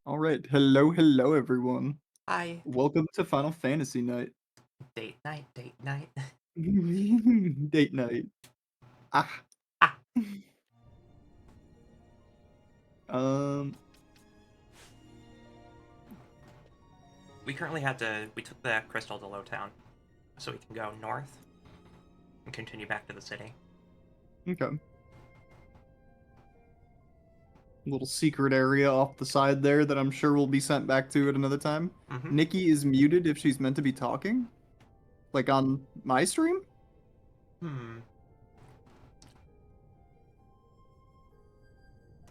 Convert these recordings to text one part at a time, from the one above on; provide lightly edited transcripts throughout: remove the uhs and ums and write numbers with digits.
All right. Hello, everyone. Hi. Welcome to Final Fantasy Night. Date night, date night. Date night. Ah. Ah, Um. we took the crystal to Lowtown, so we can go north and continue back to the city. Okay. Little secret area off the side there that I'm sure will be sent back to at another time. Mm-hmm. Nikki is muted if she's meant to be talking, like on my stream. Hmm.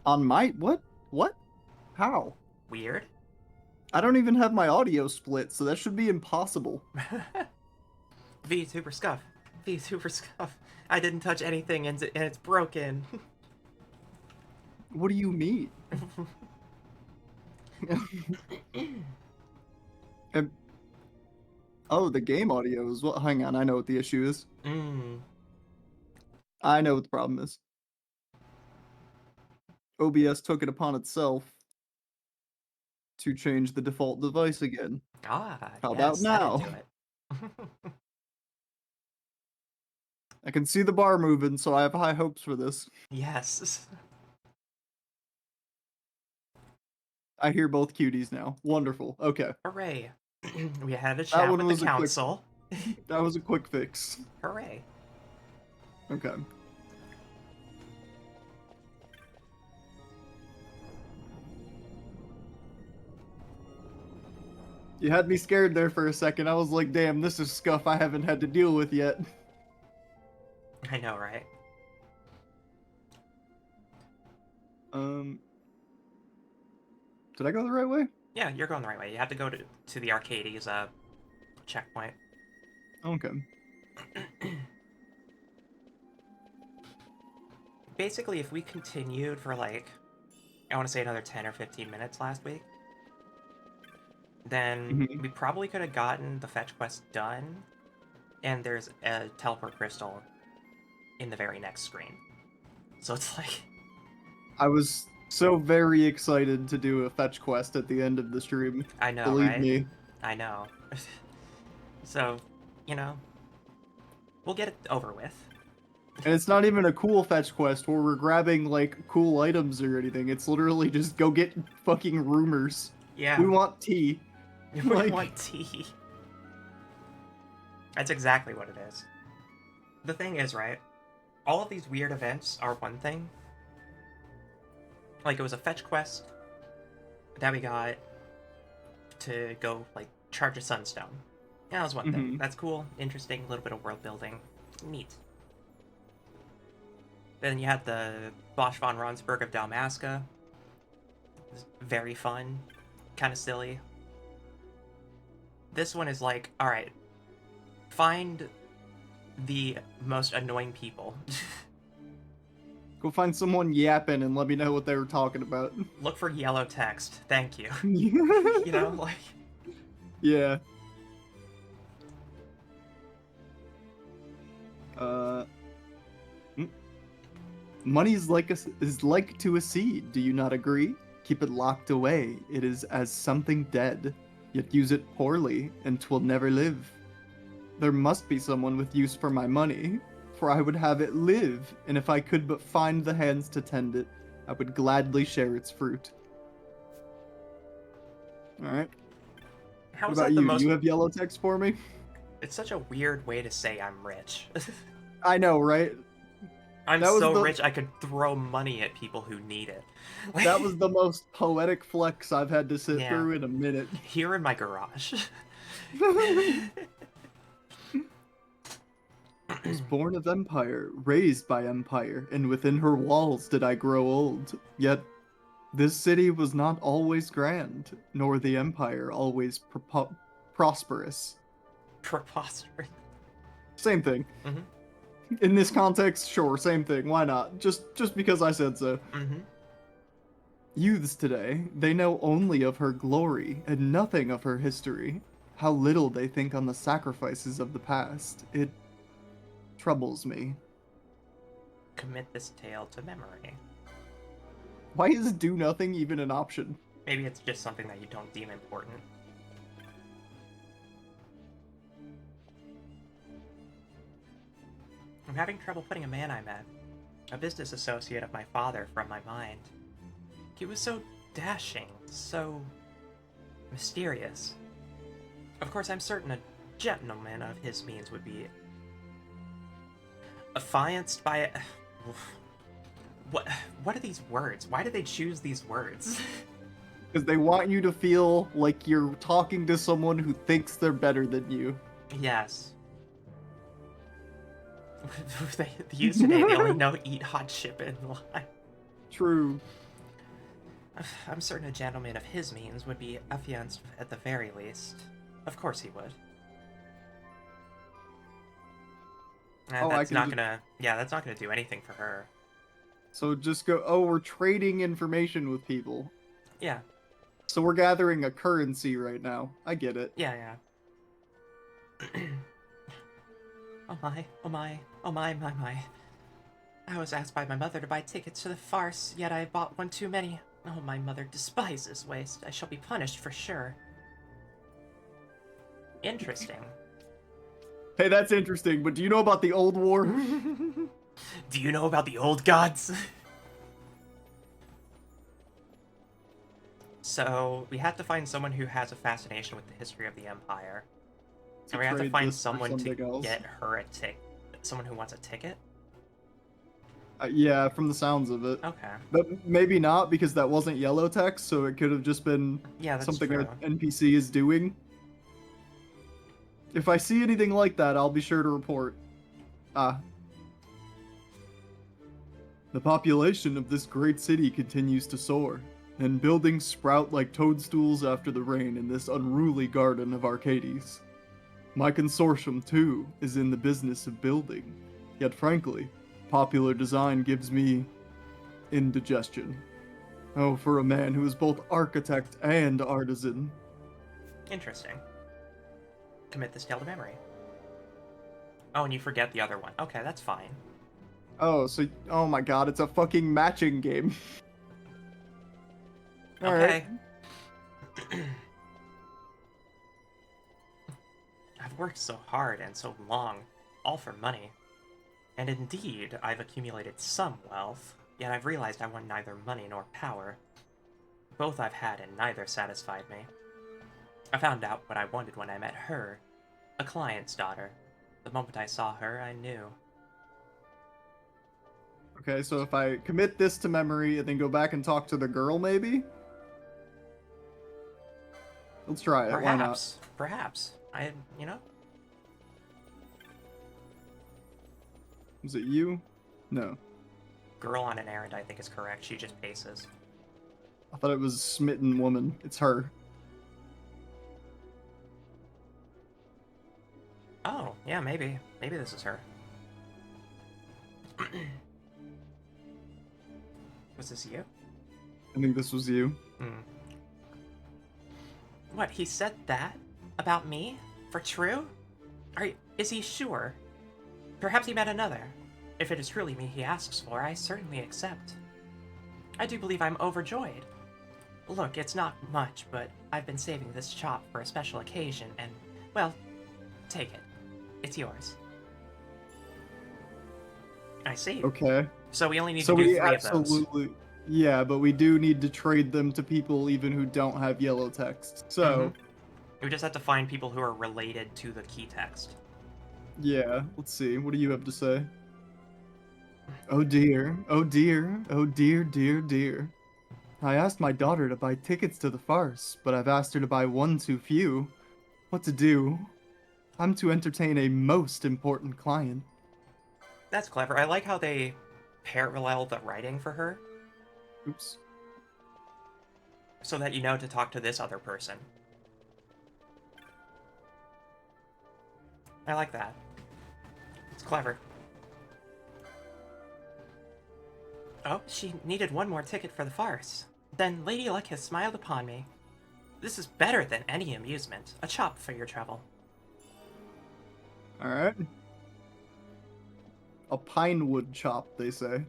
On my what? What? How? Weird. I don't even have my audio split, so that should be impossible. V super scuff. V super scuff. I didn't touch anything and it's broken. What do you mean? Um, oh, the game audio is what? Hang on, I know what the issue is. mm. I know what the problem is. OBS took it upon itself to change the default device again. Ah, How about yes, that'd now? do it. I can see the bar moving, so I have high hopes for this. Yes. I hear both cuties now. Wonderful. Okay. Hooray. We had a That chat one with the was a quick council. that was a quick fix. Hooray. Okay. You had me scared there for a second. I was like, damn, this is scuff I haven't had to deal with yet. I know, right? Um did I go the right way? Yeah, you're going the right way. You have to go to the Arcadia's checkpoint. Okay. Basically, if we continued for like, I want to say another 10 or 15 minutes last week, then hmm we probably could have gotten the fetch quest done, and there's a teleport crystal in the very next screen. So it's like, I was so very excited to do a fetch quest at the end of the stream. I know, Believe right? me. I know. So, you know, we'll get it over with. And it's not even a cool fetch quest where we're grabbing like cool items or anything. It's literally just go get fucking rumors. We Yeah, want tea. we Like, want tea. That's exactly what it is. The thing is, right? All of these weird events are one thing. Like, it was a fetch quest that we got to go like charge a sunstone. Yeah, that was one thing. hmm That's cool, interesting, a little bit of world building, neat. Then you had the Bosch von Ronsburg of Dalmasca. It was very fun, kind of silly. This one is like, all right, find the most annoying people. go find someone yapping and let me know what they were talking about. Look for yellow text. Thank you. You know, like Yeah. Uh, mm. Money is like to a seed. Do you not agree? Keep it locked away. It is as something dead. Yet use it poorly, and 'twill never live. There must be someone with use for my money, for I would have it live, and if I could but find the hands to tend it, I would gladly share its fruit. Alright. how What is about that the you? most? You have yellow text for me? It's such a weird way to say I'm rich. I know, right? I'm That was so the rich I could throw money at people who need it. that was the most poetic flex I've had to sit Yeah, through in a minute. here in my garage. Was born of empire, raised by empire, and within her walls did I grow old. Yet this city was not always grand, nor the empire always prosperous. Preposterous. Same thing. Mm-hmm. In this context, sure, same thing. Why not? Just because I said so. Mm-hmm. Youths today, they know only of her glory and nothing of her history. How little they think on the sacrifices of the past. It troubles me. Commit this tale to memory. Why is do nothing even an option? Maybe it's just something that you don't deem important. I'm having trouble putting a man I met, a business associate of my father, from my mind. He was so dashing, so mysterious. Of course, I'm certain a gentleman of his means would be affianced by a... What are these words? Why did they choose these words? Because they want you to feel like you're talking to someone who thinks they're better than you. Yes. They use today, they only know eat hot ship and lie. True. I'm certain a gentleman of his means would be affianced at the very least. Of course he would. Oh, That's not gonna... Yeah, that's not gonna do anything for her. So just go, oh, we're trading information with people. Yeah. So we're gathering a currency right now. I get it. Yeah. Oh my, oh my, oh my. I was asked by my mother to buy tickets to the farce, yet I bought one too many. Oh, my mother despises waste. I shall be punished for sure. Interesting. Hey, that's interesting, but do you know about the old war? Do you know about the old gods? So, we have to find someone who has a fascination with the history of the Empire. And we have to find someone to get her a ticket. Someone who wants a ticket? Yeah, from the sounds of it. Okay. But maybe not, because that wasn't yellow text, so it could have just been something true. an NPC is doing. If I see anything like that, I'll be sure to report. The population of this great city continues to soar, and buildings sprout like toadstools after the rain in this unruly garden of Arcades. My consortium, too, is in the business of building, yet frankly, popular design gives me indigestion. Oh, for a man who is both architect and artisan. Interesting. Commit this tale to memory. Oh, and you forget the other one. Okay, that's fine. Oh, so, oh my god, it's a fucking matching game. Okay. I've worked so hard and so long, all for money. And indeed, I've accumulated some wealth, yet I've realized I want neither money nor power. Both I've had and neither satisfied me. I found out what I wanted when I met her, a client's daughter. The moment I saw her, I knew. Okay, so if I commit this to memory and then go back and talk to the girl, maybe? Let's try it, why not? Perhaps. You know? Was it you? No. Girl on an errand, I think is correct. She just paces. I thought it was smitten woman. It's her. Oh, yeah, maybe. Maybe this is her. Was this you? I think this was you. What, he said that? About me? For true? Is he sure? Perhaps he meant another. If it is truly me he asks for, I certainly accept. I do believe I'm overjoyed. Look, it's not much, but I've been saving this chop for a special occasion, and, well, take it. It's yours. I see. Okay. So we only need to do 3 of those. Yeah, but we do need to trade them to people even who don't have yellow text. So... We just have to find people who are related to the key text. Yeah, let's see. What do you have to say? Oh dear, oh dear, oh dear, dear, dear. I asked my daughter to buy tickets to the farce, but I've asked her to buy one too few. What to do? I'm to entertain a most important client. That's clever. I like how they parallel the writing for her. Oops. So that you know to talk to this other person. I like that. It's clever. Oh, she needed one more ticket for the farce. Then Lady Luck has smiled upon me. This is better than any amusement. A chop for your trouble. Alright. A pine wood chop, they say.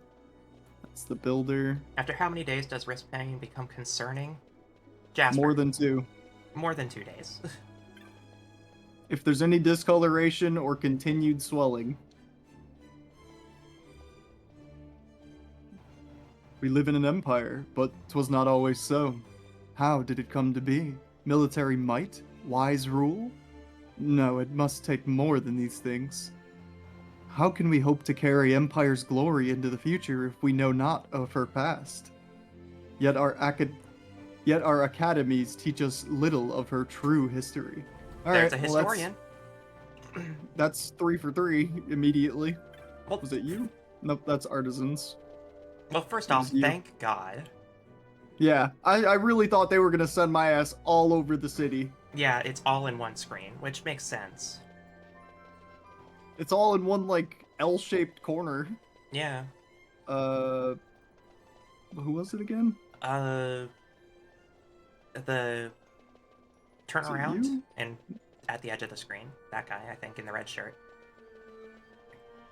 That's the builder. After how many days does risk paying become concerning? Jasper. More than 2. More than 2 days. If there's any discoloration or continued swelling. We live in an empire, but 'twas not always so. How did it come to be? Military might? Wise rule? No, it must take more than these things. How can we hope to carry Empire's glory into the future if we know not of her past? Yet our academies teach us little of her true history. There's a historian. That's 3 for 3 immediately. Well, Was it you? Nope, that's artisans. Well, first It off, was you. thank God. Yeah, I really thought they were gonna send my ass all over the city. Yeah, it's all in one screen, which makes sense. It's all in one, like, L-shaped corner. Yeah. Who was it again? The turn Is it around you? and at the edge of the screen. That guy, I think, in the red shirt.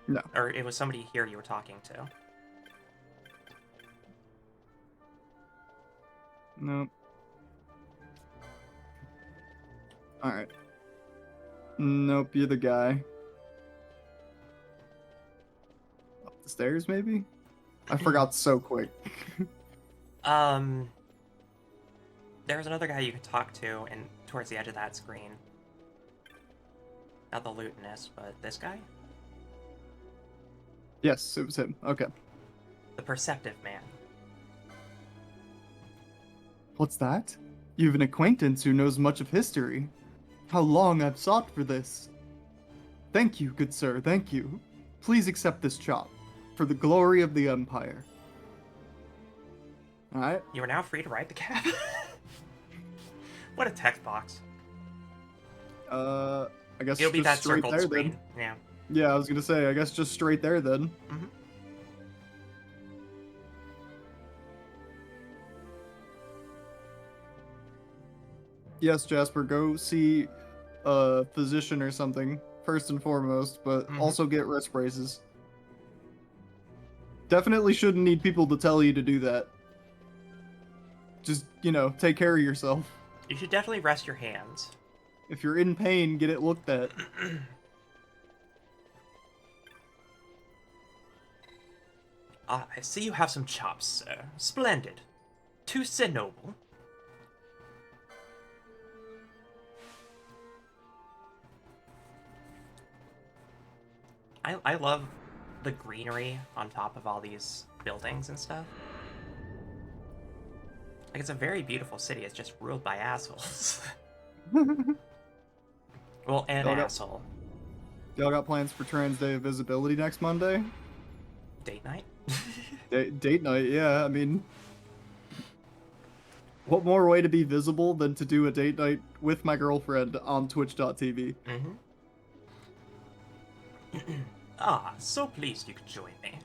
No. Or it was somebody here you were talking to. Nope. Alright. Nope, you're the guy. Up the stairs, maybe? I forgot so quick. There was another guy you could talk to, and towards the edge of that screen. Not the lutenist, but this guy? Yes, it was him. Okay. The perceptive man. What's that? You've an acquaintance who knows much of history. How long I've sought for this. Thank you, good sir, thank you. Please accept this chop, for the glory of the Empire. Alright. You are now free to ride the cab. What a text box. I guess It'll be just that straight circled there screen. then. Yeah. Yeah, I was gonna say, I guess just straight there then. Mm-hmm. Yes, Jasper, go see a physician or something, first and foremost, but also get wrist braces. Definitely shouldn't need people to tell you to do that. Just, take care of yourself. You should definitely rest your hands. If you're in pain, get it looked at. I see you have some chops, sir. Splendid. Too noble. I love the greenery on top of all these buildings and stuff. Like, it's a very beautiful city. It's just ruled by assholes. Well, an asshole. Y'all got plans for Trans Day of Visibility next Monday? Date night? Date night, yeah. I mean, what more way to be visible than to do a date night with my girlfriend on twitch.tv? Mm-hmm. Ah, so pleased you could join me.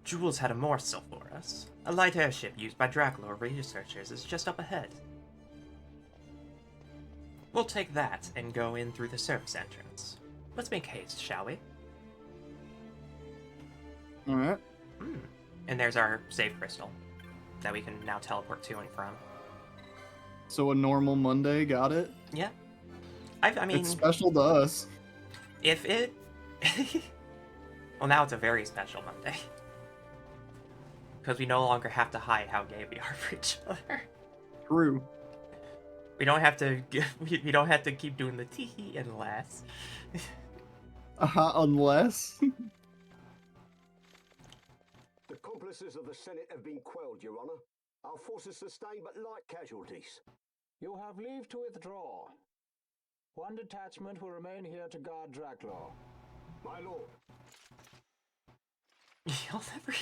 Jules had a morsel for us. A light airship used by Dracula researchers is just up ahead. We'll take that and go in through the service entrance. Let's make haste, shall we? Alright. And there's our save crystal that we can now teleport to and from. So a normal Monday, got it? Yeah. I mean... It's special to us. If it... Well, now it's a very special Monday. Because we no longer have to hide how gay we are for each other. True. We don't have to... We don't have to keep doing the tee unless... Unless... The accomplices of the Senate have been quelled, Your Honor. Our forces sustained but light casualties. You have leave to withdraw. One detachment will remain here to guard Dracula. My lord. You'll never...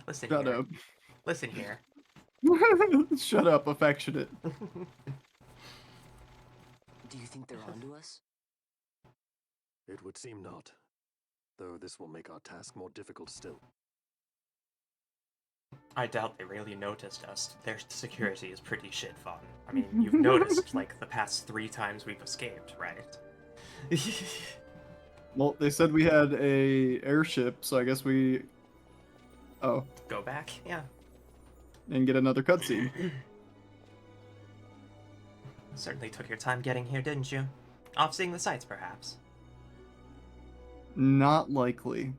Listen Shut here. up. Listen here. Shut up, affectionate. Do you think they're onto us? It would seem not. Though this will make our task more difficult still. I doubt they really noticed us. Their security is pretty shit fun. I mean, you've noticed, like, the past 3 times we've escaped, right? Well, they said we had a airship, so I guess we... Oh. Go back? Yeah. And get another cutscene. Certainly took your time getting here, didn't you? Off seeing the sights, perhaps. Not likely.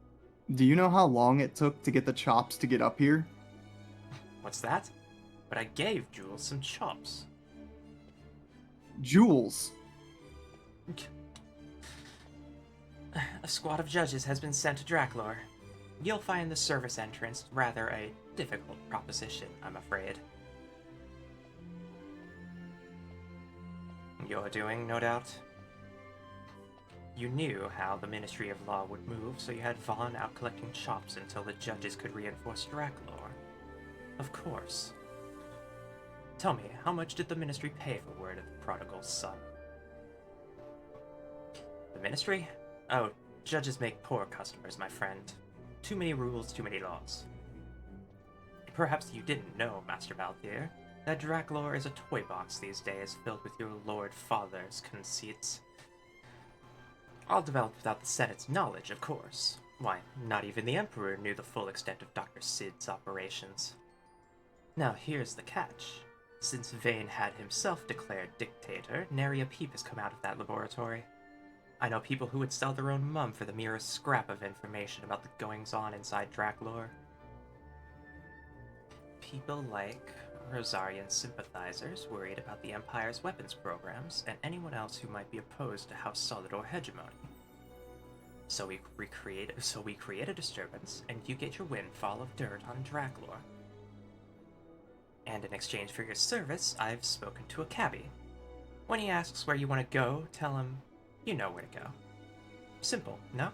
Do you know how long it took to get the chops to get up here? What's that? But I gave Jules some chops. Jules. A squad of judges has been sent to Draklor. You'll find the service entrance rather a difficult proposition, I'm afraid. You're doing, no doubt? You knew how the Ministry of Law would move, so you had Vaughn out collecting chops until the judges could reinforce Draklor. Of course. Tell me, how much did the Ministry pay for word of the prodigal son? The Ministry? Oh, judges make poor customers, my friend. Too many rules, too many laws. Perhaps you didn't know, Master Balthier, that Draklor is a toy box these days filled with your Lord Father's conceits. All developed without the Senate's knowledge, of course. Why, not even the Emperor knew the full extent of Dr. Sid's operations. Now here's the catch. Since Vane had himself declared dictator, nary a peep has come out of that laboratory. I know people who would sell their own mum for the merest scrap of information about the goings-on inside Draklor. People like Rosarian sympathizers worried about the Empire's weapons programs, and anyone else who might be opposed to House Solidor hegemony. So we create a disturbance, and you get your windfall of dirt on Draklor. And in exchange for your service, I've spoken to a cabbie. When he asks where you want to go, tell him you know where to go. Simple, no?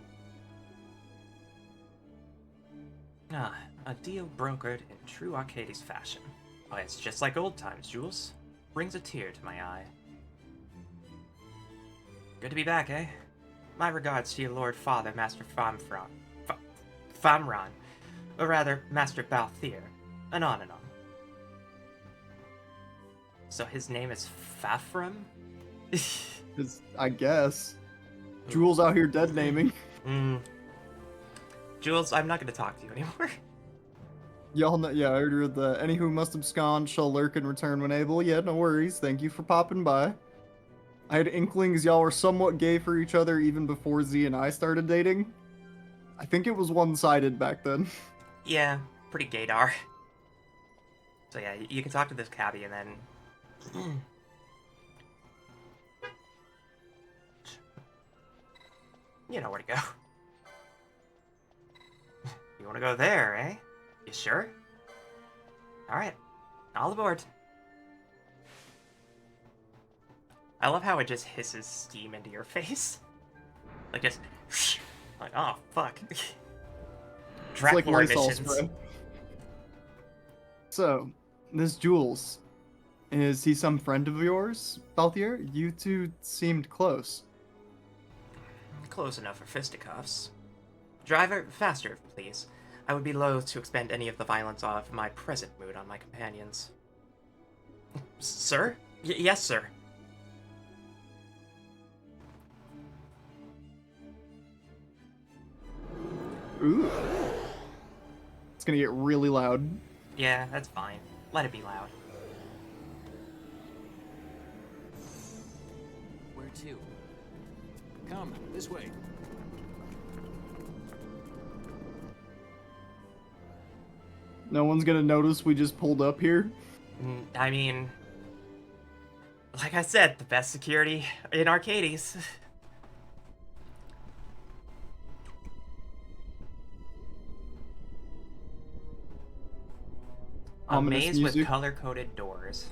Ah, a deal brokered in true Arcades fashion. Oh, it's just like old times, Jules. Brings a tear to my eye. Good to be back, eh? My regards to your Lord Father, Master Famran. Or rather, Master Balthier. Anon. So his name is Fafram? I guess. Jules out here dead naming. Jules, I'm not going to talk to you anymore. Y'all know, yeah, I heard the any who must abscond shall lurk and return when able. Yeah, no worries. Thank you for popping by. I had inklings y'all were somewhat gay for each other even before Z and I started dating. I think it was one-sided back then. Yeah, pretty gaydar. So yeah, you can talk to this cabbie and then... You know where to go. You want to go there, eh? You sure? Alright, all aboard. I love how it just hisses steam into your face. Like just... Like, oh, fuck. It's like Draklor Lysol emissions. spray. So, this Jules, is he some friend of yours, Balthier? You two seemed close. Close enough for fisticuffs. Driver, faster, please. I would be loath to expend any of the violence of my present mood on my companions. Sir? Yes, sir. Ooh. It's gonna get really loud. Yeah, that's fine. Let it be loud. Where to? Come, this way. No one's gonna notice we just pulled up here. I mean... Like I said, the best security in Arcades. A Ominous maze with music. color-coded doors.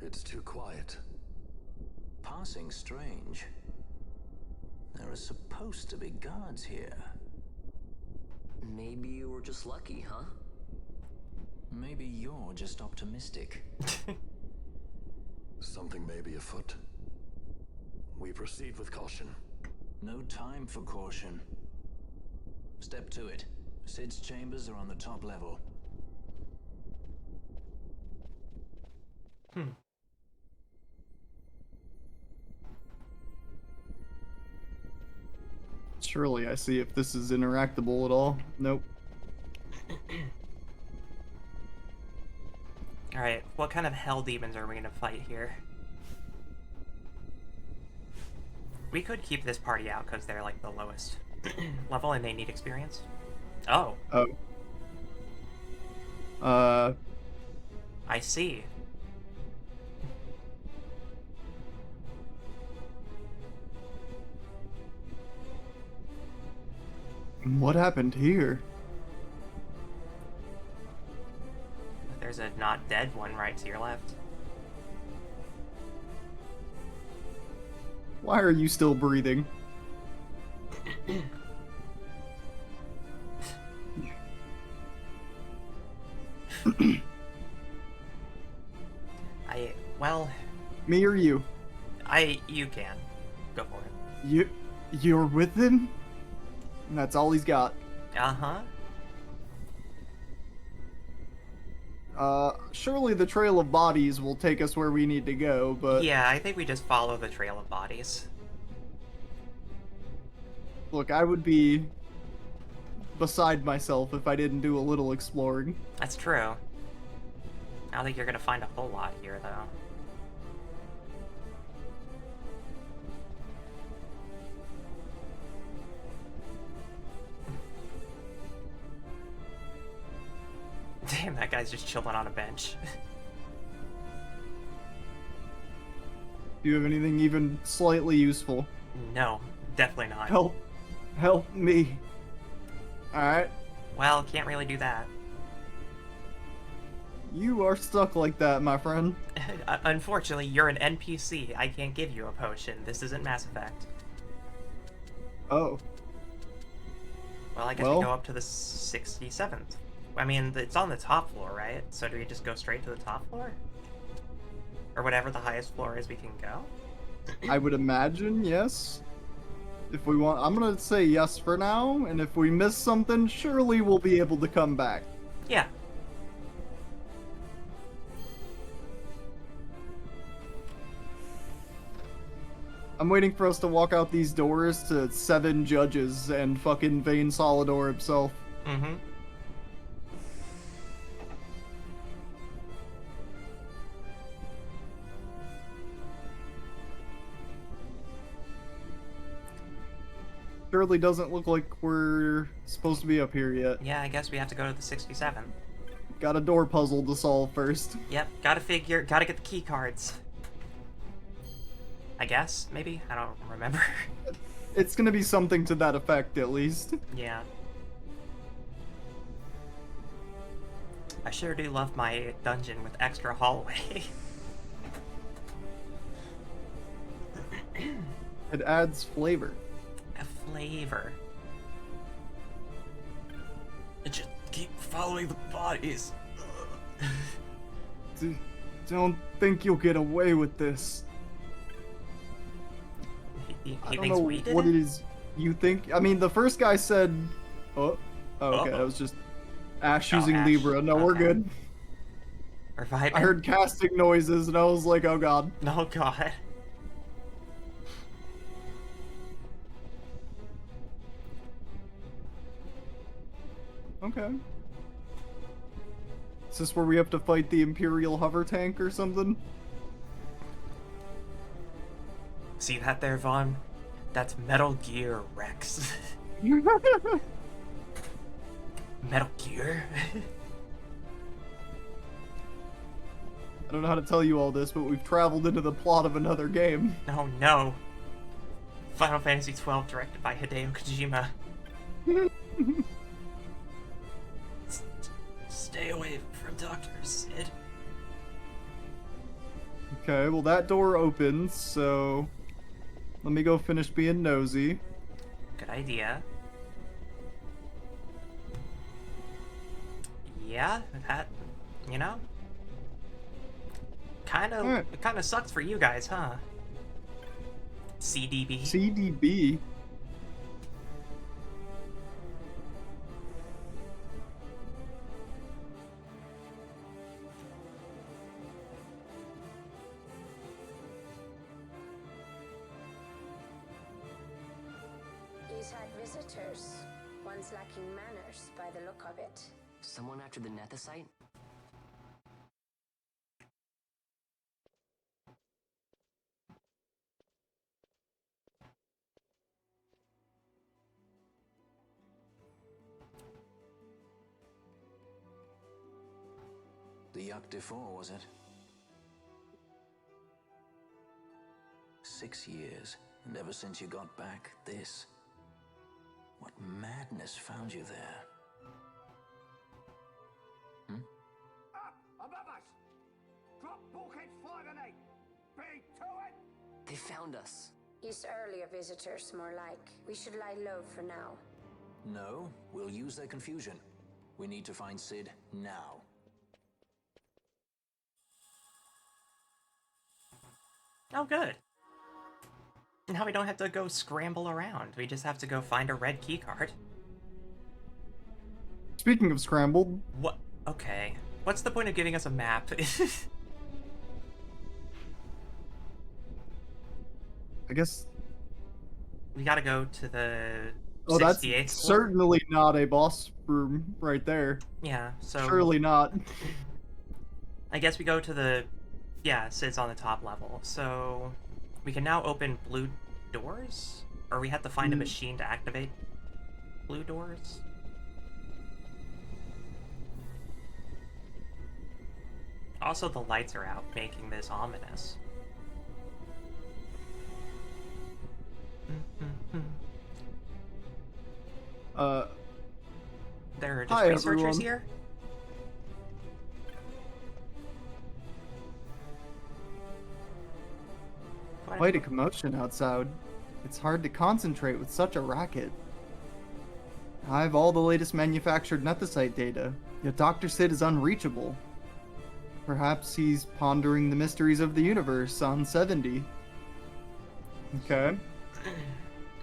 It's too quiet. Passing strange. There are supposed to be guards here. Maybe you were just lucky, huh? Maybe you're just optimistic. Something may be afoot. We proceed with caution. No time for caution. Step to it. Sid's chambers are on the top level. Surely I see if this is interactable at all. Nope. Alright, what kind of hell demons are we gonna fight here? We could keep this party out because they're like the lowest level and they need experience. Oh, Oh. I see. What happened here? There's a not dead one right to your left. Why are you still breathing? Well, Me or you? you can. Go for it. You're with him? And that's all he's got. Uh-huh. Surely the trail of bodies will take us where we need to go, but Yeah, I think we just follow the trail of bodies. look, I would be beside myself if I didn't do a little exploring. That's true. I don't think you're gonna find a whole lot here, though. Damn, that guy's just chilling on a bench. Do you have anything even slightly useful? No, definitely not. Help me. Alright. Well, can't really do that. You are stuck like that, my friend. Unfortunately, you're an NPC. I can't give you a potion. This isn't Mass Effect. Oh. Well, I guess Well. we go up to the 67th. I mean, it's on the top floor, right? So do we just go straight to the top floor? Or whatever the highest floor is we can go? I would imagine, yes. If we want, I'm gonna say yes for now, and if we miss something, surely we'll be able to come back. Yeah. I'm waiting for us to walk out these doors to 7 judges and fucking Vane Solidor himself. Mm-hmm. Surely doesn't look like we're supposed to be up here yet. Yeah, I guess we have to go to the 67th. Got a door puzzle to solve first. Yep, gotta get the key cards. I guess, maybe? I don't remember. It's gonna be something to that effect, at least. Yeah. I sure do love my dungeon with extra hallway. It adds flavor. A flavor. Just keep following the bodies. Don't think you'll get away with this. He I don't thinks know we did what it? it is you think. I mean, the first guy said, "Oh, okay, Uh-oh. that was just Ash Oh, using Ash. Libra." No, we're Okay. good. Or Vibin? I heard casting noises, and I was like, "Oh God." Oh god. Okay. Is this where we have to fight the Imperial hover tank or something? See that there, Vaughn? That's Metal Gear Rex. Metal Gear? I don't know how to tell you all this, but we've traveled into the plot of another game. Oh no. Final Fantasy XII directed by Hideo Kojima. Stay away from Dr. Sid. Okay, well that door opens, so let me go finish being nosy. Good idea. Yeah, that, you know, Alright. it kind of sucks for you guys, huh? CDB. CDB. He's had visitors, ones lacking manners by the look of it. Someone after the Nethicite? the XIV, was it? 6 years, and ever since you got back, this. What madness found you there? Up above us! Drop bulkheads 5 and 8! Be to it! They found us. He's earlier visitors, more like. We should lie low for now. No, we'll use their confusion. We need to find Sid now. Oh, good. Now we don't have to go scramble around. We just have to go find a red keycard. Speaking of scrambled, What? Okay. What's the point of giving us a map? I guess. We gotta go to the Oh, that's 68th floor. certainly not a boss room right there. Yeah, so... Surely not. I guess we go to the... Yeah, Sid's on the top level. So... We can now open blue doors? Or we have to find a machine to activate blue doors? Also, the lights are out, making this ominous. There are just Hi, researchers everyone. here? Quite a commotion outside. It's hard to concentrate with such a racket. I have all the latest manufactured nethicite data, yet Dr. Sid is unreachable. Perhaps he's pondering the mysteries of the universe on 70. Okay.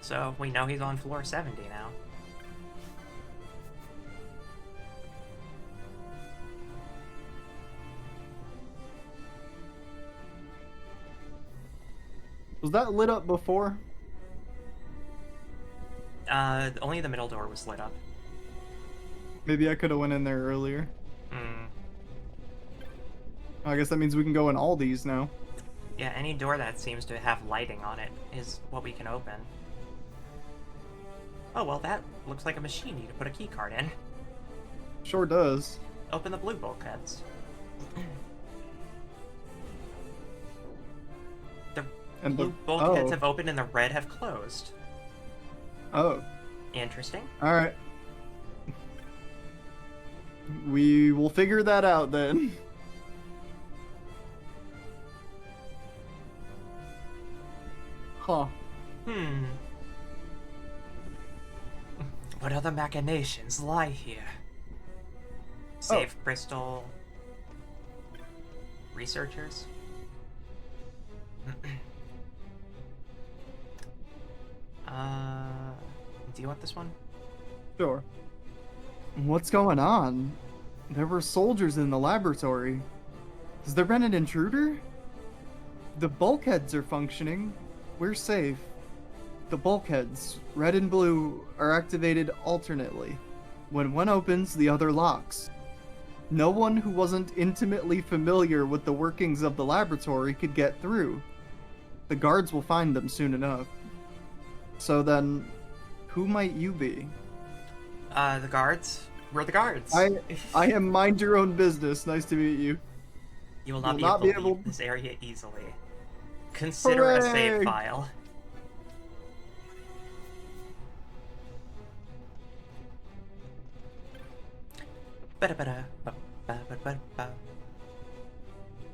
So, we know he's on floor 70 now. Was that lit up before? Only the middle door was lit up. Maybe I could have went in there earlier. Hmm. I guess that means we can go in all these now. Yeah, any door that seems to have lighting on it is what we can open. Oh, well, that looks like a machine you can put a key card in. Sure does. Open the blue bulkheads. The And blue the- bulkheads oh. have opened and the red have closed. Oh, Interesting. alright. We will figure that out then. Huh. Hmm. What other machinations lie here? Save Crystal... researchers? Do you want this one? Sure. What's going on? There were soldiers in the laboratory. Has there been an intruder? The bulkheads are functioning. We're safe. The bulkheads, red and blue, are activated alternately. When one opens, the other locks. No one who wasn't intimately familiar with the workings of the laboratory could get through. The guards will find them soon enough. So then, who might you be? The guards? We're the guards. I am mind your own business. Nice to meet you. You will not, will be, able to leave this area easily. Consider a save Hooray! file.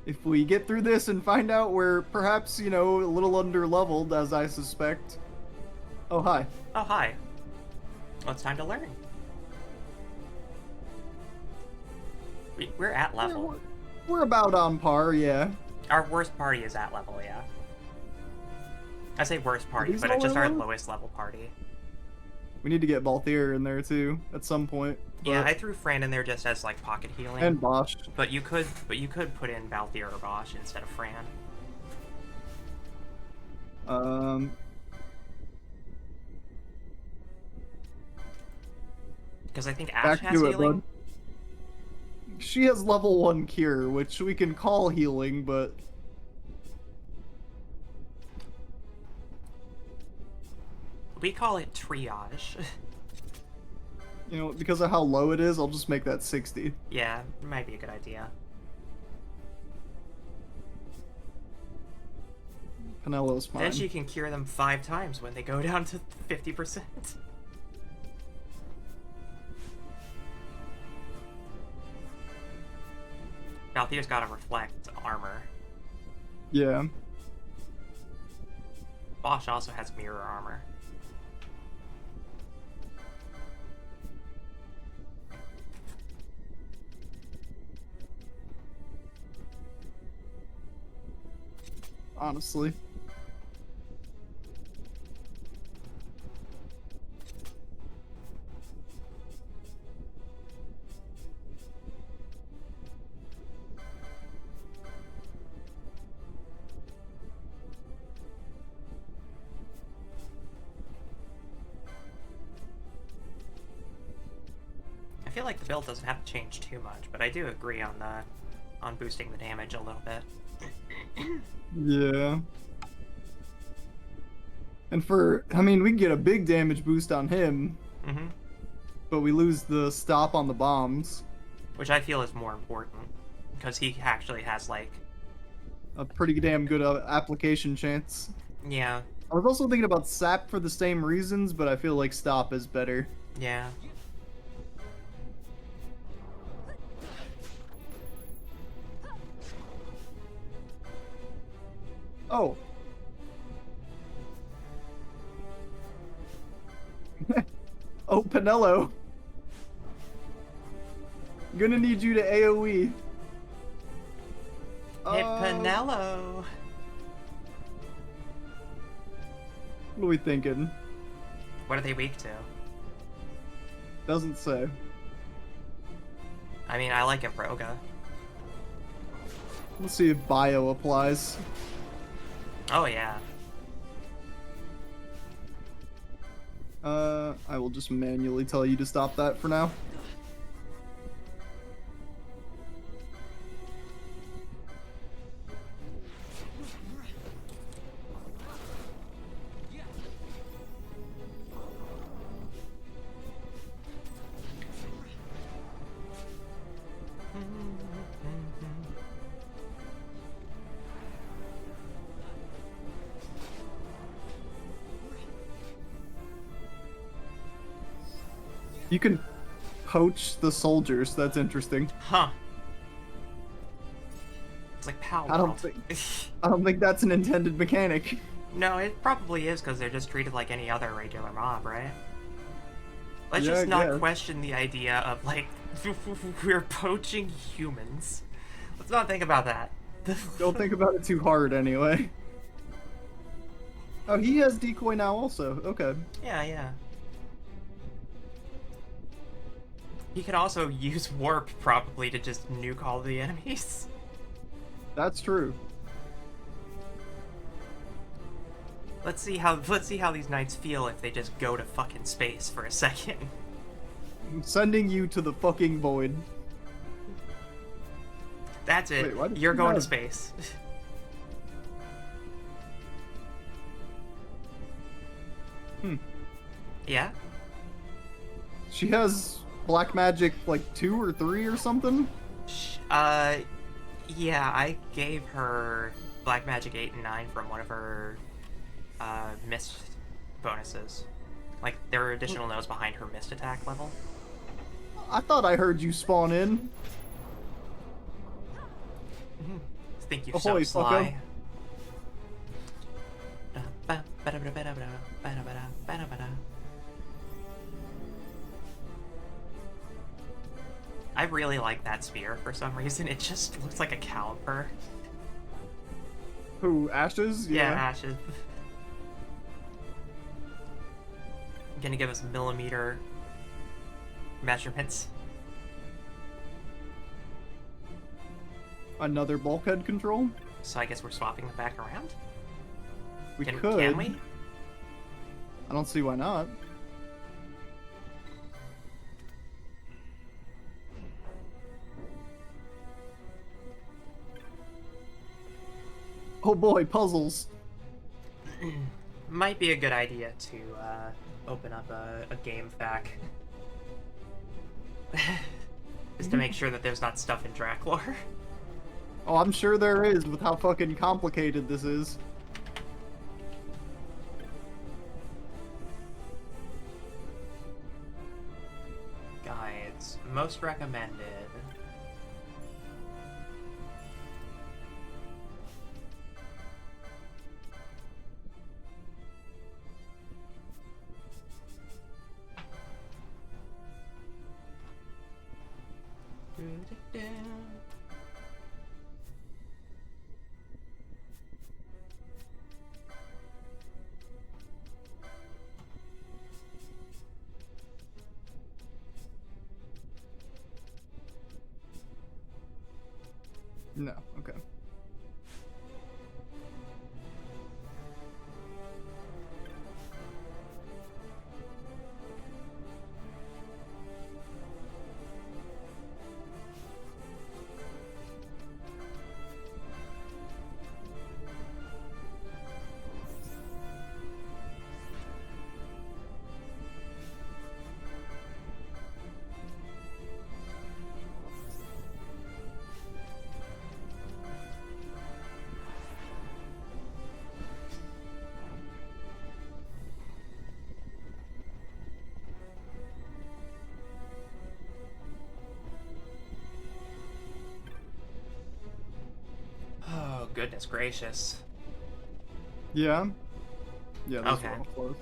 If we get through this and find out we're perhaps, a little under-leveled, as I suspect. Oh, hi. Oh, hi. Well, it's time to learn. We're at level. We're about on par, yeah. Our worst party is at level, yeah. I say worst party, these but it's just all our level? lowest level party. We need to get Balthier in there, too, at some point. Yeah, but- I threw Fran in there just as, like, pocket healing. And Bosch. But you could put in Balthier or Bosch instead of Fran. Because I think Ash Back has to it, healing. bud. She has level 1 cure, which we can call healing, but... We call it triage. Because of how low it is, I'll just make that 60. Yeah, might be a good idea. Penelo's fine. Then she can cure them 5 times when they go down to 50%. Althea's gotta reflect armor. Yeah. Bosch also has mirror armor. Honestly. I feel like the build doesn't have to change too much, but I do agree on boosting the damage a little bit. Yeah. And I mean, we can get a big damage boost on him, but we lose the stop on the bombs. Which I feel is more important, because he actually has, like... A pretty damn good application chance. Yeah. I was also thinking about sap for the same reasons, but I feel like stop is better. Yeah. Oh. Oh, Penelo. Gonna need you to AoE. Hey, Penelo! What are we thinking? What are they weak to? Doesn't say. I mean, I like Improga. Let's see if bio applies. Oh, yeah. I will just manually tell you to stop that for now. You can poach the soldiers. That's interesting. Huh. It's like Power I World. don't think that's an intended mechanic. No, it probably is because they're just treated like any other regular mob, right? Let's Yeah, just I not guess. question the idea of, like, we're poaching humans. Let's not think about that. Don't think about it too hard, anyway. Oh, he has decoy now also. Okay. Yeah, yeah. He could also use warp, probably, to just nuke all the enemies. That's true. Let's see how these knights feel if they just go to fucking space for a second. I'm sending you to the fucking void. That's it. Wait, why did You're you going to have- space. Yeah? She has black magic like 2 or 3 or something. Yeah, I gave her Black Magic 8 and 9 from one of her, mist bonuses. Like, there are additional nodes behind her mist attack level. I thought I heard you spawn in. Think you're Ahoy, so sly. I really like that spear for some reason. It just looks like a caliper. Who, Ashes? Yeah, Ashes. Gonna give us millimeter measurements. Another bulkhead control? So I guess we're swapping them back around? We Can could. we? I don't see why not. Oh boy, puzzles. Might be a good idea to open up a game fac. Just to make sure that there's not stuff in Draklor. Oh, I'm sure there is with how fucking complicated this is. It's most recommended. No, okay. Oh, goodness gracious. Yeah. Yeah, those Okay. are all close.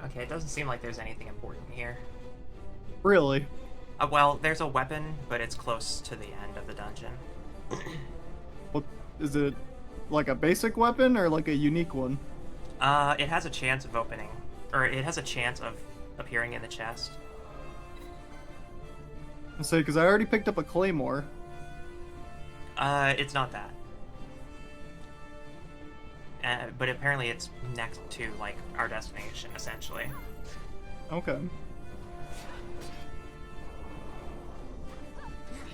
Okay, it doesn't seem like there's anything important here. Really? Well, there's a weapon, but it's close to the end of the dungeon. What is it? Like a basic weapon or like a unique one? It has a chance of opening, or it has a chance of appearing in the chest. I say because I already picked up a claymore. It's not that. But apparently it's next to, like, our destination, essentially. Okay.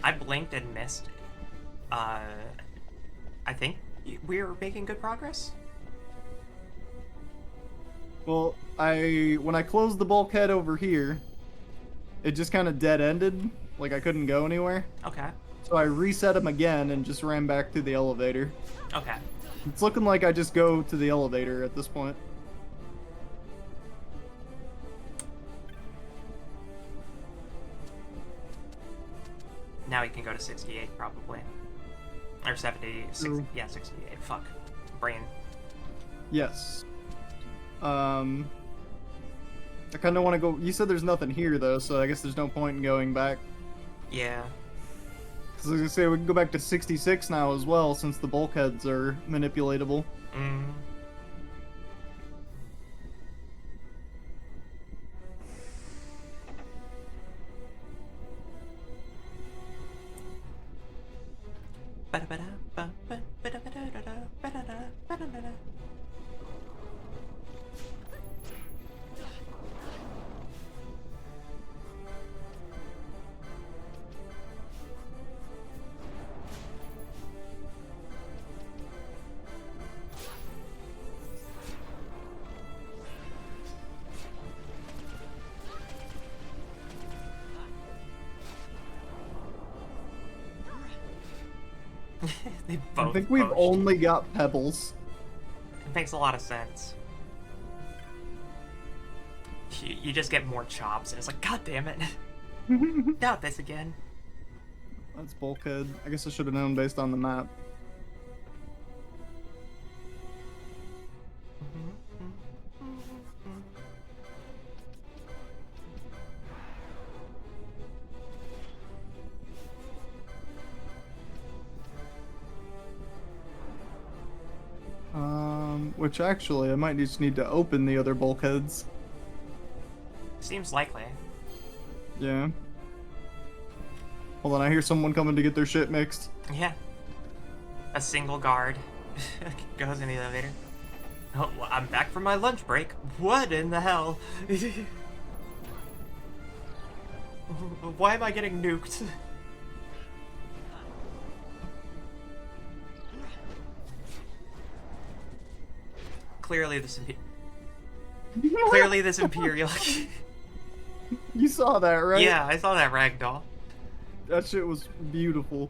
I blinked and missed. I think we're making good progress. Well, when I closed the bulkhead over here, it just kind of dead-ended. Like I couldn't go anywhere. Okay. So I reset them again and just ran back to the elevator. Okay. It's looking like I just go to the elevator at this point. Now we can go to 68, probably. Or 70, True. yeah, 68. Fuck. Brain. Yes. I kind of want to go. You said there's nothing here though, so I guess there's no point in going back. Yeah. Because I was gonna say we can go back to 66 now as well, since the bulkheads are manipulatable. Mm. They both I think we've poached. only got pebbles. It makes a lot of sense. You just get more chops, and it's like, God damn it! Not this again. That's bulkhead. I guess I should have known based on the map. Which actually, I might just need to open the other bulkheads. Seems likely. Yeah. Hold on, I hear someone coming to get their shit mixed. Yeah. A single guard goes in the elevator. Oh, well, I'm back from my lunch break. What in the hell? Why am I getting nuked? Clearly this Imperial. You saw that, right? Yeah, I saw that ragdoll. That shit was beautiful.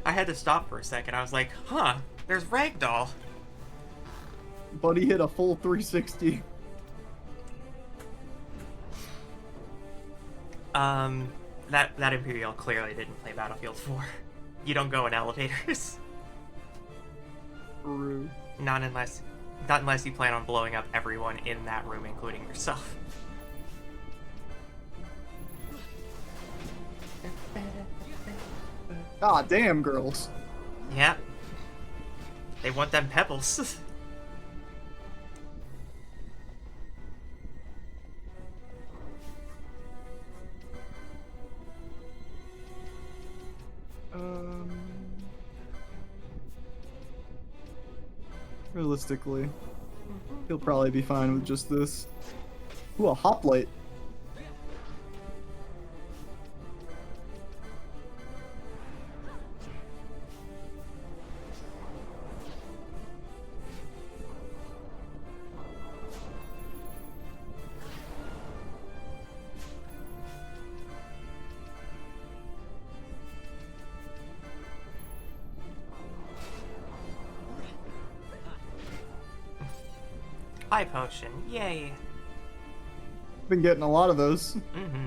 I had to stop for a second. I was like, huh, there's ragdoll. Buddy hit a full 360. That Imperial clearly didn't play Battlefield 4. You don't go in elevators. True. Not unless you plan on blowing up everyone in that room, including yourself. Ah, damn, girls. Yeah. They want them pebbles. Realistically, he'll probably be fine with just this. Ooh, a hoplite. High potion, yay. Been getting a lot of those. Mm-hmm.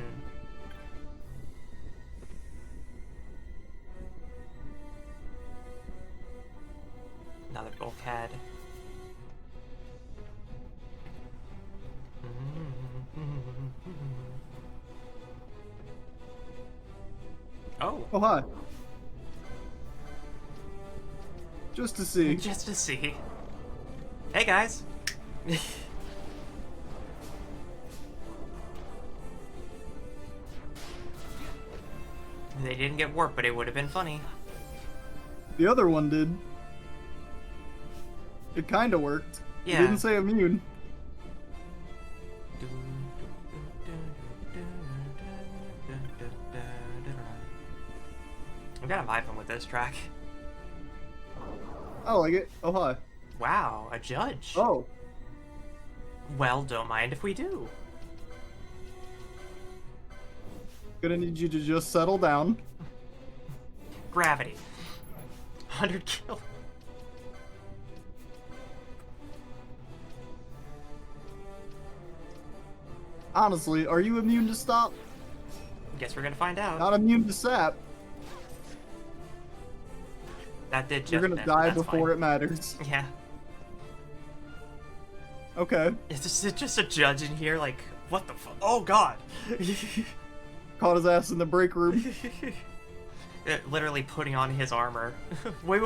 Another bulkhead. Oh. Oh, hi. Just to see. Just to see. Hey guys. They didn't get warped, but it would have been funny. The other one did. It kinda worked. Yeah. It didn't say immune. I'm kind of vibing with this track. I like it. Oh, hi. Wow, a judge. Oh. Well, don't mind if we do. Gonna need you to just settle down. Gravity. 100 kill. Honestly, are you immune to stop? Guess we're gonna find out. Not immune to sap. That did just You're gonna miss, die but that's before fine. it matters. Yeah. Okay. Is it just a judge in here? Like, what the fuck? Oh god! Caught his ass in the break room. Literally putting on his armor. Wait!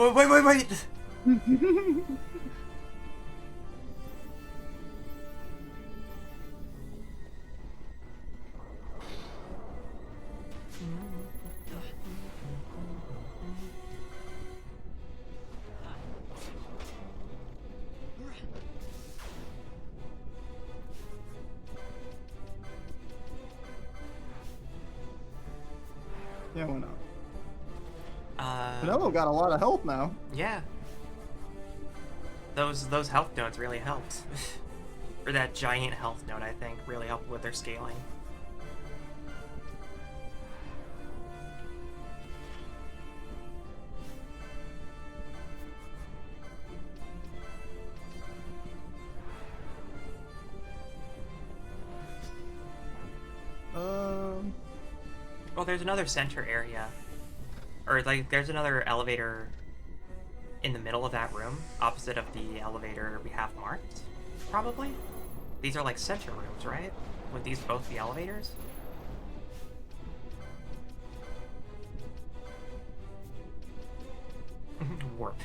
Yeah, why not? Uh, Pinello got a lot of health now. Yeah. Those health nodes really helped. Or that giant health node, I think, really helped with their scaling. Well, there's another center area. Or, like, there's another elevator in the middle of that room, opposite of the elevator we have marked, probably? These are, like, center rooms, right? Would these both be elevators? Warp.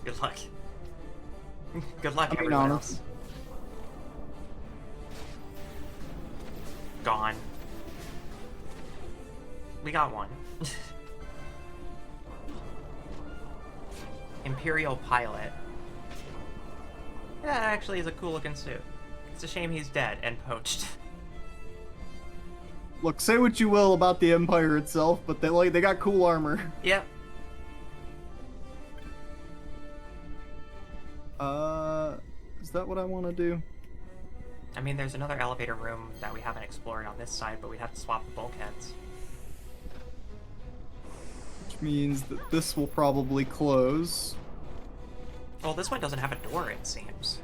Good luck. Good luck, I mean, everyone honest. else. Gone. We got one. Imperial pilot. That actually is a cool looking suit. It's a shame he's dead and poached. Look, say what you will about the Empire itself, but they got cool armor. Yep. Is that what I want to do? I mean, there's another elevator room that we haven't explored on this side, but we'd have to swap the bulkheads. Which means that this will probably close. Well, this one doesn't have a door, it seems.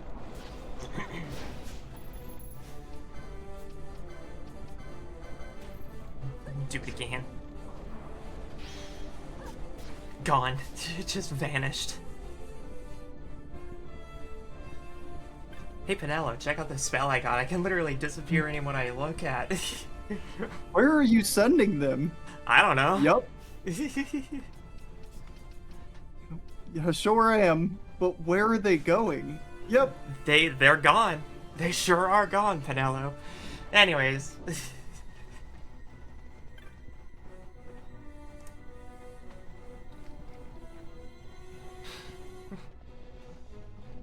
Do it again. Gone. It just vanished. Hey Pinello, check out the spell I got. I can literally disappear anyone I look at. Where are you sending them? I don't know. Yup. Yeah, sure I am. But where are they going? Yep. They're gone. They sure are gone, Pinello. Anyways.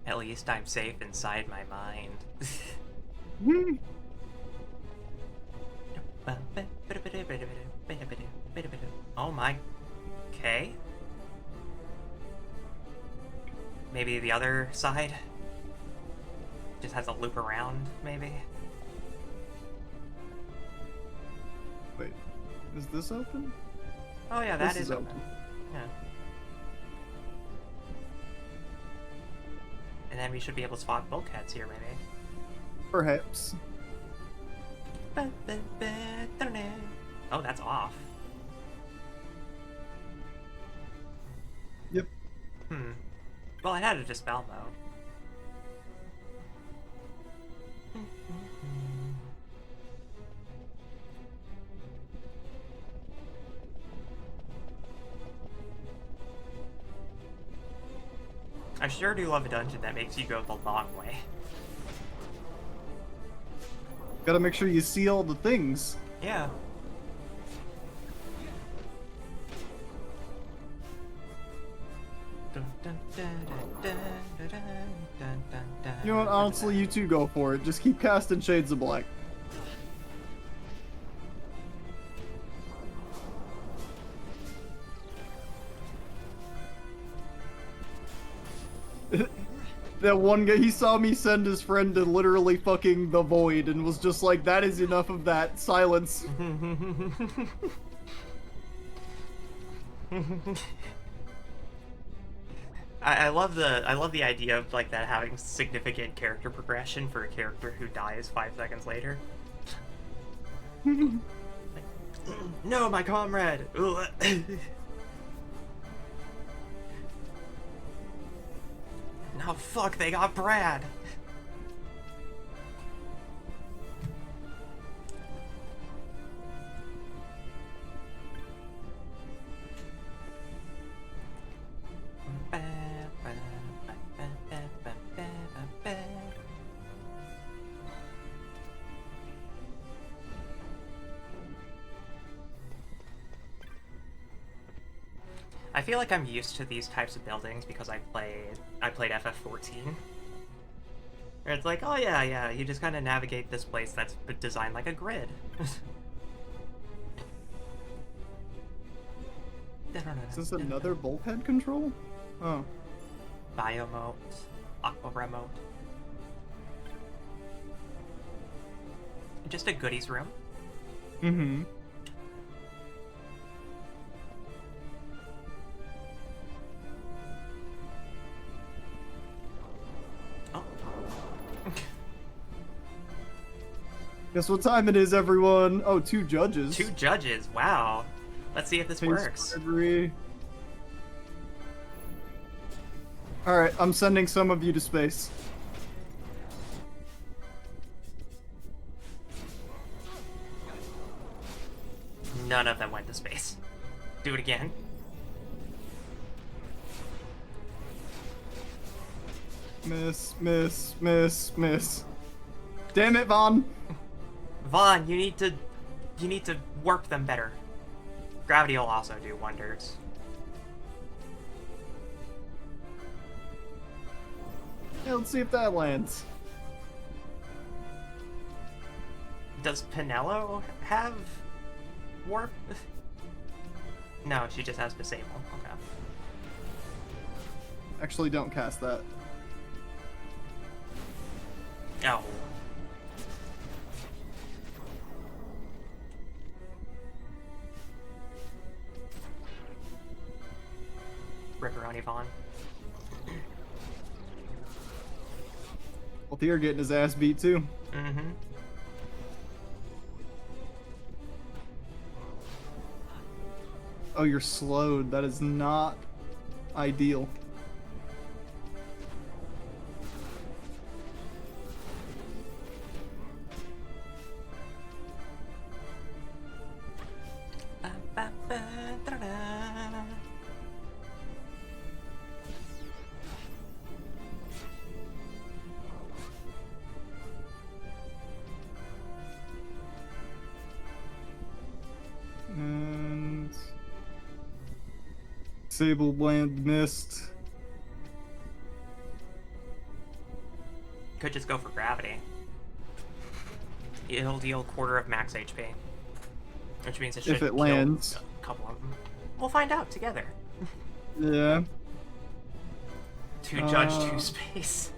At least I'm safe inside my mind. Oh my... Okay. Maybe the other side? Just has a loop around, maybe? Wait, is this open? Oh yeah, that This is open. Yeah. And then we should be able to spot bulkheads here, maybe. Perhaps. Oh, that's off. Yep. Well, I had a dispel mode. I sure do love a dungeon that makes you go the long way. Gotta make sure you see all the things. Yeah. You know what, honestly, you two go for it. Just keep casting Shades of Black. That one guy, he saw me send his friend to literally fucking the void and was just like, that is enough of that. Silence. I love the idea of like that having significant character progression for a character who dies 5 seconds later. No, my comrade. No, fuck, they got Brad. I feel like I'm used to these types of buildings because I played FF14. Where it's like, oh yeah, you just kind of navigate this place that's designed like a grid. Is this another bulkhead control? Oh. Biomote, Aqua Remote. Just a goodies room. Mm-hmm. Guess what time it is, everyone? Oh, 2 judges. 2 judges, wow. Let's see if this works. Alright, I'm sending some of you to space. None of them went to space. Do it again. Miss, miss, miss, miss. Damn it, Vaughn! Vaughn, you need to warp them better. Gravity will also do wonders. Yeah, let's see if that lands. Does Pinello have warp? No, she just has disable. Okay. Actually, don't cast that. Oh. Ripperoni Vaughn. Altair getting his ass beat too. Mm-hmm. Oh, you're slowed. That is not ideal. And Sable Bland missed. Could just go for gravity. It'll deal quarter of max HP. Which means it should If it kill lands. a couple of them. We'll find out together. Yeah. Two judge, two space.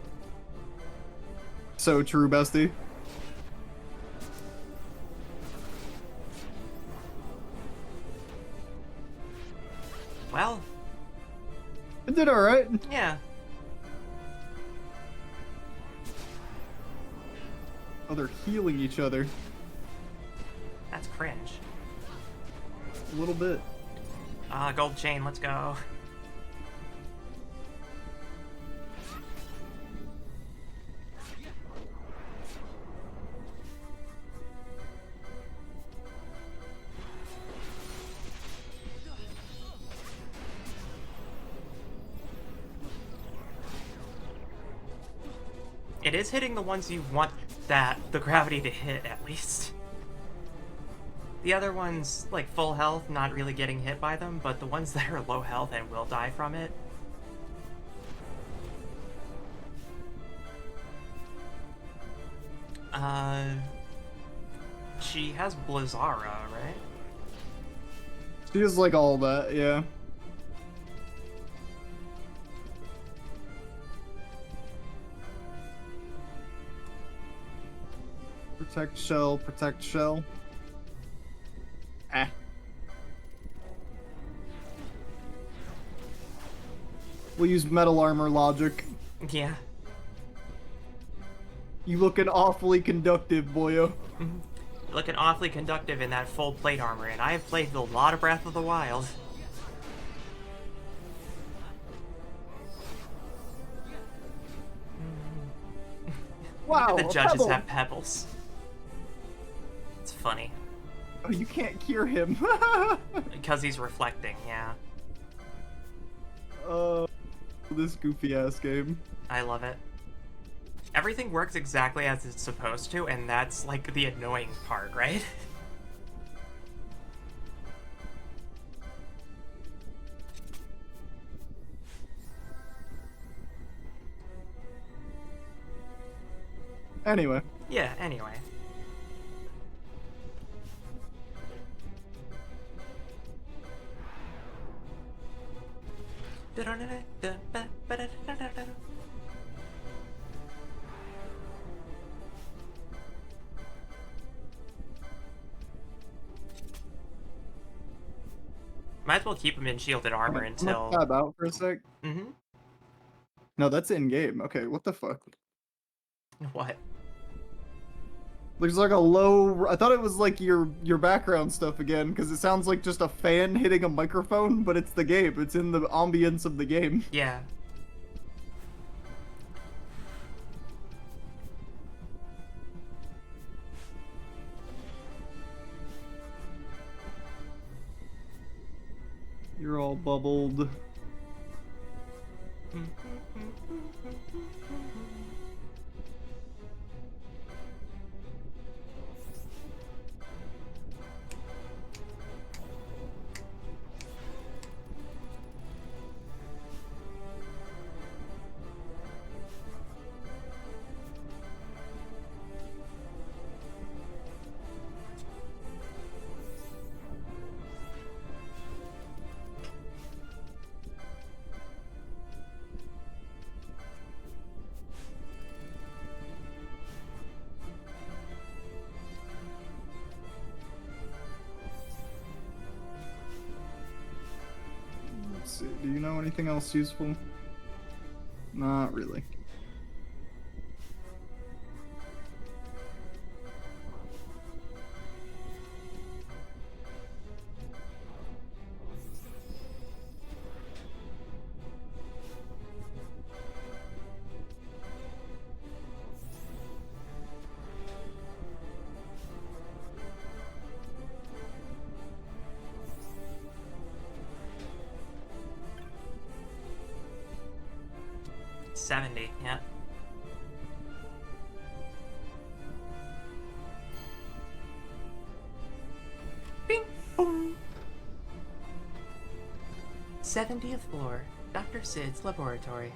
So true, bestie. Well, It did alright. yeah. Oh, they're healing each other. That's cringe. A little bit. Gold chain, let's go. It is hitting the ones you want the gravity to hit, at least. The other ones, like full health, not really getting hit by them, but the ones that are low health and will die from it. She has Blizzara, right? She is like all that, yeah. Protect shell, protect shell. Ah. We'll use metal armor logic. Yeah. You looking awfully conductive, boyo. Looking awfully conductive in that full plate armor, and I have played a lot of Breath of the Wild. Wow, The a judges pebble. have pebbles. It's funny. Oh, you can't cure him. Because he's reflecting, yeah. This goofy ass game. I love it. Everything works exactly as it's supposed to, and that's like the annoying part, right? Anyway. Yeah, anyway. Might as well keep him in shielded armor until... Tab out for a sec. Mm-hmm. No, that's in game. Okay, what the fuck? What? There's like a low. I thought it was like your background stuff again, because it sounds like just a fan hitting a microphone, but it's the game. It's in the ambience of the game. Yeah. You're all bubbled. Do you know anything else useful? Not really. $70, yeah. Bing, boom. 70th floor, Dr. Sid's laboratory.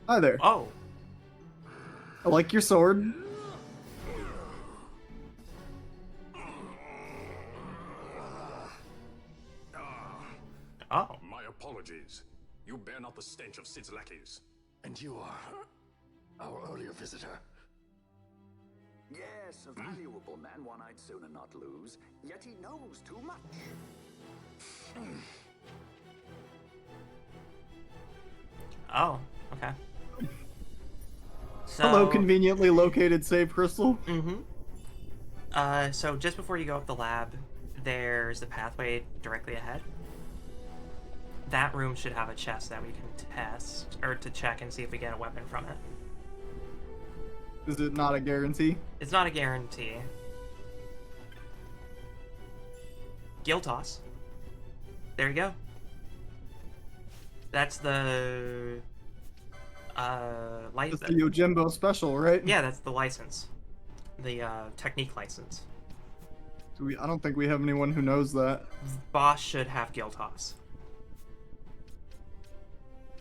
Hi there. Oh, I like your sword. oh. My apologies. You bear not the stench of Sid's lackeys. And you are our earlier visitor. Yes, a valuable man, one I'd sooner not lose. Yet he knows too much. Oh, okay. So, Hello, conveniently located save crystal. So just before you go up the lab, there's the pathway directly ahead. That room should have a chest that we can test, or to check and see if we get a weapon from it. Is it not a guarantee? It's not a guarantee. Gil toss. There you go. That's the It's license. the Yojimbo special, right? Yeah, that's the license. The technique license. I don't think we have anyone who knows that. Boss should have Gil toss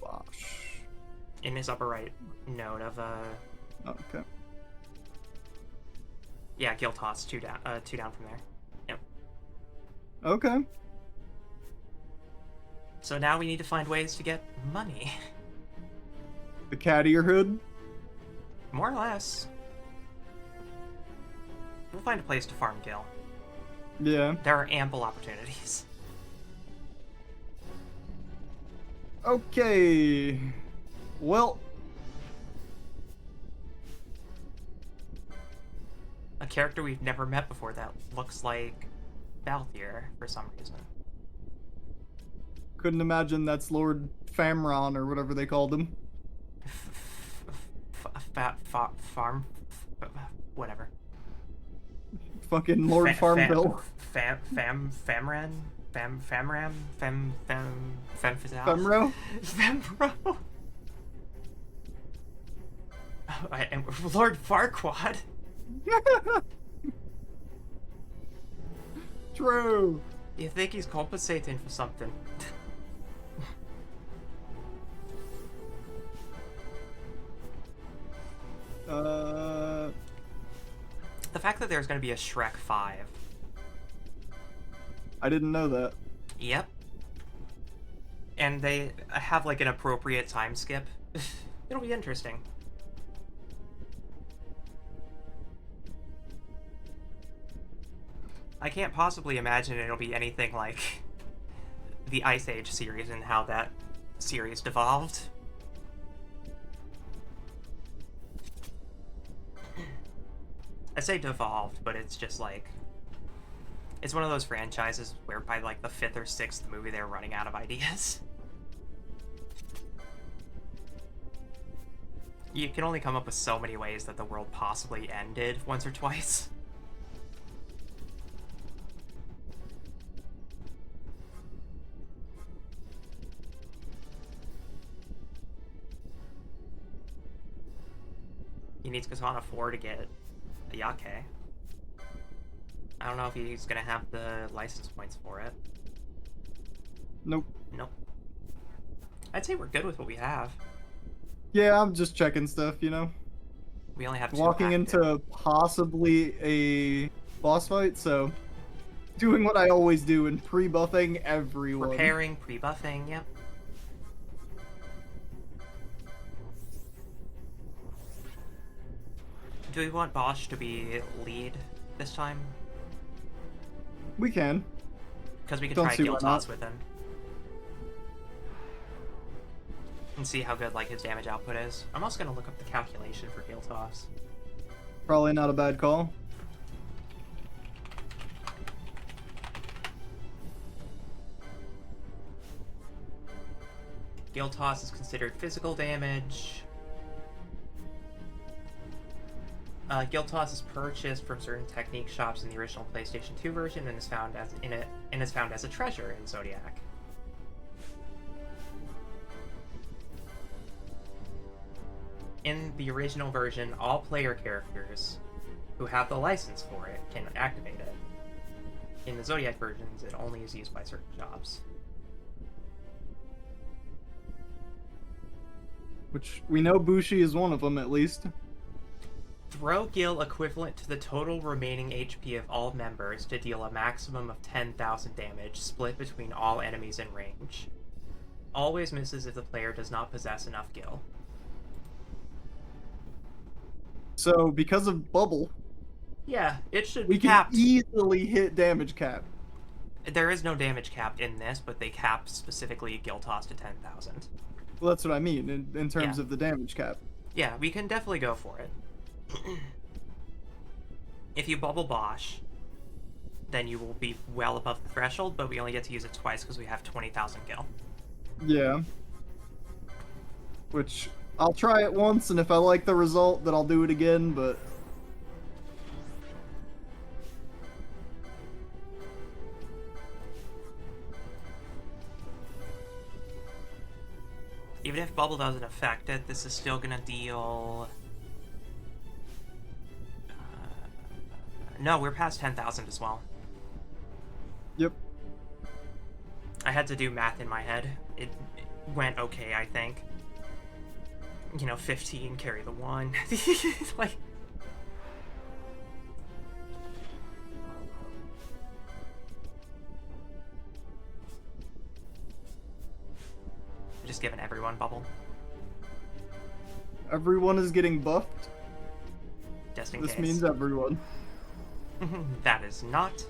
Gosh. in his upper right node of Okay. yeah, Gil toss two down from there. Yep. Okay. So now we need to find ways to get money. The cattier hood. More or less. We'll find a place to farm Gil. Yeah. There are ample opportunities. Okay. Well, A character we've never met before that looks like Balthier for some reason. couldn't imagine that's Lord Famron or whatever they called him. Farm, whatever. Fucking Lord Farmville. Famran, Femfizal? Femro? Femro. And Lord Farquaad. True. You think he's compensating for something? The fact that there's going to be a Shrek 5. I didn't know that. Yep. And they have like an appropriate time skip. It'll be interesting. I can't possibly imagine it'll be anything like the Ice Age series and how that series devolved. I say devolved, but it's just like... It's one of those franchises where by like the 5th or 6th movie they're running out of ideas. You can only come up with so many ways that the world possibly ended once or twice. He needs Katana 4 to get a Yake. I don't know if he's gonna have the license points for it. Nope. Nope. I'd say we're good with what we have. Yeah, I'm just checking stuff, you know? We only have 2 Walking active. into possibly a boss fight, so doing what I always do and pre-buffing everyone. Preparing, pre-buffing, yep. Do we want Bosch to be lead this time? We can. Because we could Don't try see Guild why not. Toss with him. And see how good like his damage output is. I'm also gonna look up the calculation for Guild Toss. Probably not a bad call. Guild Toss is considered physical damage. Guild Toss is purchased from certain technique shops in the original PlayStation 2 version and is found as a treasure in Zodiac. In the original version, all player characters who have the license for it can activate it. In the Zodiac versions, it only is used by certain shops. Which we know Bushi is one of them, at least. Throw Gil equivalent to the total remaining HP of all members to deal a maximum of 10,000 damage, split between all enemies in range. Always misses if the player does not possess enough Gil. So, because of Bubble, Yeah, it should we be can capped. easily hit damage cap. There is no damage cap in this, but they cap specifically Gil Toss to 10,000. Well, that's what I mean, in terms Yeah. of the damage cap. Yeah, we can definitely go for it. If you bubble Bosch, then you will be well above the threshold, but we only get to use it twice because we have 20,000 Gil. Yeah. Which, I'll try it once, and if I like the result, then I'll do it again, but... Even if bubble doesn't affect it, this is still gonna deal... No, we're past 10,000 as well. Yep. I had to do math in my head. It went okay, I think. You know, 15, carry the 1. Like... Just giving everyone bubble. Everyone is getting buffed. Just in This case. means everyone. That is not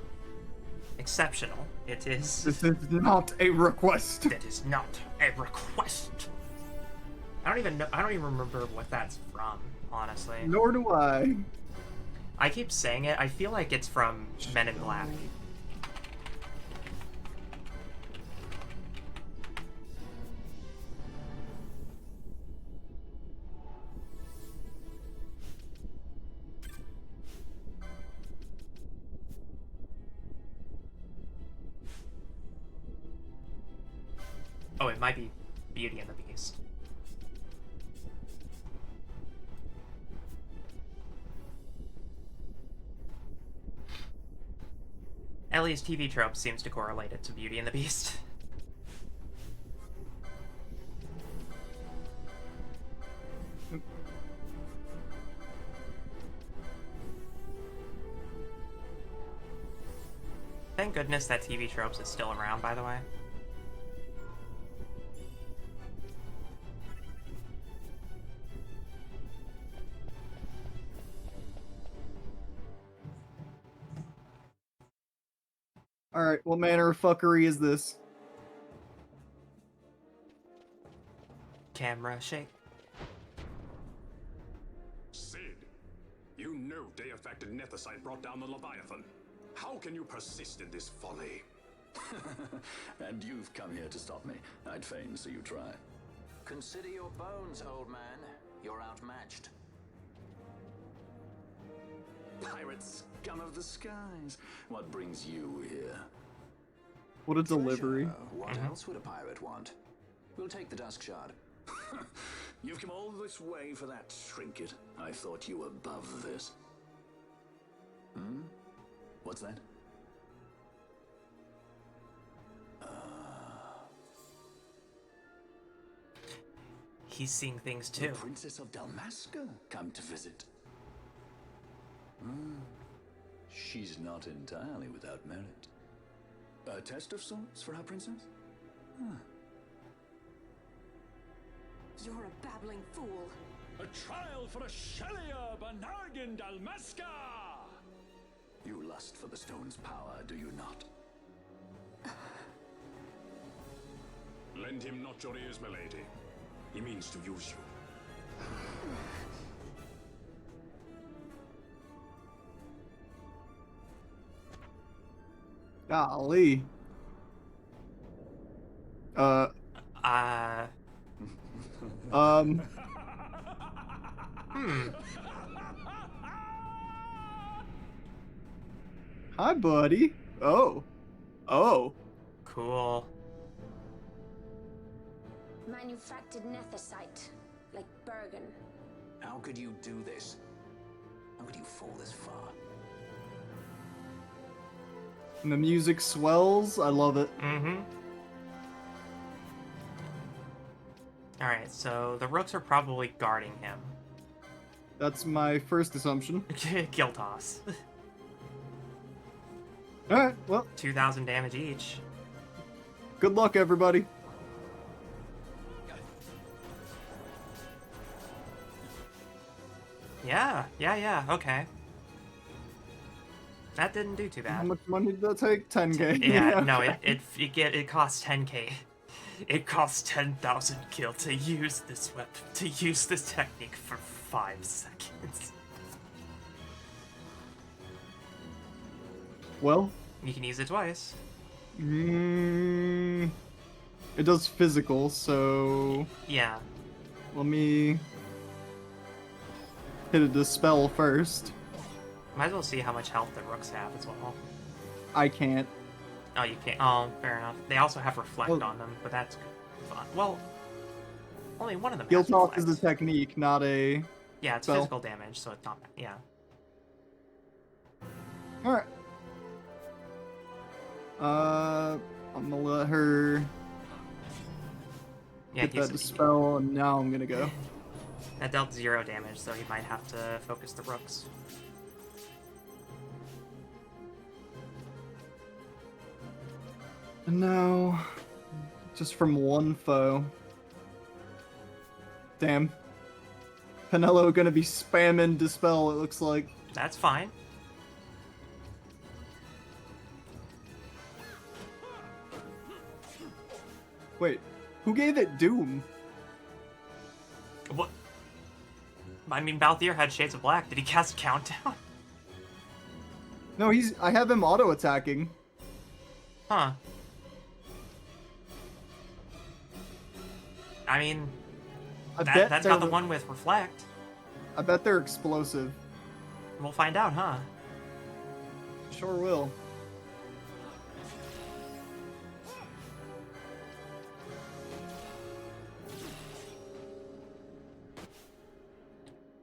exceptional. It is... This is not a request. That is not a request. I don't even remember what that's from, honestly. Nor do I. I keep saying it. I feel like it's from Men in Black. Oh, it might be Beauty and the Beast. Ellie's TV trope seems to correlate it to Beauty and the Beast. Thank goodness that TV tropes is still around, by the way. Alright, what manner of fuckery is this? Camera shake. Sid, you know Deifacted Nethicite brought down the Leviathan. How can you persist in this folly? And you've come here to stop me. I'd fain see you try. Consider your bones, old man. You're outmatched. Pirate scum of the skies. What brings you here? What a delivery. Treasure. What else would a pirate want? We'll take the Dusk Shard. You've come all this way for that trinket. I thought you were above this. Hmm? What's that? He's seeing things The too. Princess of Dalmasca come to visit. She's not entirely without merit. A test of sorts for our princess? You're a babbling fool. A trial for a Shelia Banargan Dalmasca! You lust for the stone's power, do you not? Lend him not your ears, milady. He means to use you. Golly. Uh, Hi, buddy. Oh. Oh. cool. Manufactured nethicite, like Bergen. How could you do this? How could you fall this far? And the music swells. I love it. Mm-hmm. Alright, so the rooks are probably guarding him. That's my first assumption. Kill toss. Alright, well, 2,000 damage each. good luck, everybody. Yeah, okay. That didn't do too How bad. much money did that take? 10k. Yeah, no, Okay. it costs 10k. It costs 10,000 gil to use this weapon, to use this technique for 5 seconds. Well, You can use it twice. it does physical, so Yeah. let me hit a dispel first. Might as well see how much health the rooks have as well. I can't. Oh, you can't. Oh, fair enough. They also have reflect Well- on them, but that's fun. Well, only one of them Guild has Talk is reflect. a technique, not a... Yeah, it's spell. physical damage, so it's not. Yeah. Alright. I'm gonna let her Yeah, get that dispel, and now I'm gonna go. that dealt 0 damage, so he might have to focus the rooks. And now, just from one foe. Damn. Penelo gonna be spamming dispel, it looks like. That's fine. Wait, who gave it Doom? What? I mean, Balthier had Shades of Black. Did he cast Countdown? No, I have him auto-attacking. Huh. I mean, I bet that's they're not the one with Reflect. I bet they're explosive. We'll find out, huh? Sure will.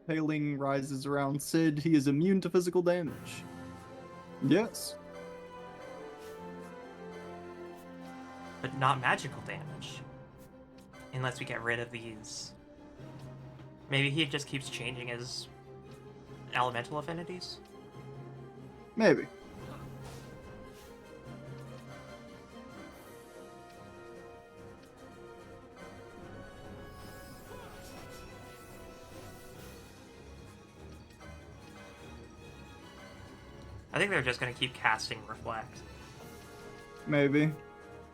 Paling rises around Sid. He is immune to physical damage. Yes. But not magical damage. Unless we get rid of these. Maybe he just keeps changing his elemental affinities? Maybe. I think they're just gonna keep casting Reflect. Maybe.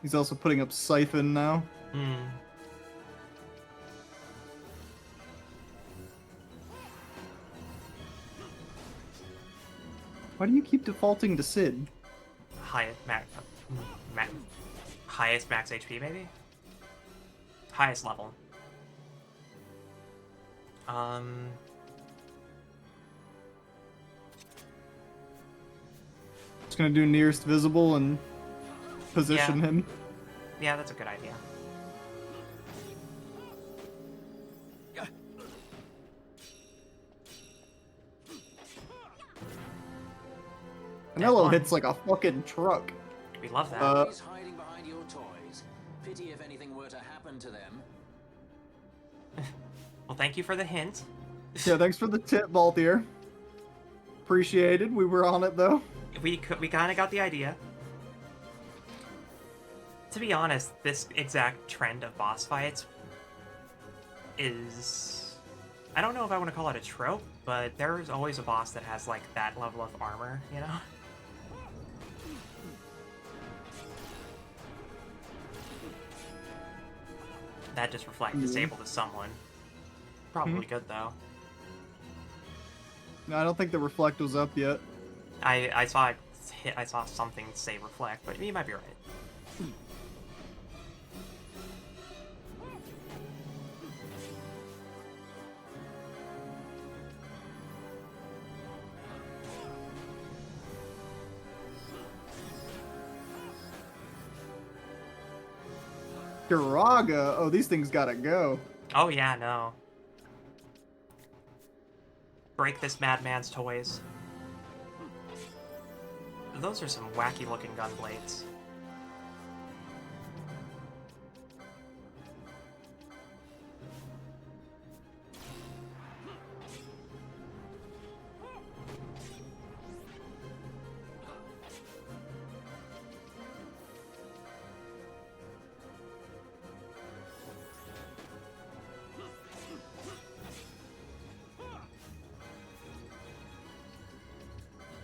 He's also putting up Siphon now. Hmm. Why do you keep defaulting to Sid? Highest max HP, maybe? Highest level. Just gonna do nearest visible and position Yeah. him. Yeah, that's a good idea. Canelo one. hits like a fucking truck. We love that. Always hiding behind your toys. Pity if anything were to happen to them. Well, thank you for the hint. Yeah, thanks for the tip, Balthier. Appreciated. We were on it though. We kind of got the idea. To be honest, this exact trend of boss fights is I don't know if I want to call it a trope, but there's always a boss that has, like, that level of armor, you know? That just reflect disabled to someone. Probably good, though. No, I don't think the reflect was up yet. I saw something say reflect, but you might be right. Garaga? Oh, these things gotta go. Oh yeah, no. Break this madman's toys. Those are some wacky looking gun blades.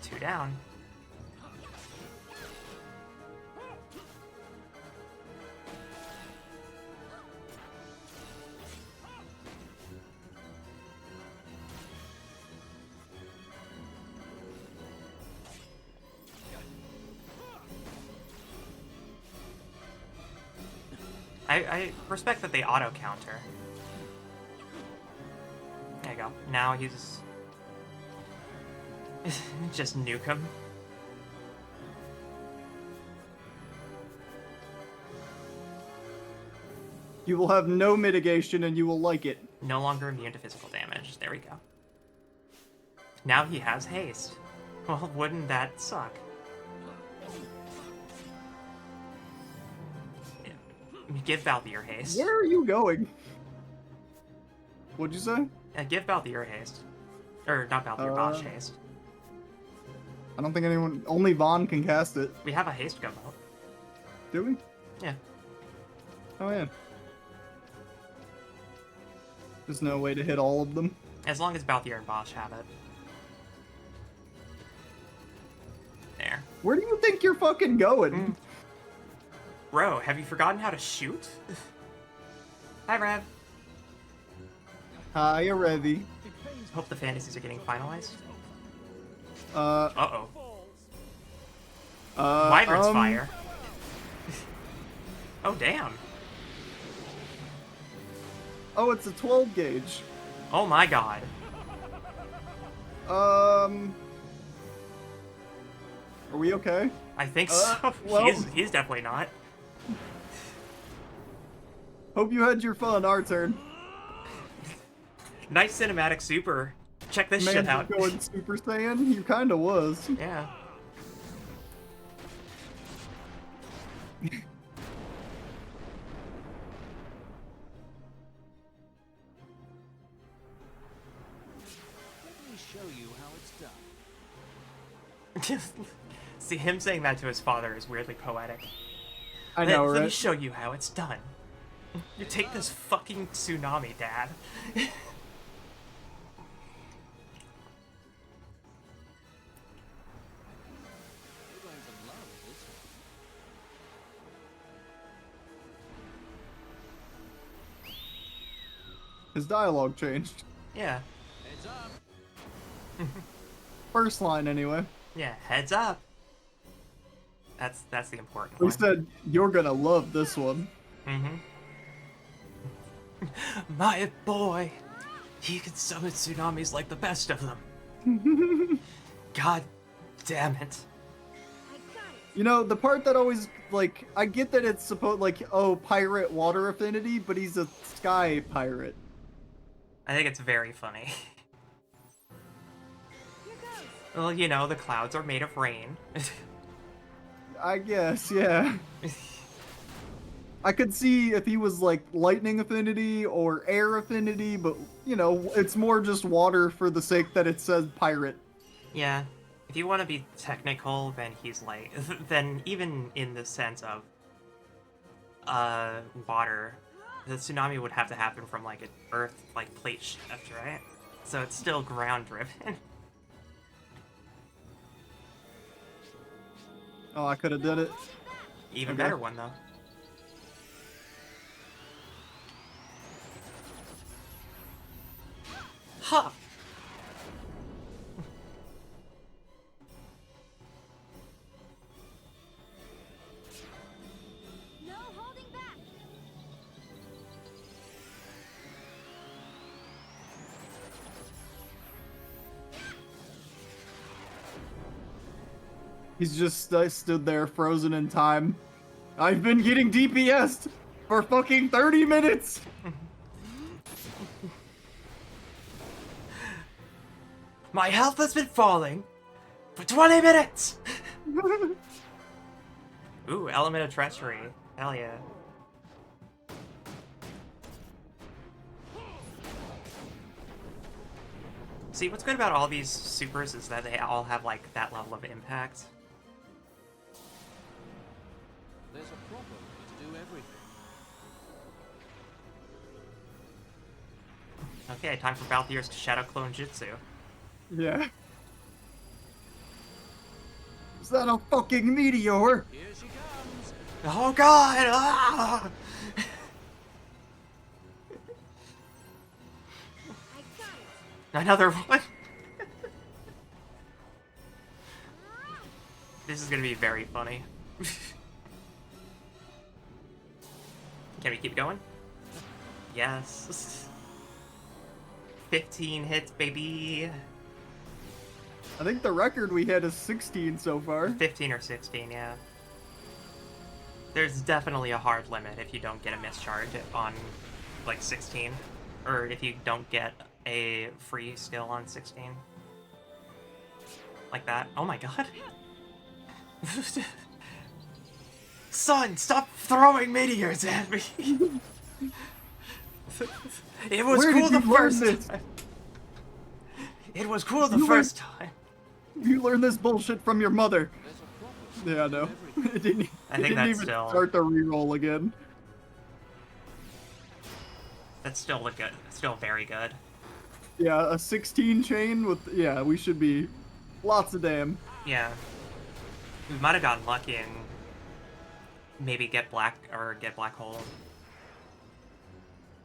Two down. I respect that they auto-counter. There you go. Now he's... just nuke him. You will have no mitigation and you will like it. No longer immune to physical damage. There we go. Now he has haste. Well, wouldn't that suck? Give Balthier haste. Where are you going? What'd you say? Give Balthier haste. Or, not Balthier, Bosch haste. I don't think only Vaughn can cast it. We have a haste gun out. Do we? Yeah. Oh yeah. There's no way to hit all of them. As long as Balthier and Bosch have it. There. Where do you think you're fucking going? Bro, have you forgotten how to shoot? Hi, Rev. Hi, Revi. Hope the fantasies are getting finalized. Uh-oh. Wyvern's fire. Oh, damn. Oh, it's a 12 gauge. Oh my god. Are we okay? I think so. Well, He's definitely not. hope you had your fun. Our turn. Nice cinematic super. Check this shit out. Going Super Saiyan? You kinda was. Yeah. See, him saying that to his father is weirdly poetic. I know, Let me right? show you how it's done. You take this fucking tsunami, Dad. His dialogue changed. Yeah. Heads up. First line, anyway. Yeah, heads up. That's the important We one. said, you're gonna love this one. Mm-hmm. My boy, he can summon tsunamis like the best of them. God damn it. You know, the part that always, like, I get that it's supposed, like, oh, pirate water affinity, but he's a sky pirate. I think it's very funny. Well, you know, the clouds are made of rain. I guess, yeah. I could see if he was, like, lightning affinity or air affinity, but, you know, it's more just water for the sake that it says pirate. Yeah. If you want to be technical, then he's like... Then even in the sense of... water, The tsunami would have to happen from like an Earth like plate shift, right? So it's still ground driven. Oh, I could have did it. Even Okay. better one though. Ha! No holding back. He's just stood there frozen in time. I've been getting DPS'd for fucking 30 minutes! My health has been falling for 20 minutes! Ooh, element of treachery. Hell yeah. See, what's good about all these supers is that they all have, like, that level of impact. There's a problem to do everything. Okay, time for Balthier's Shadow Clone Jutsu. Yeah. Is that a fucking meteor? Here she comes. Oh god! Ah! I got it. Another one? This is gonna be very funny. Can we keep going? Yes. 15 hits, baby. I think the record we had is 16 so far. 15 or 16, yeah. There's definitely a hard limit if you don't get a mischarge on, like, 16. Or if you don't get a free skill on 16. Like that. Oh my god. Son, stop throwing meteors at me! It was Where cool did the you learn first this? time. It was cool the You first time. You learned this bullshit from your mother. There's a problem Yeah, no. to do everything. It didn't, I it think didn't that's even still- start the reroll again. That's still good. Still very good. Yeah, a 16 chain with, yeah, we should be lots of damn. Yeah. We might have gotten lucky and maybe get black hole.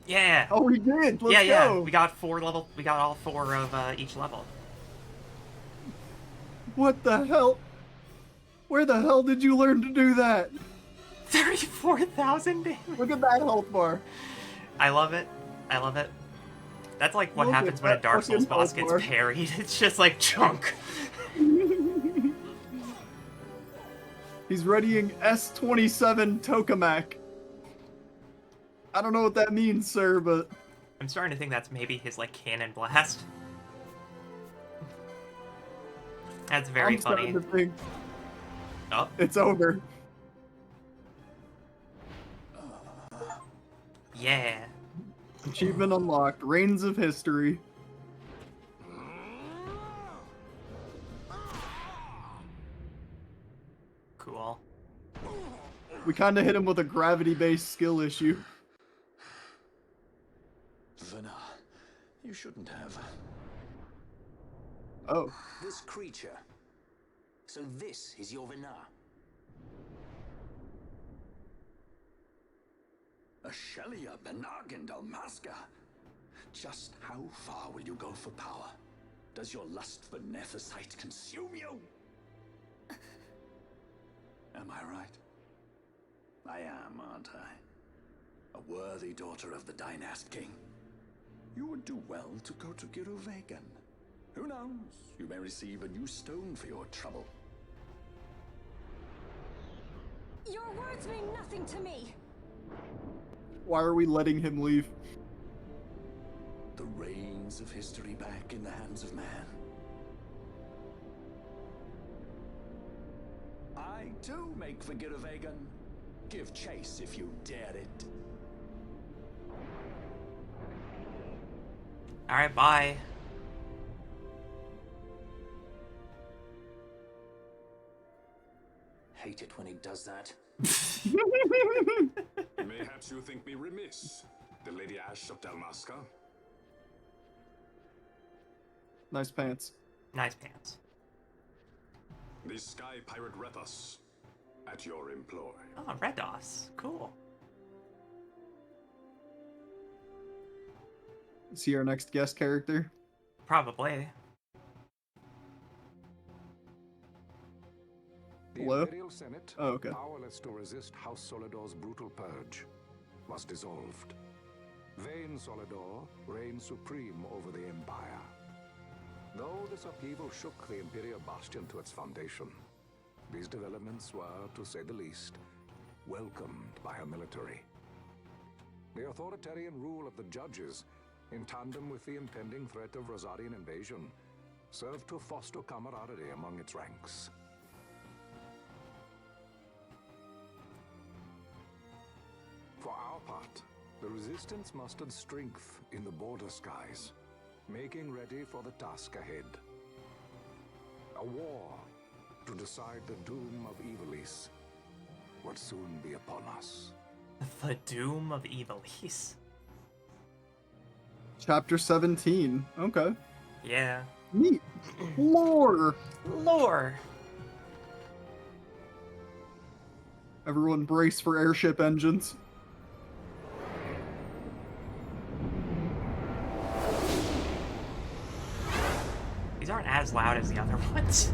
Yeah. Oh, we did. Let's yeah. go. We got all four of each level. What the hell? Where the hell did you learn to do that? 34,000 damage. Look at that health bar. I love it. I love it. That's like what Look at happens when a that Dark Souls fucking boss health gets bar. parried. It's just like chunk. He's readying S27 Tokamak. I don't know what that means, sir, but I'm starting to think that's maybe his like cannon blast. That's very I'm funny. starting to think Oh, it's over. yeah. Achievement unlocked. Reigns of History. Cool. We kind of hit him with a gravity-based skill issue. Vana, you shouldn't have. Oh. This creature. So this is your Vana. Archadia Benargan Dalmasca. Just how far will you go for power? Does your lust for Nethicite consume you? Am I right? I am, aren't I? A worthy daughter of the Dynast King. You would do well to go to Giruvegan. Who knows? You may receive a new stone for your trouble. Your words mean nothing to me. Why are we letting him leave? The reins of history back in the hands of man. I too make for Giruvegan. Give chase if you dare it. Alright, bye. Hate it when he does that. Mayhaps you think me remiss, the Lady Ash of Dalmasca? Nice pants. Nice pants. The Sky Pirate Rethos, at your employ. Oh, Redos. Cool. Is he our next guest character? Probably. The Hello? Imperial Senate, Oh, okay. powerless to resist House Solidor's brutal purge, was dissolved. Vayne Solidor reigned supreme over the Empire. Though this upheaval shook the Imperial Bastion to its foundation, these developments were, to say the least, welcomed by her military. The authoritarian rule of the judges, in tandem with the impending threat of Rosarian invasion, served to foster camaraderie among its ranks. For our part, the Resistance mustered strength in the border skies, making ready for the task ahead. A war to decide the doom of Ivalice would soon be upon us. The doom of Ivalice. Chapter 17. Okay. Yeah. Neat. Lore. Lore. Everyone brace for airship engines. These aren't as loud as the other ones.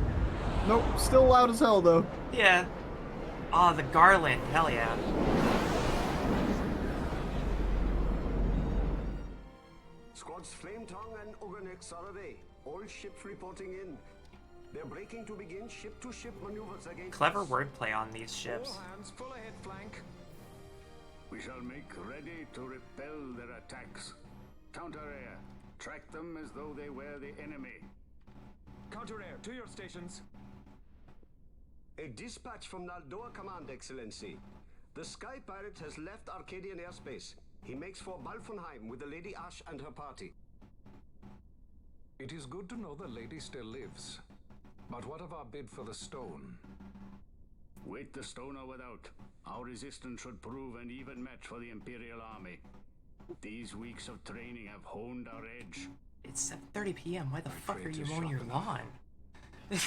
Nope, still loud as hell though. Yeah. Oh, the garland. Hell yeah. Squads Flametongue and Uganex are away. All ships reporting in. They're breaking to begin ship-to-ship maneuvers against Clever us. wordplay on these ships. All hands full ahead flank. We shall make ready to repel their attacks. Counter-air. Track them as though they were the enemy. Counter-air, to your stations. A dispatch from Naldoa Command, Excellency. The Sky Pirate has left Arcadian airspace. He makes for Balfonheim with the Lady Ash and her party. It is good to know the lady still lives. But what of our bid for the stone? Wait the stone or without. Our resistance should prove an even match for the Imperial Army. These weeks of training have honed our edge. It's 7:30 p.m. Why the fuck are trade you is mowing your sharp enough. lawn?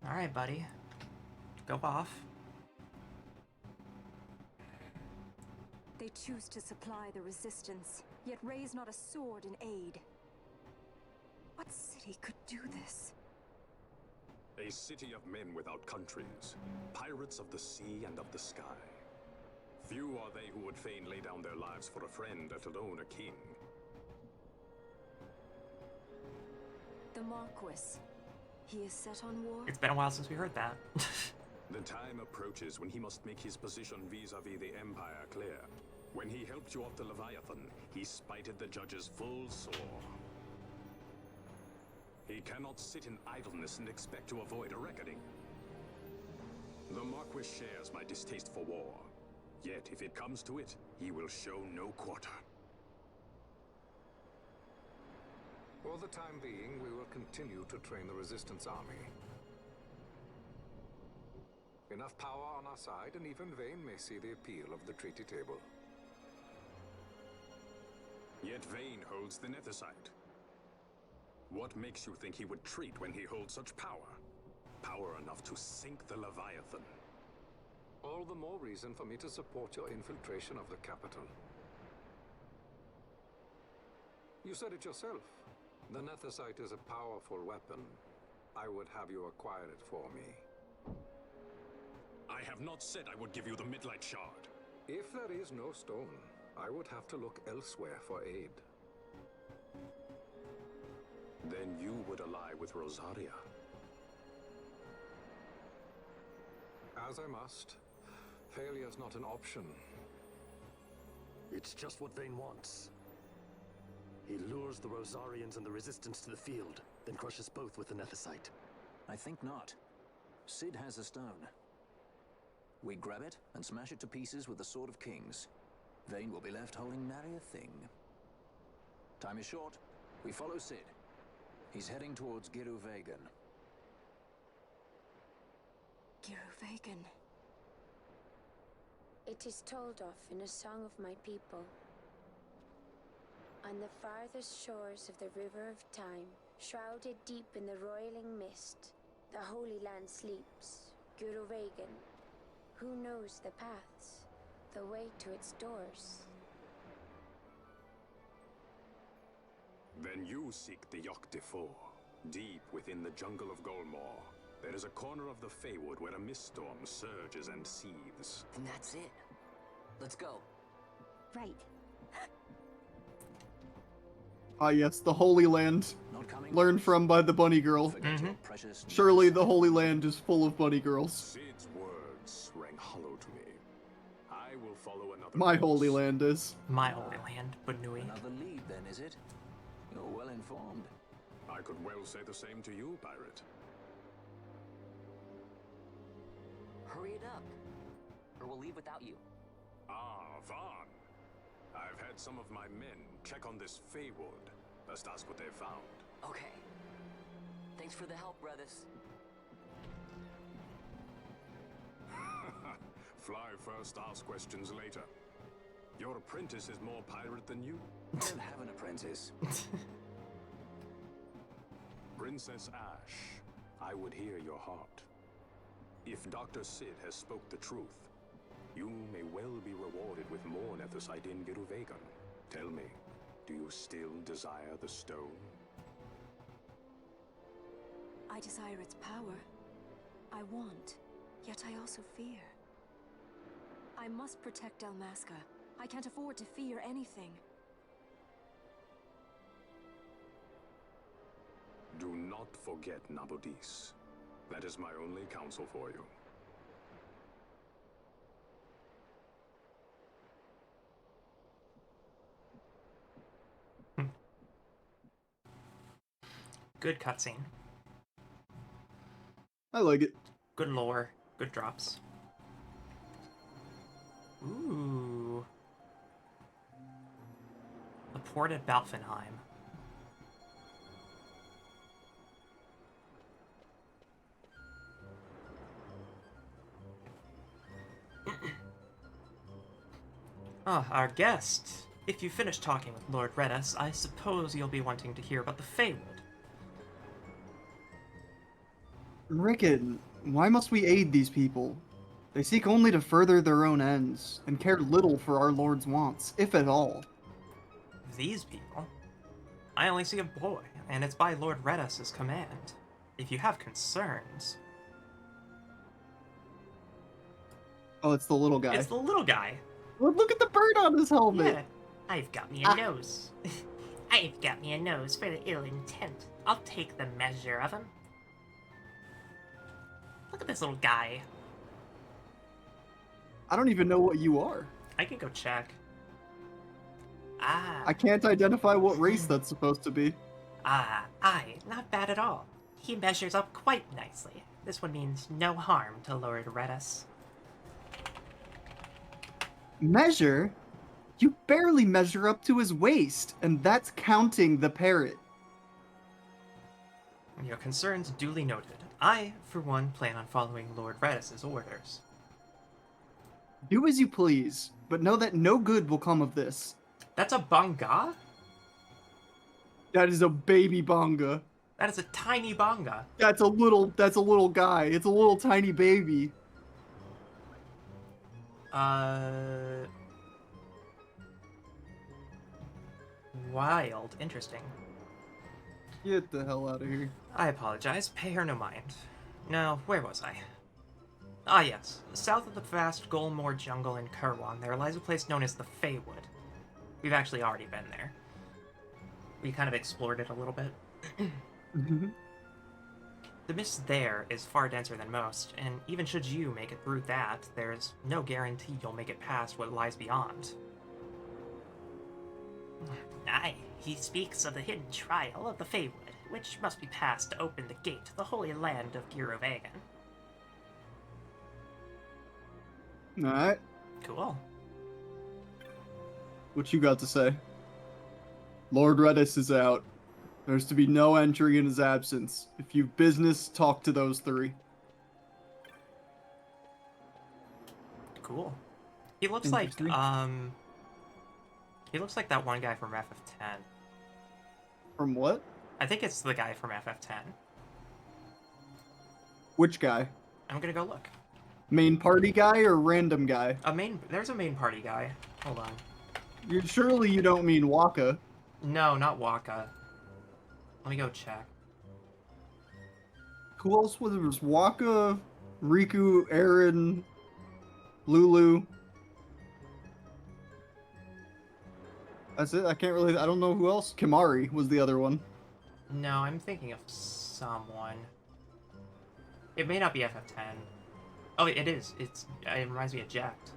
Alright, buddy. Go off. They choose to supply the resistance, yet raise not a sword in aid. What city could do this? A city of men without countries, pirates of the sea and of the sky. Few are they who would fain lay down their lives for a friend, let alone a king. The Marquis. He is set on war? It's been a while since we heard that. The time approaches when he must make his position vis-a-vis the Empire clear. When he helped you off the Leviathan, he spited the judges full sore. He cannot sit in idleness and expect to avoid a reckoning. The Marquis shares my distaste for war. Yet, if it comes to it, he will show no quarter. For the time being, we will continue to train the Resistance army. Enough power on our side, and even Vayne may see the appeal of the treaty table. Yet Vayne holds the Nethicite. What makes you think he would treat when he holds such power? Power enough to sink the Leviathan. All the more reason for me to support your infiltration of the capital. You said it yourself. The Nethicite is a powerful weapon. I would have you acquire it for me. I have not said I would give you the Midlight Shard. If there is no stone, I would have to look elsewhere for aid. Then you would ally with Rosaria. As I must. Failure's not an option. It's just what Vayne wants. He lures the Rosarians and the Resistance to the field, then crushes both with the Nethicite. I think not. Cid has a stone. We grab it and smash it to pieces with the Sword of Kings. Vayne will be left holding nary a thing. Time is short. We follow Cid. He's heading towards Giru Vegan. Giru Vegan. It is told of in a song of my people. On the farthest shores of the river of time, shrouded deep in the roiling mist, the Holy Land sleeps, Guru Vagan. Who knows the paths, the way to its doors? Then you seek the Yogg-Defoe. Deep within the jungle of Golmor, there is a corner of the Feywood where a mist storm surges and seethes. And that's it. Let's go. Right. Ah yes, the Holy Land. Learned from by the bunny girl. Surely the Holy Land is full of bunny girls. Sid's words rang hollow to me. I will follow another. My Holy Land is. My Holy Land, Bunui. Another lead then, is it? You're well informed. I could well say the same to you, pirate. Hurry it up, or we'll leave without you. Ah, Vaughn. I've had some of my men check on this Feywood. Best ask what they found. Okay. Thanks for the help, brothers. Fly first, ask questions later. Your apprentice is more pirate than you. I don't have an apprentice. Princess Ash, I would hear your heart. If Dr. Sid has spoke the truth, you may well be rewarded with more nethicite in Giruvegan. Tell me, do you still desire the stone? I desire its power. I want, yet I also fear. I must protect Dalmasca. I can't afford to fear anything. Do not forget Nabodis. That is my only counsel for you. Good cutscene. I like it. Good lore. Good drops. Ooh. The port at Balfenheim. Our guest. If you finish talking with Lord Redus, I suppose you'll be wanting to hear about the Feywood. Rickon, why must we aid these people? They seek only to further their own ends, and care little for our Lord's wants, if at all. These people? I only see a boy, and it's by Lord Redus's command. If you have concerns... Oh, it's the little guy. It's the little guy. Well, look at the bird on his helmet. Yeah. I've got me a nose. I've got me a nose for the ill intent. I'll take the measure of him. Look at this little guy. I don't even know what you are. I can go check. I can't identify what race that's supposed to be. Not bad at all. He measures up quite nicely. This one means no harm to Lord Redus. Measure? You barely measure up to his waist, and that's counting the parrot. Your concerns duly noted. I, for one, plan on following Lord Redus's orders. Do as you please, but know that no good will come of this. That's a bonga? That is a baby bonga. That is a tiny bonga. That's a little guy. It's a little tiny baby. Wild. Interesting. Get the hell out of here. I apologize. Pay her no mind. Now, where was I? Ah, yes. South of the vast Golmor jungle in Kirwan, there lies a place known as the Feywood. We've actually already been there. We kind of explored it a little bit. The mist there is far denser than most, and even should you make it through that, there's no guarantee you'll make it past what lies beyond. Aye, he speaks of the hidden trial of the Feywood, which must be passed to open the gate to the holy land of Giruvegan. Alright. Cool. What you got to say? Lord Redus is out. There's to be no entry in his absence. If you've business, talk to those three. Cool. He looks like, Interesting. he looks like that one guy from FF10. From what? I think it's the guy from FF10. Which guy? I'm gonna go look. Main party guy or random guy? There's a main party guy. Hold on. Surely you don't mean Waka. No, not Waka. Let me go check. Who else was there? Was Waka, Riku, Aaron, Lulu. That's it. I don't know who else. Kimari was the other one. No, I'm thinking of someone. It may not be FF10. Oh, it is. It reminds me of Jacked.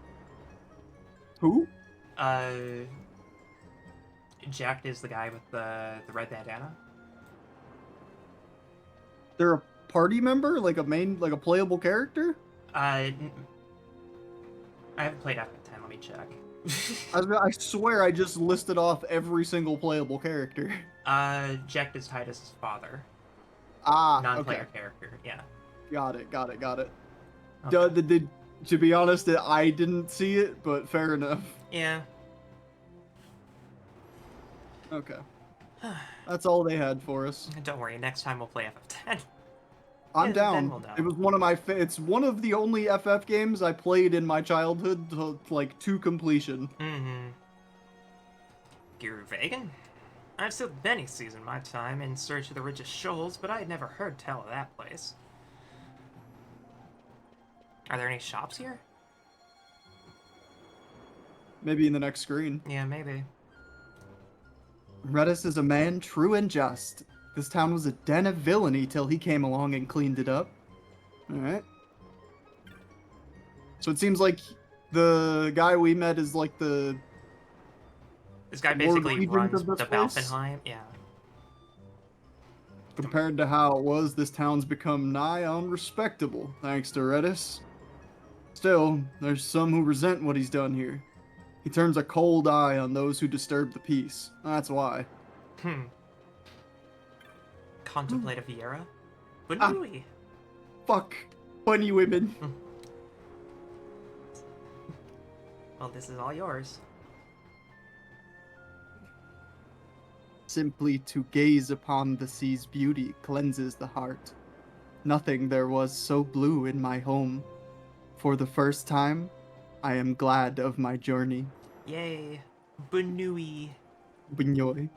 Who? Jacked is the guy with the red bandana. They're a party member? Like a playable character? I haven't played FF10. Let me check. I swear I just listed off every single playable character. Jacked is Titus's father. Ah, Non-player okay. character, yeah. Got it. Okay. To be honest, I didn't see it, but fair enough. Yeah. Okay. That's all they had for us. Don't worry, next time we'll play FF10. I'm Yeah, down. then we'll know. It was one of my it's one of the only FF games I played in my childhood to completion. Mm-hmm. Vegan? I've sailed many seas in my time in search of the richest shoals, but I had never heard tell of that place. Are there any shops here? Maybe in the next screen. Yeah, maybe. Redis is a man true and just. This town was a den of villainy till he came along and cleaned it up. Alright. So it seems like the guy we met is like the... This guy Lord basically Regent runs of the this place? Balfenheim, yeah. Compared to how it was, this town's become nigh unrespectable, thanks to Redis. Still, there's some who resent what he's done here. He turns a cold eye on those who disturb the peace. That's why. Contemplative Viera? Bunui! Fuck. Funny women. Well, this is all yours. Simply to gaze upon the sea's beauty cleanses the heart. Nothing there was so blue in my home. For the first time, I am glad of my journey. Yay. Bunui. Bunyoy.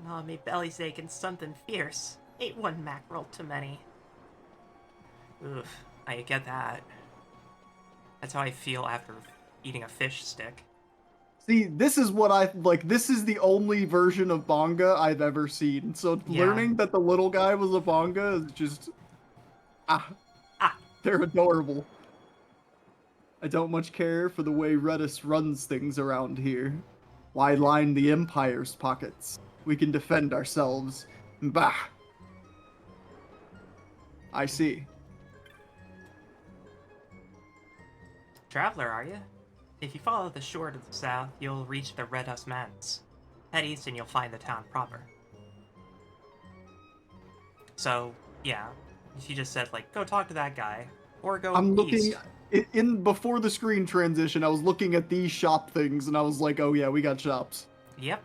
Oh, me belly's aching something fierce. Ate one mackerel too many. Oof, I get that. That's how I feel after eating a fish stick. See, this is what I like. This is the only version of Bonga I've ever seen. So learning that the little guy was a Bonga is just they're adorable. I don't much care for the way Redis runs things around here. Why line the Empire's pockets? We can defend ourselves. Bah. I see. Traveler, are you? If you follow the shore to the south, you'll reach the Red Dust Mountains. Head east and you'll find the town proper. So, yeah. She just said, like, go talk to that guy. Or go I'm east. looking... Before the screen transition, I was looking at these shop things, and I was like, oh yeah, we got shops. Yep.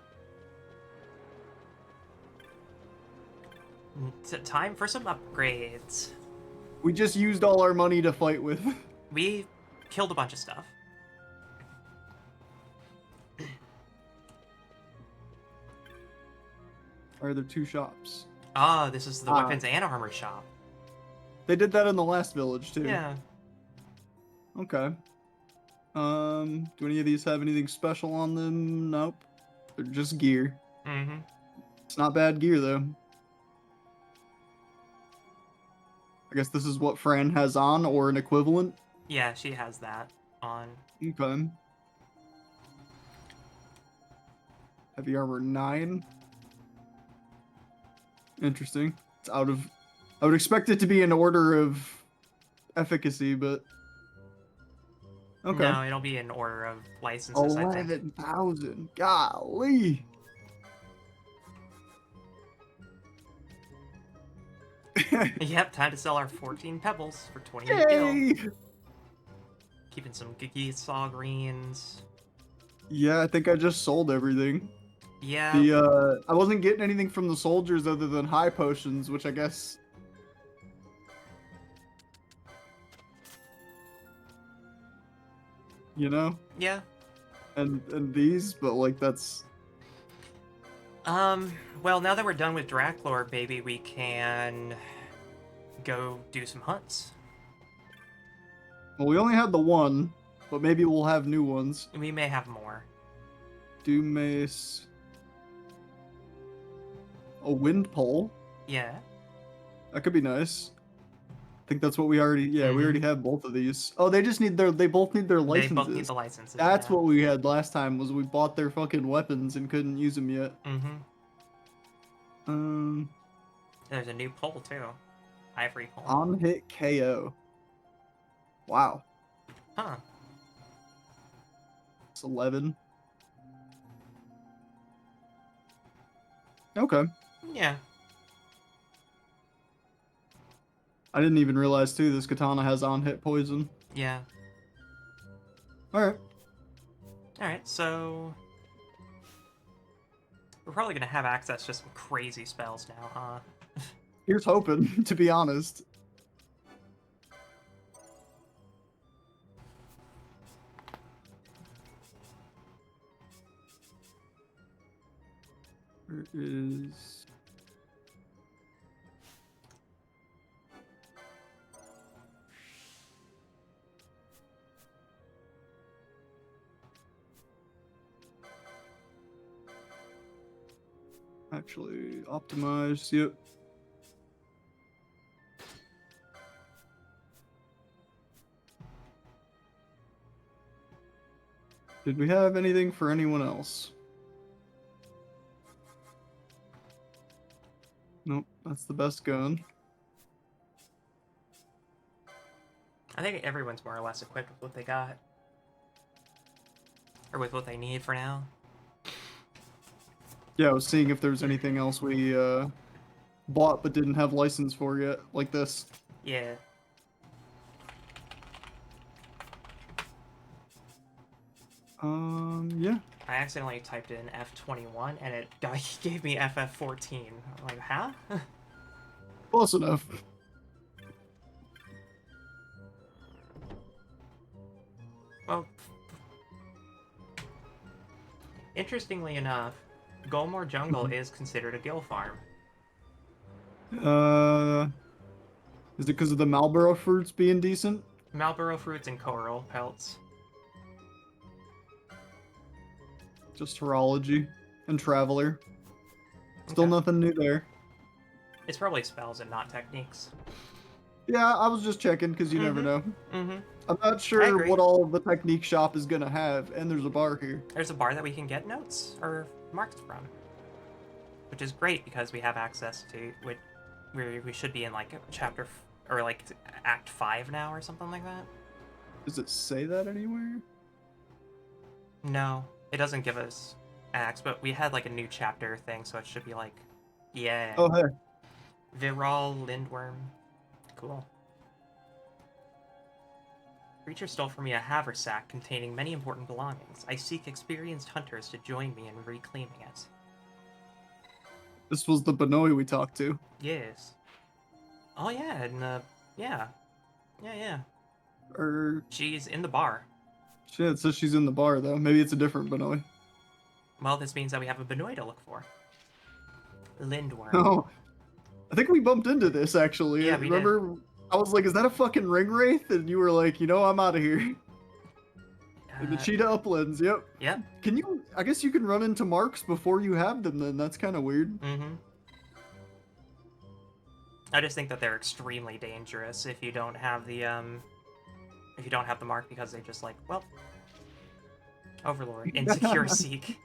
Time for some upgrades. We just used all our money to fight with. We killed a bunch of stuff. Are there two shops? Ah, this is the weapons and armor shop. They did that in the last village, too. Yeah. Okay. Do any of these have anything special on them? Nope. They're just gear. Mm-hmm. It's not bad gear, though. I guess this is what Fran has on, or an equivalent? Yeah, she has that on. Okay. Heavy armor 9. Interesting. It's out of... I would expect it to be in order of efficacy, but... Okay. No, it'll be in order of licenses, I think. 11,000. Golly. Yep, time to sell our 14 pebbles for 28 gil. Keeping some NickiReSoul greens. Yeah, I think I just sold everything. Yeah. I wasn't getting anything from the soldiers other than high potions, which I guess. You know? Yeah. And these, but like that's. Well, now that we're done with Draclor, baby, we can go do some hunts. Well, we only had the one, but maybe we'll have new ones. We may have more. Doom Mace. A wind pole. Yeah. That could be nice. I think that's what we already. Yeah, we already have both of these. Oh, they just need their. They both need their licenses. They both need the licenses. That's what we had last time. Was we bought their fucking weapons and couldn't use them yet. There's a new pole too. Ivory pole. On hit KO. Wow. Huh. It's 11. Okay. Yeah. I didn't even realize too this katana has on hit poison. Yeah. Alright. Alright, so we're probably gonna have access to some crazy spells now, huh? Here's hoping, to be honest. Where is... Actually, optimize, yep. Did we have anything for anyone else? Nope, that's the best gun. I think everyone's more or less equipped with what they got. Or with what they need for now. Yeah, I was seeing if there was anything else we bought but didn't have license for yet, like this. Yeah. Yeah. I accidentally typed in F21 and it gave me FF14. I'm like, huh? Close enough. Well, interestingly enough, Golmore Jungle is considered a gill farm. Is it because of the Marlboro fruits being decent? Marlboro fruits and coral pelts. Just horology and traveler. Still Okay. nothing new there. It's probably spells and not techniques. Yeah, I was just checking because you never know. Mm-hmm. I'm not sure what all the technique shop is gonna have, and there's a bar here. There's a bar that we can get notes or marks from, which is great because we have access to which we should be in like chapter or like Act 5 now or something like that. Does it say that anywhere? No, it doesn't give us acts, but we had like a new chapter thing, so it should be like, yeah. Oh hey. Viral Lindworm, cool. Creature stole from me a haversack containing many important belongings. I seek experienced hunters to join me in reclaiming it. This was the Banoi we talked to. Yes. Oh yeah, and yeah. Yeah. She's in the bar. Shit, it says she's in the bar though. Maybe it's a different Banoi. Well, this means that we have a Banoi to look for. Lindworm. Oh, I think we bumped into this actually. Yeah, we Remember? Did. I was like, "Is that a fucking ring wraith?" And you were like, "You know, I'm out of here." In the Cheetah Uplands, yep. Yep. Can you? I guess you can run into marks before you have them. Then that's kind of weird. Mm-hmm. I just think that they're extremely dangerous if you don't have the mark because they just like, well, Overlord, Insecure Seek.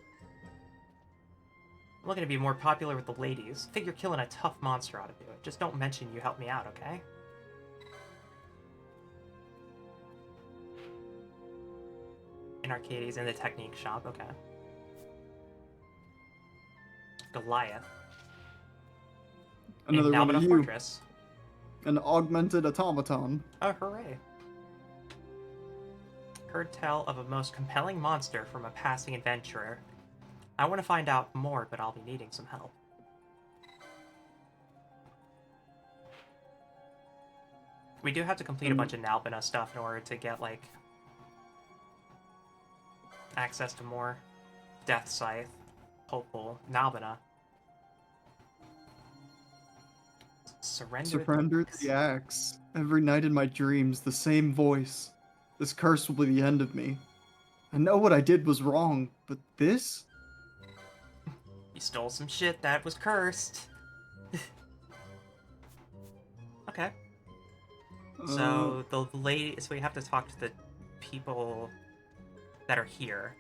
I'm looking to be more popular with the ladies. Figure killing a tough monster ought to do it. Just don't mention you helped me out, okay? In Arcadia's in the technique shop, okay. Goliath. Another in one of Nalbina you. Fortress. An augmented automaton. Oh, hooray. Heard tell of a most compelling monster from a passing adventurer. I want to find out more, but I'll be needing some help. We do have to complete a bunch of Nalbina stuff in order to get, like, access to more Death Scythe, Hopeful, Nalbina. Surrender the axe. Every night in my dreams, the same voice. This curse will be the end of me. I know what I did was wrong, but this? You stole some shit that was cursed. Okay. So so we have to talk to the people that are here.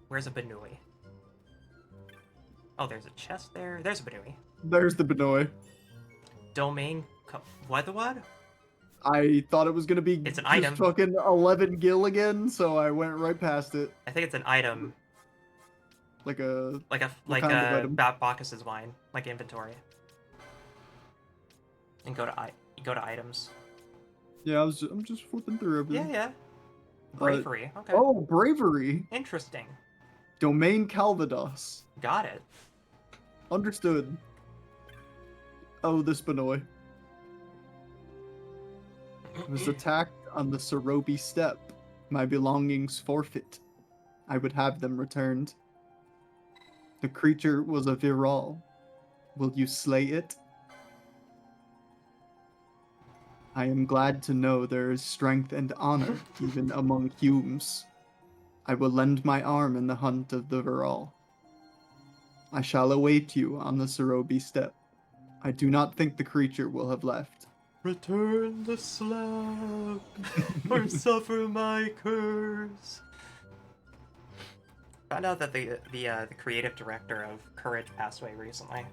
Where's a Benui? Oh, there's a chest there. There's a Benui. There's the Benoi. Domain. What the what? I thought it was gonna be it's an just item. Fucking 11 gil again, so I went right past it. I think it's an item. Like a Bacchus's wine, like inventory. And go to items. Yeah, I'm just flipping through everything. Yeah. Bravery. Okay. Oh, bravery. Interesting. Domain Calvados. Got it. Understood. Oh, this Benoi. I was attacked on the Sarobi steppe. My belongings forfeit. I would have them returned. The creature was a viral. Will you slay it? I am glad to know there is strength and honor even among humans. I will lend my arm in the hunt of the viral. I shall await you on the Sarobi steppe. I do not think the creature will have left. Return the slug, or suffer my curse. Found out that the creative director of Courage passed away recently.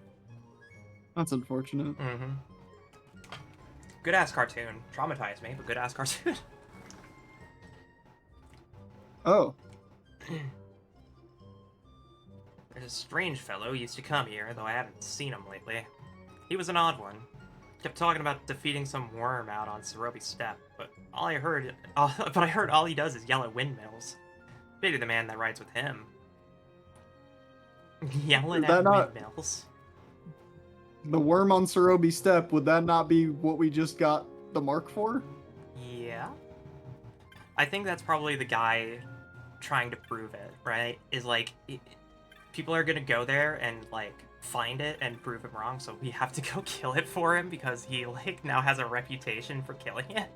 That's unfortunate. Mm-hmm. Good ass cartoon. Traumatized me, but good ass cartoon. Oh. There's a strange fellow who used to come here, though I haven't seen him lately. He was an odd one. Kept talking about defeating some worm out on Sarobi steppe, but I heard all he does is yell at windmills. Maybe the man that rides with him. Yelling at windmills. The worm on Sarobi steppe, would that not be what we just got the mark for? Yeah. I think that's probably the guy trying to prove it, right? Is like, people are gonna go there and, like, find it and prove him wrong, so we have to go kill it for him because he, like, now has a reputation for killing it.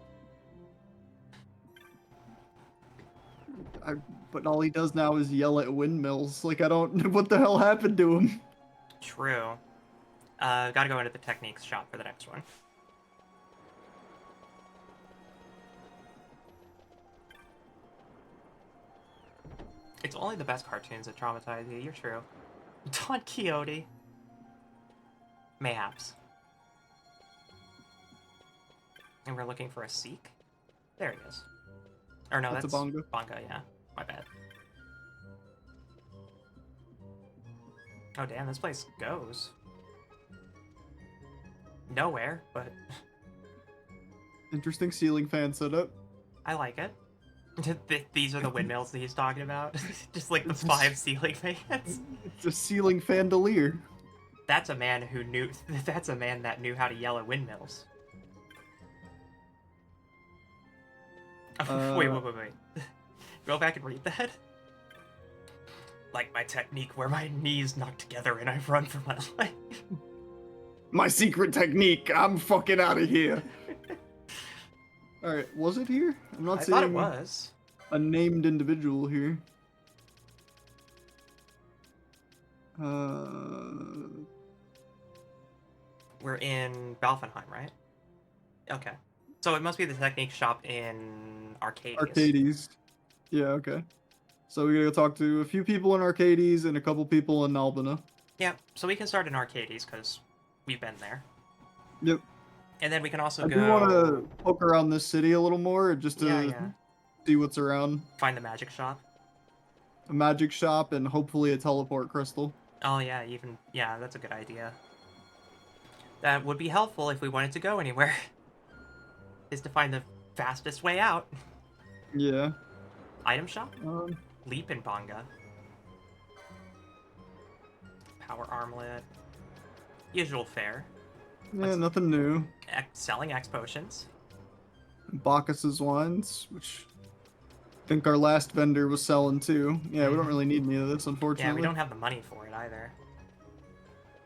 But all he does now is yell at windmills. Like, I don't... What the hell happened to him? True. Gotta go into the techniques shop for the next one. It's only the best cartoons that traumatize you, you're true. Don Quixote. Mayhaps. And we're looking for a Sikh? There he is. Or no, that's a Bonga. Bonga, yeah. My bad. Oh damn, this place goes nowhere, but... Interesting ceiling fan setup. I like it. These are the windmills that he's talking about. Just like the 5 ceiling fans. It's a ceiling fandelier. That's a man who knew. That's a man that knew how to yell at windmills. Wait. Go back and read that. Like my technique where my knees knock together and I run for my life. My secret technique. I'm fucking out of here. Alright, was it here? I'm not seeing I thought it was. A named individual here. We're in Balfenheim, right? Okay. So it must be the technique shop in Arcades. Arcades. Yeah, okay. So we gotta go talk to a few people in Arcades and a couple people in Nalbina. Yeah, so we can start in Arcades because we've been there. Yep. And then we can also I go... do want to poke around this city a little more, just to see what's around. Find the magic shop. A magic shop and hopefully a teleport crystal. Oh yeah, yeah, that's a good idea. That would be helpful if we wanted to go anywhere. Is to find the fastest way out. Yeah. Item shop? Um, Leap and Banga. Power armlet. Usual fare. yeah, nothing new. Selling X potions. Bacchus's wines, which I think our last vendor was selling too. Yeah, we don't really need any of this, unfortunately. Yeah, we don't have the money for it either.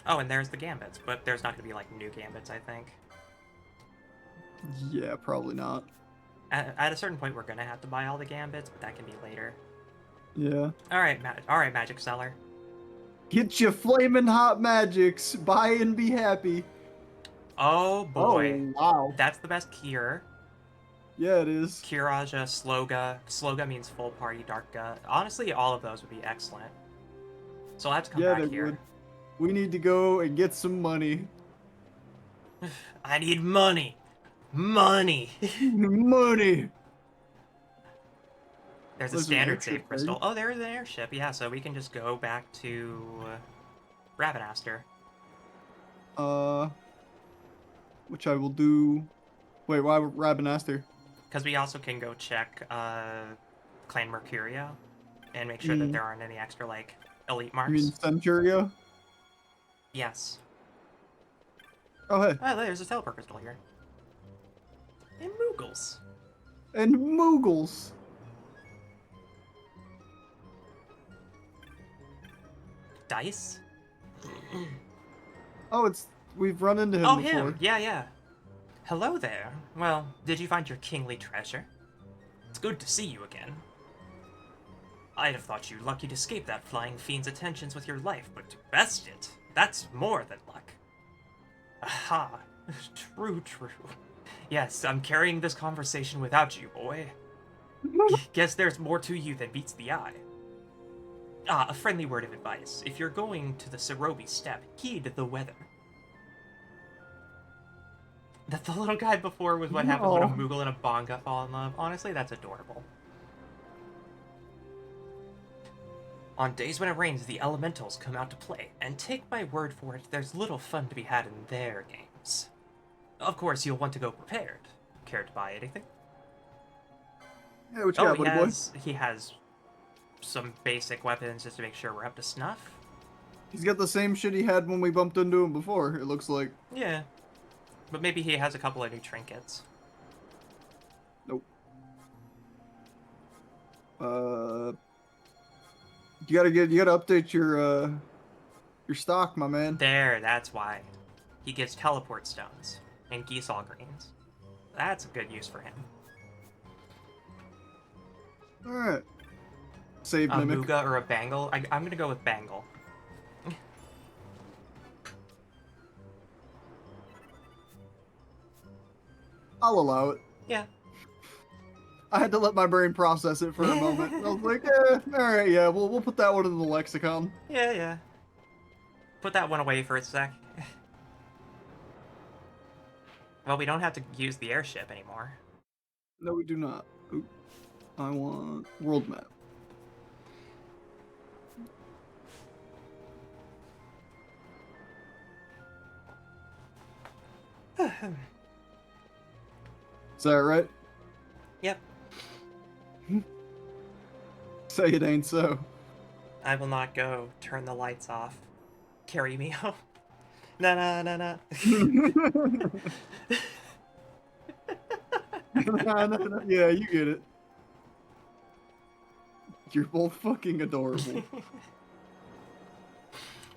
Oh, and there's the gambits, but there's not going to be like new gambits, I think. Yeah, probably not. At a certain point, we're going to have to buy all the gambits, but that can be later. Yeah. All right, magic seller. Get your flaming hot magics. Buy and be happy. Oh boy. Oh, wow. That's the best cure. Yeah, it is. Kiraja, Sloga. Sloga means full party, Darka. Honestly, all of those would be excellent. So I'll have to come back here. Would. We need to go and get some money. I need money. Money. Money. There's a standard save crystal. Oh, there's an airship. Yeah, so we can just go back to Ravenaster. Which I will do. Wait, why Ravenaster? Because we also can go check Clan Mercurio and make sure that there aren't any extra, like, elite marks. You mean Centurio? Yes. Oh, hey. Oh, there's a teleport crystal here. And Moogles. And Moogles. Dice? Oh, we've run into him before. Him. Yeah. Hello there. Well, did you find your kingly treasure? It's good to see you again. I'd have thought you lucky to escape that flying fiend's attentions with your life, but to best it, that's more than luck. Aha. True. Yes, I'm carrying this conversation without you, boy. Guess there's more to you than meets the eye. A friendly word of advice. If you're going to the Serobi Steppe, heed the weather. That the little guy before was what happens when a Moogle and a Bonga fall in love. Honestly, that's adorable. On days when it rains, the elementals come out to play, and take my word for it, there's little fun to be had in their games. Of course, you'll want to go prepared. Care to buy anything? Yeah, what you got, buddy boy? He has some basic weapons just to make sure we're up to snuff. He's got the same shit he had when we bumped into him before, it looks like. Yeah. But maybe he has a couple of new trinkets. Nope. You gotta update your stock, my man. There, that's why. He gives teleport stones and Geesol greens. That's a good use for him. Alright. Save a mimic. Mooga or a Bangle? I'm gonna go with Bangle. I'll allow it. Yeah. I had to let my brain process it for a moment. I was like, alright, yeah, we'll put that one in the lexicon. Yeah. Put that one away for a sec. Well, we don't have to use the airship anymore. No, we do not. Ooh. I want world map. Is that right? Yep. Say it ain't so. I will not go. Turn the lights off. Carry me home. Nah. Nah. Yeah, you get it. You're both fucking adorable.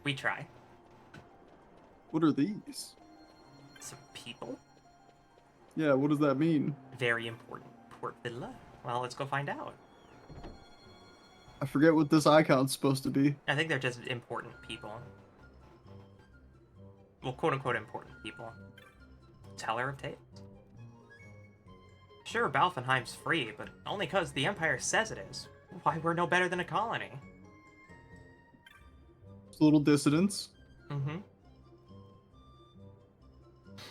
We try. What are these? Some people? Yeah, what does that mean? Very important. Port Villa? Well, let's go find out. I forget what this icon's supposed to be. I think they're just important people. Well, quote-unquote important people. Teller of Tales? Sure, Balfenheim's free, but only because the Empire says it is. Why, we're no better than a colony. It's a little dissidence. Mm-hmm.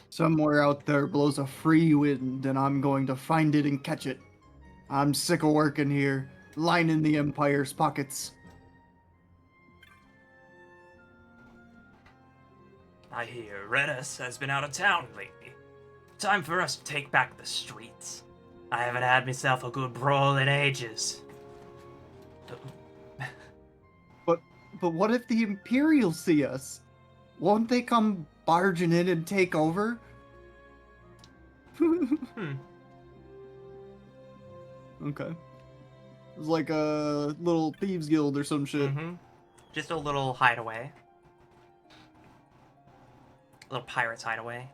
Somewhere out there blows a free wind, and I'm going to find it and catch it. I'm sick of working here, lining the Empire's pockets. I hear Redis has been out of town lately. Time for us to take back the streets. I haven't had myself a good brawl in ages. But what if the Imperials see us? Won't they come barging in and take over? Okay. It's like a little thieves guild or some shit. Just a little hideaway. A little pirate's hideaway.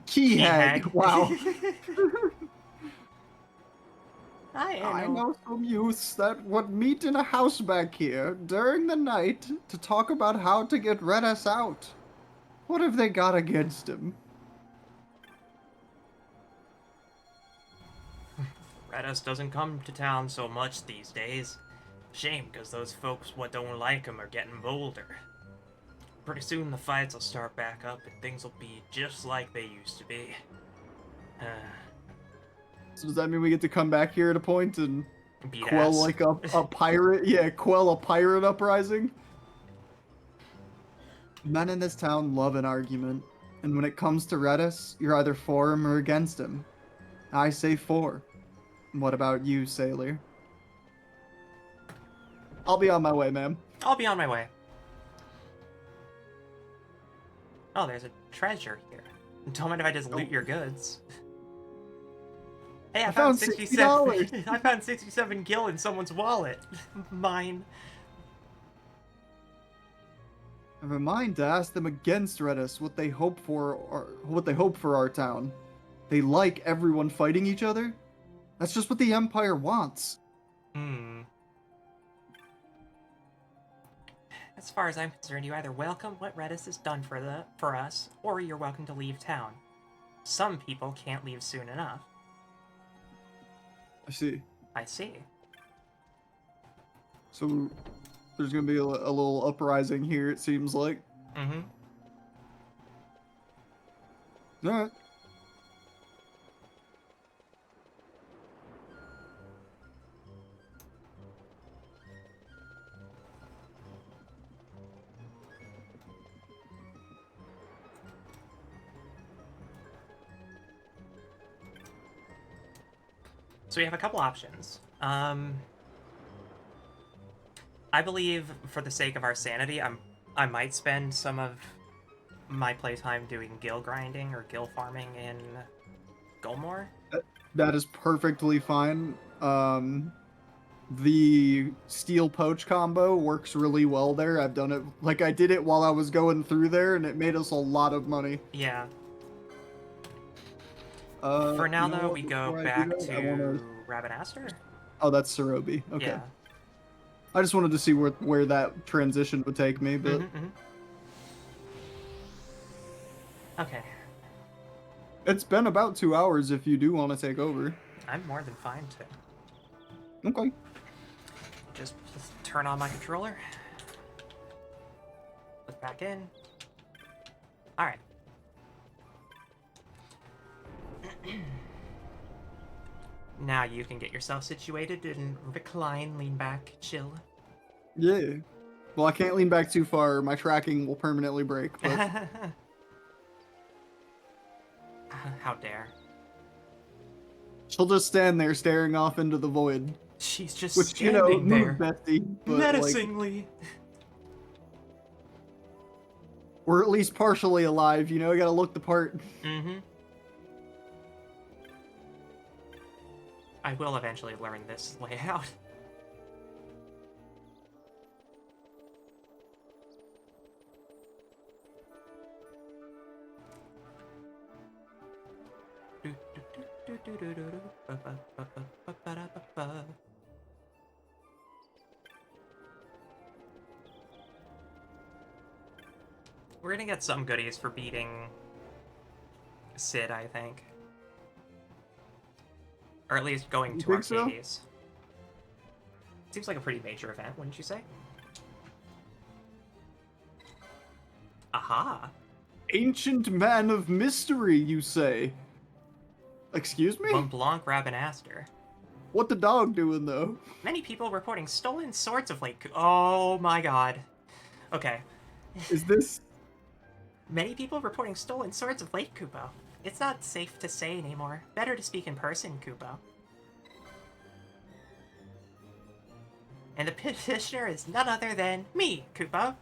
Key hag. Wow. I know some youths that would meet in a house back here during the night to talk about how to get Redus out. What have they got against him? Redus doesn't come to town so much these days. Shame, because those folks what don't like him are getting bolder. Pretty soon the fights will start back up and things will be just like they used to be. So does that mean we get to come back here at a point and Beat quell ass. like a pirate? Yeah, quell a pirate uprising? Men in this town love an argument, and when it comes to Redus, you're either for him or against him. I say for. What about you, sailor? I'll be on my way, ma'am. I'll be on my way. Oh, there's a treasure here. Don't mind if I just loot your goods. Hey, I found 67. I found 67 gil in someone's wallet. Mine. I have a mind to ask them against Redus what they hope for our town. They like everyone fighting each other. That's just what the Empire wants. As far as I'm concerned, you either welcome what Redus has done for us, or you're welcome to leave town. Some people can't leave soon enough. I see. I see. So there's gonna be a little uprising here, it seems like. Alright. So we have a couple options. I believe, for the sake of our sanity, I might spend some of my playtime doing gil grinding or gil farming in Golmore. That is perfectly fine. The steel poach combo works really well there. I've done it, like I did it while I was going through there, and it made us a lot of money. Yeah. For now, though, we go back to Rabinaster? Oh, that's Sarobi. Okay. Yeah. I just wanted to see where that transition would take me, but... Okay. It's been about 2 hours if you do want to take over. I'm more than fine to. Okay. Just turn on my controller. Put back in. Alright. Now you can get yourself situated and recline, lean back, chill. Yeah. Well, I can't lean back too far. My tracking will permanently break. But... How dare. She'll just stand there staring off into the void. She's just Which, standing there. Bestie, but, menacingly. Like, we're at least partially alive, you know? You gotta look the part. I will eventually learn this layout. We're gonna get some goodies for beating Sid, I think. Or at least going to Archadia. So? Seems like a pretty major event, wouldn't you say? Aha! Ancient man of mystery, you say? Excuse me? Mont Blanc Rabinaster. What the dog doing, though? Many people reporting stolen swords of Lake... Oh my god. Okay. Is this... Many people reporting stolen swords of Lake Kupo. It's not safe to say anymore. Better to speak in person, Kupo. And the petitioner is none other than me, Kupo.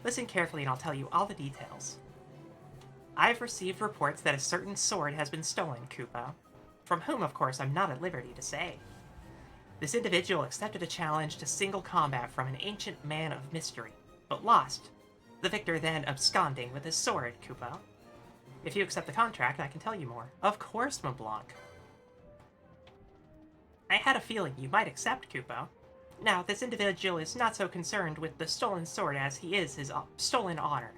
Listen carefully and I'll tell you all the details. I've received reports that a certain sword has been stolen, Kupo. From whom, of course, I'm not at liberty to say. This individual accepted a challenge to single combat from an ancient man of mystery, but lost, the victor then absconding with his sword, Kupo. If you accept the contract, I can tell you more. Of course, Mablanc. I had a feeling you might accept, Kupo. Now, this individual is not so concerned with the stolen sword as he is his stolen honor.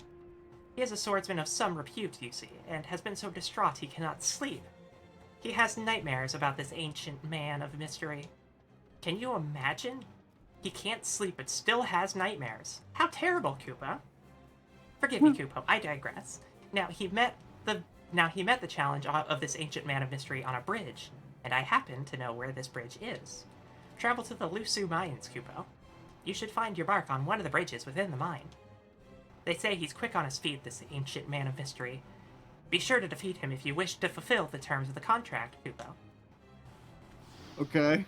He is a swordsman of some repute, you see, and has been so distraught he cannot sleep. He has nightmares about this ancient man of mystery. Can you imagine? He can't sleep but still has nightmares. How terrible, Kupo. Forgive me, Kupo, I digress. Now he met the challenge of this ancient man of mystery on a bridge, and I happen to know where this bridge is. Travel to the Lusu mines, Kupo. You should find your mark on one of the bridges within the mine. They say he's quick on his feet, this ancient man of mystery. Be sure to defeat him if you wish to fulfill the terms of the contract, Kupo. Okay.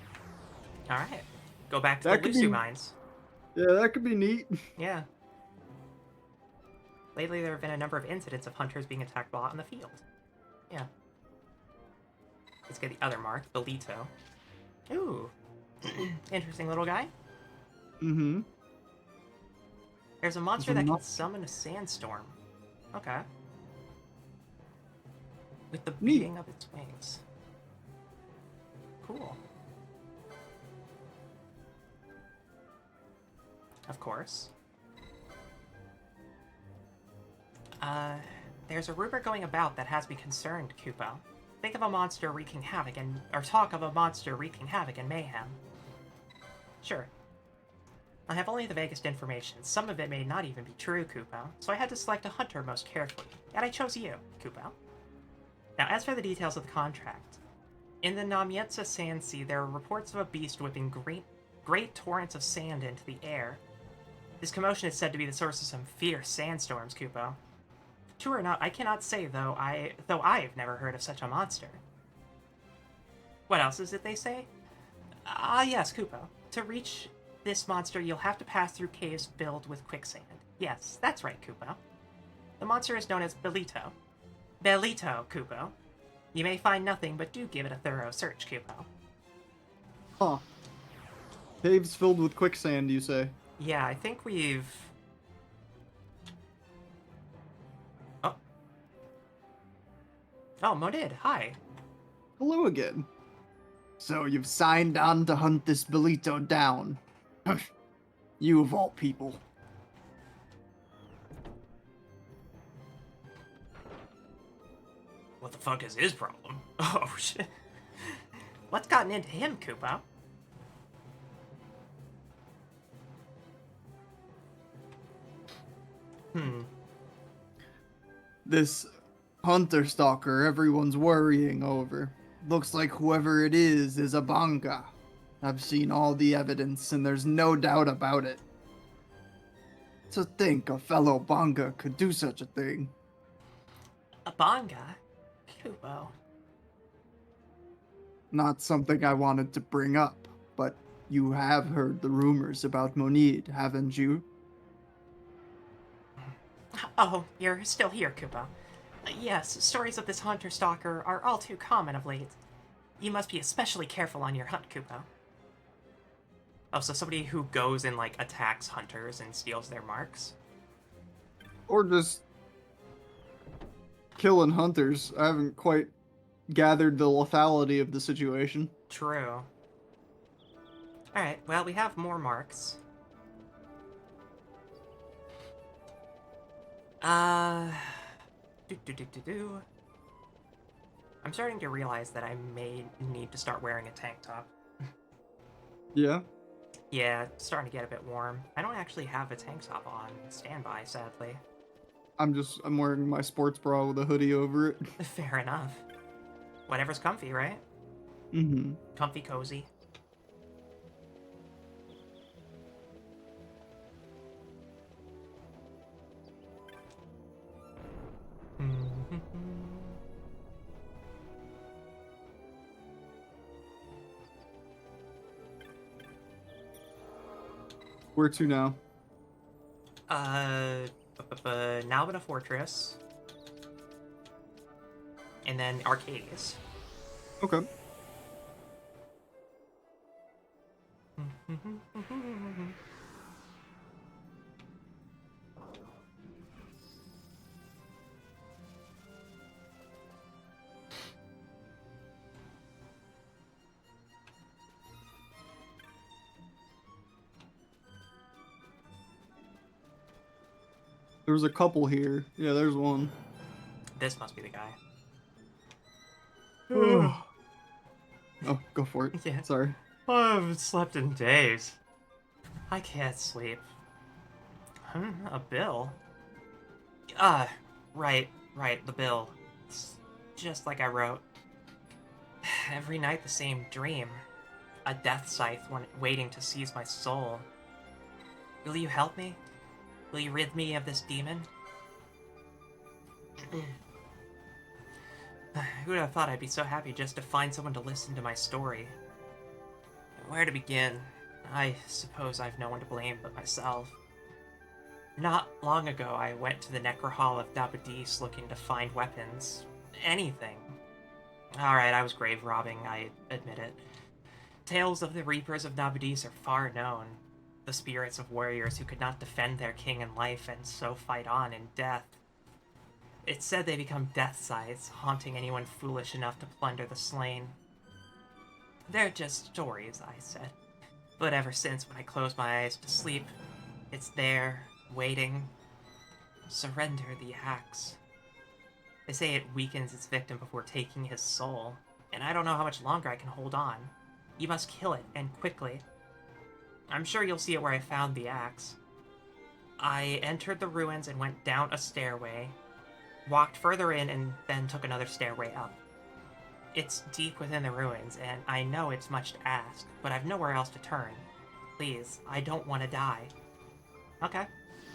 Alright. Go back to the Lusu mines. Yeah, that could be neat. Yeah. Lately, there have been a number of incidents of hunters being attacked while out in the field. Yeah. Let's get the other mark, Belito. Ooh. Interesting little guy. Mm-hmm. There's a monster that can summon a sandstorm. Okay. With the beating of its wings. Cool. Of course. There's a rumor going about that has me concerned, Kupo. Think of a monster wreaking havoc or talk of a monster wreaking havoc and mayhem. Sure. I have only the vaguest information. Some of it may not even be true, Kupo, so I had to select a hunter most carefully, and I chose you, Kupo. Now, as for the details of the contract, in the Namietsa Sand Sea, there are reports of a beast whipping great torrents of sand into the air. This commotion is said to be the source of some fierce sandstorms, Kupo. True or not, I cannot say, though I've never heard of such a monster. What else is it they say? Ah, yes, Kupo. To reach this monster, you'll have to pass through caves filled with quicksand. Yes, that's right, Kupo. The monster is known as Belito. Belito, Kupo. You may find nothing, but do give it a thorough search, Kupo. Huh. Caves filled with quicksand, you say? Yeah, I think we've... Oh, Monid, hi. Hello again. So you've signed on to hunt this Belito down. You of all people. What the fuck is his problem? Oh, shit. What's gotten into him, Kupo? This hunter stalker everyone's worrying over. Looks like whoever it is a Banga. I've seen all the evidence and there's no doubt about it. To think a fellow Banga could do such a thing. A Banga? Kupo. Not something I wanted to bring up, but you have heard the rumors about Monid, haven't you? Oh, you're still here, Kupo. Yes, stories of this hunter-stalker are all too common of late. You must be especially careful on your hunt, Kupo. Oh, so somebody who goes and, like, attacks hunters and steals their marks? Or just killing hunters. I haven't quite gathered the lethality of the situation. True. Alright, well, we have more marks. I'm starting to realize that I may need to start wearing a tank top. Yeah? Yeah, it's starting to get a bit warm. I don't actually have a tank top on standby, sadly. I'm wearing my sports bra with a hoodie over it. Fair enough. Whatever's comfy, right? Mm-hmm. Comfy, cozy. Where to now? Now in a fortress. And then Arcadius. Okay. There's a couple here. Yeah, there's one. This must be the guy. Oh, go for it. Yeah. Sorry. Oh, I haven't slept in days. I can't sleep. A bill? Right, the bill. It's just like I wrote. Every night the same dream. A death scythe waiting to seize my soul. Will you help me? Will you rid me of this demon? Who would have thought I'd be so happy just to find someone to listen to my story? Where to begin? I suppose I've no one to blame but myself. Not long ago, I went to the Necro Hall of Dabadis looking to find weapons. Anything. Alright, I was grave robbing, I admit it. Tales of the Reapers of Nabadis are far known. The spirits of warriors who could not defend their king in life and so fight on in death. It's said they become death scythes, haunting anyone foolish enough to plunder the slain. They're just stories, I said. But ever since when I close my eyes to sleep, it's there, waiting. Surrender the axe. They say it weakens its victim before taking his soul, and I don't know how much longer I can hold on. You must kill it, and quickly. I'm sure you'll see it where I found the axe. I entered the ruins and went down a stairway, walked further in, and then took another stairway up. It's deep within the ruins, and I know it's much to ask, but I've nowhere else to turn. Please, I don't want to die. Okay.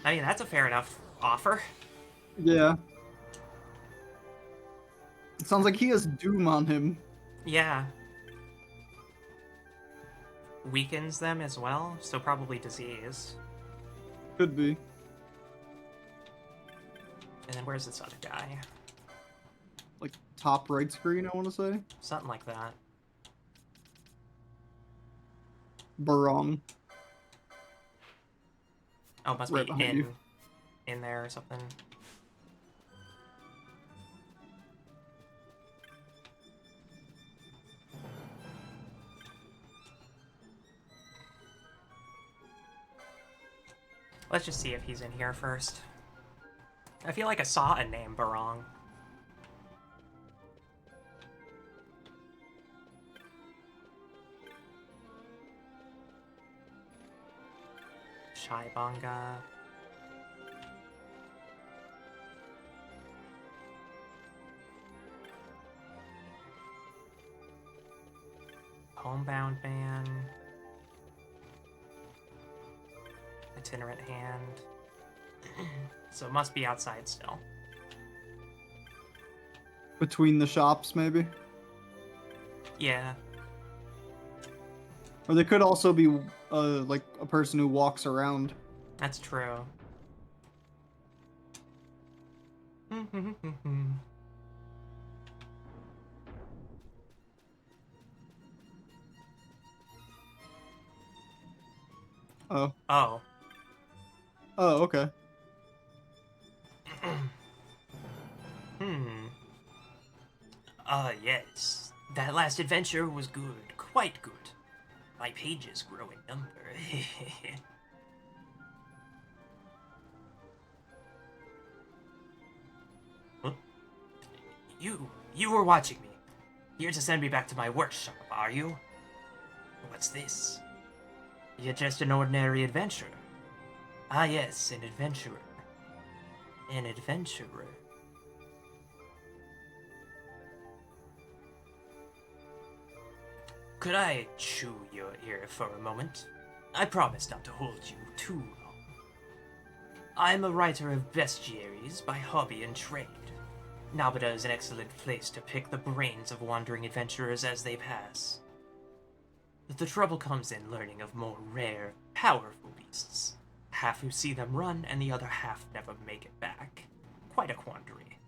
I mean, that's a fair enough offer. Yeah. It sounds like he has doom on him. Yeah. Weakens them as well, so probably disease. Could be. And then where's this other guy? Like top right screen, I want to say. Something like that. Barong. Oh, must Right be behind you. in there or something. Let's just see if he's in here first. I feel like I saw a name Barong. Shaibanga. Homebound man. Itinerant hand. So it must be outside still. Between the shops, maybe? Yeah. Or they could also be, like, a person who walks around. That's true. Oh. Oh. Oh, okay. Yes. That last adventure was good. Quite good. My pages grow in number. Huh? You were watching me. Here to send me back to my workshop, are you? What's this? You're just an ordinary adventurer. Ah yes, an adventurer. An adventurer. Could I chew your ear for a moment? I promise not to hold you too long. I'm a writer of bestiaries by hobby and trade. Nabada is an excellent place to pick the brains of wandering adventurers as they pass. The trouble comes in learning of more rare, powerful beasts. Half who see them run, and the other half never make it back. Quite a quandary.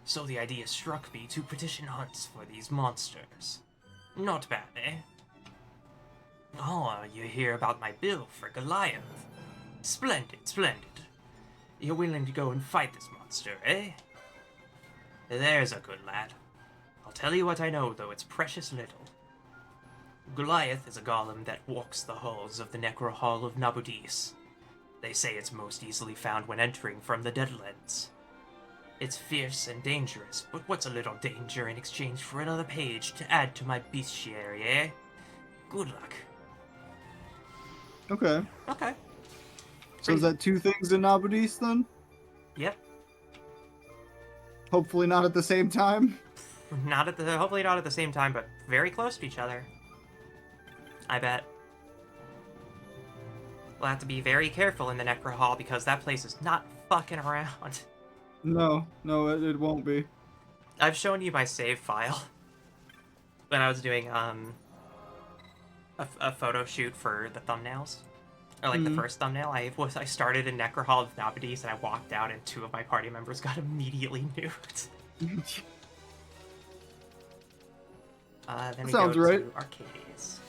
So the idea struck me to petition hunts for these monsters. Not bad, eh? Oh, you hear about my bill for Goliath? Splendid, splendid. You're willing to go and fight this monster, eh? There's a good lad. I'll tell you what I know, though it's precious little. Goliath is a golem that walks the halls of the Necro Hall of Nabudis. They say it's most easily found when entering from the Deadlands. It's fierce and dangerous, but what's a little danger in exchange for another page to add to my bestiary, eh? Good luck. Okay. Okay. So is that 2 things in Nabudis then? Yep. Hopefully not at the same time. Hopefully not at the same time, but very close to each other. I bet. We'll have to be very careful in the Necro Hall because that place is not fucking around. No, it won't be. I've shown you my save file when I was doing a photo shoot for the thumbnails, or like the first thumbnail. I started in Necro Hall of Nabudis and I walked out and 2 of my party members got immediately nuked. Then we Sounds go right. to Arcades.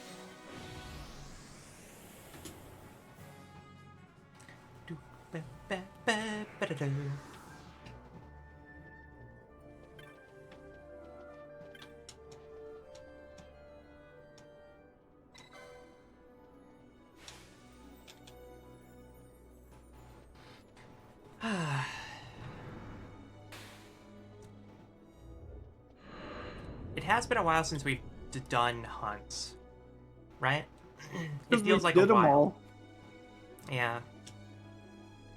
It has been a while since we've done hunts, right? It feels like a did 'em while. all. Yeah.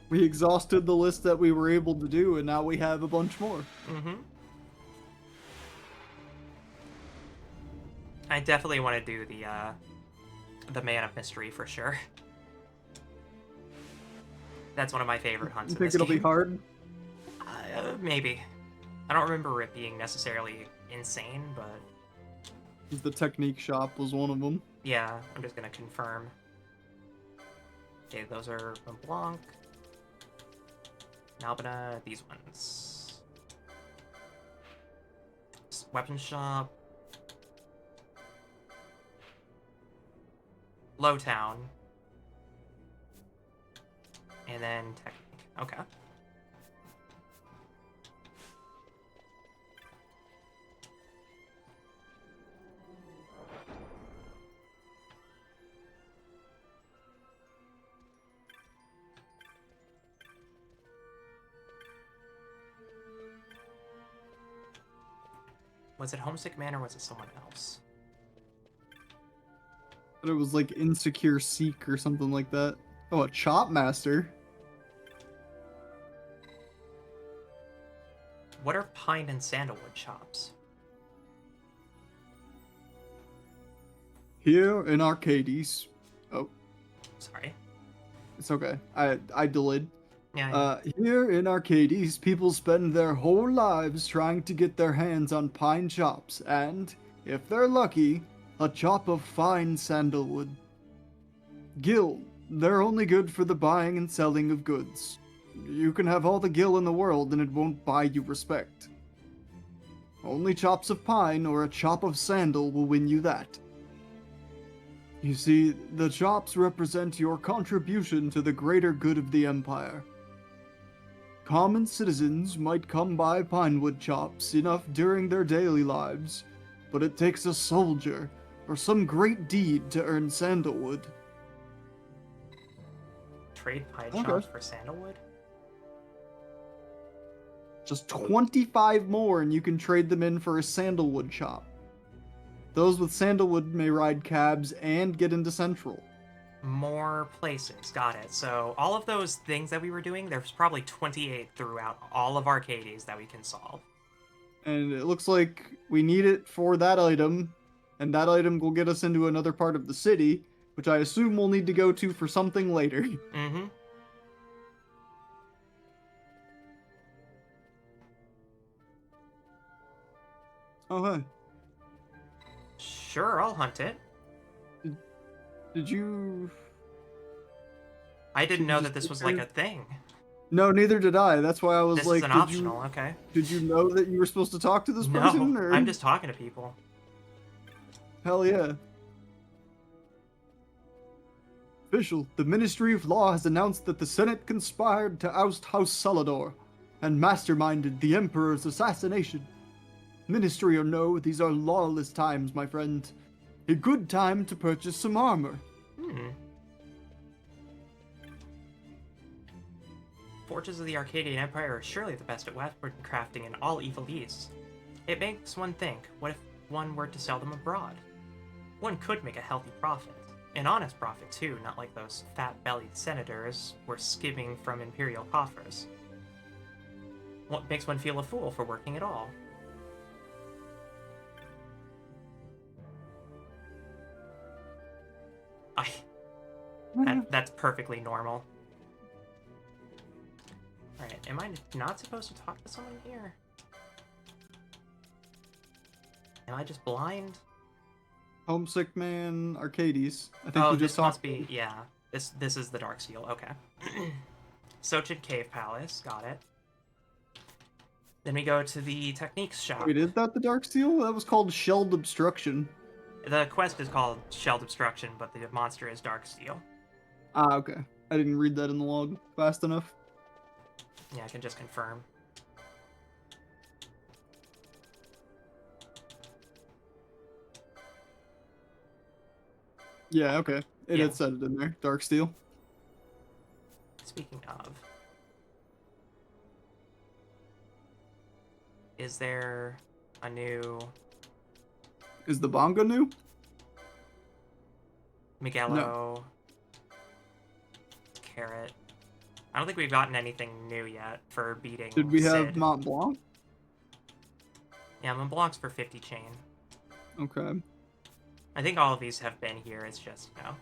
We exhausted the list that we were able to do, and now we have a bunch more. Mm-hmm. I definitely want to do the Man of Mystery for sure. That's one of my favorite hunts. You in think this it'll be game. hard? Maybe. I don't remember it being necessarily insane, but 'Cause the technique shop was one of them. yeah, I'm just gonna confirm. Okay, those are Blanc, Nalbina, these ones. Weapon shop. Lowtown. And then technique. Okay. Was it Homesick Man or was it someone else? But it was like Insecure Seek or something like that. Oh, a Chop Master. What are pine and sandalwood chops? Here in Arcades. Oh, Sorry. it's okay. I delayed. Yeah. Here in Arcades, people spend their whole lives trying to get their hands on pine chops, and, if they're lucky, a chop of fine sandalwood. Gil, they're only good for the buying and selling of goods. You can have all the gil in the world and it won't buy you respect. Only chops of pine or a chop of sandal will win you that. You see, the chops represent your contribution to the greater good of the Empire. Common citizens might come by pinewood chops enough during their daily lives, but it takes a soldier or some great deed to earn sandalwood. Trade pine chops for sandalwood? Just 25 more and you can trade them in for a sandalwood chop. Those with sandalwood may ride cabs and get into Central. More places, got it. So all of those things that we were doing, there's probably 28 throughout all of Arcades that we can solve. And it looks like we need it for that item, and that item will get us into another part of the city, which I assume we'll need to go to for something later. Mm-hmm. Oh, hey. Sure, I'll hunt it. Did you? I didn't Should know you that just this sit was there? like a thing. No, neither did I. That's why I was This is like, an did optional, okay. you know that you were supposed to talk to this person? No, Or I'm just talking to people. hell yeah. Official, the Ministry of Law has announced that the Senate conspired to oust House Salador and masterminded the Emperor's assassination. Ministry or no, these are lawless times, my friend. A good time to purchase some armor. Forges of the Arcadian Empire are surely the best at weapon crafting in all Evil East. It makes one think, what if one were to sell them abroad? One could make a healthy profit. An honest profit, too, not like those fat-bellied senators were skimming from imperial coffers. What makes one feel a fool for working at all? That's perfectly normal. Alright, am I not supposed to talk to someone here? Am I just blind? Homesick Man, Arcades. I think Oh, you just this must talked. be, yeah. This is the Dark Seal, okay. Sochin Cave Palace, got it. Then we go to the Techniques shop. Wait, is that the Dark Seal? That was called Shelled Obstruction. The quest is called Shelled Obstruction, but the monster is Dark Steel. Ah, okay. I didn't read that in the log fast enough. Yeah, I can just confirm. Yeah, okay. It Yeah. had said it in there. Dark Steel. Speaking of... Is there a new... Is the Bonga new? Miguelo... No. Carrot... I don't think we've gotten anything new yet for beating Did we have Sid. Mont Blanc? Yeah, Mont Blanc's for 50 chain. Okay. I think all of these have been here, it's just, you know.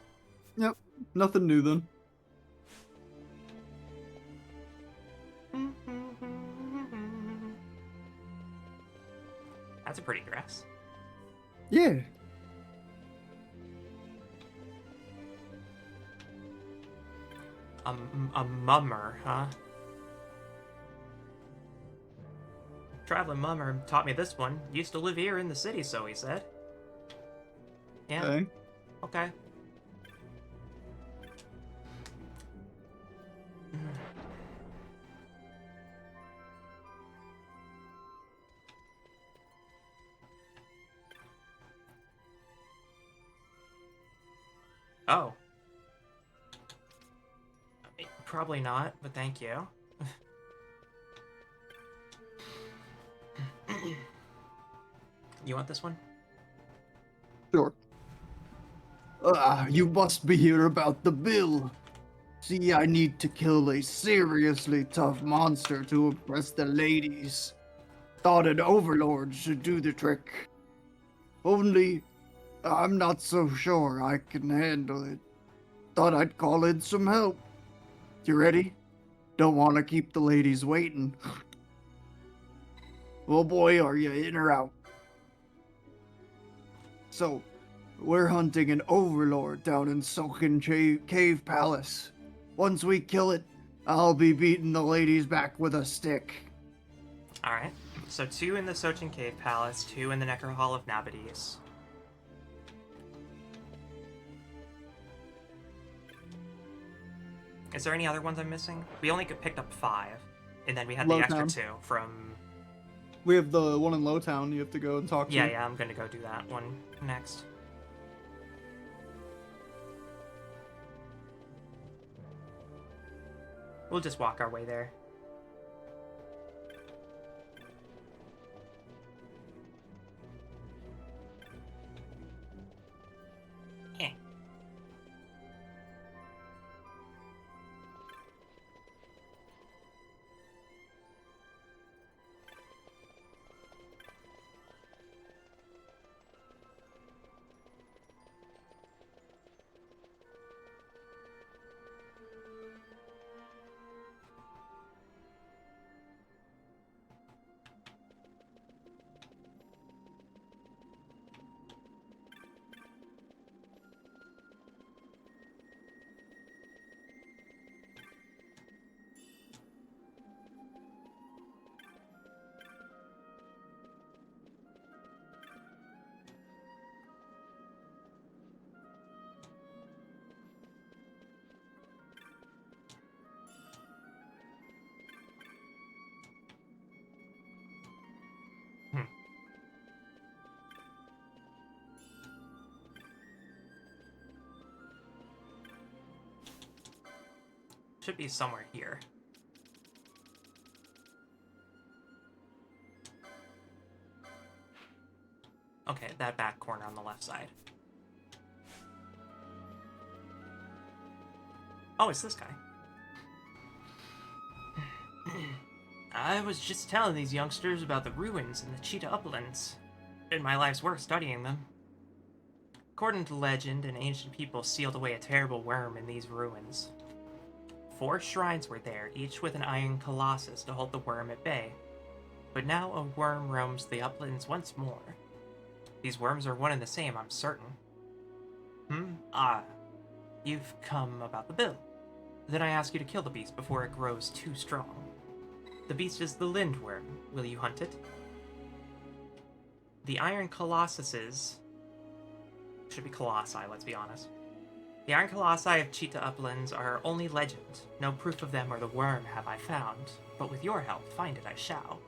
Yep. Nothing new then. That's a pretty dress. Yeah. A mummer, huh? Traveling mummer taught me this one. Used to live here in the city, so he said. Yeah. Okay. Okay. Oh. Probably not, but thank you. You want this one? Sure. You must be here about the bill. See, I need to kill a seriously tough monster to impress the ladies. Thought an overlord should do the trick. Only, I'm not so sure I can handle it. Thought I'd call in some help. You ready? Don't want to keep the ladies waiting. Oh boy, are you in or out? So, we're hunting an overlord down in Silken Cave Palace. Once we kill it, I'll be beating the ladies back with a stick. Alright. So 2 in the Sochin Cave Palace, 2 in the Necro Hall of Nabadis. Is there any other ones I'm missing? We only picked up 5, and then we had the extra 2 from... We have the one in Lowtown you have to go and talk to. Yeah, I'm gonna go do that one next. We'll just walk our way there. Should be somewhere here. Okay, that back corner on the left side. Oh, it's this guy. I was just telling these youngsters about the ruins in the Cheetah Uplands. Been my life's work studying them. According to legend, an ancient people sealed away a terrible worm in these ruins. 4 shrines were there, each with an iron colossus to hold the worm at bay. But now a worm roams the uplands once more. These worms are one and the same, I'm certain. Ah, you've come about the bill. Then I ask you to kill the beast before it grows too strong. The beast is the lindworm. Will you hunt it? The iron colossuses... should be colossi, let's be honest. The iron colossi of Cheetah Uplands are only legend. No proof of them or the worm have I found, but with your help, find it I shall.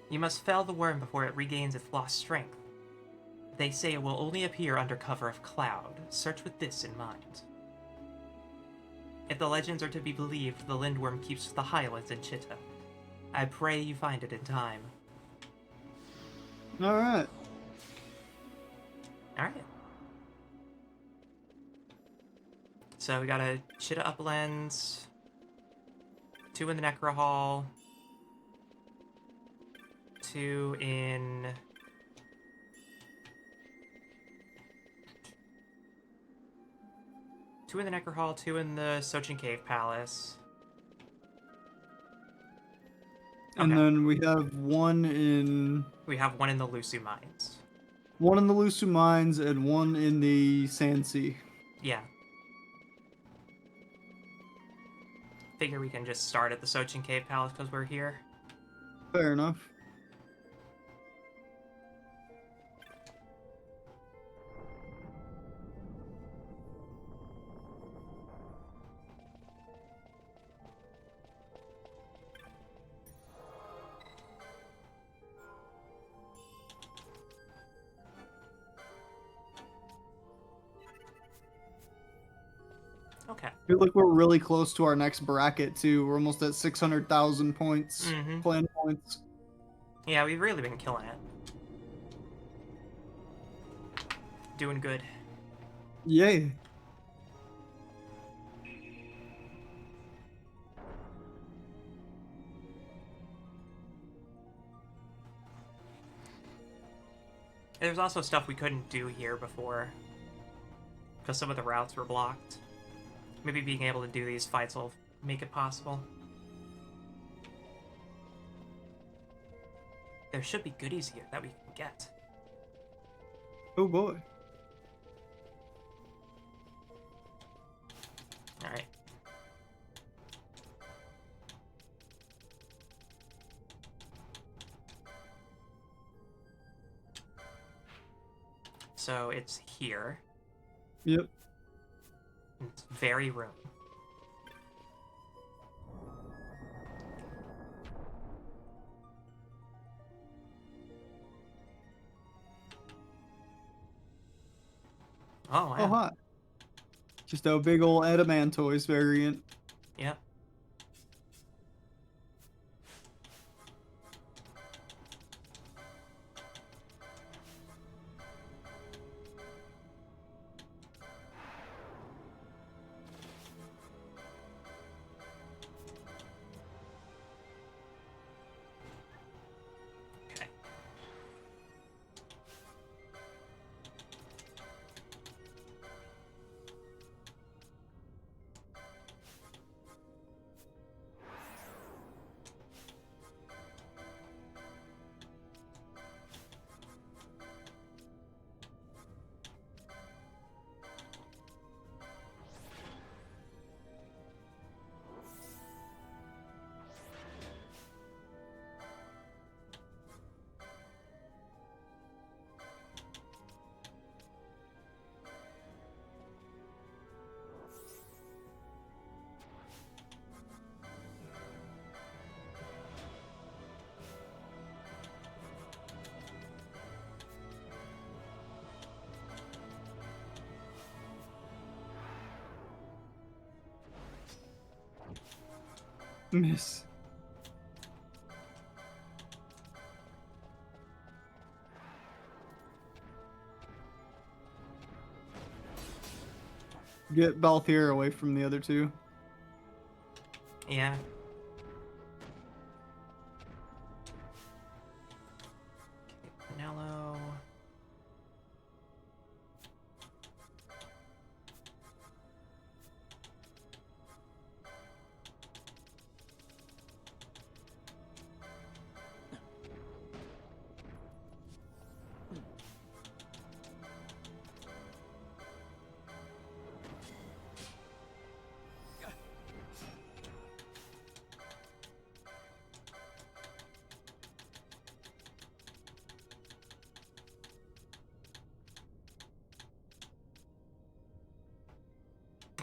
You must fell the worm before it regains its lost strength. They say it will only appear under cover of cloud. Search with this in mind. If the legends are to be believed, the lindworm keeps the highlands in Cheetah. I pray you find it in time. Alright. Alright. So we got a Cheetah Uplands, 2 in the Necro Hall, 2 in... Two in the Necro Hall, 2 in the Sochin Cave Palace. And then we have 1 in... We have 1 in the Lusu Mines. 1 in the Lusu Mines and 1 in the Sand Sea. Yeah. Figure we can just start at the Sochin Cave Palace because we're here. Fair enough. Okay. I feel like we're really close to our next bracket, too. We're almost at 600,000 points. Clan points. Yeah, we've really been killing it. Doing good. Yay. There's also stuff we couldn't do here before, because some of the routes were blocked. Maybe being able to do these fights will make it possible. There should be goodies here that we can get. Oh boy. Alright. So it's here. Yep. It's very room. Oh, wow. Oh, hi. Just a big old Adamantoise variant. Yep. Miss. Get Balthier away from the other two. Yeah. Nello.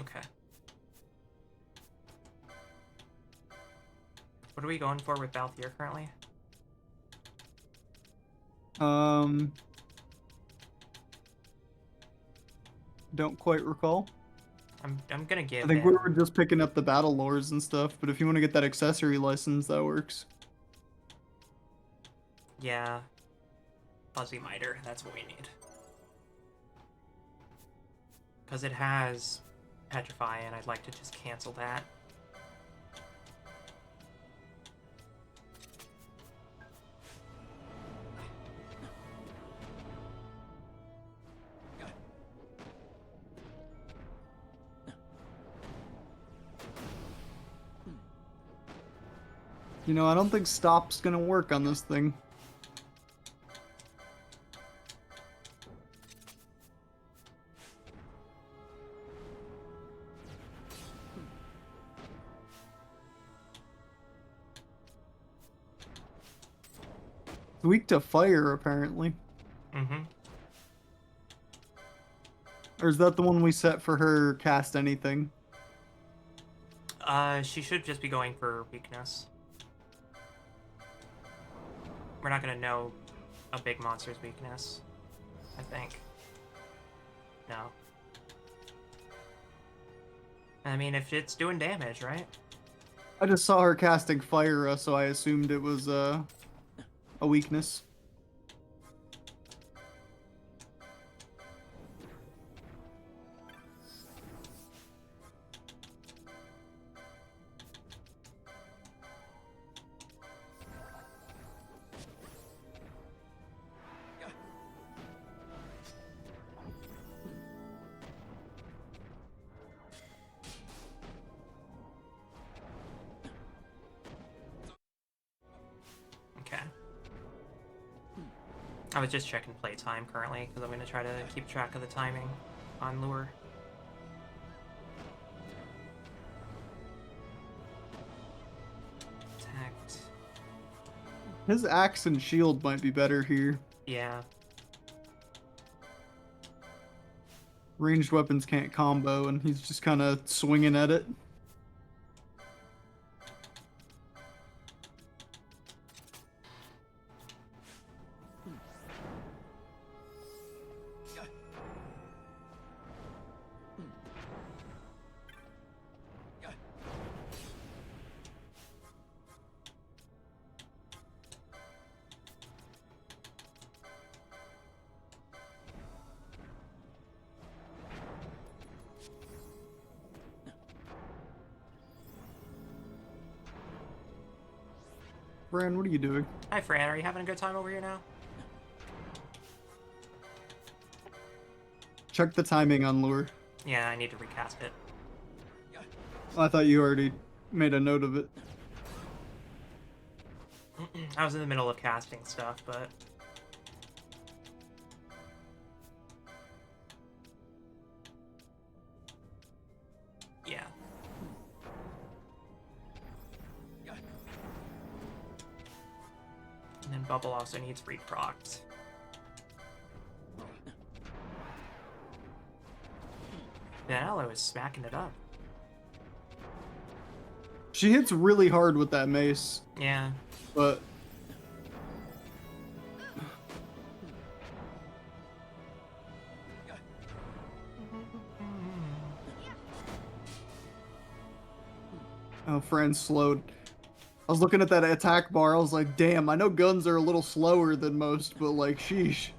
Okay. What are we going for with Balthier currently? Don't quite recall. I'm gonna give I think him... we were just picking up the battle lores and stuff, but if you want to get that accessory license, that works. Yeah. Fuzzy Miter, that's what we need. Because it has Petrify, and I'd like to just cancel that. You know, I don't think stop's gonna work on this thing. It's weak to fire, apparently. Mm-hmm. Or is that the one we set for her cast anything? She should just be going for weakness. We're not gonna know a big monster's weakness, I think. No. I mean, if it's doing damage, right? I just saw her casting fire, so I assumed it was a weakness. Okay. I was just checking playtime currently, because I'm going to try to keep track of the timing on Lure. Attacked. His axe and shield might be better here. Yeah. Ranged weapons can't combo, and he's just kind of swinging at it. Fran, what are you doing? Hi, Fran. Are you having a good time over here now? Check the timing on Lure. Yeah, I need to recast it. I thought you already made a note of it. I was in the middle of casting stuff, but... yeah. And then Bubble also needs reprocced. Vanello is smacking it up. She hits really hard with that mace. Yeah. But Oh, Fran slowed. I was looking at that attack bar. I was like, damn, I know guns are a little slower than most, but like, sheesh.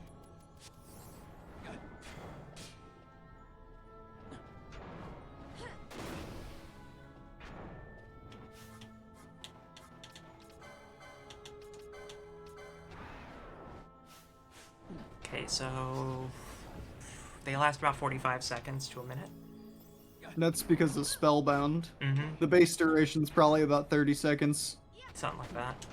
Okay, so they last about 45 seconds to a minute. That's because of Spellbound. Mm-hmm. The base duration's probably about 30 seconds. Something like that.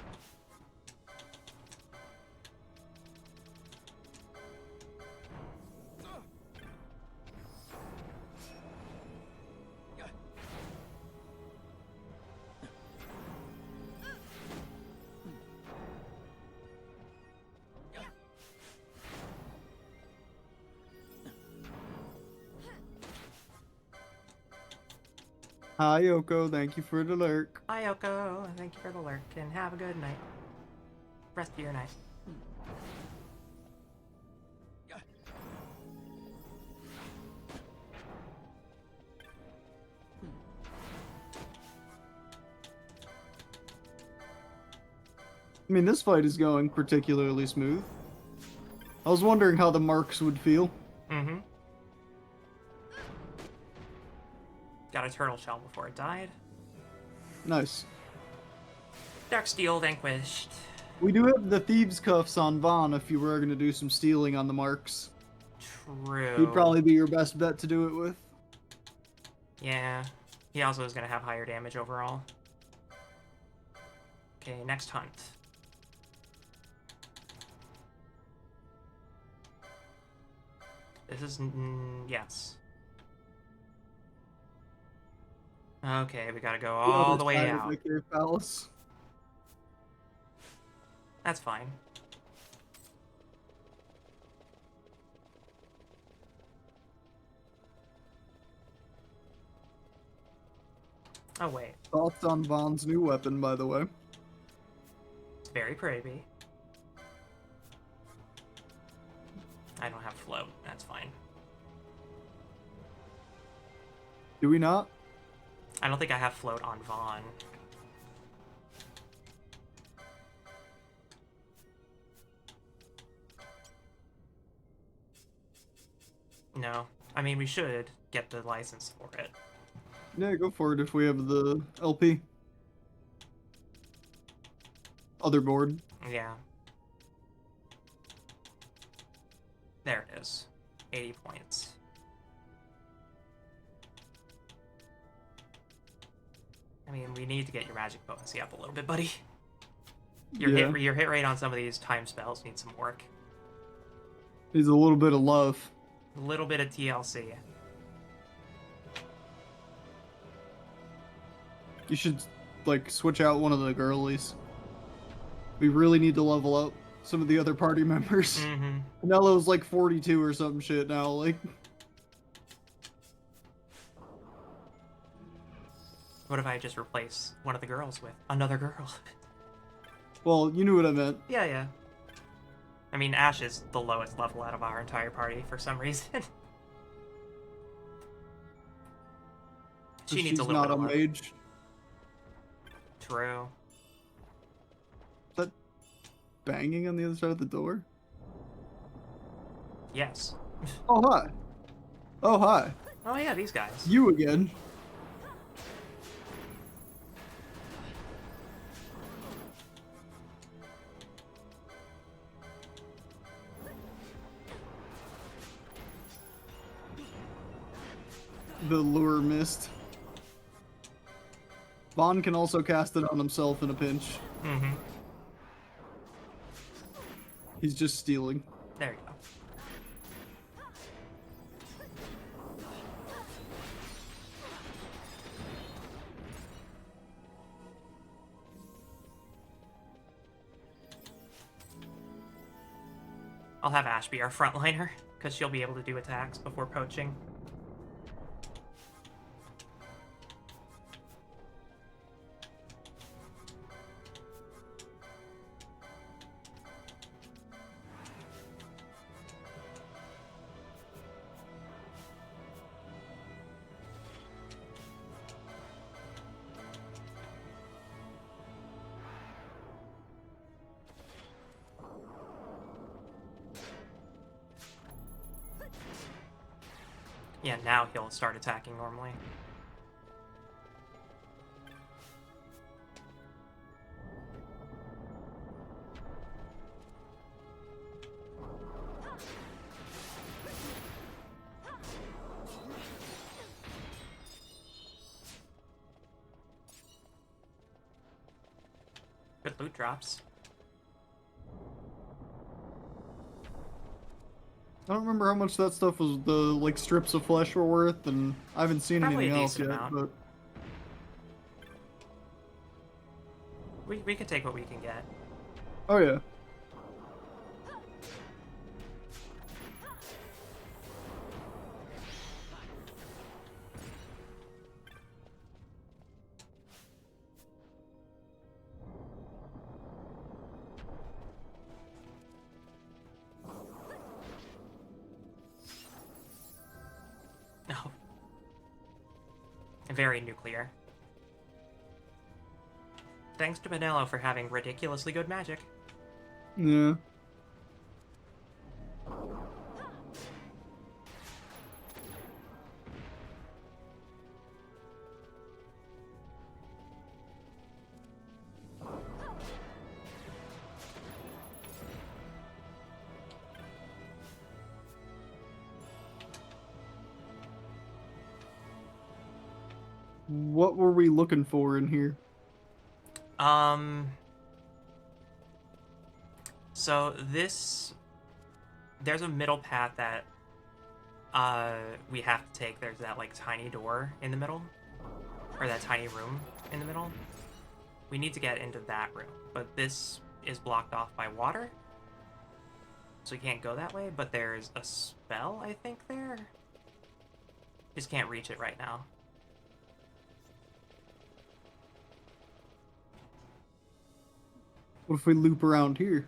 Hi, Yoko. Thank you for the lurk. Hi, Yoko. Thank you for the lurk, and have a good night. Rest of your night. I mean, this fight is going particularly smooth. I was wondering how the marks would feel. Mm-hmm. Got a turtle shell before it died. Nice. Dark Steel vanquished. We do have the Thieves' Cuffs on Vaughn if you were going to do some stealing on the marks. True. He'd probably be your best bet to do it with. Yeah. He also is going to have higher damage overall. Okay, next hunt. This is... yes. Okay, we gotta go all the way out. Palace. That's fine. Oh, wait. Thoughts on Vaughn's new weapon, by the way? It's very pretty. I don't have float. That's fine. Do we not? I don't think I have float on Vaughn. No. I mean, we should get the license for it. Yeah, go for it if we have the LP. Other board. Yeah. There it is. 80 points. I mean, we need to get your magic potency up a little bit, buddy. Your hit rate on some of these time spells needs some work. Needs a little bit of love. A little bit of TLC. You should, like, switch out one of the girlies. We really need to level up some of the other party members. Mm-hmm. Nello's like 42 or some shit now, like... What if I just replace one of the girls with another girl? Well, you knew what I meant. Yeah, yeah. I mean, Ash is the lowest level out of our entire party for some reason. She needs a little bit of love. She's not a mage. True. Is that banging on the other side of the door? Yes. Oh, hi. Oh, hi. Oh yeah, these guys. You again. The lure missed. Vaughn can also cast it on himself in a pinch. Mm-hmm. He's just stealing. There you go. I'll have Ash be our frontliner, because she'll be able to do attacks before poaching. Yeah, now he'll start attacking normally. Good loot drops. I don't remember how much that stuff was, the like strips of flesh were worth, and I haven't seen Probably anything a else decent yet. amount. But We can take what we can get. oh yeah. Oh. Very nuclear. Thanks to Manello for having ridiculously good magic. Yeah. What were we looking for in here? So there's a middle path that we have to take. There's that like tiny door in the middle, or that tiny room in the middle. We need to get into that room, but this is blocked off by water, so we can't go that way. But there's a spell, I think, there. Just can't reach it right now. What if we loop around here?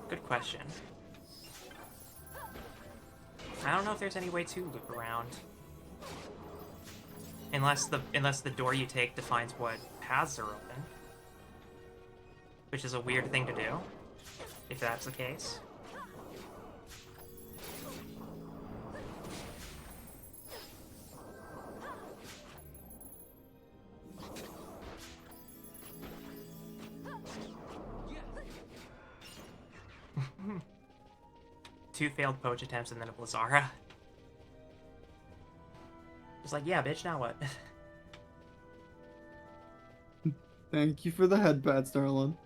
Good question. I don't know if there's any way to loop around. Unless the door you take defines what paths are open. Which is a weird thing to do, if that's the case. Two failed poach attempts and then a Blizzara. Just like, yeah, bitch, now what? Thank you for the headpad, Starlin.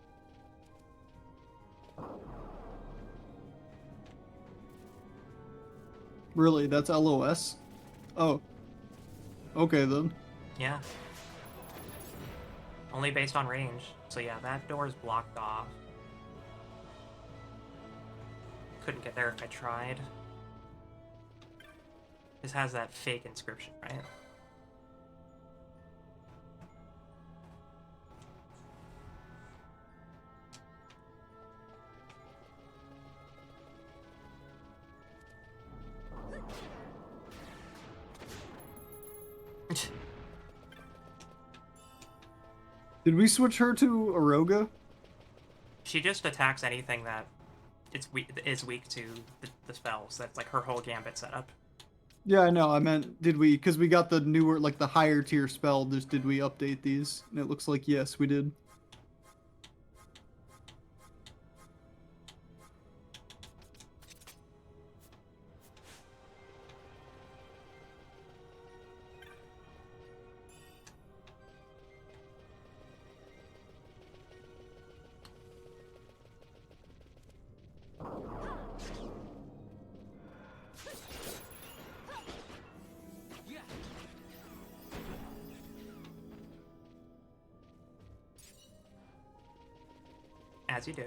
Really, that's LOS? Oh. Okay then. Yeah. Only based on range. So yeah, that door is blocked off. Couldn't get there if I tried. This has that fake inscription, right? Did we switch her to Aroga? She just attacks anything that is weak to the spells. That's like her whole gambit setup. Yeah, I know. I meant, did we, because we got the newer, like the higher tier spell, just did we update these? And it looks like, yes, we did. As you do.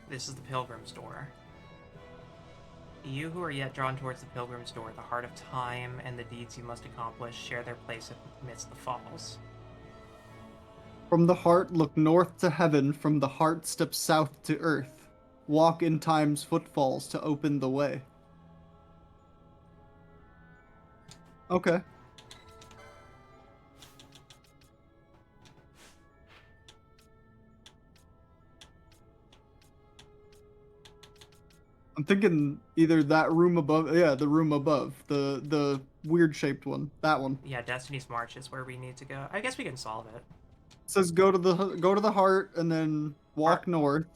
This is the Pilgrim's Door. You who are yet drawn towards the Pilgrim's Door, the heart of time and the deeds you must accomplish share their place amidst the falls. From the heart, look north to heaven. From the heart, step south to earth. walk in Time's footfalls to open the way. Okay. I'm thinking either that room above, yeah, the room above, the weird shaped one, that one. Yeah, Destiny's March is where we need to go. I guess we can solve it. It says go to the heart and then walk north.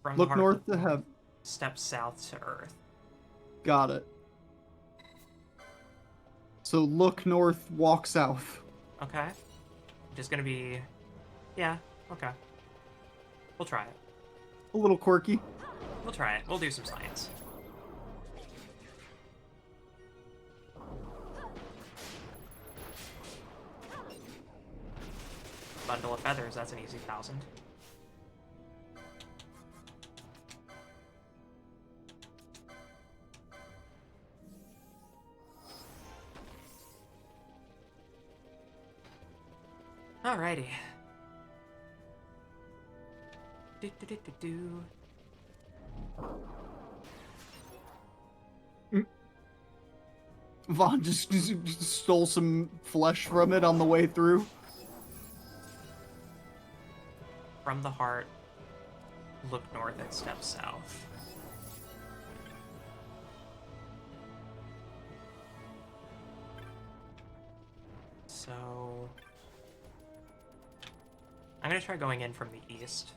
From Look the heart, north to heaven. Step south to Earth. Got it. So look north, walk south. Okay. Just gonna be, yeah. Okay. We'll try it. A little quirky. We'll try it. We'll do some science. Bundle of feathers, that's an easy 1,000. Alrighty. Do. Vaughn just stole some flesh from it on the way through. From the heart, look north and step south. So I'm gonna try going in from the east.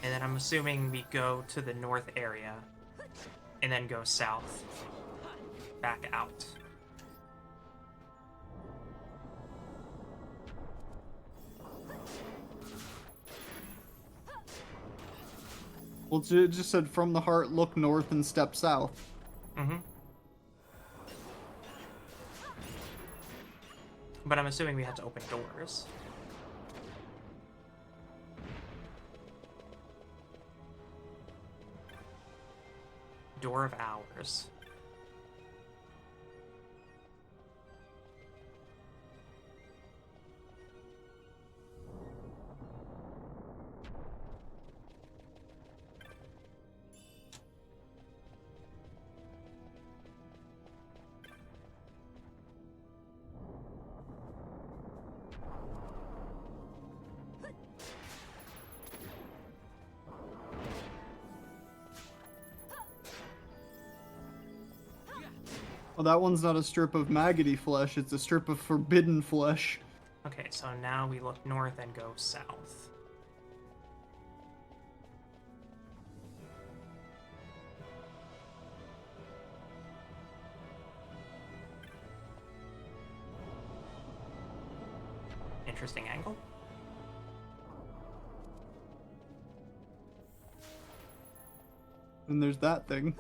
And then I'm assuming we go to the north area and then go south back out. Well, it just said from the heart, look north and step south. Mm-hmm. But I'm assuming we have to open doors. Door of Hours. Well, that one's not a strip of maggoty flesh, it's a strip of forbidden flesh. Okay, so now we look north and go south. Interesting angle. And there's that thing.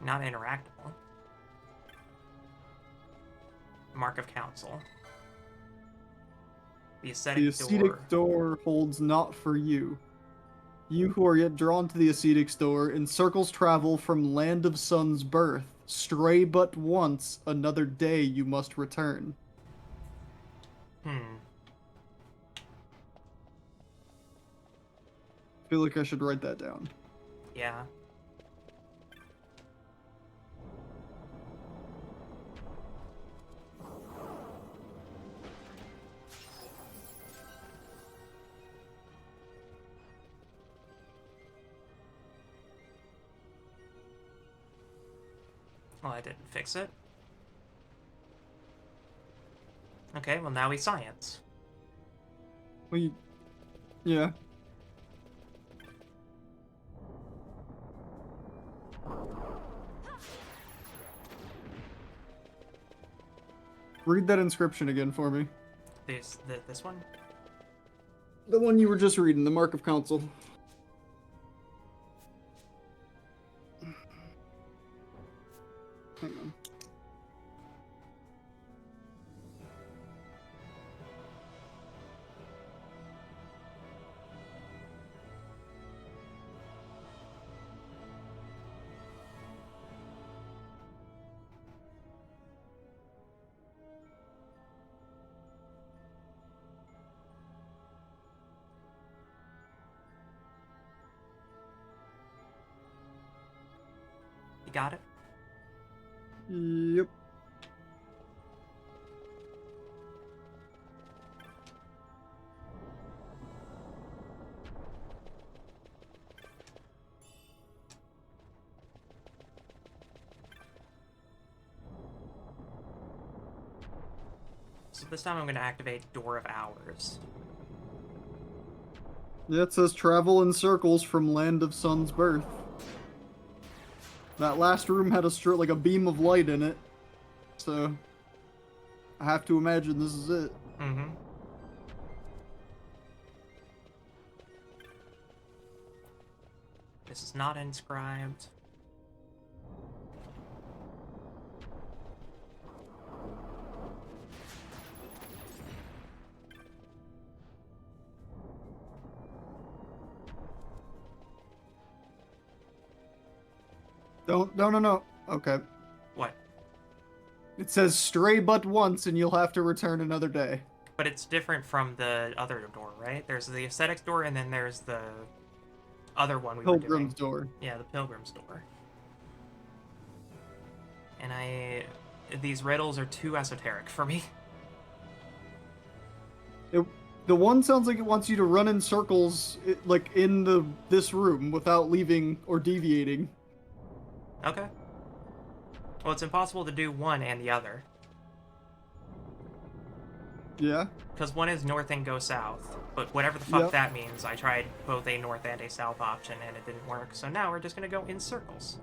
Not interactable. Mark of Council. The ascetic door holds not for you. You who are yet drawn to the ascetic door, in circles travel from land of sun's birth. Stray but once, another day you must return. I feel like I should write that down. Yeah. Well, I didn't fix it. Okay, well now we science. Yeah. Read that inscription again for me. This one? The one you were just reading, the Mark of Council. Hang on. You got it? Yep. So this time I'm going to activate Door of Hours. Yeah, it says travel in circles from Land of Sun's birth. That last room had like a beam of light in it, so I have to imagine this is it. Mm-hmm. This is not inscribed. No. Okay. What? It says stray but once and you'll have to return another day. But it's different from the other door, right? There's the Aesthetics door, and then there's the other one we were doing. Pilgrim's door. Yeah, the Pilgrim's door. And these riddles are too esoteric for me. The one sounds like it wants you to run in circles, like in this room, without leaving or deviating. Okay. Well, it's impossible to do one and the other. Yeah. Because one is north and go south. But whatever the fuck that means, I tried both a north and a south option and it didn't work. So now we're just going to go in circles.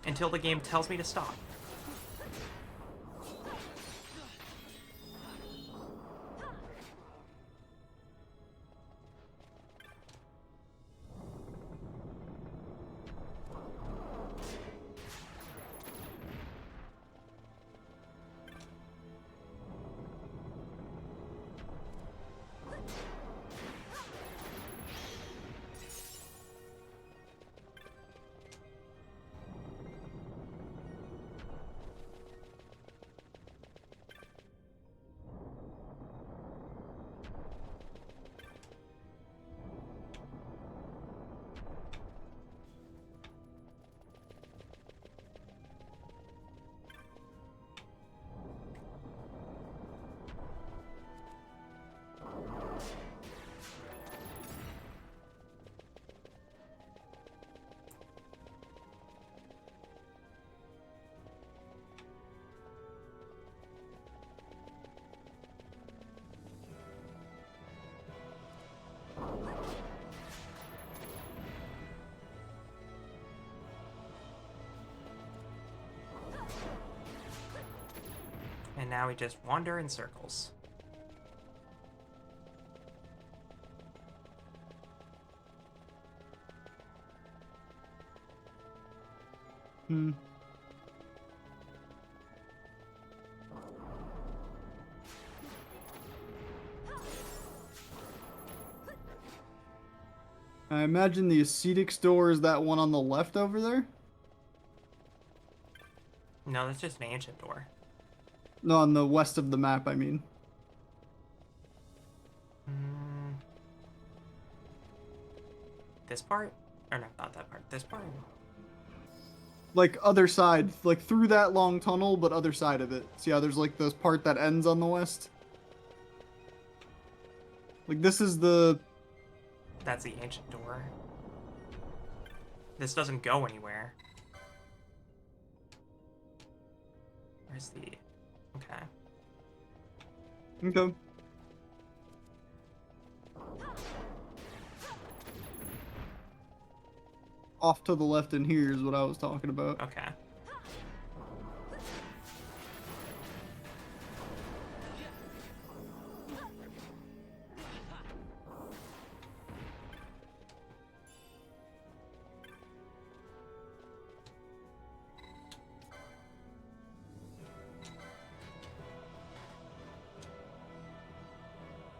Until the game tells me to stop. And now we just wander in circles. I imagine the ascetics door is that one on the left over there? No, that's just an ancient door. No, on the west of the map, I mean. This part? Or no, not that part. This part? Like, other side. Like, through that long tunnel, but other side of it. See how there's, like, this part that ends on the west? Like, this is the... That's the ancient door. This doesn't go anywhere. Where's the... Okay. Okay. Off to the left in here is what I was talking about. Okay.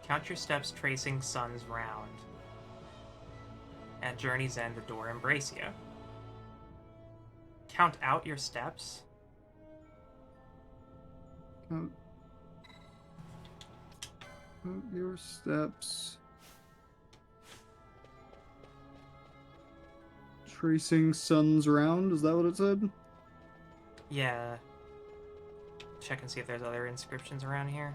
Count your steps tracing suns round. At journey's end, the door embrace you. Count out your steps. Count your steps. Tracing suns round, is that what it said? Yeah. Check and see if there's other inscriptions around here.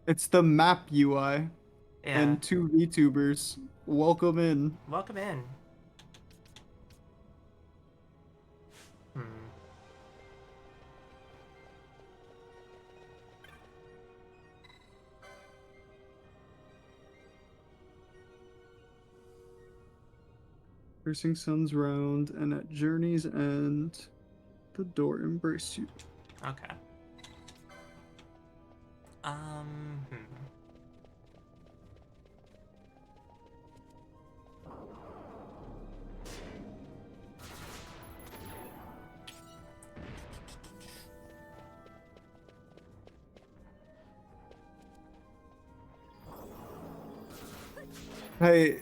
It's the map UI. Yeah. And 2 VTubers. Welcome in. Welcome in. Tracing suns round, and at journey's end, the door embrace you. Okay. Hey,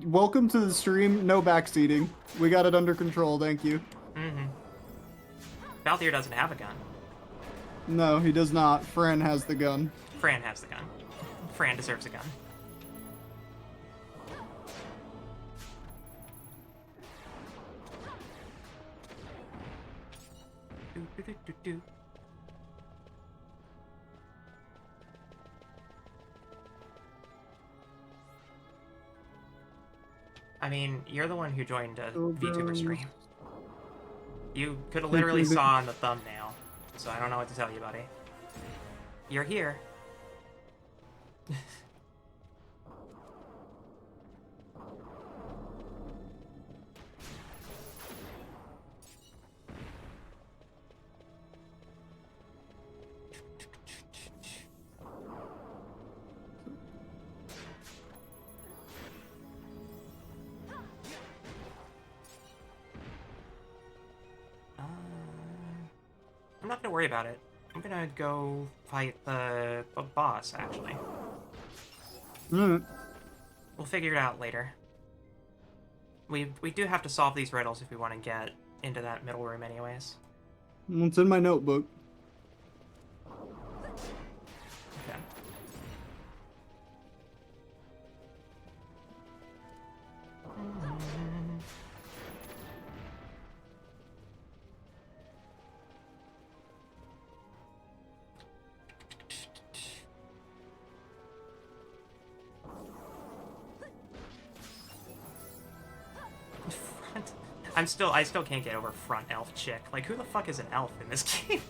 welcome to the stream. No backseating. We got it under control, thank you. Balthier doesn't have a gun. No, he does not. Fran has the gun. Fran has the gun. Fran deserves a gun. Do. I mean, you're the one who joined a VTuber stream. You could have literally saw on the thumbnail, so I don't know what to tell you, buddy. You're here. I'm not gonna worry about it. I'm gonna go fight the boss, actually. We'll figure it out later. We do have to solve these riddles if we want to get into that middle room anyways. It's in my notebook. Okay. I still can't get over front elf chick. Like, who the fuck is an elf in this game?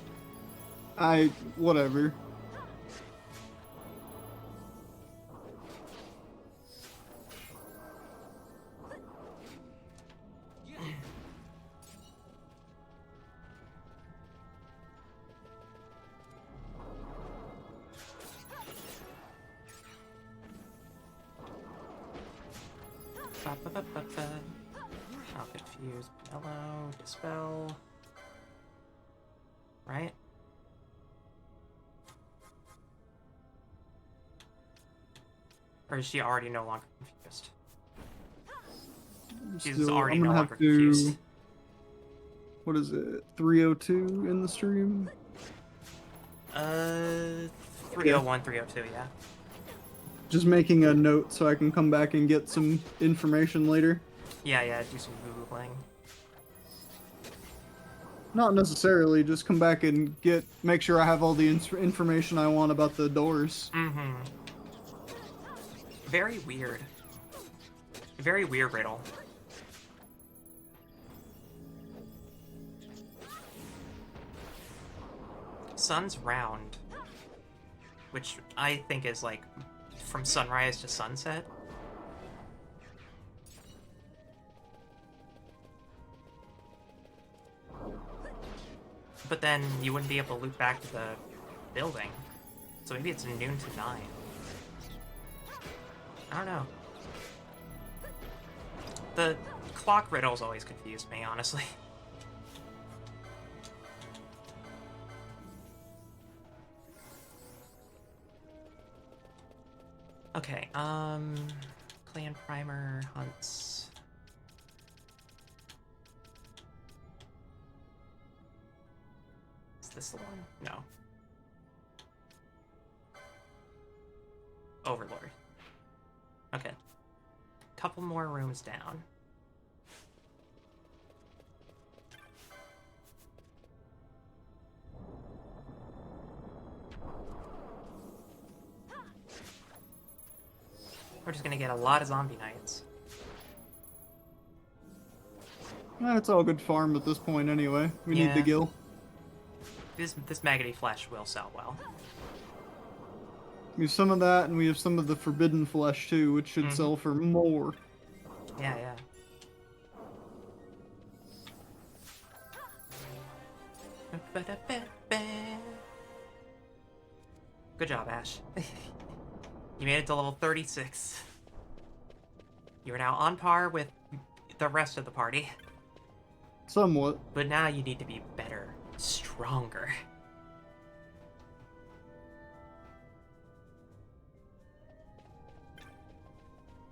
Whatever. I'll confuse. Hello, dispel. Right? Or is she already no longer confused? She's already no longer confused. What is it? 302 in the stream? 301, 302, yeah. Just making a note so I can come back and get some information later. Yeah, do some Googling. Not necessarily, just come back and make sure I have all the information I want about the doors. Mm-hmm. Very weird. Very weird riddle. Sun's round. Which I think is like from sunrise to sunset. But then you wouldn't be able to loop back to the building. So maybe it's noon to 9. I don't know. The clock riddles always confused me, honestly. Okay, clan primer hunts. this the one? No. Overlord. Okay. Couple more rooms down. We're just gonna get a lot of zombie knights. It's all good farm at this point anyway. We need the gil. This maggoty flesh will sell well. We have some of that, and we have some of the forbidden flesh too, which should sell for more. Yeah, yeah. Good job, Ash. You made it to level 36. You are now on par with the rest of the party. Somewhat. But now you need to be better, stronger.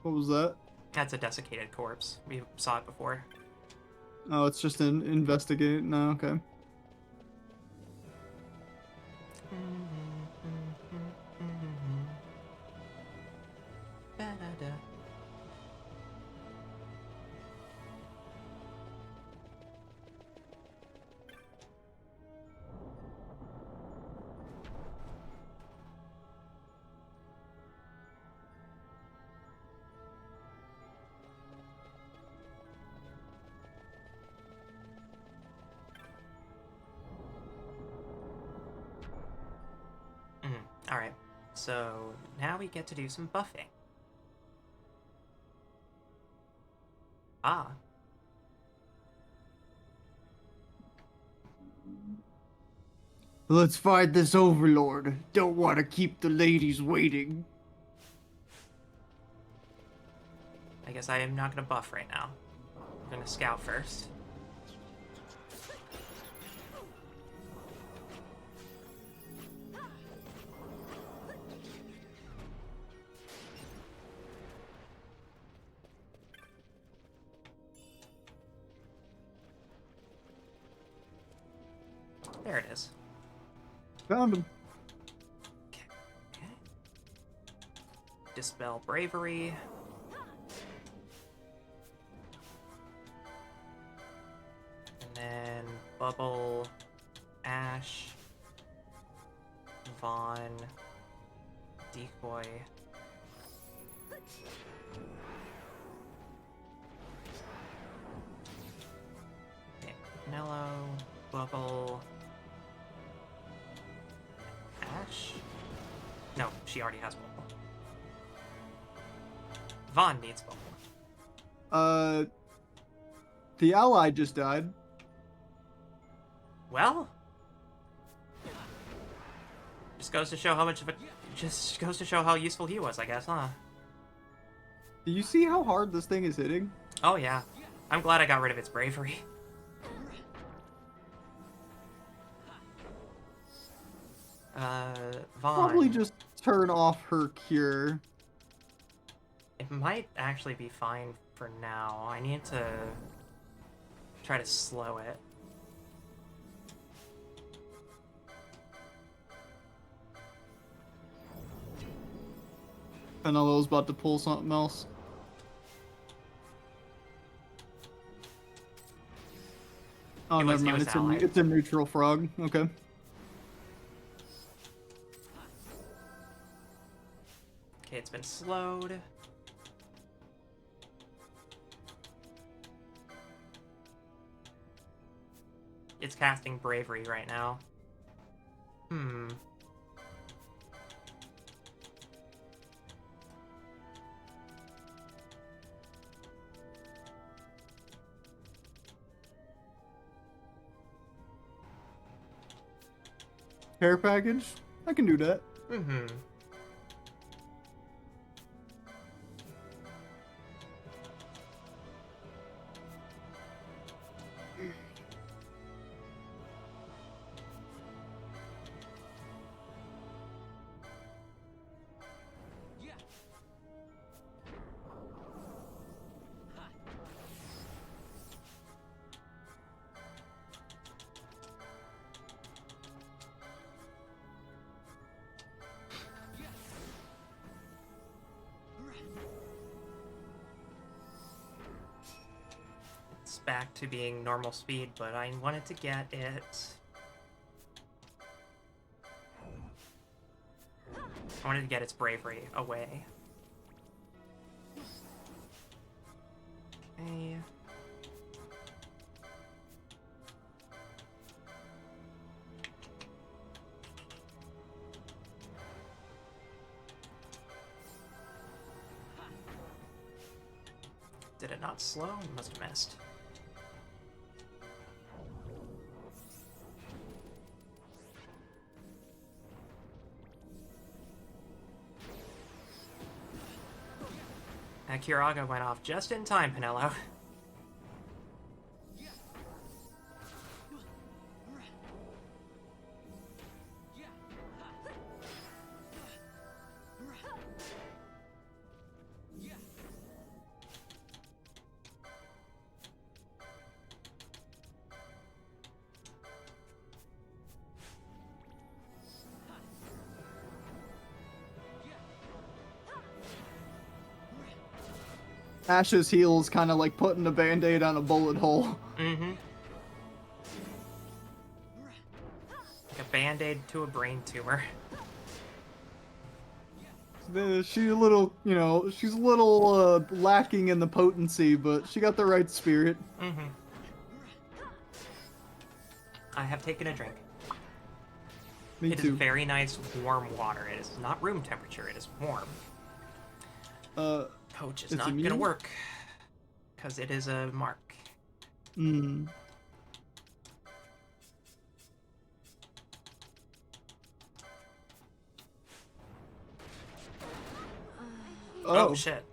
What was that? That's a desiccated corpse. We saw it before. Oh, it's just an investigate. No, okay. Alright, so now we get to do some buffing. Ah. Let's fight this overlord. Don't want to keep the ladies waiting. I guess I am not going to buff right now. I'm going to scout first. There it is. Found him. Okay. Dispel bravery. And then Bubble, Ash, Vaughn, Decoy. Okay. Nello, Bubble. Ash? No, she already has Bubble. Vaughn needs Bubble. The ally just died. Well, just goes to show how much of a, just goes to show how useful he was, I guess, huh? Do you see how hard this thing is hitting? Oh yeah, I'm glad I got rid of its bravery. Vaughn. Probably just turn off her cure. It might actually be fine for now. I need to try to slow it. Penelo's about to pull something else. Oh, never mind. It's a neutral frog. Okay. Okay, it's been slowed. It's casting bravery right now. Care package? I can do that. back to being normal speed, but I wanted to get it... I wanted to get its bravery away. Okay. Did it not slow? Must have missed. That Kiraga went off just in time, Pinello. Ash's heal's kind of like putting a band-aid on a bullet hole. Mm-hmm. Like a band-aid to a brain tumor. She's a little, you know, she's a little lacking in the potency, but she got the right spirit. Mm-hmm. I have taken a drink. Me It too. is very nice, warm water. It is not room temperature. It is warm. Coach is it's not immune? gonna work because it is a mark. Hmm. Oh shit.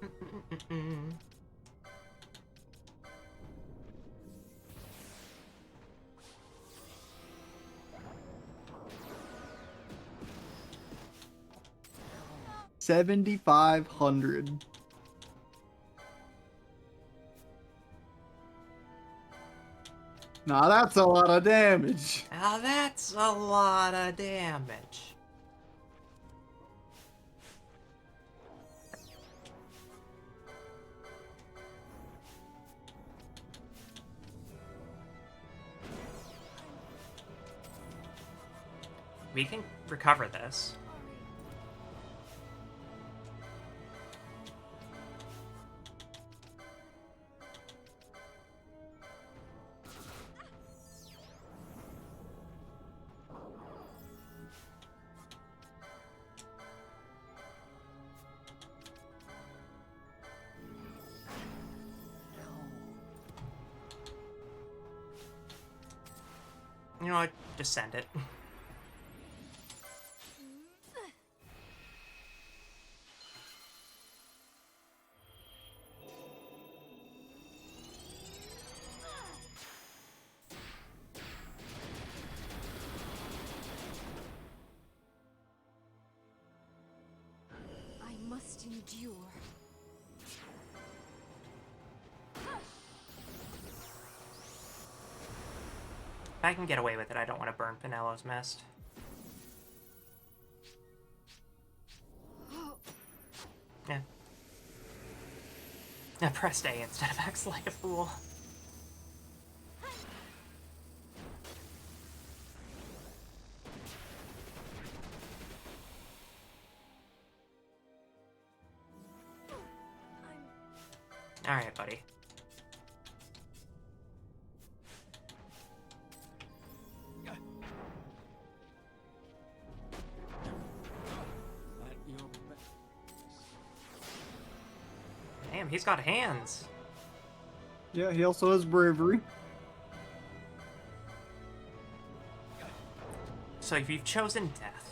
Mm-mm-mm. 7,500. Now that's a lot of damage. Now that's a lot of damage. We can recover this. You know what? Just send it. I must endure. If I can get away with it, I don't want to burn Pinello's nest. Yeah. I pressed A instead of X like a fool. Alright, buddy. Damn, he's got hands. Yeah, he also has bravery. So if you've chosen death,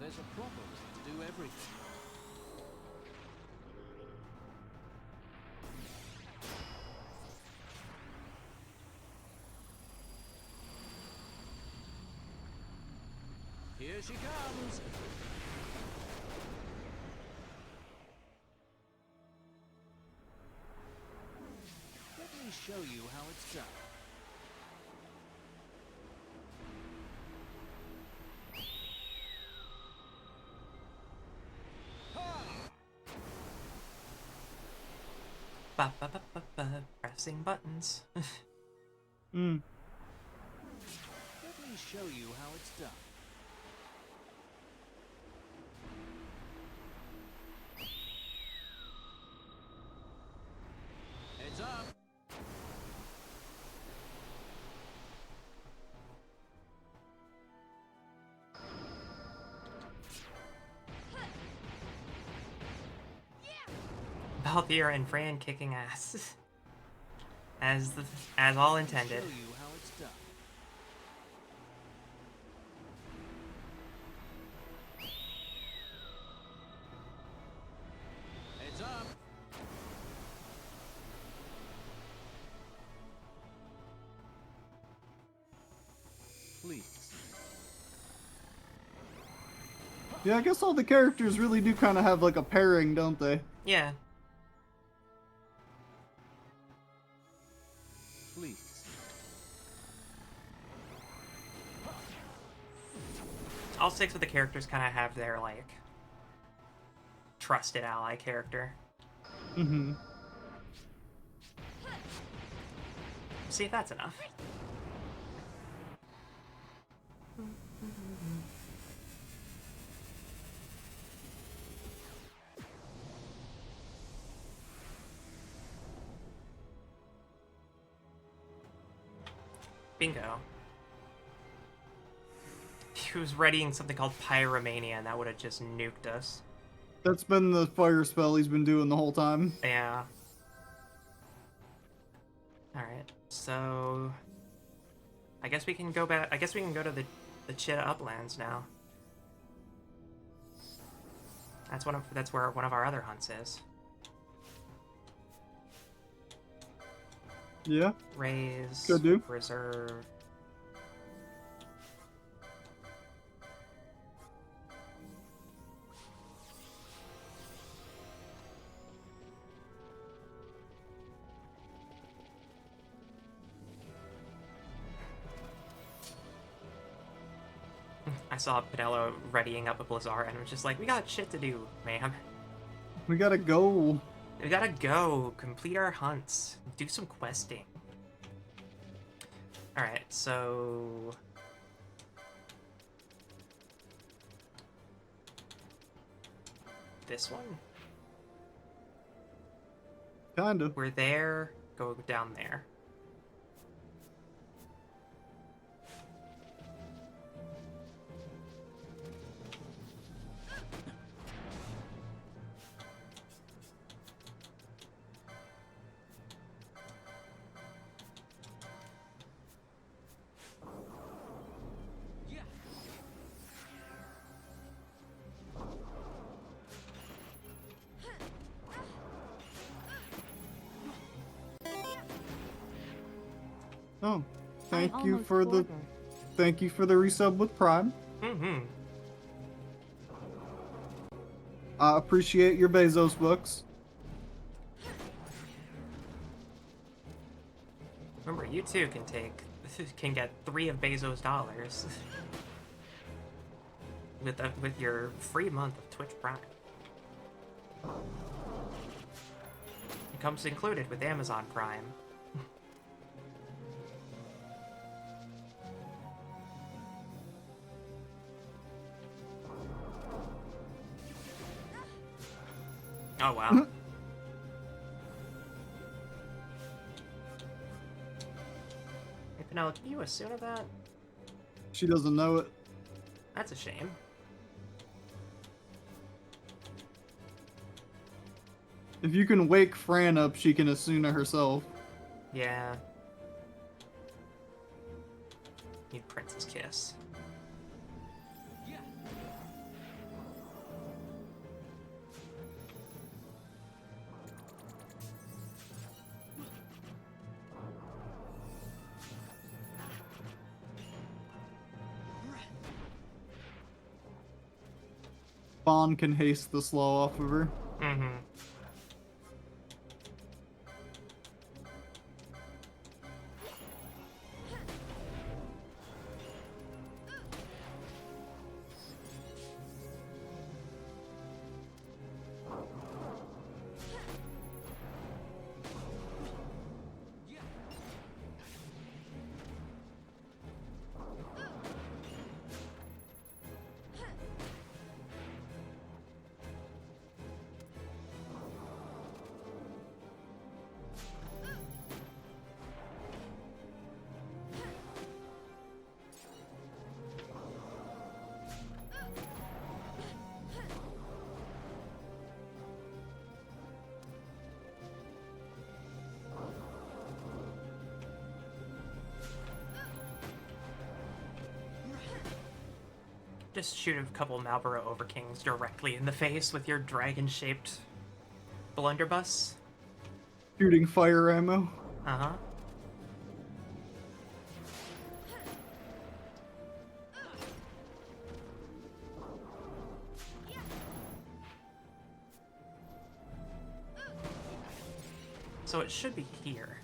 There's a problem to do everything. she comes! Let me show you how it's done. Ba ba ba ba ba. Pressing buttons. Hmm. Let me show you how it's done. Heads up! Balthier and Fran kicking ass. As all intended. Show you how it's done. Heads up! Please. Yeah, I guess all the characters really do kind of have like a pairing, don't they? Yeah. Please. All 6 of the characters kind of have their, like, trusted ally character. Mm-hmm. See if that's enough. Bingo. He was readying something called Pyromania, and that would have just nuked us. That's been the fire spell he's been doing the whole time. Yeah. Alright, so... I guess we can go back... I guess we can go to the Chitta Uplands now. That's where one of our other hunts is. Yeah. Raise. Could do. Reserve. I saw Pinello readying up a Blizzard, and was just like, we got shit to do, ma'am. We gotta go. We gotta go, complete our hunts, do some questing. Alright, so... This one? Kinda. We're there, go down there. Oh, thank you for the resub with Prime. Mm-hmm. I appreciate your Bezos books. Remember, you too can get 3 of Bezos' dollars with your free month of Twitch Prime. It comes included with Amazon Prime. Oh, wow. Hey, Penelope, can you assume of that? She doesn't know it. That's a shame. If you can wake Fran up, she can Asuna herself. Yeah. Need Prince's Kiss. Fawn can haste the slow off of her. Mm-hmm. Just shoot a couple Malboro Overkings directly in the face with your dragon-shaped blunderbuss. Shooting fire ammo. Uh-huh. So it should be here.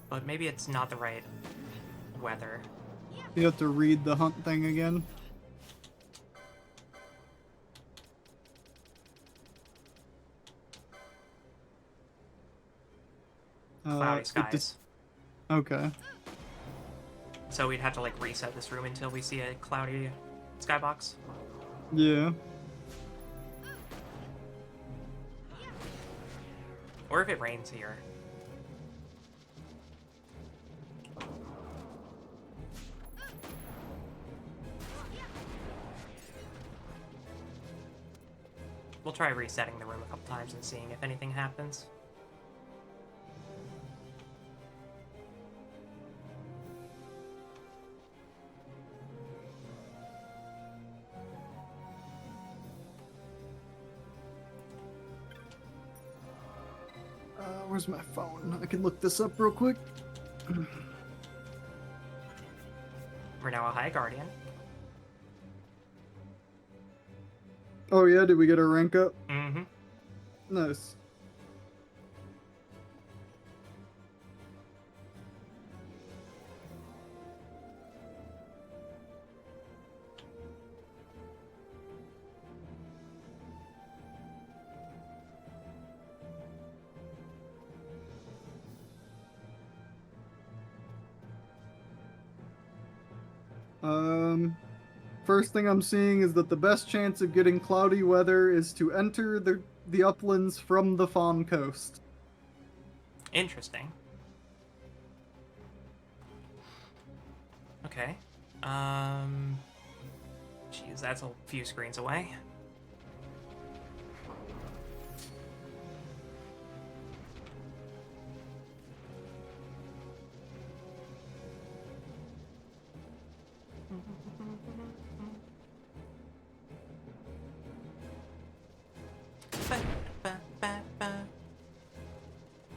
But maybe it's not the right weather. You have to read the hunt thing again. Cloudy skies. Okay. So we'd have to like reset this room until we see a cloudy skybox. Yeah. Or if it rains here. We'll try resetting the room a couple times and seeing if anything happens. Where's my phone? I can look this up real quick. We're now a High Guardian. Oh yeah, did we get our rank up? Mm-hmm. Nice. First thing I'm seeing is that the best chance of getting cloudy weather is to enter the uplands from the Fawn Coast. Interesting. Okay. Jeez, that's a few screens away.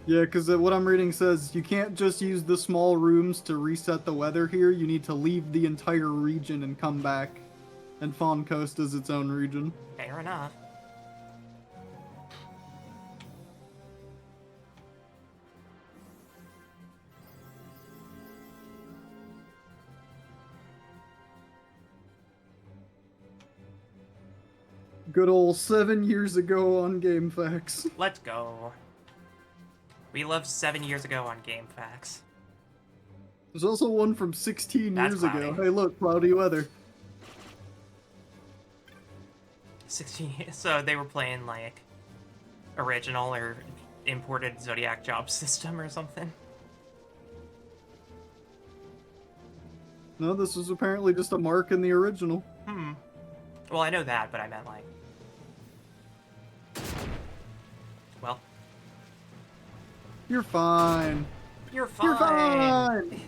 Yeah, because what I'm reading says you can't just use the small rooms to reset the weather here. You need to leave the entire region and come back. And Fawn Coast is its own region. Fair enough. Good old 7 years ago on GameFAQs. Let's go. We loved 7 years ago on GameFAQs. There's also one from 16 That's years cloudy. ago. Hey look, cloudy weather. 16. So they were playing like original or imported Zodiac job system or something. No, this was apparently just a mark in the original. Well, I know that, but I meant like... Well. You're fine. You're fine! You're fine!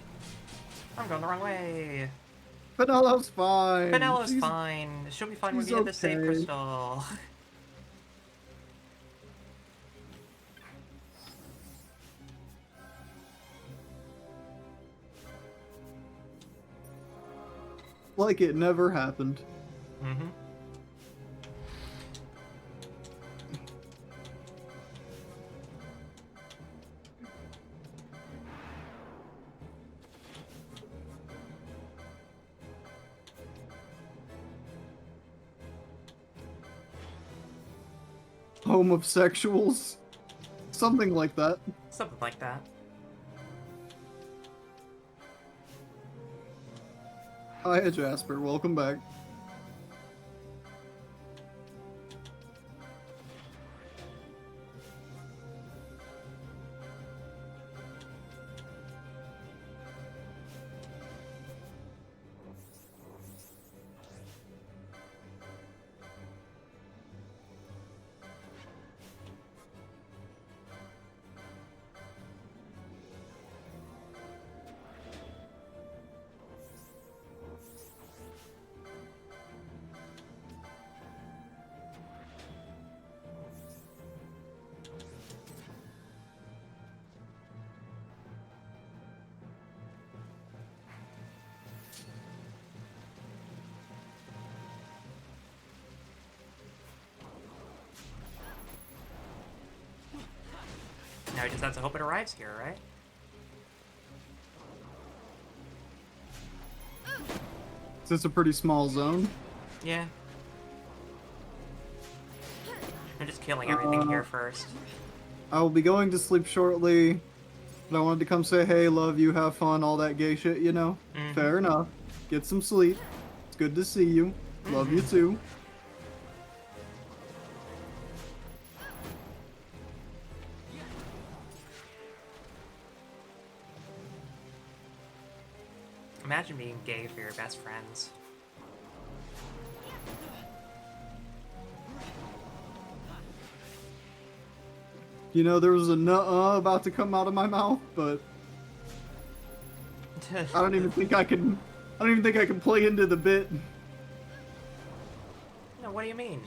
I'm going the wrong way. Penelope's fine. Penelope's She's- fine. She'll be fine when she's we get the save okay. crystal. Like it never happened. Mm-hmm. Homosexuals? Something like that. Something like that. Hi, Jasper. Welcome back. Now we just have to hope it arrives here, right? Is this a pretty small zone? Yeah. I'm just killing everything here first. I will be going to sleep shortly, but I wanted to come say, hey, love you, have fun, all that gay shit, you know? Fair enough. Get some sleep. It's good to see you. Love you too. Imagine being gay for your best friends. You know, there was a nuh-uh about to come out of my mouth, but I don't even think I can play into the bit. No, what do you mean?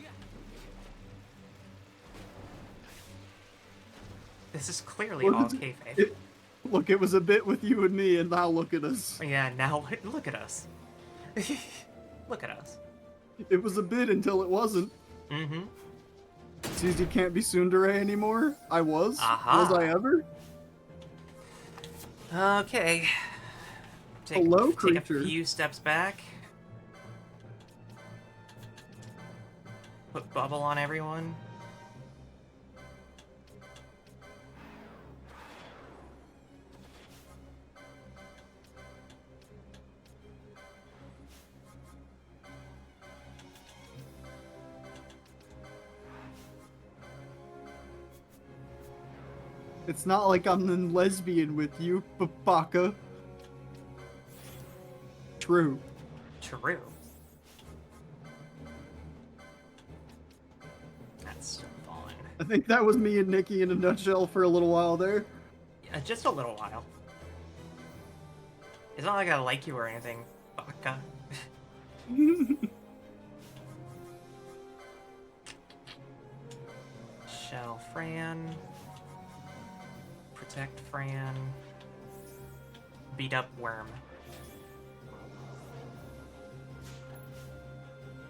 This is clearly all kayfabe. Look, it was a bit with you and me, and now look at us. Yeah, now look at us. Look at us. It was a bit until it wasn't. Mm-hmm. Sees you can't be tsundere anymore? I was? Aha. Was I ever? Okay. Hello, Take a creature. few steps back. Put bubble on everyone. It's not like I'm in lesbian with you, Babaka. True. True. That's still falling. I think that was me and Nikki in a nutshell for a little while there. Yeah, just a little while. It's not like I like you or anything, Baka. Shell Fran. Protect Fran. Beat up Worm.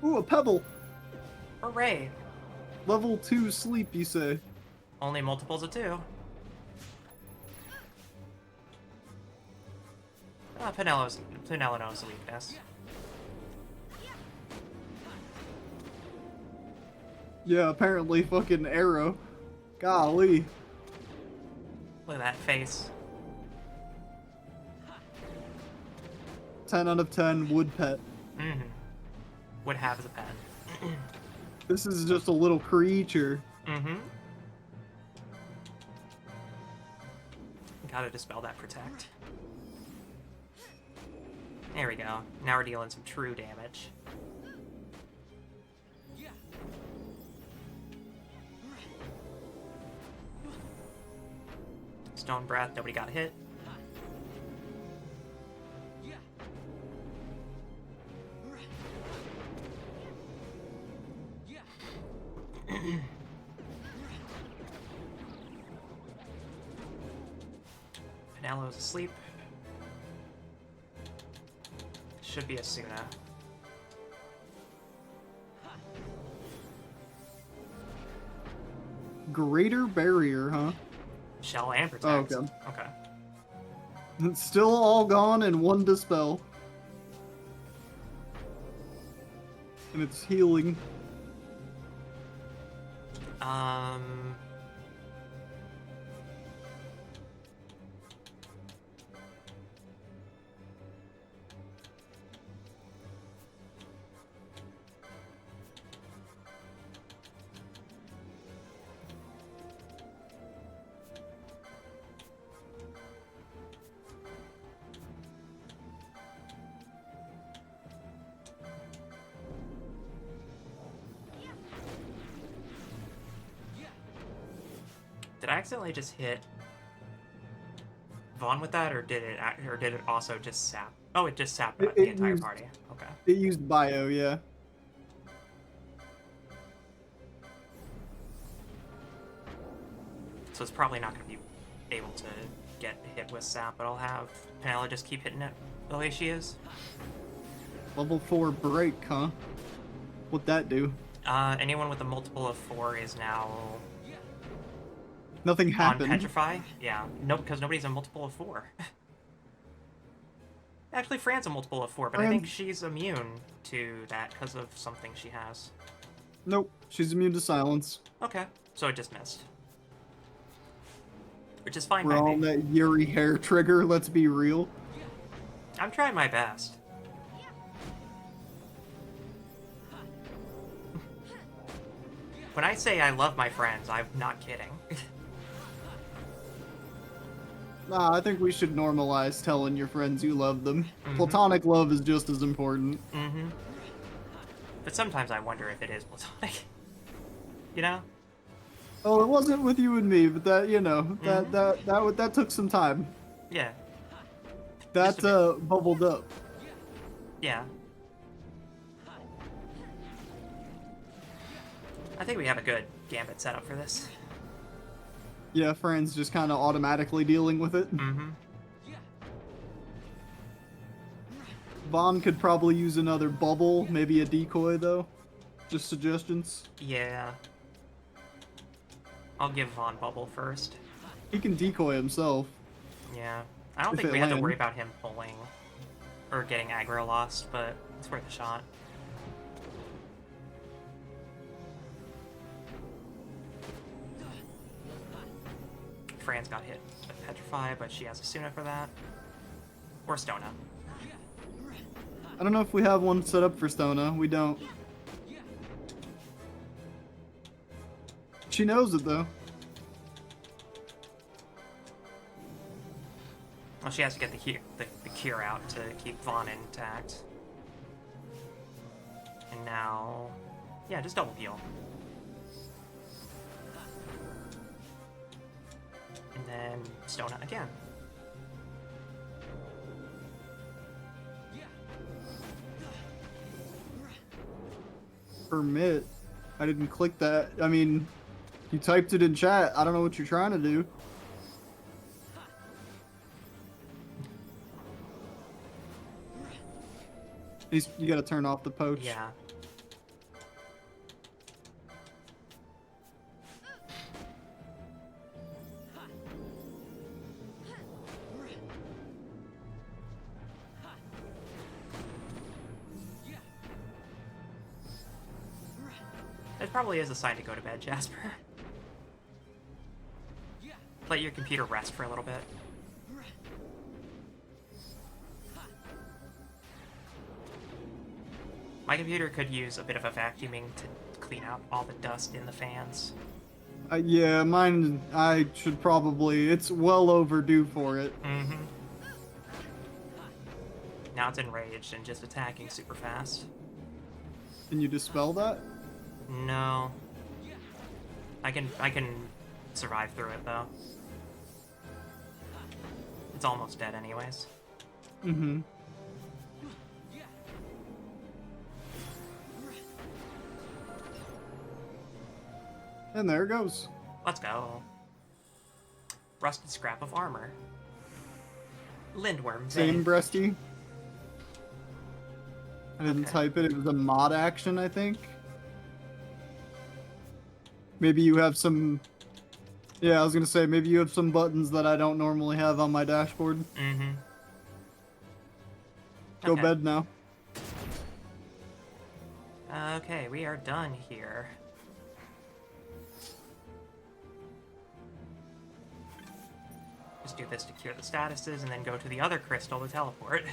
Ooh, a pebble. Hooray! Level 2 sleep, you say? Only multiples of 2. Pinello knows the weakness. Yeah, apparently fucking arrow. Golly. Look at that face. 10 out of 10 would pet. Mm-hmm. Would have as a pet. This is just a little creature. Mm-hmm. Gotta dispel that protect. There we go. Now we're dealing some true damage. Stone Breath, nobody got hit. Pinello's asleep. Should be a Suna. Greater Barrier, huh? Shell and protect. Oh, okay. Okay. It's still all gone and one Dispel. And it's healing. Did I accidentally just hit Vaughn with that, or did it also just sap? Oh, it just sapped the entire party. Okay. It used Bio, yeah. So it's probably not going to be able to get hit with sap, but I'll have Penella just keep hitting it the way she is. Level 4 break, huh? What'd that do? Anyone with a multiple of 4 is now Nothing on happened. Petrify. Yeah, no, because nobody's a multiple of 4. Actually, Fran's a multiple of 4, but I think she's immune to that because of something she has. Nope, she's immune to silence. Okay, so it just missed. Which is fine We're by on me. that Yuri hair trigger, let's be real. I'm trying my best. When I say I love my friends, I'm not kidding. Nah, I think we should normalize telling your friends you love them. Mhm. Platonic love is just as important. Mm-hmm. But sometimes I wonder if it is platonic. You know? Oh, it wasn't with you and me, but that, you know, that took some time. Yeah. That bubbled up. Yeah. I think we have a good gambit setup for this. Yeah, Fran's just kind of automatically dealing with it. Mm-hmm. Vaughn could probably use another bubble, maybe a decoy though. Just suggestions. Yeah. I'll give Vaughn bubble first. He can decoy himself. Yeah. I don't If think it we have to land. worry about him pulling or getting aggro lost, but it's worth a shot. Fran's got hit with Petrify, but she has a Suna for that. Or Stona. I don't know if we have one set up for Stona. We don't. She knows it though. Well, she has to get the cure out to keep Vaughn intact. And now... yeah, just double heal. And then Stona again. Permit. I didn't click that. I mean, you typed it in chat. I don't know what you're trying to do. You gotta turn off the poach. Yeah. It probably is a sign to go to bed, Jasper. Let your computer rest for a little bit. My computer could use a bit of a vacuuming to clean out all the dust in the fans. Yeah, mine, I should probably, it's well overdue for it. Mm-hmm. Now it's enraged and just attacking super fast. Can you dispel that? No. I can survive through it though. It's almost dead anyways. Mm-hmm. And there it goes. Let's go. Rusted scrap of armor. Lindworm. Same vein. breasty. I didn't Okay. type it. It was a mod action, I think. Maybe you have some Yeah, I was gonna say, maybe you have some buttons that I don't normally have on my dashboard. Mm-hmm. Go bed now. Okay, we are done here. Just do this to cure the statuses, and then go to the other crystal to teleport.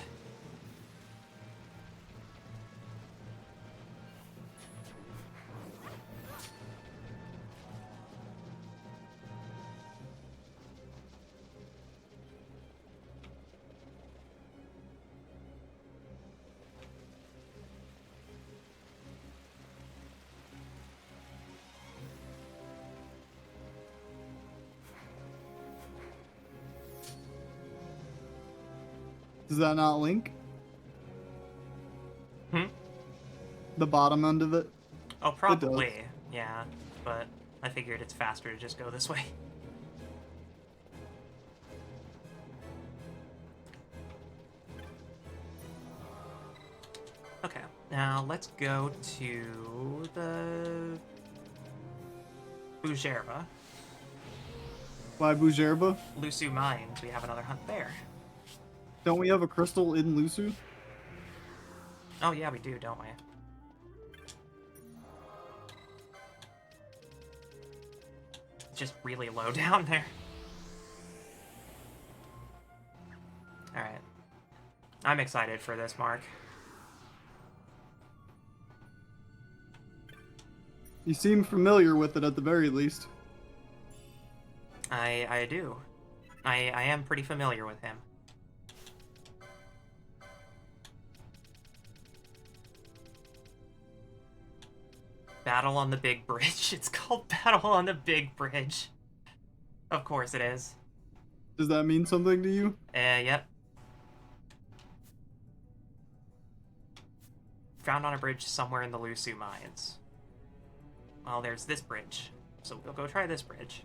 Does that not link? Hmm? The bottom end of it? Oh, probably. Yeah, but I figured it's faster to just go this way. Okay, now let's go to the Bujerba. Why Bujerba? Lusu Mines, we have another hunt there. Don't we have a crystal in Lusu? Oh yeah, we do, don't we? It's just really low down there. Alright. I'm excited for this, Mark. You seem familiar with it at the very least. I do. I am pretty familiar with him. Battle on the Big Bridge. It's called Battle on the Big Bridge. Of course it is. Does that mean something to you? Yep. Found on a bridge somewhere in the Lusu Mines. Well, there's this bridge. So we'll go try this bridge.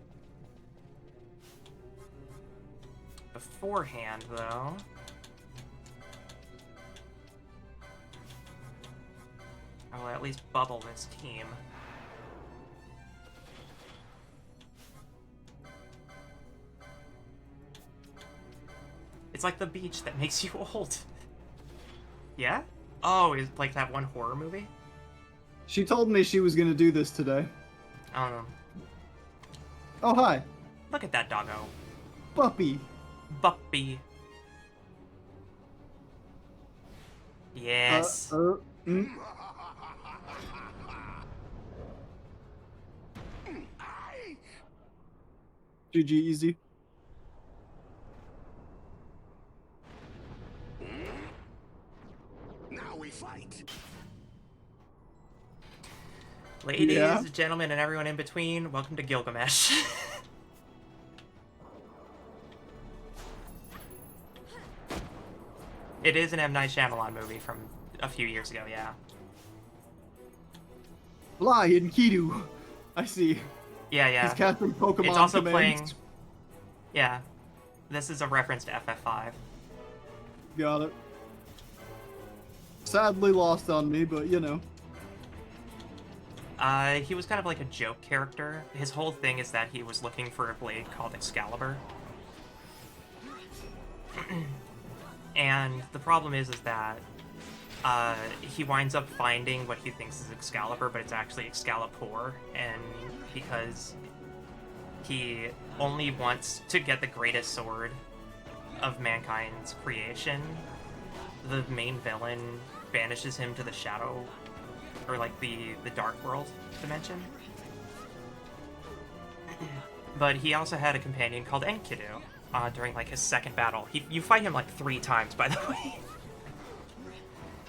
Beforehand, though... I will at least bubble this team. It's like the beach that makes you old. Yeah? Oh, is like that one horror movie? She told me she was gonna do this today. I don't know. Oh, hi. Look at that doggo. Puppy. Buppy. Yes. GG easy. Now we fight. Ladies, gentlemen, and everyone in between, welcome to Gilgamesh. It is an M. Night Shyamalan movie from a few years ago, yeah. Fly in Kidu. I see. Yeah, yeah. He's casting Pokemon It's also commands. playing... Yeah. This is a reference to FF5. Got it. Sadly lost on me, but you know. He was kind of like a joke character. His whole thing is that he was looking for a blade called Excalibur. And the problem is that he winds up finding what he thinks is Excalibur, but it's actually Excalibur, and because he only wants to get the greatest sword of mankind's creation, the main villain banishes him to the shadow, or like the dark world dimension. But he also had a companion called Enkidu during like his second battle. You fight him like 3 times, by the way.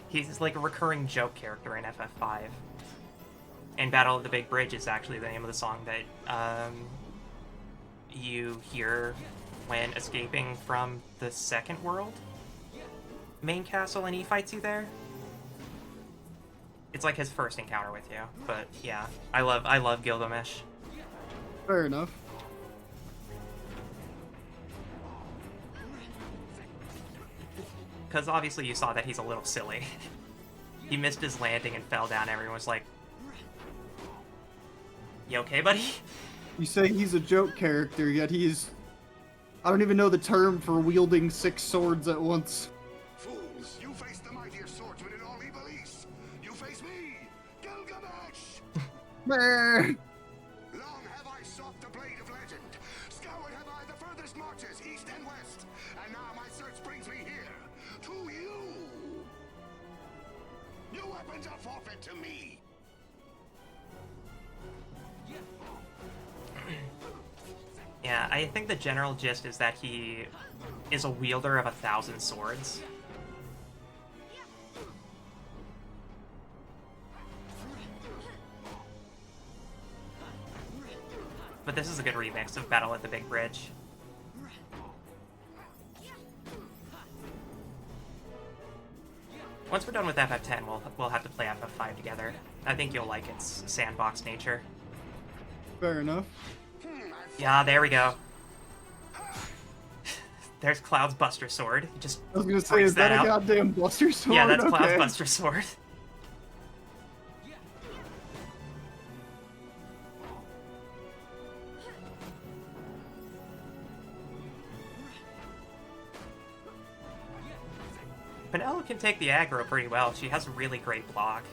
He's like a recurring joke character in FF5. And Battle of the Big Bridge is actually the name of the song that you hear when escaping from the second world main castle, and he fights you there. It's like his first encounter with you, but yeah, I love Gilgamesh. Fair enough. Because obviously you saw that he's a little silly. He missed his landing and fell down. Everyone was like, "You okay, buddy?" You say he's a joke character, yet he's... I don't even know the term for wielding 6 swords at once. Fools, you face the mightiest swordsman in all Evil East. You face me, Gilgamesh! Brr. Long have I sought the blade of legend. Scoured have I the furthest marches, east and west. And now my search brings me here, to you. Your weapons are forfeit to me. Yeah, I think the general gist is that he is a wielder of 1,000 swords. But this is a good remix of Battle at the Big Bridge. Once we're done with FF10, we'll have to play FF5 together. I think you'll like its sandbox nature. Fair enough. Yeah, there we go. There's Cloud's Buster Sword. He just I was gonna say, is that a goddamn Buster Sword? Yeah, that's okay. Cloud's Buster Sword. Penelo can take the aggro pretty well. She has a really great block.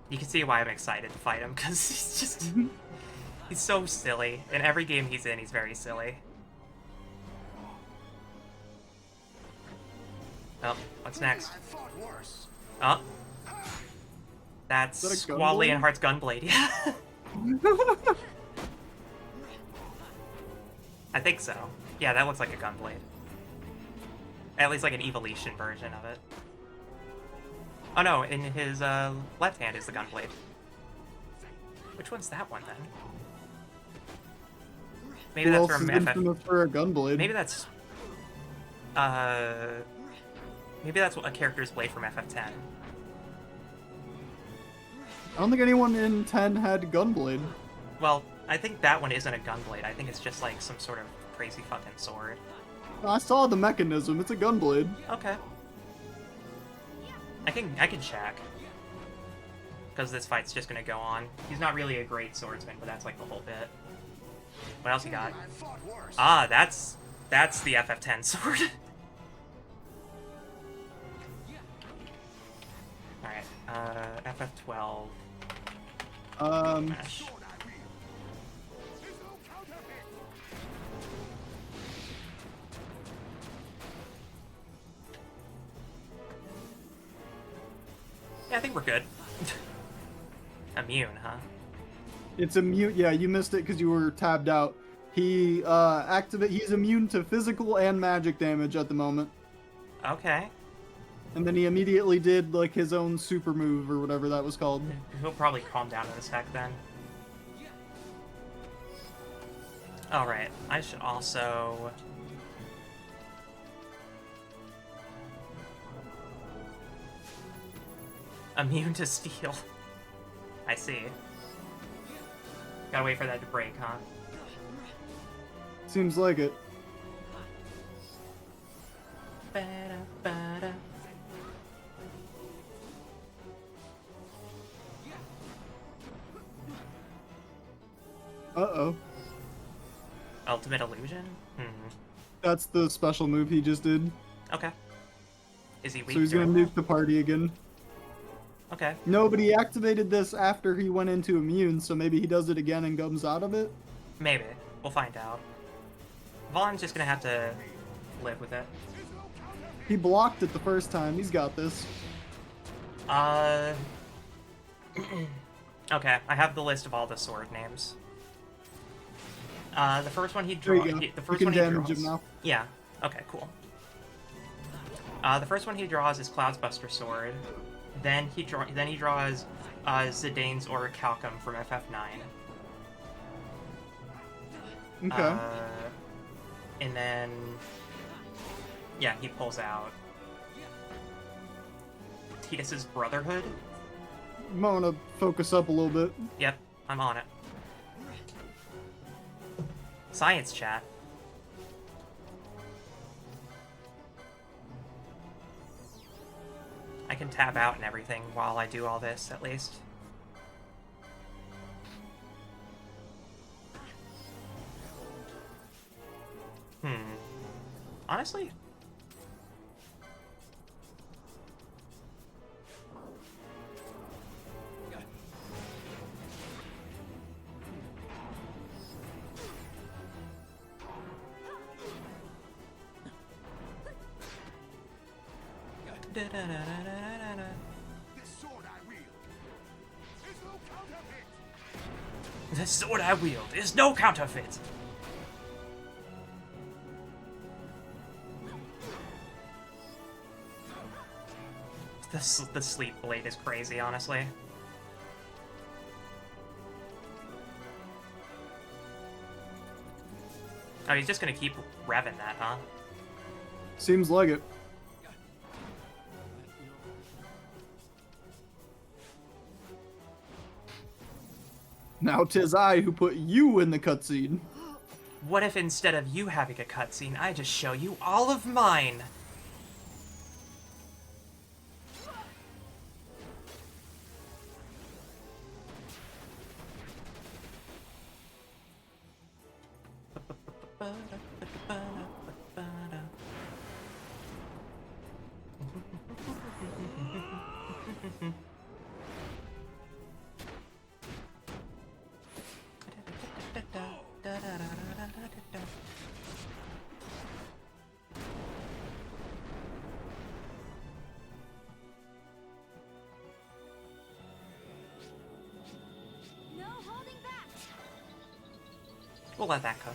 You can see why I'm excited to fight him, because he's just... he's so silly. In every game he's in, he's very silly. Oh, what's next? Oh. That's Squall Leonhardt's Gunblade, yeah. I think so. Yeah, that looks like a Gunblade. At least like an evolution version of it. Oh no, in his left hand is the Gunblade. Which one's that one then? Maybe that's from FF. For a Gunblade? Maybe that's a character's blade from FF10. I don't think anyone in 10 had Gunblade. Well, I think that one isn't a Gunblade. I think it's just like some sort of crazy fucking sword. I saw the mechanism. It's a Gunblade. Okay. I can check. Because this fight's just gonna go on. He's not really a great swordsman, but that's like the whole bit. What else you got? Ah, that's the FF10 sword. Alright, FF12. Mesh. Yeah, I think we're good. Immune, huh? It's immune. Yeah, you missed it because you were tabbed out. He he's immune to physical and magic damage at the moment. Okay. And then he immediately did like his own super move or whatever that was called. He'll probably calm down in a sec then. Alright, I should also... Immune to steel. I see. Gotta wait for that to break, huh? Seems like it. Ba-da-ba-da. Uh-oh. Ultimate Illusion? That's the special move he just did. Okay. Is he weak? So he's gonna nuke the party again. Okay. No, but he activated this after he went into immune, so maybe he does it again and comes out of it? Maybe. We'll find out. Vaughn's just gonna have to live with it. He blocked it the first time. He's got this. Okay, I have the list of all the sword names. The first one he draws. The first one he draws. Him now. Yeah. Okay. Cool. The first one he draws is Cloud's Buster Sword. Then he draws Zidane's Orichalcum from FF9. Okay. And then yeah, he pulls out Tidus's Brotherhood. You might want to focus up a little bit. Yep, I'm on it. Science chat. I can tab out and everything while I do all this, at least. Honestly? The sword I wield is no counterfeit. The sleep blade is crazy, honestly. Oh, he's just gonna keep revving that, huh? Seems like it. Now 'tis I who put you in the cutscene. What if instead of you having a cutscene, I just show you all of mine? We'll let that cook.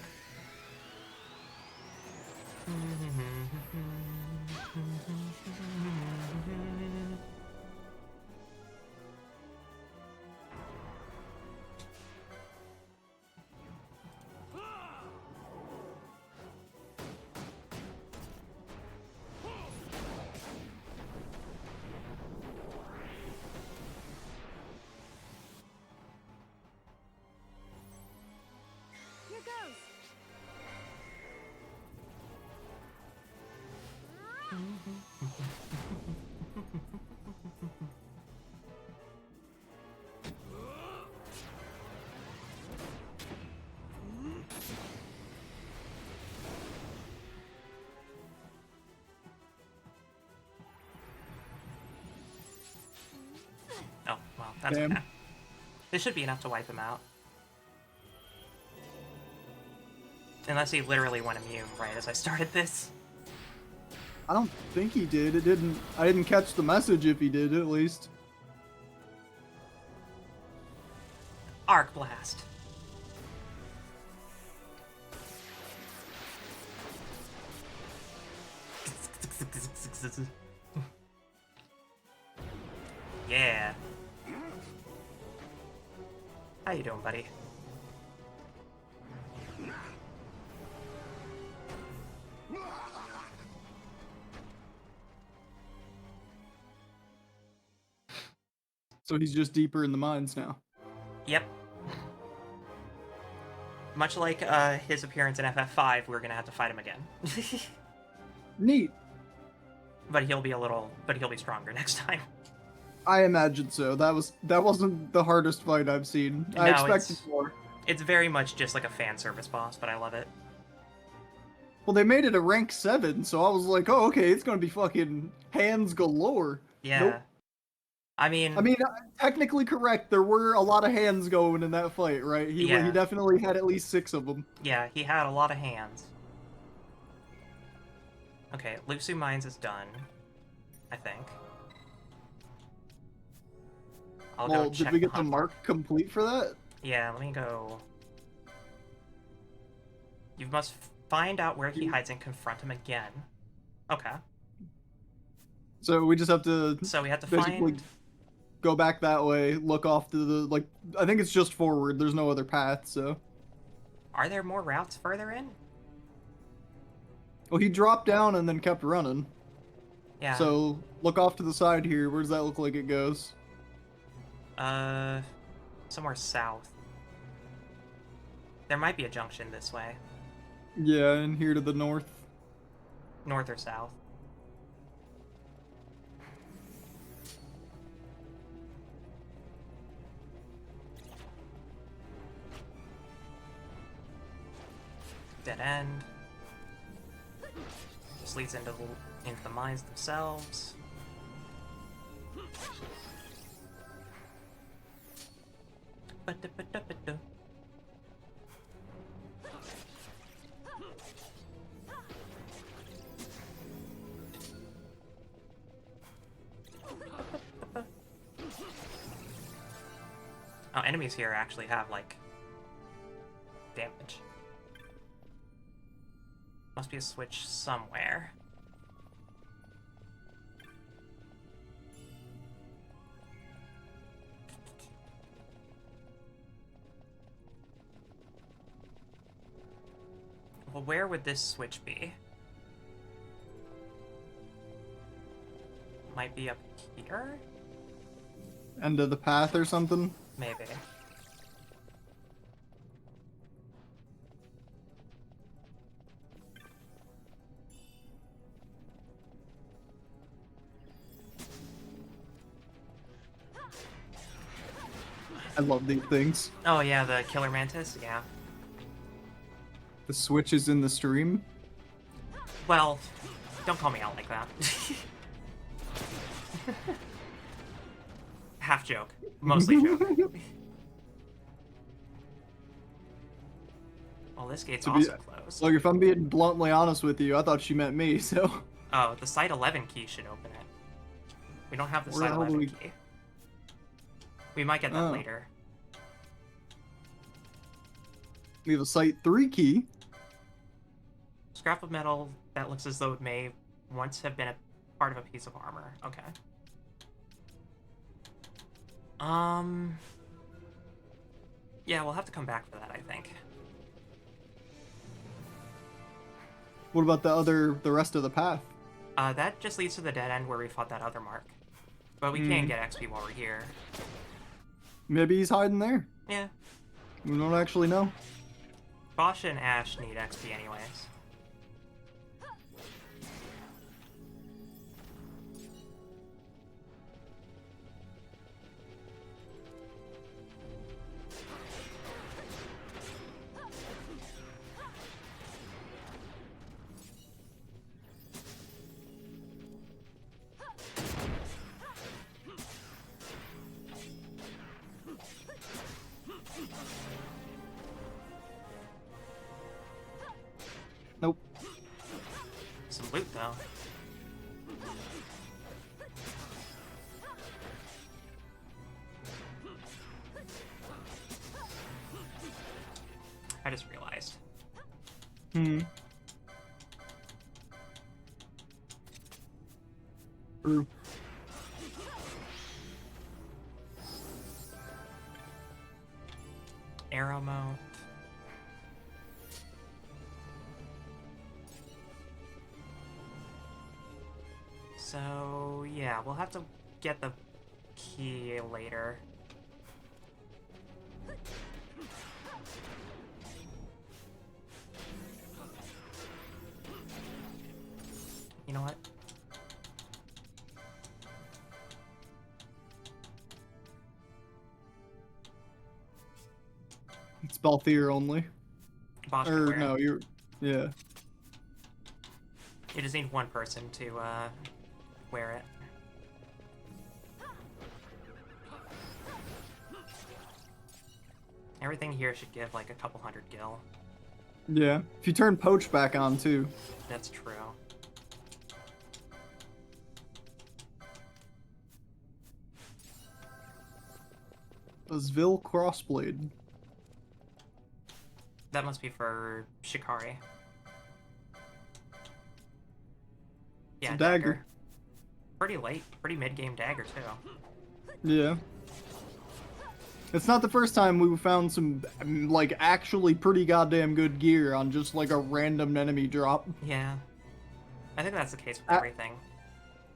Oh, well, that's Damn. okay. This should be enough to wipe him out. Unless he literally went immune right as I started this. I don't think he did. It didn't. I didn't catch the message if he did, at least. Arc Blast. Yeah. How you doing, buddy? So he's just deeper in the mines now. Yep. Much like his appearance in FF5, we're gonna have to fight him again. Neat. But he'll be stronger next time. I imagine so. That wasn't the hardest fight I've seen. I No, expected more. It's very much just like a fan service boss, but I love it. Well, they made it a rank 7, so I was like, oh, okay, it's gonna be fucking hands galore. Yeah. Nope. I mean, technically correct. There were a lot of hands going in that fight, right? He definitely had at least 6 of them. Yeah, he had a lot of hands. Okay, Lusu Mines is done, I think. I'll go check did we get the hunt. mark complete for that? Yeah, let me go. You must find out where he hides and confront him again. Okay. So we just have to. So we have to basically find. Go back that way. Look off to the I think it's just forward. There's no other path. So. Are there more routes further in? Well, he dropped down and then kept running. Yeah. So look off to the side here. Where does that look like it goes? Somewhere south. There might be a junction this way. Yeah, and here to the north. North or south. Dead end. This leads into the mines themselves. Ba-da-ba-da-ba-da. Oh, enemies here actually have, like, damage. Must be a switch somewhere. Well, where would this switch be? Might be up here? End of the path or something? Maybe. I love these things. Oh yeah, the killer mantis, yeah. The switch is in the stream. Well, don't call me out like that. Half joke. Mostly joke. Well, this gate's also closed. Look, if I'm being bluntly honest with you, I thought she meant me, so... Oh, the Site 11 key should open it. We don't have the Site 11 key. We might get that later. We have a Site 3 key. Scrap of metal that looks as though it may once have been a part of a piece of armor. Okay. Yeah, we'll have to come back for that, I think. What about the rest of the path? That just leads to the dead end where we fought that other mark. But we can't get XP while we're here. Maybe he's hiding there. Yeah. We don't actually know. Bosch and Ash need XP anyways. Nope. Some loot, though. I just realized. True. Arrow mount. So, yeah, we'll have to get the key later. You know what? It's Balthier only. Bosch Or, can wear no, it. you're... Yeah. You just need one person to, wear it. Everything here should give like a couple hundred gil. Yeah. If you turn Poach back on, too. That's true. A Zvil Crossblade. That must be for Shikari. Yeah, It's a dagger. Pretty late, pretty mid-game dagger, too. Yeah. It's not the first time we found some, like, actually pretty goddamn good gear on just, like, a random enemy drop. Yeah. I think that's the case with everything.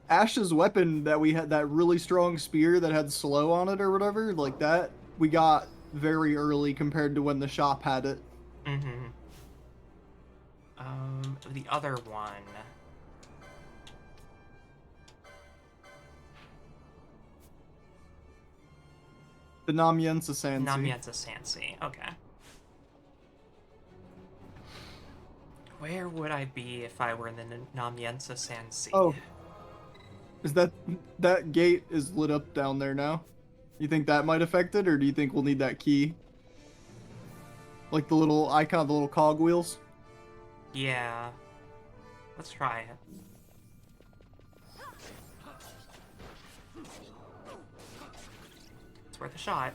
Ash's weapon that we had, that really strong spear that had slow on it or whatever, like that, we got very early compared to when the shop had it. Mm-hmm. The other one. The Namiensa Sansi. Namiensa Sansi. Okay. Where would I be if I were in the Namiensa Sansi? Oh. Is that gate is lit up down there now? You think that might affect it, or do you think we'll need that key? Like the little icon, the little cogwheels? Yeah. Let's try it. It's worth a shot.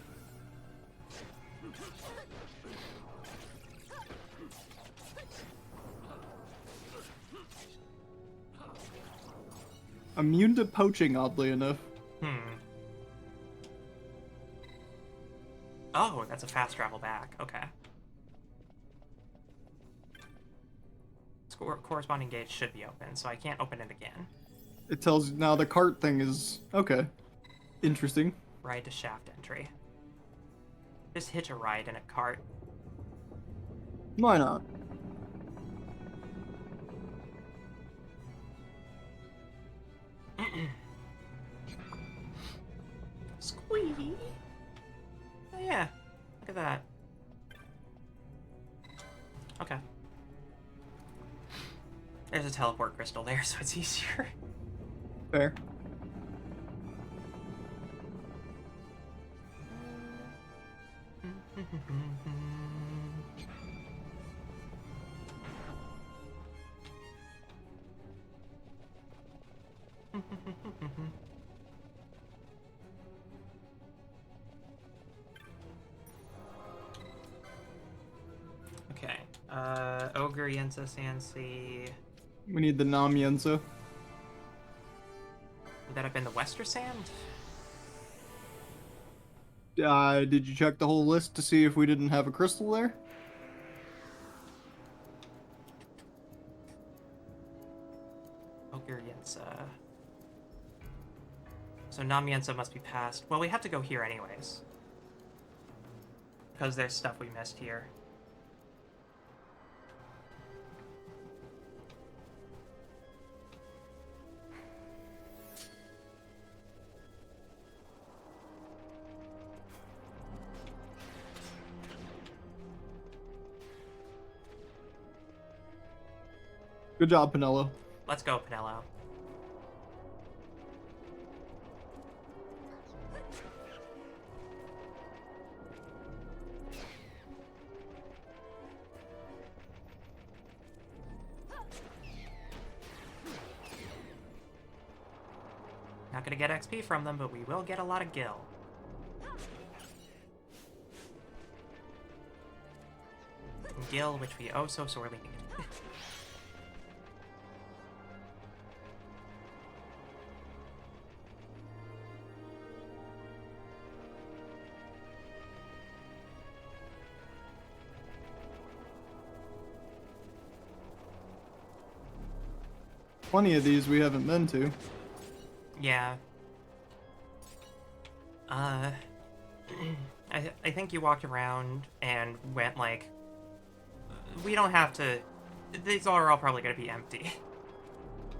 Immune to poaching, oddly enough. Oh, that's a fast travel back. Okay. Corresponding gate should be open, so I can't open it again. It tells you now the cart thing is... Okay. Interesting. Ride to shaft entry. Just hitch a ride in a cart. Why not? Squee! Oh yeah, look at that. Okay. There's a teleport crystal there, so it's easier. Fair. Okay. Ogre Yensa Sansi. We need the Namiensa. Would that have been the Wester Sand? Did you check the whole list to see if we didn't have a crystal there? Ogre Yensa. So Namiensa must be past. Well, we have to go here anyways. Because there's stuff we missed here. Good job, Pinello. Let's go, Pinello. Not gonna get XP from them, but we will get a lot of gil. Gil, which we oh so sorely need. Plenty of these we haven't been to. Yeah. I think you walked around and went like, we don't have to. These are all probably gonna be empty.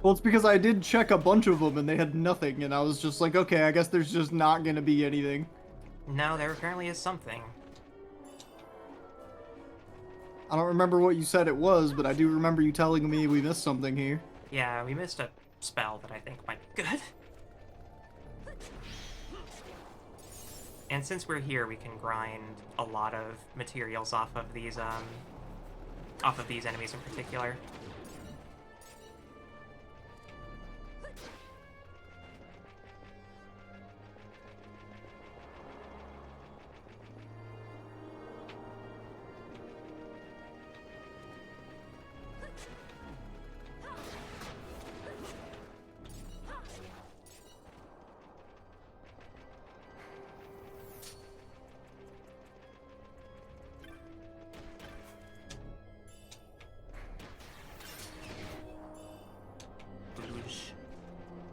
Well, it's because I did check a bunch of them and they had nothing, and I was just like, okay, I guess there's just not gonna be anything. No, there apparently is something. I don't remember what you said it was, but I do remember you telling me we missed something here. Yeah, we missed a spell that I think might be good. And since we're here, we can grind a lot of materials off of these enemies in particular.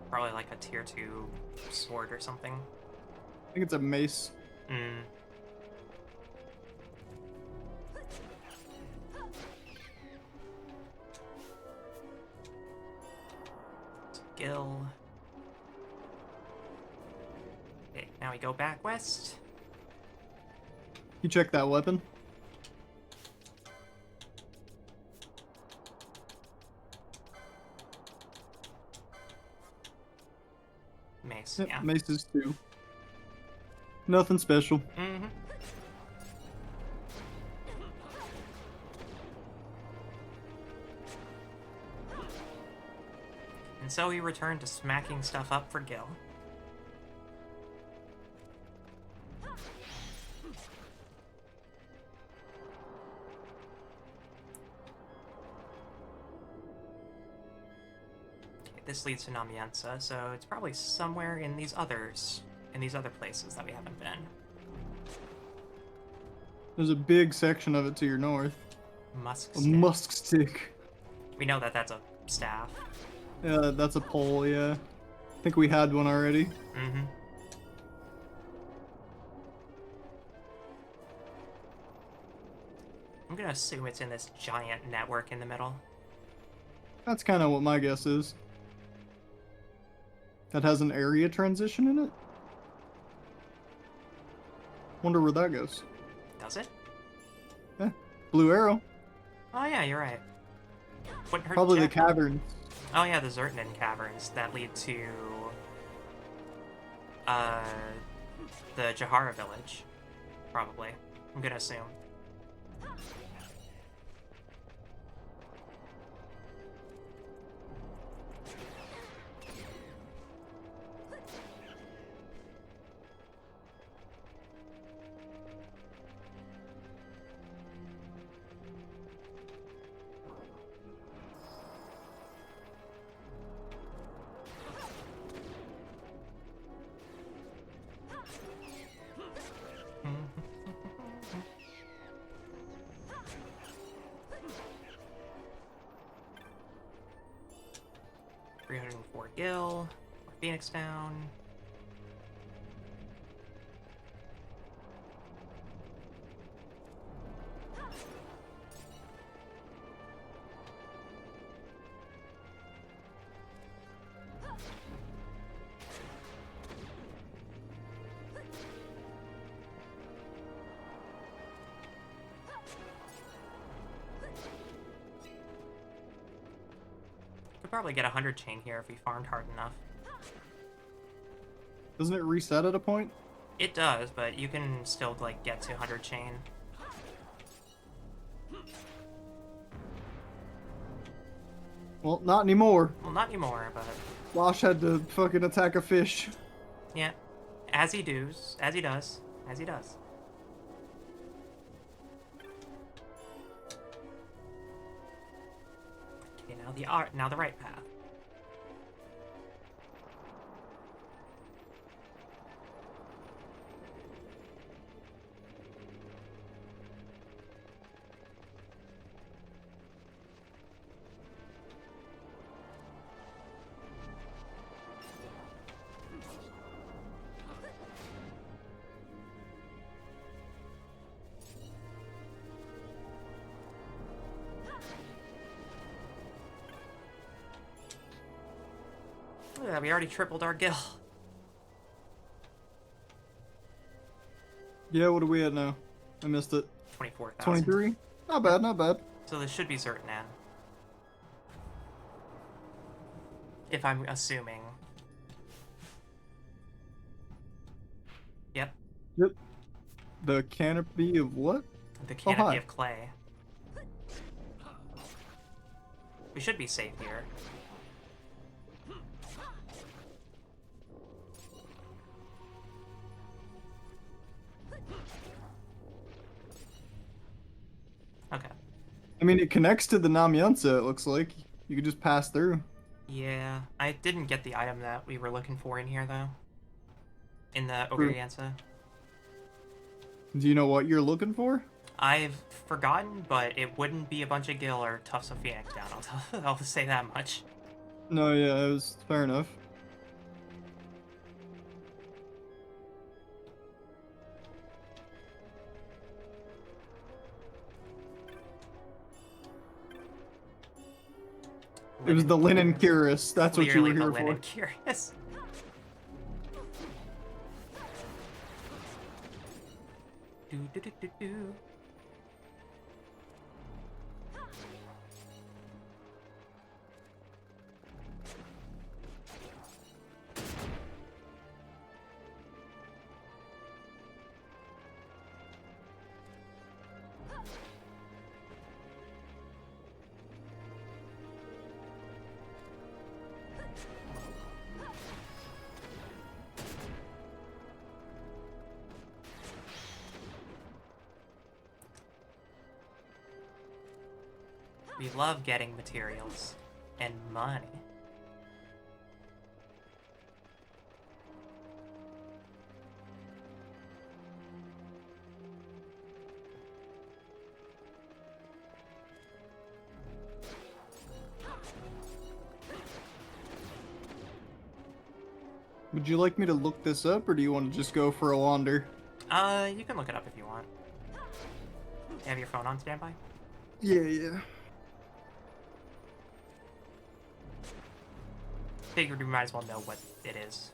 Probably like a tier 2 sword or something. I think it's a mace. Gil. Okay, now we go back west. You check that weapon. Mace, Yep, yeah. maces too. Nothing special. Mm-hmm. And so we return to smacking stuff up for Gil. Okay, this leads to Namienza, so it's probably somewhere in these other places that we haven't been. There's a big section of it to your north. Musk A stick. musk stick. We know that that's a staff. Yeah, that's a pole, yeah. I think we had one already. Mm-hmm. I'm gonna assume it's in this giant network in the middle. That's kind of what my guess is. That has an area transition in it? Wonder where that goes. Does it? Yeah, blue arrow. Oh yeah, you're right. Wouldn't hurt to Probably the check. caverns. Oh yeah, the Zertnan caverns that lead to the Jahara village. Probably. I'm gonna assume. Gil, Phoenix down. Could probably get a 100 chain here if we farmed hard enough. Doesn't it reset at a point? It does, but you can still like get to 100 chain. Well, not anymore. Well, not anymore, but Wash had to fucking attack a fish. yeah, as he does, as he does, as he does. Okay, now the right path. Yeah, we already tripled our gil. Yeah, what are we at now? I missed it. 24,000. 23? Not bad, not bad. So this should be certain, Anne. If I'm assuming. Yep. Yep. The canopy of what? The canopy hi. of clay. We should be safe here. Okay. I mean, it connects to the Namienza, it looks like. You could just pass through. Yeah, I didn't get the item that we were looking for in here, though. In the Ogrianza. Do you know what you're looking for? I've forgotten, but it wouldn't be a bunch of gil or tufts of phoenix down. I'll say that much. No, yeah, it was fair enough. It was the linen cuirass. That's what you were Clearly the here linen for. cuirass. Do, do, do, do, do. We love getting materials and money. Would you like me to look this up, or do you want to just go for a wander? You can look it up if you want. You have your phone on standby? Yeah. Figured we might as well know what it is.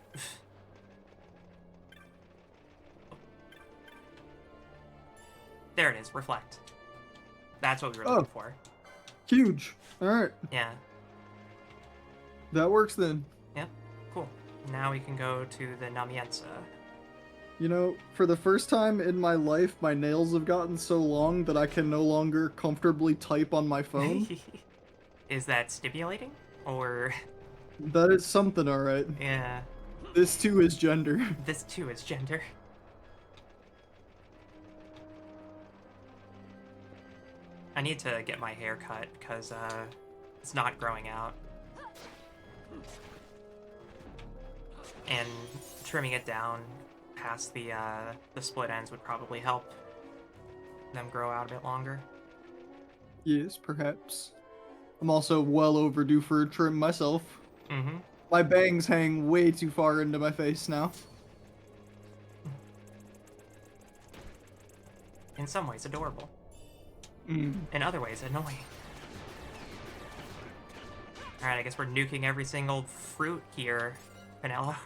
There it is, reflect. That's what we were looking for. Huge. Alright. Yeah. That works then. Yep, cool. Now we can go to the Namienza. You know, for the first time in my life, my nails have gotten so long that I can no longer comfortably type on my phone. Is that stimulating? Or... That is something, alright. Yeah. This too is gender. This too is gender. I need to get my hair cut, because, it's not growing out. And trimming it down past the split ends would probably help them grow out a bit longer. Yes, perhaps. I'm also well overdue for a trim myself. Mm-hmm. My bangs hang way too far into my face now. In some ways, adorable. Mm. In other ways, annoying. Alright, I guess we're nuking every single fruit here, Vanilla.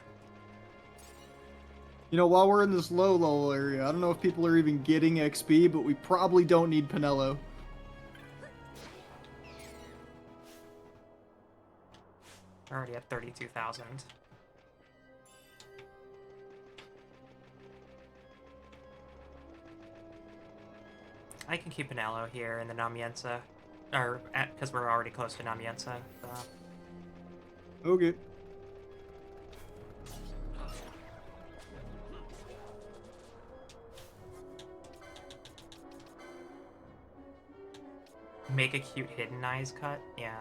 You know, while we're in this low level area, I don't know if people are even getting XP, but we probably don't need Pinello. We're already at 32,000. I can keep Pinello here in the Namienza. Or, because we're already close to Namienza. So. Okay. Make a cute hidden eyes cut? Yeah.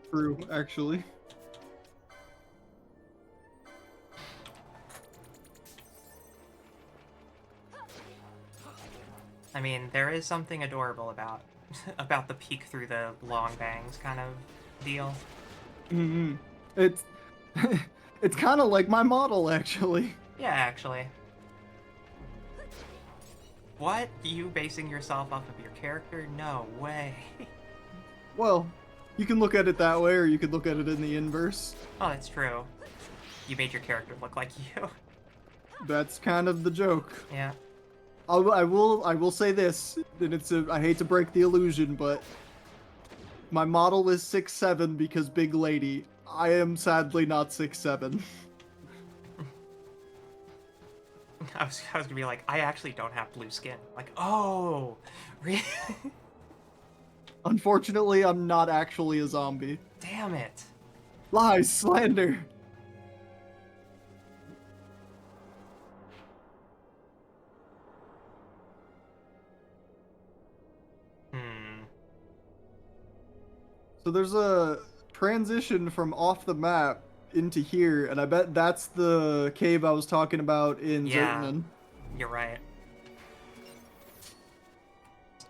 True, actually. I mean, there is something adorable about about the peek through the long bangs kind of deal. Mm-hmm. It's it's kind of like my model, actually. Yeah, actually. What? You basing yourself off of your character? No way. Well, you can look at it that way, or you could look at it in the inverse. Oh, that's true. You made your character look like you. That's kind of the joke. Yeah. I will say this, and I hate to break the illusion, but my model is 6'7" because big lady. I am sadly not 6'7". I was gonna be like, I actually don't have blue skin. Like, oh, really? Unfortunately, I'm not actually a zombie. Damn it. Lies, slander. So there's a transition from off the map into here, and I bet that's the cave I was talking about in Zertanen. You're right.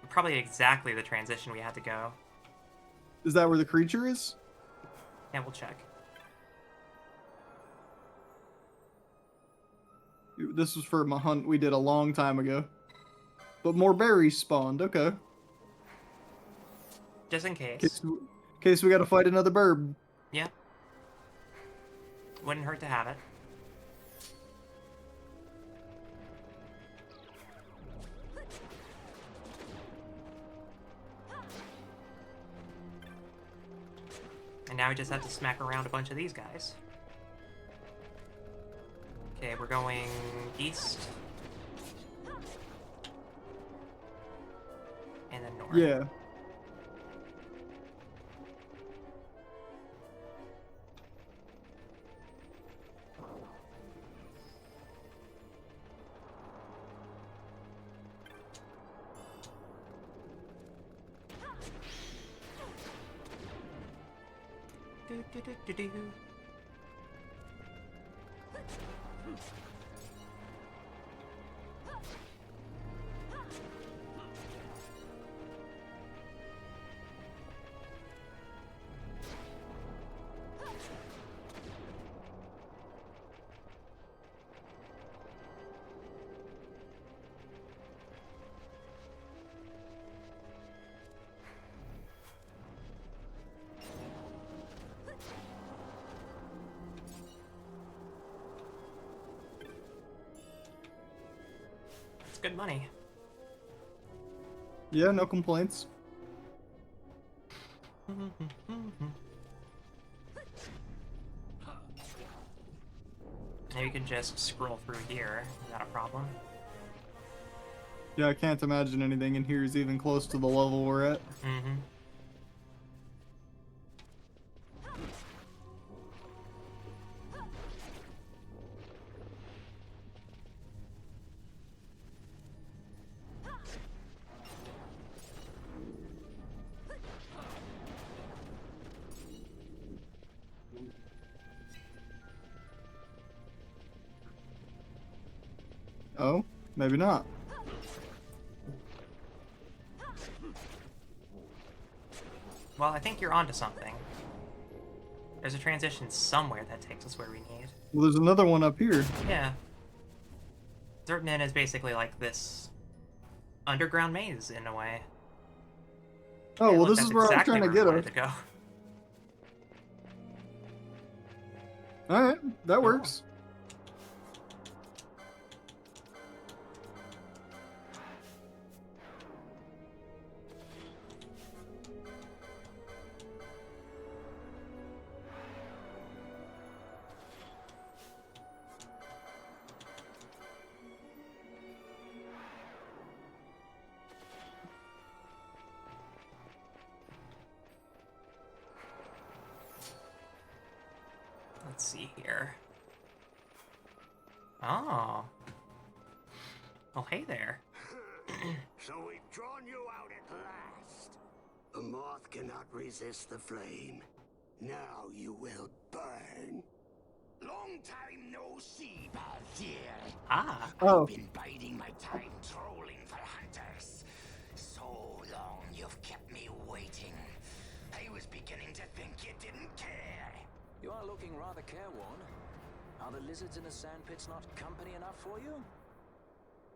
Probably exactly the transition we had to go. Is that where the creature is? Yeah, we'll check. This was from a hunt we did a long time ago. But more berries spawned, okay. Just in case. In case we gotta fight another burb. Yeah. Wouldn't hurt to have it. And now we just have to smack around a bunch of these guys. Okay, we're going east. And then north. Yeah. Do. Good money. Yeah, no complaints. Now you can just scroll through here. Is that a problem? Yeah, I can't imagine anything in here is even close to the level we're at. Mm-hmm. Oh, maybe not. Well, I think you're onto something. There's a transition somewhere that takes us where we need. Well, there's another one up here. Yeah. Zertnan is basically like this underground maze in a way. Oh, Hey, well, look, this is that's where exactly I'm trying to we get wanted her. to go. Alright, that works. Let's see here. Oh. Well, hey there. So we've drawn you out at last. The moth cannot resist the flame. Now you will burn. Long time no see, Baldir. Ah. Oh. I've been biding my time trolling for hunters. So long you've kept me waiting. I was beginning to think you didn't care. You are looking rather careworn. Are the lizards in the sandpits not company enough for you?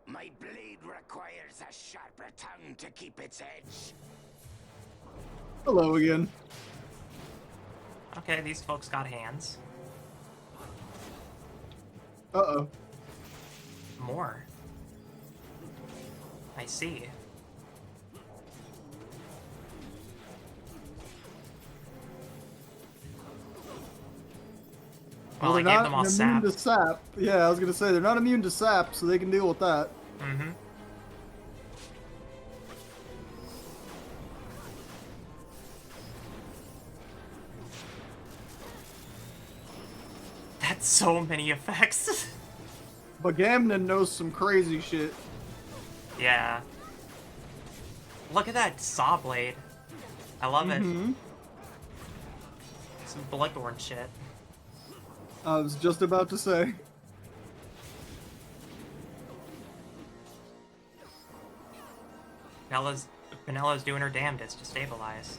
My blade requires a sharper tongue to keep its edge. Hello again. Okay, these folks got hands. Uh-oh. More. I see. Well, I they're gave not them all immune sap. to sap. Yeah, I was gonna say, they're not immune to sap, so they can deal with that. Mm-hmm. That's so many effects. But Gamnon knows some crazy shit. Yeah. Look at that saw blade. I love it. Some Bloodborne shit. I was just about to say. Penella's doing her damnedest to stabilize.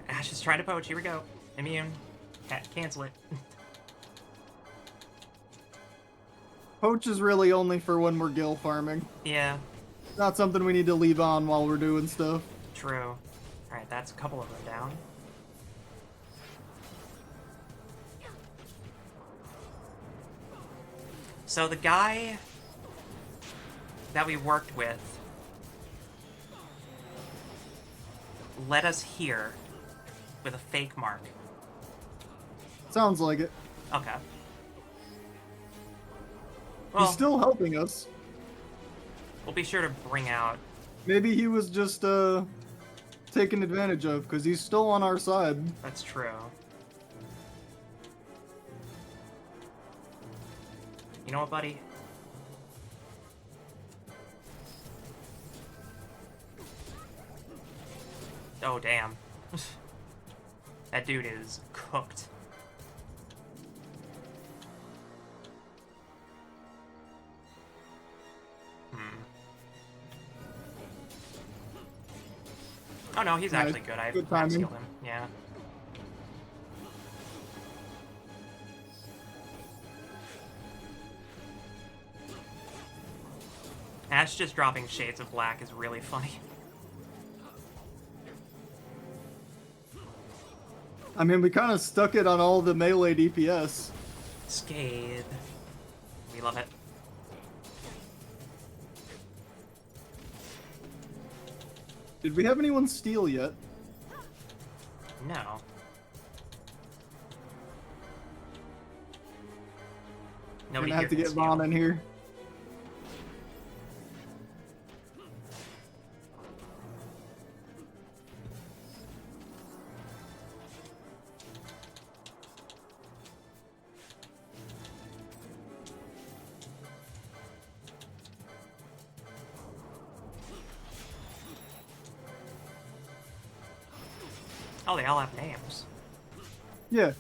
Ash is trying to poach. Here we go. Immune. Cancel it. Poach is really only for when we're gill farming. Yeah. Not something we need to leave on while we're doing stuff. True. Alright, that's a couple of them down. So the guy that we worked with led us here with a fake mark. Sounds like it. Okay. He's still helping us. We'll be sure to bring out... Maybe he was just, taken advantage of, because he's still on our side. That's true. You know what, buddy? Oh, damn. That dude is cooked. Oh no, he's actually good. I've sealed him. Yeah. Ash just dropping shades of black is really funny. I mean, we kind of stuck it on all the melee DPS. Scathe. We love it. Did we have anyone steal yet? No. Nobody Gonna have to get Vaughn in here. Oh, they all have names. Yeah.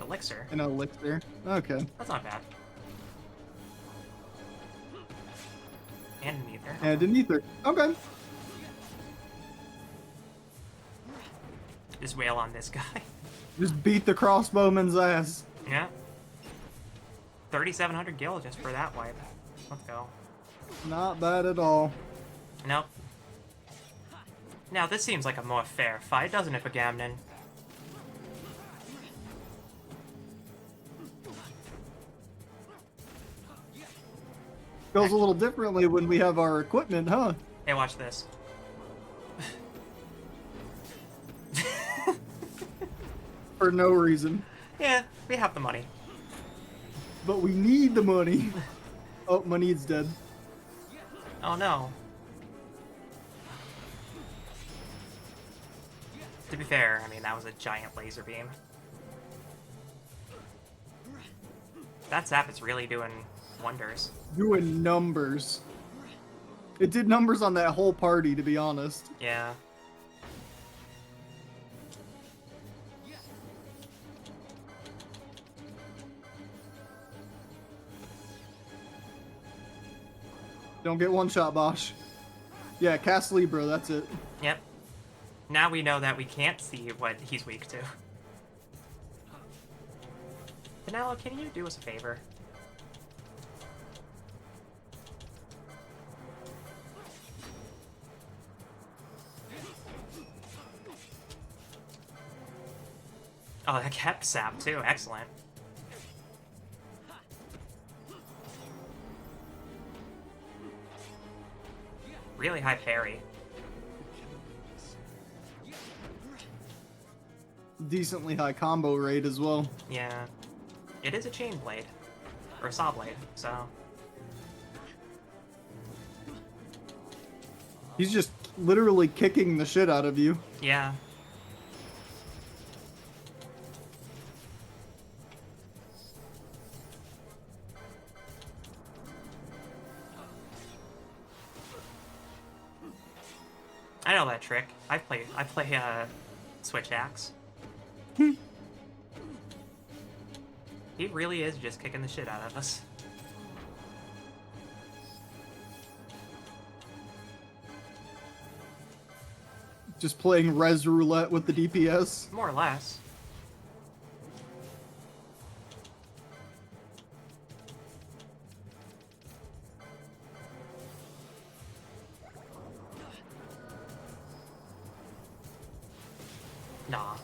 Elixir. An elixir. Okay. That's not bad. And an ether. And an ether. Okay. Just wail on this guy. Just beat the crossbowman's ass. Yeah. 3,700 gil just for that wipe. Let's go. Not bad at all. Nope. Now this seems like a more fair fight, doesn't it, Bagamnon? Goes a little differently when we have our equipment, huh? Hey, watch this. For no reason. Yeah, we have the money. But we need the money. Oh, money's dead. Oh no. To be fair, I mean, that was a giant laser beam. That zap is really doing wonders. Doing numbers. It did numbers on that whole party, to be honest. Yeah. Don't get one shot, Bosch. Yeah, cast Libra, that's it. Yep. Now we know that we can't see what he's weak to. Vanilla, can you do us a favor? Oh, that kept sap too. Excellent. Really high parry. Decently high combo rate as well. Yeah. It is a chain blade. Or a saw blade, so. He's just literally kicking the shit out of you. Yeah. I know that trick. I play Switch Axe. He really is just kicking the shit out of us. Just playing res roulette with the DPS. More or less. Nah.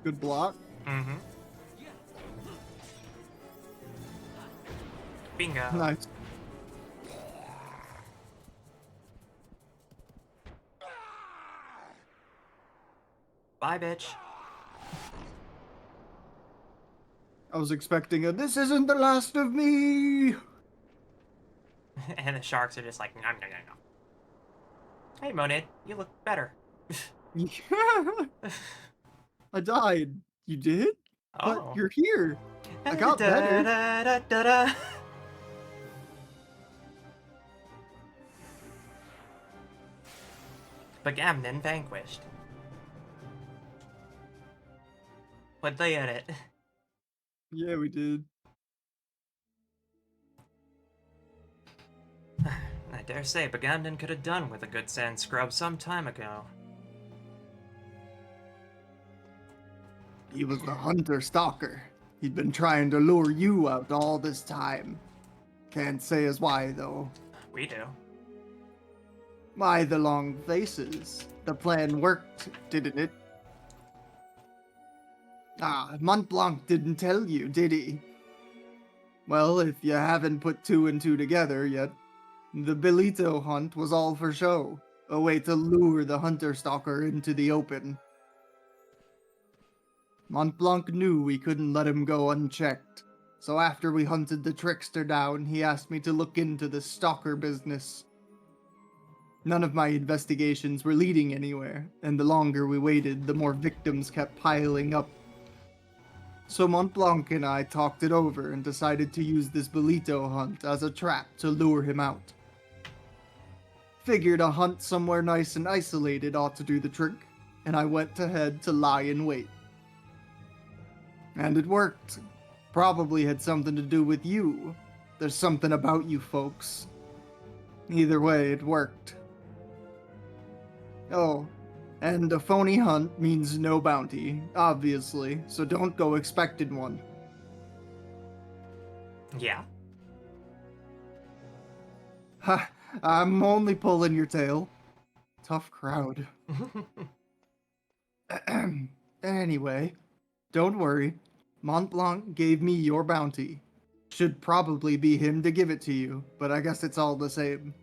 Good block. Mm-hmm. Bingo. Nice. Bye, bitch. I was expecting a "this isn't the last of me." And the sharks are just like, nom, nom, nom, nom. Hey, Monid, you look better. I died. You did? Oh. But you're here. I got better. Da-da-da-da-da. Bagamnon vanquished. What'd they edit? Yeah, we did. I dare say Bagamnon could have done with a good sand scrub some time ago. He was the hunter-stalker. He'd been trying to lure you out all this time. Can't say as why, though. We do. Why the long faces? The plan worked, didn't it? Ah, Mont Blanc didn't tell you, did he? Well, if you haven't put two and two together yet, the Belito hunt was all for show. A way to lure the hunter-stalker into the open. Mont Blanc knew we couldn't let him go unchecked, so after we hunted the trickster down, he asked me to look into the stalker business. None of my investigations were leading anywhere, and the longer we waited, the more victims kept piling up. So Mont Blanc and I talked it over and decided to use this Belito hunt as a trap to lure him out. Figured a hunt somewhere nice and isolated ought to do the trick, and I went ahead to lie in wait. And it worked. Probably had something to do with you. There's something about you folks. Either way, it worked. Oh, and a phony hunt means no bounty, obviously, so don't go expecting one. Yeah. Ha, I'm only pulling your tail. Tough crowd. Anyway, don't worry. Mont Blanc gave me your bounty. Should probably be him to give it to you, but I guess it's all the same.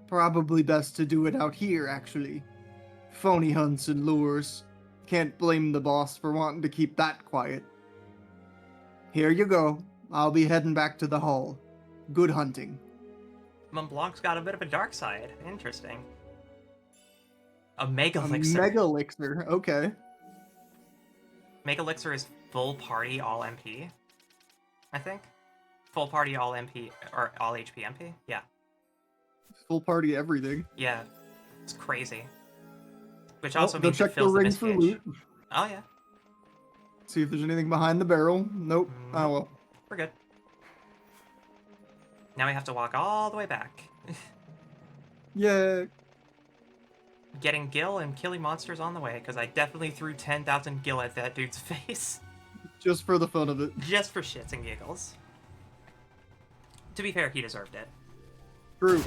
Probably best to do it out here, actually. Phony hunts and lures. Can't blame the boss for wanting to keep that quiet. Here you go. I'll be heading back to the hall. Good hunting. Mont Blanc's got a bit of a dark side. Interesting. A Mega Elixir. Mega Elixir, okay. Mega Elixir is full party all MP, I think. Full party all MP, or all HP MP? Yeah. Full party everything. Yeah. It's crazy. Which also means check it fills the the ring miss for gauge. loot. Oh yeah. See if there's anything behind the barrel. Nope. Oh well. We're good. Now we have to walk all the way back. Yeah. Getting Gil and killing monsters on the way, because I definitely threw 10,000 Gil at that dude's face. Just for the fun of it. Just for shits and giggles. To be fair, he deserved it. True.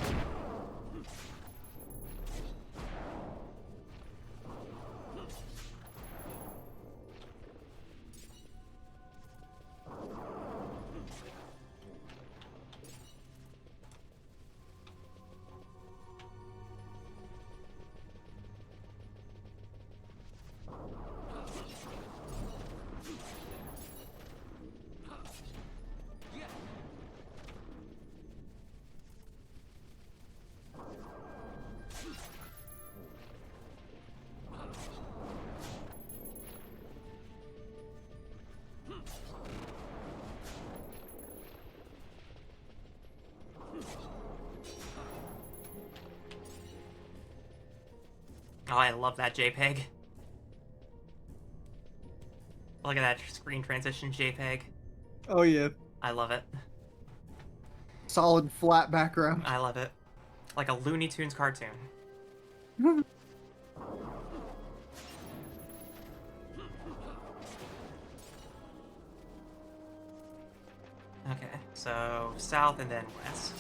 Oh, I love that JPEG. Look at that screen transition JPEG. Oh yeah. I love it. Solid flat background. I love it. Like a Looney Tunes cartoon. Okay, so south and then west.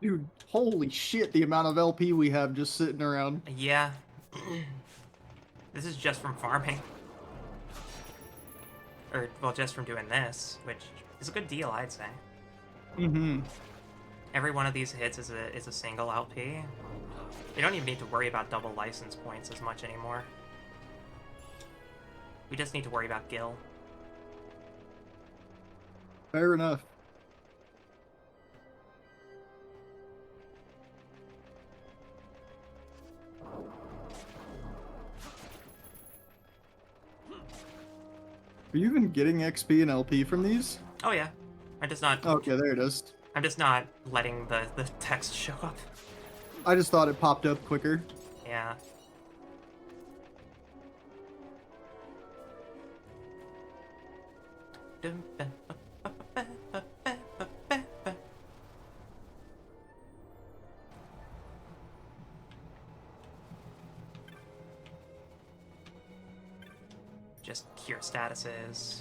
Dude, holy shit, the amount of LP we have just sitting around. Yeah. This is just from farming. Or, well, just from doing this, which is a good deal, I'd say. Mm-hmm. Every one of these hits is a single LP. We don't even need to worry about double license points as much anymore. We just need to worry about Gil. Fair enough. Are you even getting XP and LP from these? Oh yeah. I'm just not... Okay, there it is. I'm just not letting the text show up. I just thought it popped up quicker. Yeah. Just cure statuses.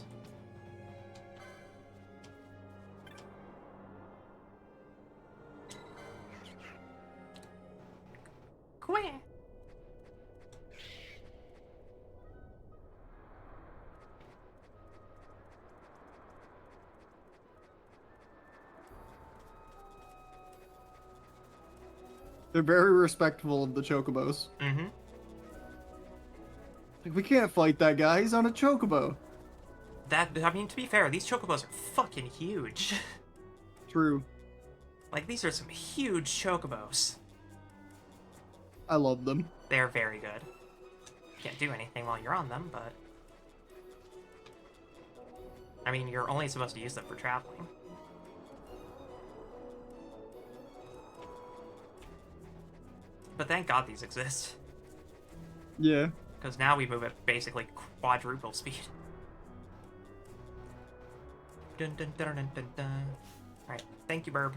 Quit. They're very respectful of the chocobos. Mm-hmm. Like, we can't fight that guy. He's on a chocobo. I mean, to be fair, these chocobos are fucking huge. True. Like, these are some huge chocobos. I love them. They're very good. Can't do anything while you're on them, but... I mean, you're only supposed to use them for traveling. But thank God these exist. Yeah. Because now we move at basically quadruple speed. Dun dun dun dun dun dun. Alright, thank you, Burb.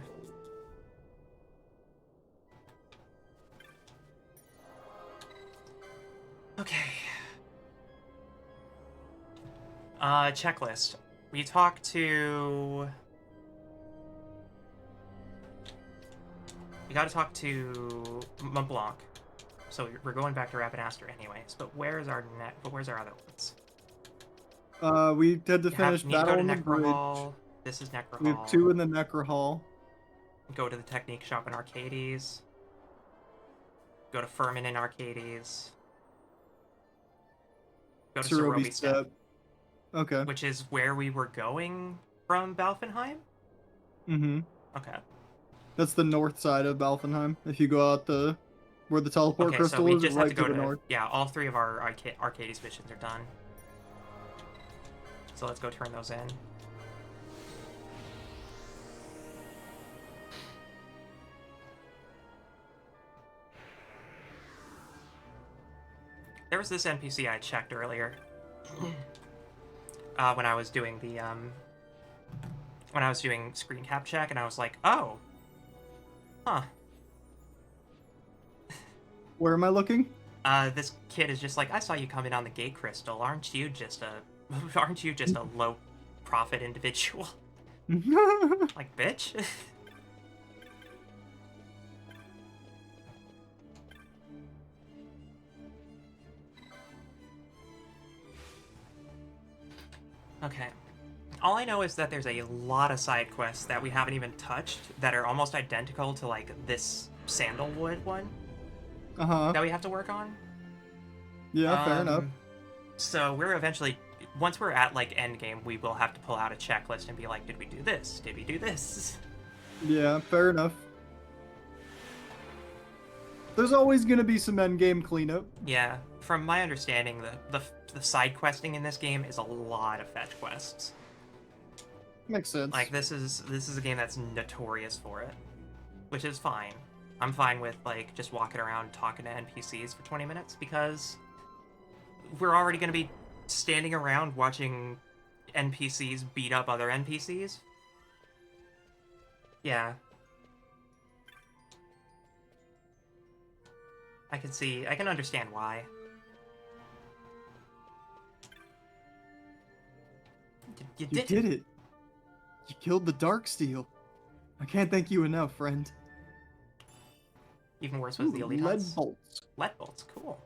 Okay. Checklist. We talked to... We gotta talk to Mont Blanc. So we're going back to Rapidaster anyways, but where's our other ones? We had to finish Need to Battle go on to the Bridge. Necrohall. This is Necrohall. We have 2 in the Necrohall. Go to the Technique Shop in Arcades. Go to Furman in Arcades. Go to Cerobi Cerobi Step. Okay. Which is where we were going from Balfenheim? Mm-hmm. Okay. That's the north side of Balfenheim. If you go out where the teleport crystal so we is, just right have to go the north. Yeah, all 3 of our Arcades missions are done. So let's go turn those in. There was this NPC I checked earlier. When I was doing the, when I was doing screen cap check, and I was like, oh! Huh. Where am I looking? This kid is just like, I saw you come in on the gate crystal. Aren't you just a low profit individual? Like, bitch? Okay. All I know is that there's a lot of side quests that we haven't even touched that are almost identical to, like, this Sandalwood one. Uh-huh. That we have to work on. Yeah, fair enough. So we're eventually once we're at like endgame, we will have to pull out a checklist and be like, did we do this? Did we do this? Yeah, fair enough. There's always gonna be some endgame cleanup. Yeah, from my understanding, the side questing in this game is a lot of fetch quests. Makes sense. Like this is a game that's notorious for it, which is fine. I'm fine with like just walking around talking to NPCs for 20 minutes because we're already going to be standing around watching NPCs beat up other NPCs. Yeah. I can understand why. You did it. You killed the Darksteel. I can't thank you enough, friend. Even worse was the Elite lead Hunts. bolts. Lead bolts, cool.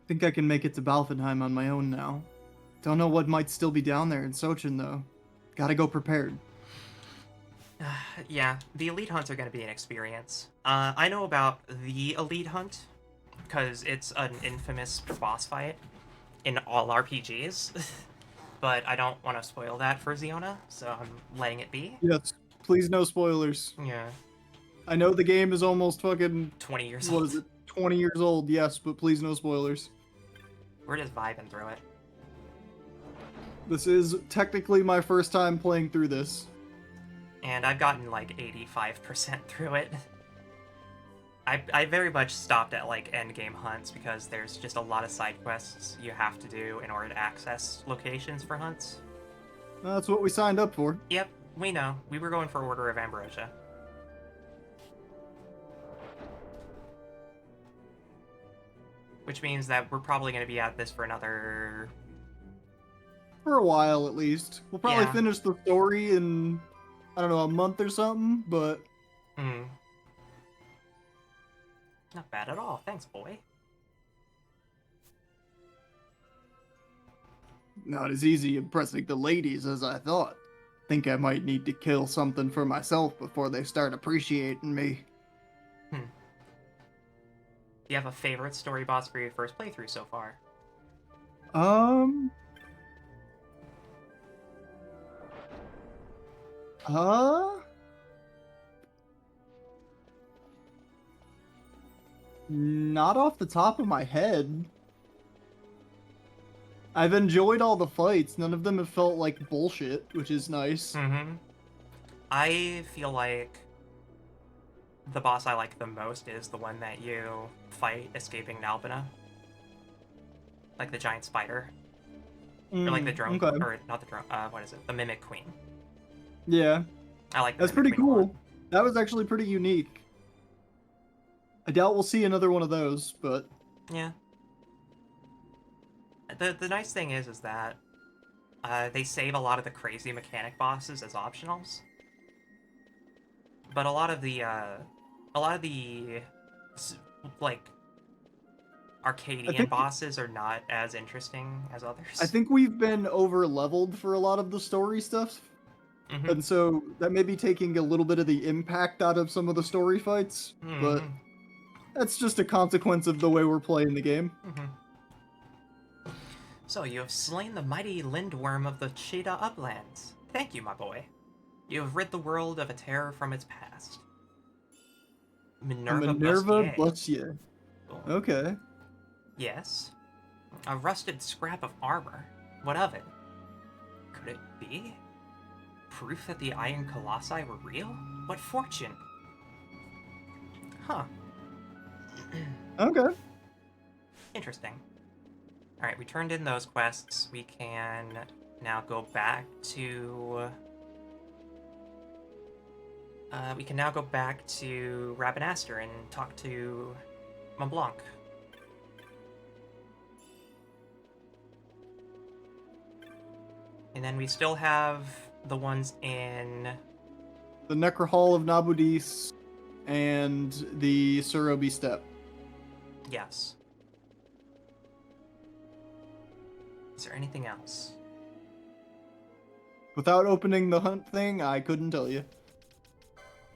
Think I can make it to Balfenheim on my own now. Don't know what might still be down there in Sochin, though. Gotta go prepared. Yeah, the Elite Hunts are going to be an experience. I know about the Elite Hunt, because it's an infamous boss fight in all RPGs. But I don't want to spoil that for Ziona, so I'm letting it be. Yes, please no spoilers. Yeah. I know the game is almost fucking 20 years what old. is it? 20 years old, yes, but please no spoilers. We're just vibing through it. This is technically my first time playing through this. And I've gotten like 85% through it. I very much stopped at like endgame hunts because there's just a lot of side quests you have to do in order to access locations for hunts. That's what we signed up for. Yep, we know. We were going for Order of Ambrosia. Which means that we're probably going to be at this for another... For a while, at least. We'll probably Yeah. finish the story in, I don't know, a month or something, but... Not bad at all. Thanks, boy. Not as easy impressing the ladies as I thought. Think I might need to kill something for myself before they start appreciating me. Do you have a favorite story boss for your first playthrough so far? Not off the top of my head. I've enjoyed all the fights. None of them have felt like bullshit, which is nice. I feel like the boss I like the most is the one that you fight escaping Nalbina. Like the giant spider. Or like the drone, okay. or not the drone, what is it? The Mimic Queen. Yeah. I like the That's Mimic pretty Queen a lot. cool. That was actually pretty unique. I doubt we'll see another one of those, but... Yeah. The nice thing is that they save a lot of the crazy mechanic bosses as optionals. But a lot of the like Arcadian bosses are not as interesting as others. I think we've been over-leveled for a lot of the story stuff. And so that may be taking a little bit of the impact out of some of the story fights, but that's just a consequence of the way we're playing the game. So you have slain the mighty Lindworm of the Cheetah Uplands. Thank you, my boy. You have rid the world of a terror from its past. Minerva Bustier. Bustier. Okay. Yes. A rusted scrap of armor. What of it? Could it be? Proof that the Iron Colossi were real? What fortune? Huh. Okay. Interesting. Alright, we turned in those quests. We can now go back to... we can now go back to Rabanastre and talk to Mont Blanc. And then we still have the ones in... The Necrohall of Nabudis and the Surobi Steppe. Yes. Is there anything else? Without opening the hunt thing, I couldn't tell you.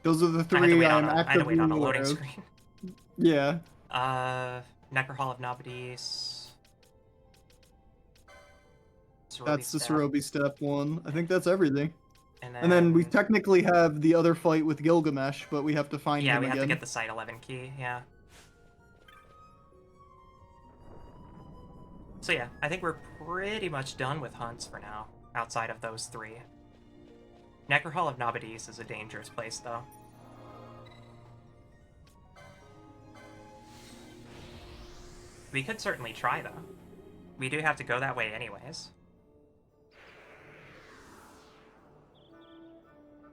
Those are the I three I'm had to actively wait on a aware loading of. screen. Yeah. Necrohall of Nabudis. Cerobi That's the staff. Cerobi step one. I think that's everything. And And then we technically have the other fight with Gilgamesh, but we have to find yeah, him we have again. to get the Site 11 key, yeah. So yeah, I think we're pretty much done with hunts for now, outside of those three. Necrohall of Nabadis is a dangerous place, though. We could certainly try, though. We do have to go that way anyways.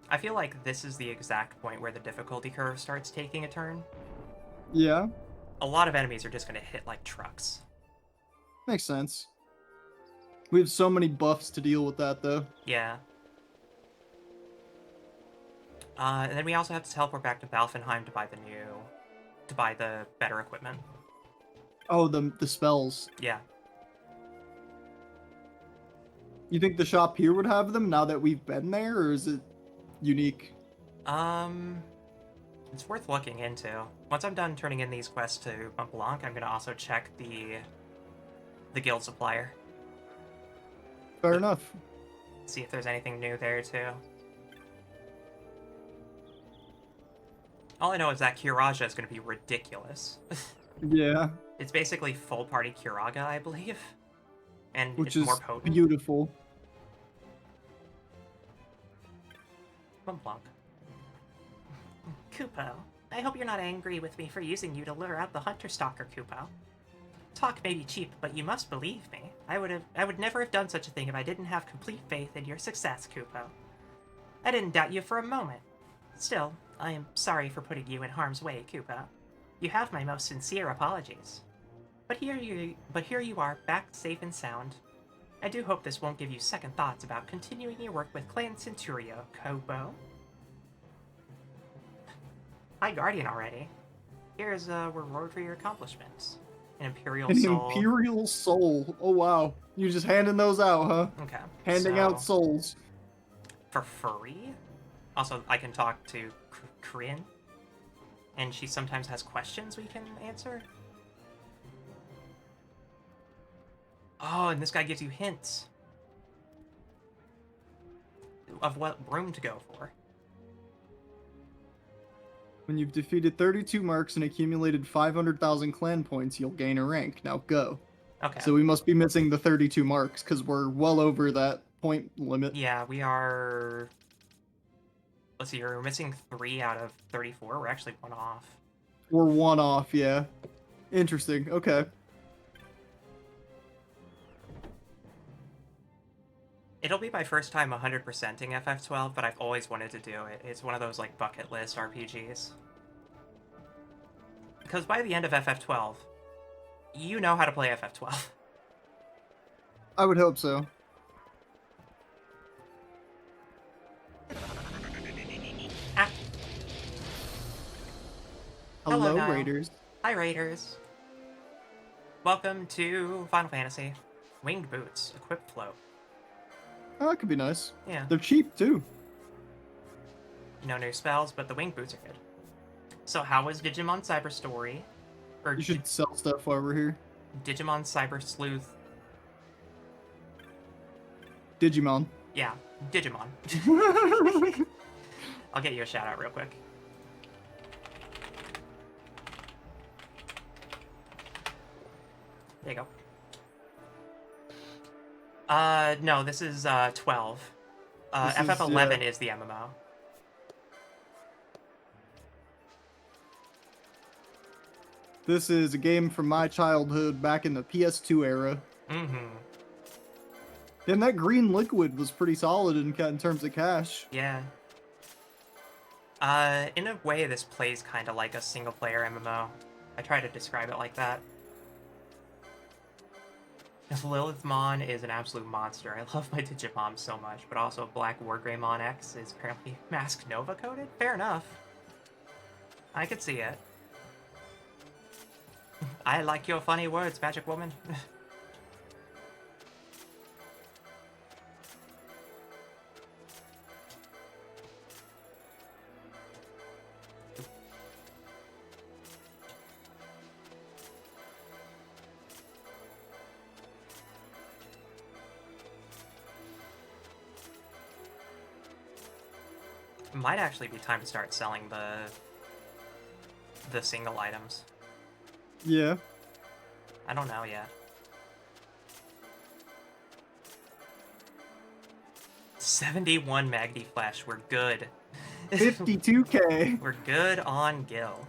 I feel like this is the exact point where the difficulty curve starts taking a turn. Yeah. A lot of enemies are just going to hit like trucks. Makes sense. We have so many buffs to deal with that, though. Yeah. And then we also have to teleport back to Balfenheim to buy the better equipment. Oh, the spells. Yeah. You think the shop here would have them now that we've been there, or is it unique? It's worth looking into. Once I'm done turning in these quests to Mont Blanc, I'm gonna also check the guild supplier. Fair enough. See if there's anything new there too. All I know is that Kiraja is gonna be ridiculous. Yeah. It's basically full party Kiraga, I believe. And Which it's is more potent. beautiful. Mont Blanc. Kupo, I hope you're not angry with me for using you to lure out the Hunter Stalker, Kupo. Talk may be cheap, but you must believe me. I would never have done such a thing if I didn't have complete faith in your success, Kupo. I didn't doubt you for a moment. Still, I am sorry for putting you in harm's way, Kupo. You have my most sincere apologies. But here you are, back safe and sound. I do hope this won't give you second thoughts about continuing your work with Clan Centurio, Kupo. Hi, Guardian already. Here's a reward for your accomplishments. An Imperial Soul. An Imperial Soul. Oh, wow. You're just handing those out, huh? Okay. Handing out souls. For free? Also, I can talk to Korean. And she sometimes has questions we can answer. Oh, and this guy gives you hints of what room to go for. When you've defeated 32 marks and accumulated 500,000 clan points, you'll gain a rank. Now go. Okay. So we must be missing the 32 marks, because we're well over that point limit. Yeah, we are... Let's see, we're missing 3 out of 34. We're actually 1 off. We're 1 off, yeah. Interesting, okay. It'll be my first time 100%ing FF12, but I've always wanted to do it. It's one of those, like, bucket list RPGs. Because by the end of FF12, you know how to play FF12. I would hope so. Ah. Hello, Niall. Raiders. Hi, Raiders. Welcome to Final Fantasy. Winged Boots, Equipped Float. Oh, that could be nice. Yeah. They're cheap, too. No new spells, but the winged boots are good. So how was Digimon Cyber Story? Or You should sell stuff while we're here. Digimon Cyber Sleuth. Digimon. Yeah, Digimon. I'll get you a shout out real quick. There you go. No, this is 12. FF11 is the MMO. This is a game from my childhood back in the PS2 era. Mm-hmm. And that green liquid was pretty solid in terms of cash. Yeah. In a way, this plays kind of like a single-player MMO. I try to describe it like that. Lilithmon is an absolute monster. I love my Digimon so much, but also Black Wargreymon X is apparently Mask Nova coded? Fair enough. I could see it. I like your funny words, Magic Woman. Might actually be time to start selling the single items. Yeah. I don't know yet. 71 Magni Flash, we're good. 52k. We're good on Gil.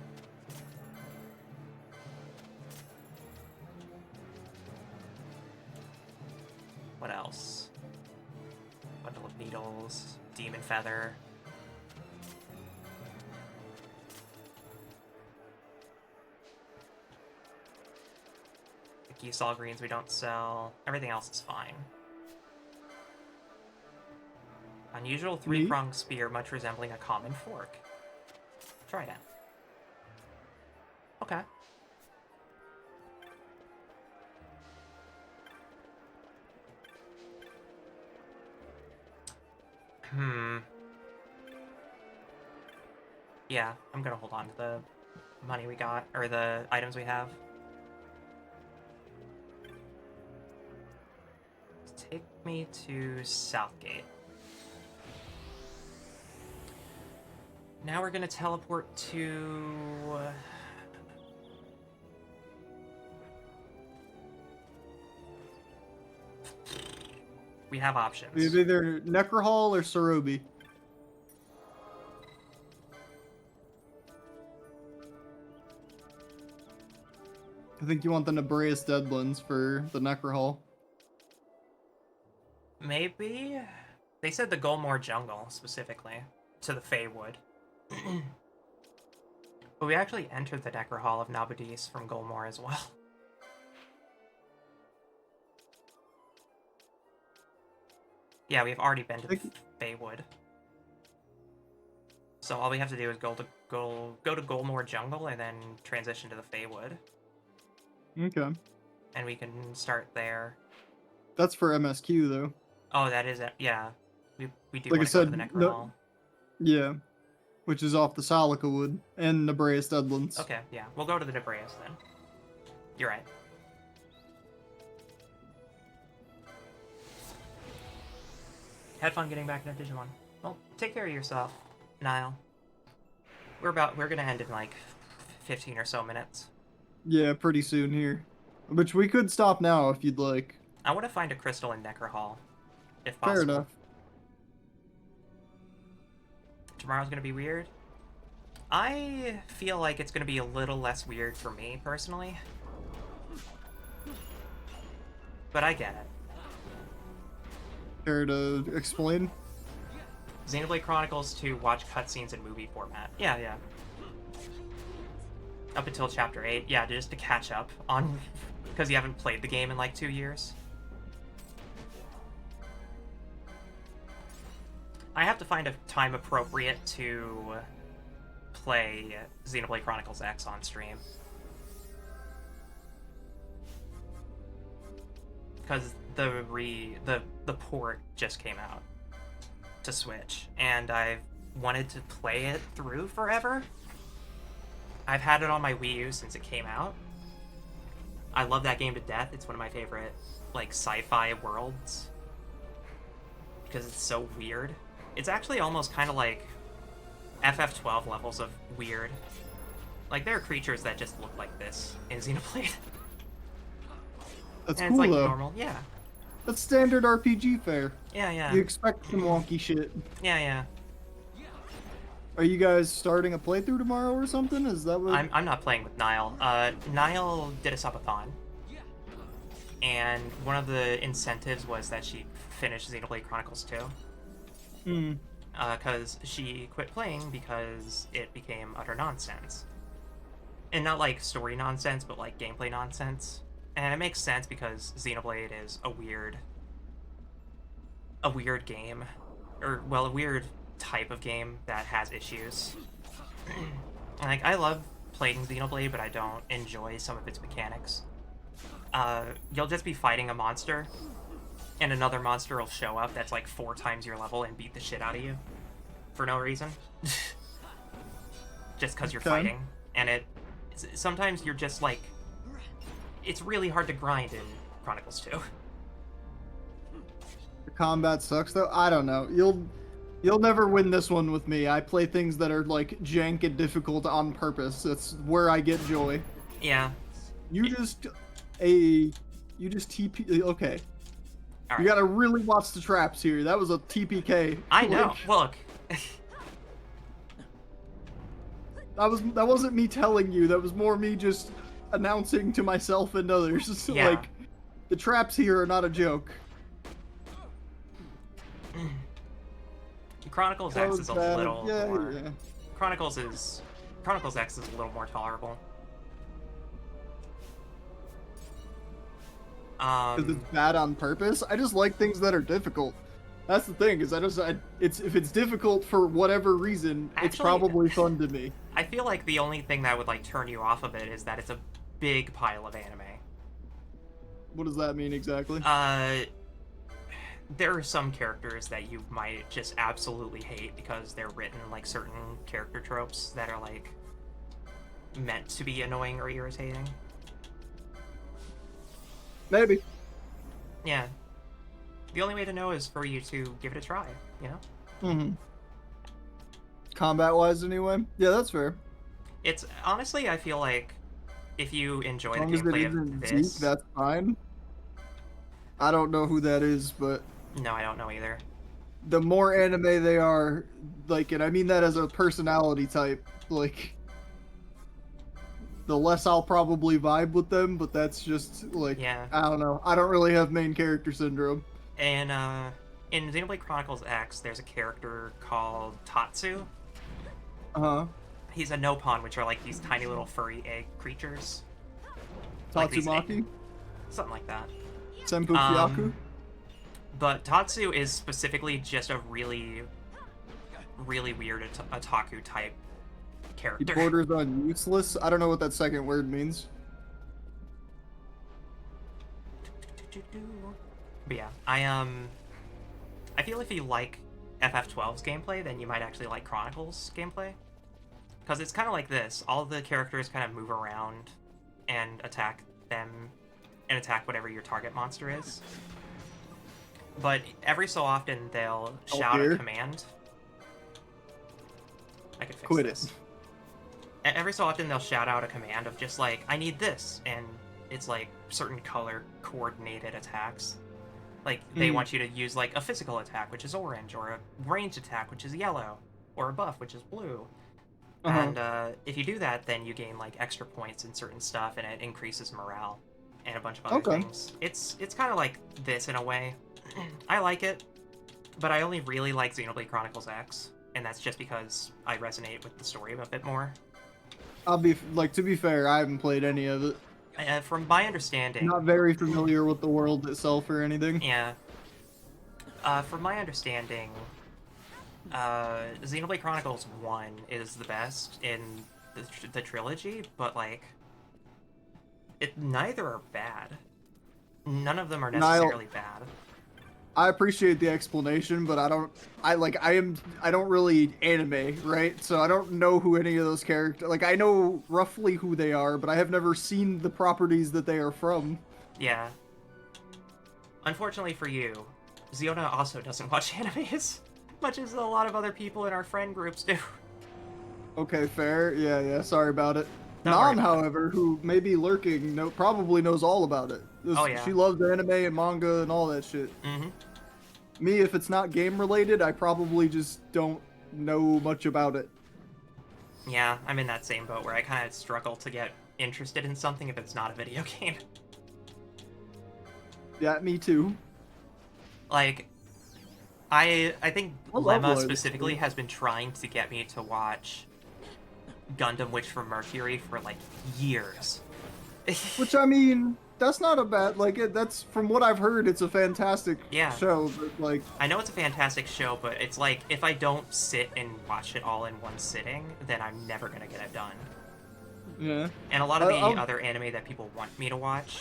What else? Bundle of Needles, Demon Feather. The Geesol Greens we don't sell. Everything else is fine. Unusual three-pronged spear, much resembling a common fork. Try that. Okay. Yeah, I'm gonna hold on to the money we got, or the items we have. Take me to Southgate. Now we're gonna teleport to... We have options. We have either Necrohall or Sarobi. I think you want the Nebraeus Deadlands for the Necrohall. Maybe? They said the Golmore Jungle, specifically, to the Feywood. But we actually entered the Necrohall of Nabudis from Golmore as well. Yeah, we've already been to the Feywood. So all we have to do is go to Golmore Jungle and then transition to the Feywood. Okay. And we can start there. That's for MSQ though. Oh, that is it. Yeah. We do Like I want to go to the said, Necrohall. Yeah. Which is off the Salica Wood and Nebraeus Deadlands. Okay, yeah. We'll go to the Nebraeus then. You're right. Had fun getting back into Digimon. Well, take care of yourself, Niall. We're gonna end in like 15 or so minutes. Yeah, pretty soon here. Which we could stop now if you'd like. I want to find a crystal in Necrohall, if possible. Fair enough. Tomorrow's gonna be weird. I feel like it's gonna be a little less weird for me, personally. But I get it. Care to explain? Xenoblade Chronicles to watch cutscenes in movie format. Yeah, yeah. Up until Chapter 8. Yeah, just to catch up on... because you haven't played the game in like 2 years. I have to find a time appropriate to play Xenoblade Chronicles X on stream. Because the port just came out to Switch, and I've wanted to play it through forever. I've had it on my Wii U since it came out. I love that game to death. It's one of my favorite, like, sci-fi worlds. Because it's so weird. It's actually almost kind of like FF12 levels of weird. Like, there are creatures that just look like this in Xenoblade. That's and cool, it's like though. normal, yeah. That's standard RPG fare. Yeah, yeah. You expect some wonky shit. Yeah, yeah. Are you guys starting a playthrough tomorrow or something? Is that what... I'm not playing with Niall. Niall did a subathon. And one of the incentives was that she finished Xenoblade Chronicles 2. Because she quit playing because it became utter nonsense. And not like story nonsense, but like gameplay nonsense. And it makes sense because Xenoblade is a weird game. Or, well, a weird type of game that has issues. Like, I love playing Xenoblade, but I don't enjoy some of its mechanics. You'll just be fighting a monster, and another monster will show up that's like 4 times your level and beat the shit out of you. For no reason. Just because you're fighting. And sometimes you're just like... It's really hard to grind in Chronicles 2. The combat sucks, though? I don't know. You'll never win this one with me. I play things that are like jank and difficult on purpose. That's where I get joy. Yeah. You just TP. Okay. All right. You gotta really watch the traps here. That was a TPK. I know. Look. That wasn't me telling you. That was more me just announcing to myself and others. Yeah. Like, the traps here are not a joke. Chronicles X is a little more... Yeah. Chronicles X is a little more tolerable. Because it's bad on purpose. I just like things that are difficult. That's the thing, is if it's difficult for whatever reason, it's probably fun to me. I feel like the only thing that would like turn you off of it is that it's a big pile of anime. What does that mean exactly? There are some characters that you might just absolutely hate because they're written like certain character tropes that are like meant to be annoying or irritating. Maybe. Yeah. The only way to know is for you to give it a try, you know? Mm-hmm. Combat-wise, anyway? Yeah, that's fair. It's, honestly, I feel like if you enjoy the As long as it gameplay isn't of Zeke, this... that's fine. I don't know who that is, but... No, I don't know either. The more anime they are, like, and I mean that as a personality type, like... the less I'll probably vibe with them, but that's just, like, yeah. I don't know. I don't really have main character syndrome. And, in Xenoblade Chronicles X, there's a character called Tatsu. Uh-huh. He's a Nopon, which are, like, these tiny little furry egg creatures. Tatsumaki? Something like that. Senpu Kyaku? But Tatsu is specifically just a really, really weird otaku-type character. He borders on useless? I don't know what that second word means. But yeah, I feel if you like FF12's gameplay, then you might actually like Chronicles gameplay. Because it's kind of like this. All the characters kind of move around and attack them, and attack whatever your target monster is. But every so often, they'll shout a command. I could fix this. Every so often, they'll shout out a command of just like, I need this, and it's like certain color coordinated attacks. Like, they want you to use like a physical attack, which is orange, or a ranged attack, which is yellow, or a buff, which is blue. And if you do that, then you gain like extra points in certain stuff, and it increases morale and a bunch of other things. It's kind of like this in a way. I like it, but I only really like Xenoblade Chronicles X, and that's just because I resonate with the story a bit more. I'll be like, to be fair, I haven't played any of it. From my understanding, not very familiar with the world itself or anything. Yeah. From my understanding, Xenoblade Chronicles 1 is the best in the trilogy, but like, neither are bad. None of them are necessarily bad. I appreciate the explanation, but I don't really anime, right? So I don't know who any of those characters, like, I know roughly who they are, but I have never seen the properties that they are from. Yeah. Unfortunately for you, Ziona also doesn't watch anime as much as a lot of other people in our friend groups do. Okay, fair. Yeah, sorry about it. Don't Nan, however, who may be lurking, probably knows all about it. Oh, yeah. She loves anime and manga and all that shit. Mm-hmm. Me, if it's not game-related, I probably just don't know much about it. Yeah, I'm in that same boat where I kind of struggle to get interested in something if it's not a video game. Yeah, me too. Like, I think Lemma specifically has been trying to get me to watch Gundam Witch from Mercury for, like, years. Which, I mean, that's not a bad, like, that's, from what I've heard, it's a fantastic show, but, like... I know it's a fantastic show, but it's like, if I don't sit and watch it all in one sitting, then I'm never gonna get it done. Yeah. And a lot of the other anime that people want me to watch,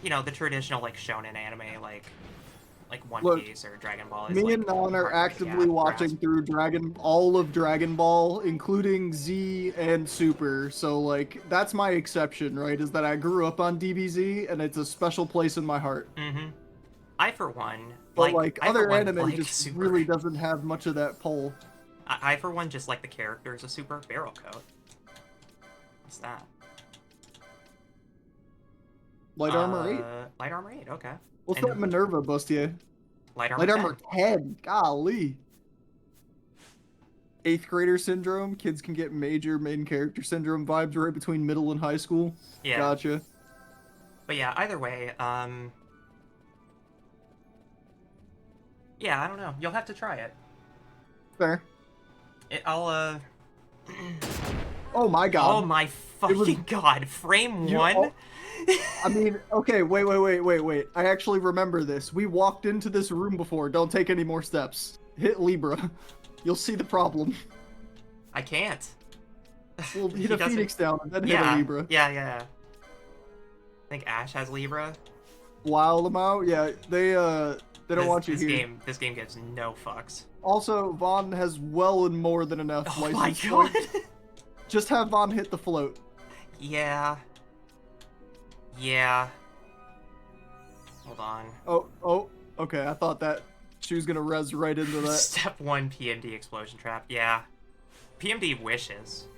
you know, the traditional, like, shonen anime, like One Piece or Dragon Ball. Is, me and Nan are actively watching through all of Dragon Ball, including Z and Super. So, like, that's my exception, right? Is that I grew up on DBZ, and it's a special place in my heart. Mm-hmm. I for one, But like I, for other one, anime like just super. really doesn't have much of that pull. I for one just like the characters a super barrel coat. What's that? Light armor 8. Light armor 8. Okay. What's And that Minerva bustier? Light armor Light 10. armor 10. Golly. 8th grader syndrome. Kids can get major main character syndrome vibes right between middle and high school. Yeah. Gotcha. But yeah, either way, yeah, I don't know. You'll have to try it. Fair. I'll, Oh my god. Oh my fucking god. Frame 1? I mean, okay, wait. I actually remember this. We walked into this room before. Don't take any more steps. Hit Libra. You'll see the problem. I can't. We'll hit a Phoenix down and then hit a Libra. Yeah. I think Ash has Libra. Wild them out? Yeah, they don't want you here. This game gives no fucks. Also, Vaughn has well and more than enough license my god. points. Just have Vaughn hit the float. Yeah. Hold on. Oh, okay. I thought that she was gonna res right into that. Step 1 PMD explosion trap. Yeah. PMD wishes.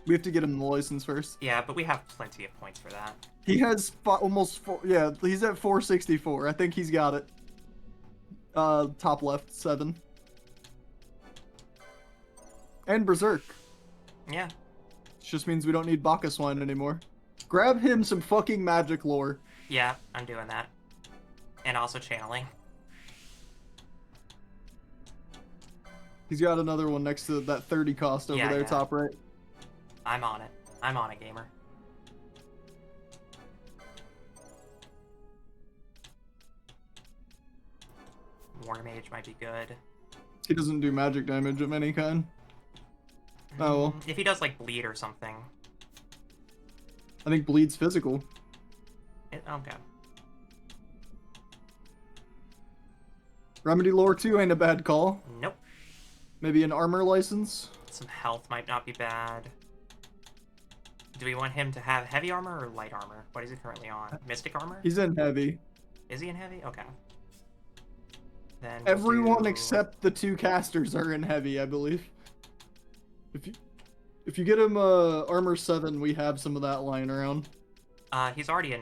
We have to get him the license first. Yeah, but we have plenty of points for that. He has almost yeah, he's at 464. I think he's got it. Top left, 7. And Berserk. Yeah. Just means we don't need Bacchus wine anymore. Grab him some fucking magic lore. Yeah, I'm doing that. And also channeling. He's got another one next to that 30 cost over there, top right. I'm on it. I'm on it, gamer. War Mage might be good. He doesn't do magic damage of any kind. Oh well. If he does like bleed or something. I think bleed's physical. Okay. Remedy lore 2 ain't a bad call. Nope. Maybe an armor license? Some health might not be bad. Do we want him to have heavy armor or light armor? What is he currently on? Mystic armor? He's in heavy. Is he in heavy? Okay. Then everyone except the 2 casters are in heavy, I believe. If you get him armor 7, we have some of that lying around. He's already in.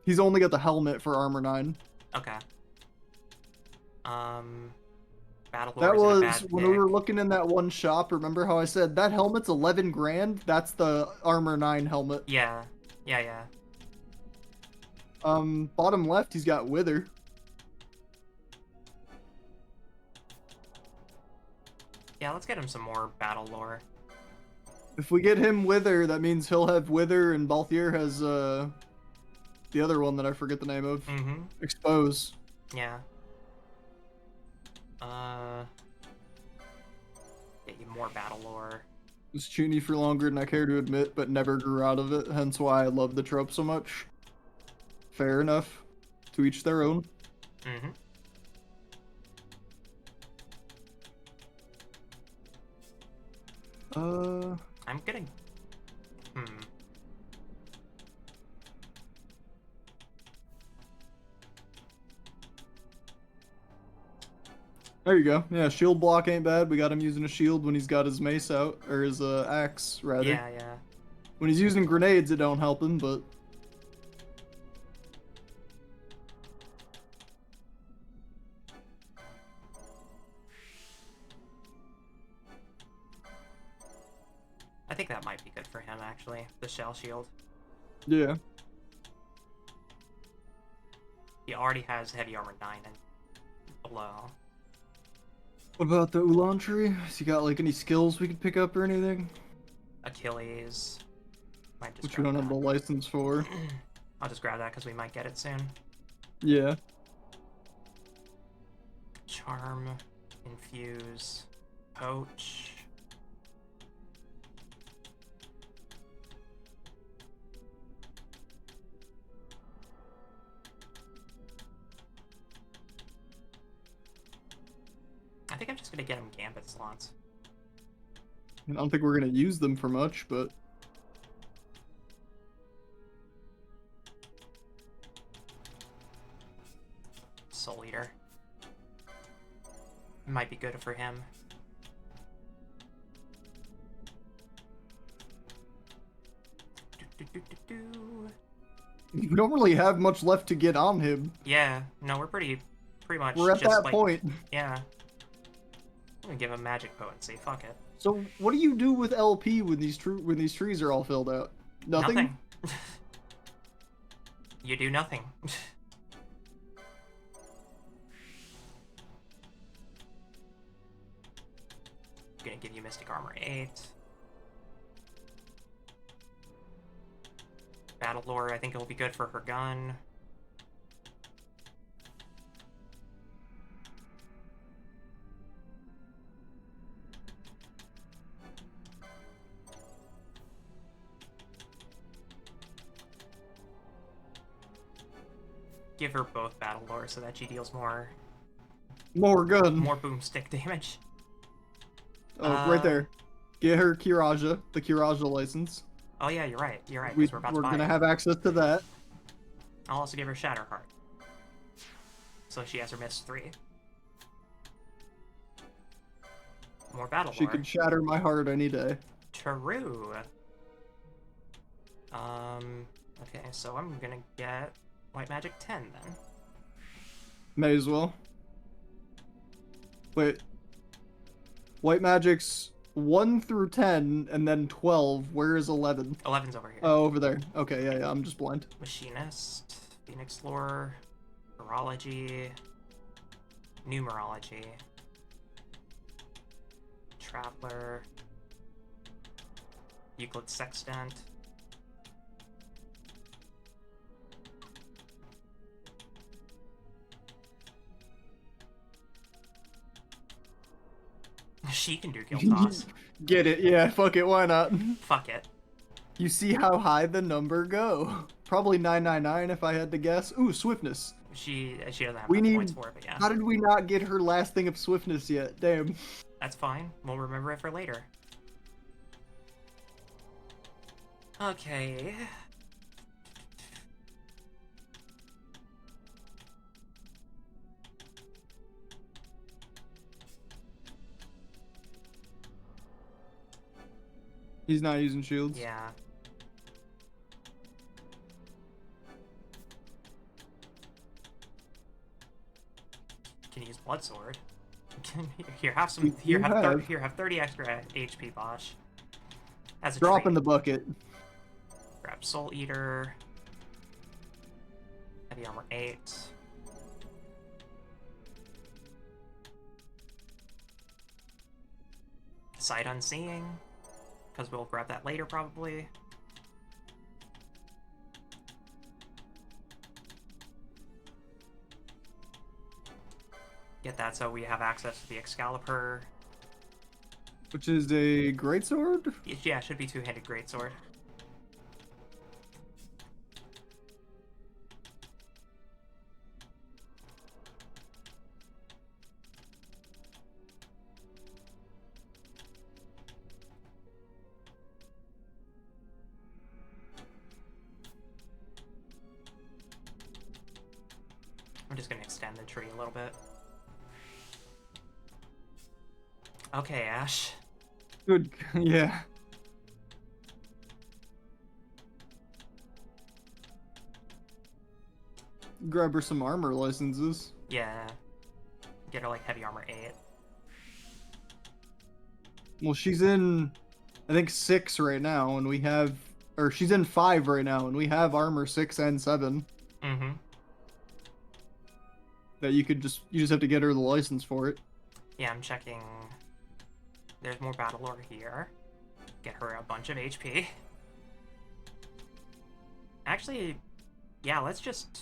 He's only got the helmet for armor 9. Okay. Battle that was when we were looking in that one shop. Remember how I said that helmet's 11 grand? That's the armor 9 helmet. Yeah. Bottom left, he's got Wither. Yeah, let's get him some more battle lore. If we get him Wither, that means he'll have Wither, and Balthier has the other one that I forget the name of. Expose. Yeah. Get you more battle lore. Was Chuny for longer than I care to admit, but never grew out of it, hence why I love the trope so much. Fair enough. To each their own. I'm getting... There you go. Yeah, shield block ain't bad. We got him using a shield when he's got his mace out, or his axe, rather. Yeah. When he's using grenades, it don't help him, but... I think that might be good for him, actually. The shell shield. Yeah. He already has heavy armor 9 and below. What about the Ulan tree? Has he got like any skills we could pick up or anything? Achilles. Might just which we don't have the license for. I'll just grab that because we might get it soon. Yeah. Charm. Infuse. Poach. I think I'm just gonna get him gambit slots. I don't think we're gonna use them for much, but Soul Eater. Might be good for him. We don't really have much left to get on him. Yeah, no, we're pretty much We're at just that like, point. Yeah. I'm gonna give him magic potency, fuck it. So what do you do with LP when these trees are all filled out? Nothing? You do nothing. Gonna give you Mystic Armor 8. Battle Lore, I think it'll be good for her gun. Give her both Battle Lore so that she deals more boomstick damage. Oh, right there. Get her Kiraja, the Kiraja license. Oh yeah, you're right. You're right. We're About to have access to that. I'll also give her Shatterheart, so she has her miss 3. More battle She lore. can shatter my heart any day. True. Okay, so I'm gonna get White Magic 10 then. May as well. Wait. White Magic's 1 through 10, and then 12. Where is 11? 11's over here. Oh, over there. Okay, yeah, I'm just blind. Machinist, Phoenix Lore, Neurology, Numerology, Traveler, Euclid Sextant. She can do Guild Toss. Get it? Yeah, fuck it, why not? Fuck it. You see how high the number go. Probably 999 if I had to guess. Ooh, Swiftness. She doesn't have We enough need. points for it, but yeah. How did we not get her last thing of Swiftness yet? Damn. That's fine. We'll remember it for later. Okay. He's not using shields. Yeah. Can use Blood Sword. Here, have some. Here, have 30 extra HP, Bosch. As a Drop treat. in the bucket. Grab Soul Eater. Heavy Armor 8. Sight Unseeing, because we'll grab that later probably. Get that so we have access to the Excalibur. Which is a greatsword? Yeah, it should be two-handed greatsword. I'm just gonna extend the tree a little bit. Okay, Ash. Good, yeah. Grab her some armor licenses. Yeah. Get her like heavy armor 8. Well, she's in, I think 6 right now, and we have, or she's in 5 right now, and we have armor 6 and 7. Mm-hmm. That you just have to get her the license for it. Yeah, I'm checking. There's more battle lore here. Get her a bunch of HP. Actually, yeah, let's just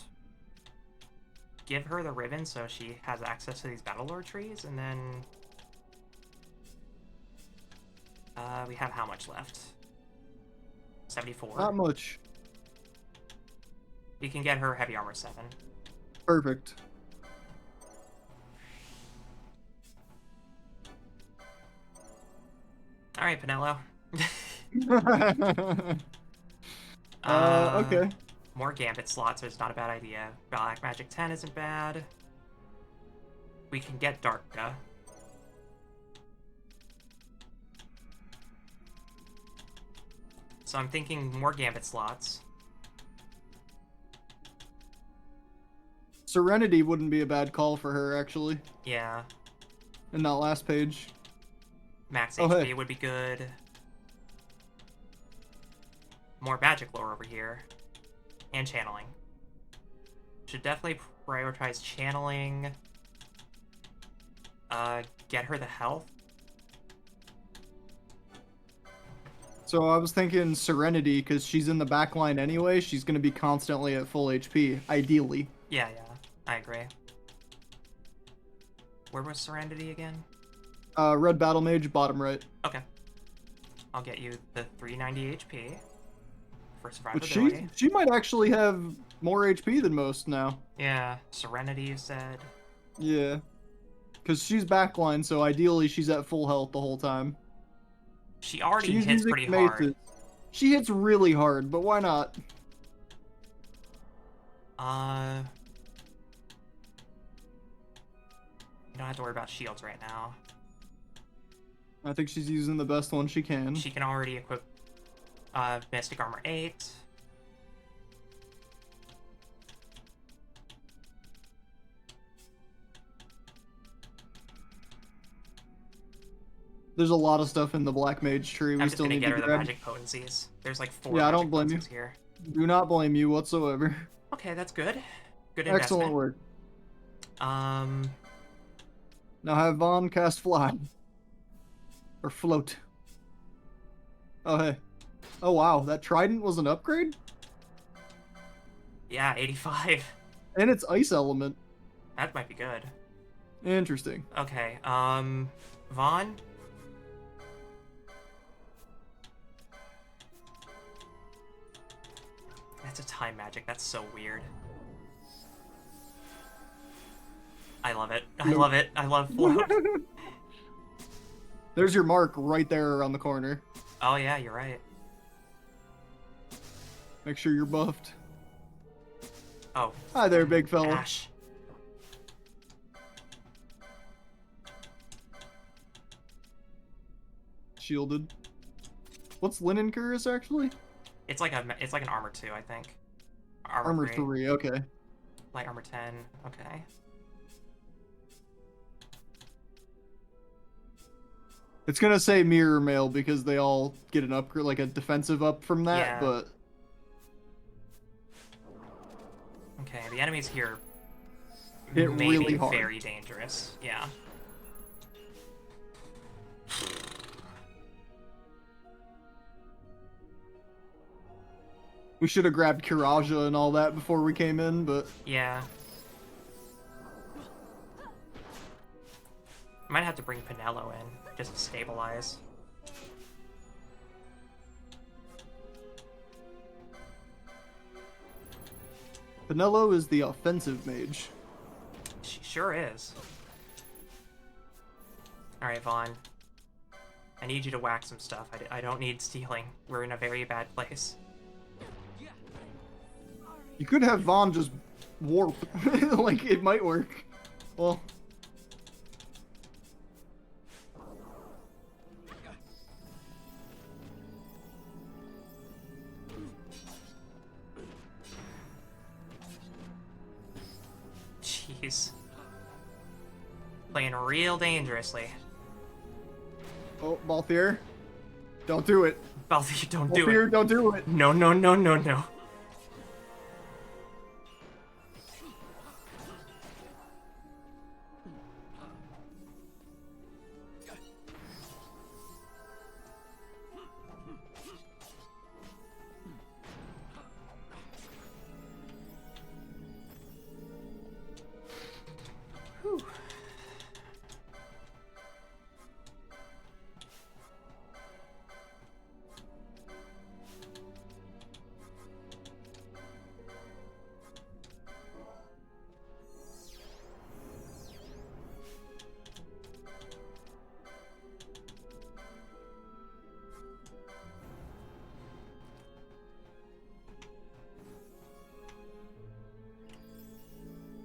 give her the ribbon so she has access to these battle lore trees, and then we have how much left? 74. Not much. You can get her heavy armor 7. Perfect. All right, Pinello. Okay. More Gambit slots is not a bad idea. Black Magic 10 isn't bad. we can get Darka. So I'm thinking more Gambit slots. Serenity wouldn't be a bad call for her, actually. Yeah. In that last page. Max Oh, HP hey. would be good. More magic lore over here. And channeling. Should definitely prioritize channeling. Get her the health. So I was thinking Serenity, because she's in the back line anyway. She's going to be constantly at full HP, ideally. Yeah, I agree. Where was Serenity again? Red Battle Mage, bottom right. Okay. I'll get you the 390 HP for survivability. But she might actually have more HP than most now. Yeah, Serenity, you said. Yeah. Because she's backline, so ideally she's at full health the whole time. She already She's hits using pretty maces. hard. She hits really hard, but why not? You don't have to worry about shields right now. I think she's using the best one she can. She can already equip Mystic Armor 8. There's a lot of stuff in the Black Mage tree we I'm just still gonna need get to her the grab. magic potencies. There's like 4 Yeah, I magic don't blame you. potencies here. Do not blame you whatsoever. Okay, that's good. Good Excellent investment. work. Um, Now have Vaughn cast Fly. Or Float. Oh, hey. Oh, wow. That Trident was an upgrade? yeah, 85. And it's Ice Element. That might be good. Interesting. Okay, Vaughn? That's a time magic. That's so weird. I love it. I love it. I love float. There's your mark right there around the corner. Oh yeah, you're right. Make sure you're buffed. Oh. Hi there, big fella. Ash. Shielded. What's Linen Curse actually? It's like an armor 2, I think. Armor 3, okay. Light armor 10. Okay. It's gonna say Mirror Mail because they all get an upgrade, like a defensive up from that, Yeah. but... Okay, the enemies here Hit may really be hard. very dangerous. Yeah. We should have grabbed Kiraja and all that before we came in, but... Yeah. Might have to bring Pinello in, just to stabilize. Pinello is the offensive mage. She sure is. Alright, Vaughn. I need you to whack some stuff. I don't need stealing. We're in a very bad place. You could have Vaughn just warp. Like, it might work. Well... Jeez. Playing real dangerously. Oh, Balthier. Don't do it. Balthier, don't do Balthier, it. don't do it. No, no, no, no, no. Whew.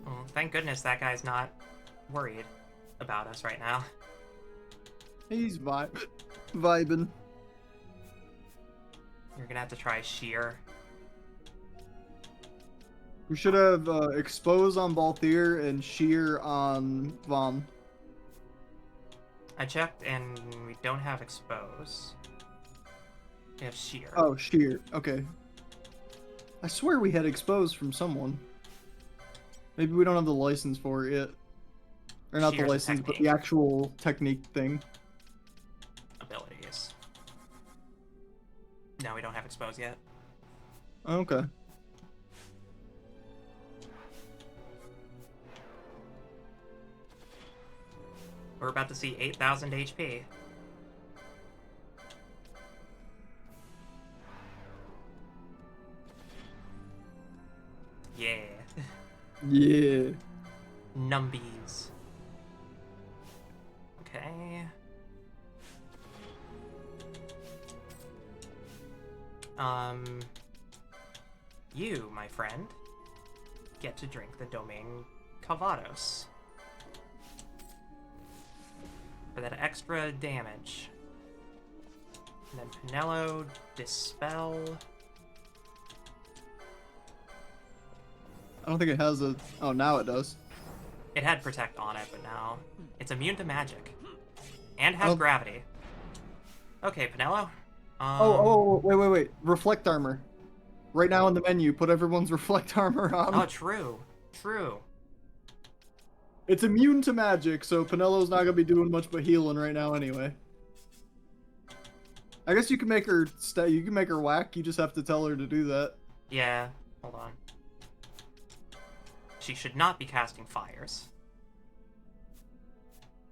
Oh, thank goodness that guy's not worried about us right now. He's vibing. You're gonna have to try sheer. We should have expose on Balthier and sheer on Vaughn. I checked and we don't have expose. We have sheer. Oh, sheer. Okay. I swear we had expose from someone. Maybe we don't have the license for it yet. Or not Sheer's the a license, but the technique. actual technique thing. Abilities. No, we don't have expose yet. Okay. We're about to see 8,000 HP. Yeah. Yeah. Numbies. Okay. You, my friend, get to drink the Domain Calvados. For that extra damage. And then Pinello, Dispel. I don't think it has a... Oh, now it does. It had Protect on it, but now it's immune to magic. And has gravity. Okay, Pinello. Wait. Reflect armor. Right now in the menu, put everyone's reflect armor on. Oh, true. True. It's immune to magic, so Pinello's not gonna be doing much but healing right now anyway. I guess you can make her you can make her whack, you just have to tell her to do that. Yeah, hold on. She should not be casting fires.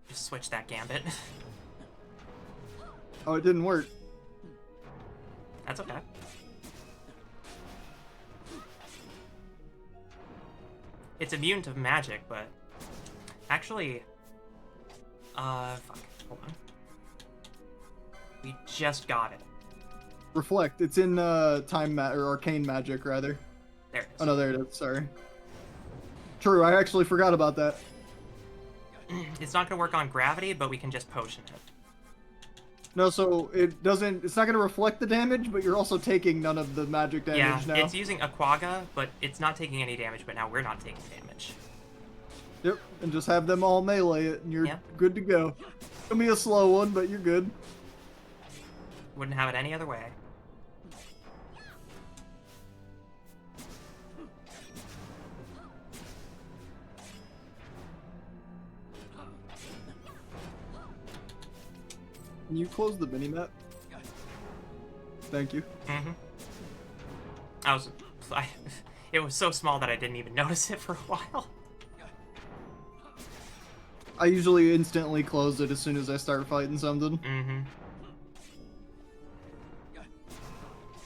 Just switch that gambit. Oh, it didn't work. That's okay. It's immune to magic, but actually, fuck, hold on. We just got it. Reflect. It's in or arcane magic rather. There it is. Oh no, there it is. Sorry. True. I actually forgot about that. It's not gonna work on gravity, but we can just potion it. No, so it doesn't. It's not gonna reflect the damage, but you're also taking none of the magic damage now. It's using Aquaga, but it's not taking any damage. But now we're not taking damage. Yep, and just have them all melee it, and you're good to go. It'll be a slow one, but you're good. Wouldn't have it any other way. Can you close the minimap? Thank you. Mm-hmm. It was so small that I didn't even notice it for a while. I usually instantly close it as soon as I start fighting something. Mm-hmm.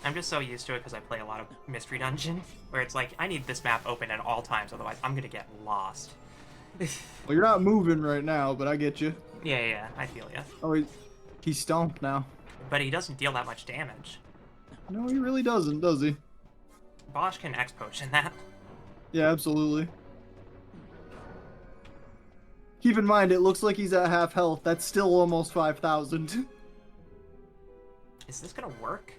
I'm just so used to it because I play a lot of Mystery Dungeon, where it's like, I need this map open at all times, otherwise I'm gonna get lost. Well, you're not moving right now, but I get you. Yeah, I feel ya. Oh, he's stomped now. But he doesn't deal that much damage. No, he really doesn't, does he? Bosch can X-Potion that. Yeah, absolutely. Keep in mind, it looks like he's at half health. That's still almost 5,000. Is this gonna work?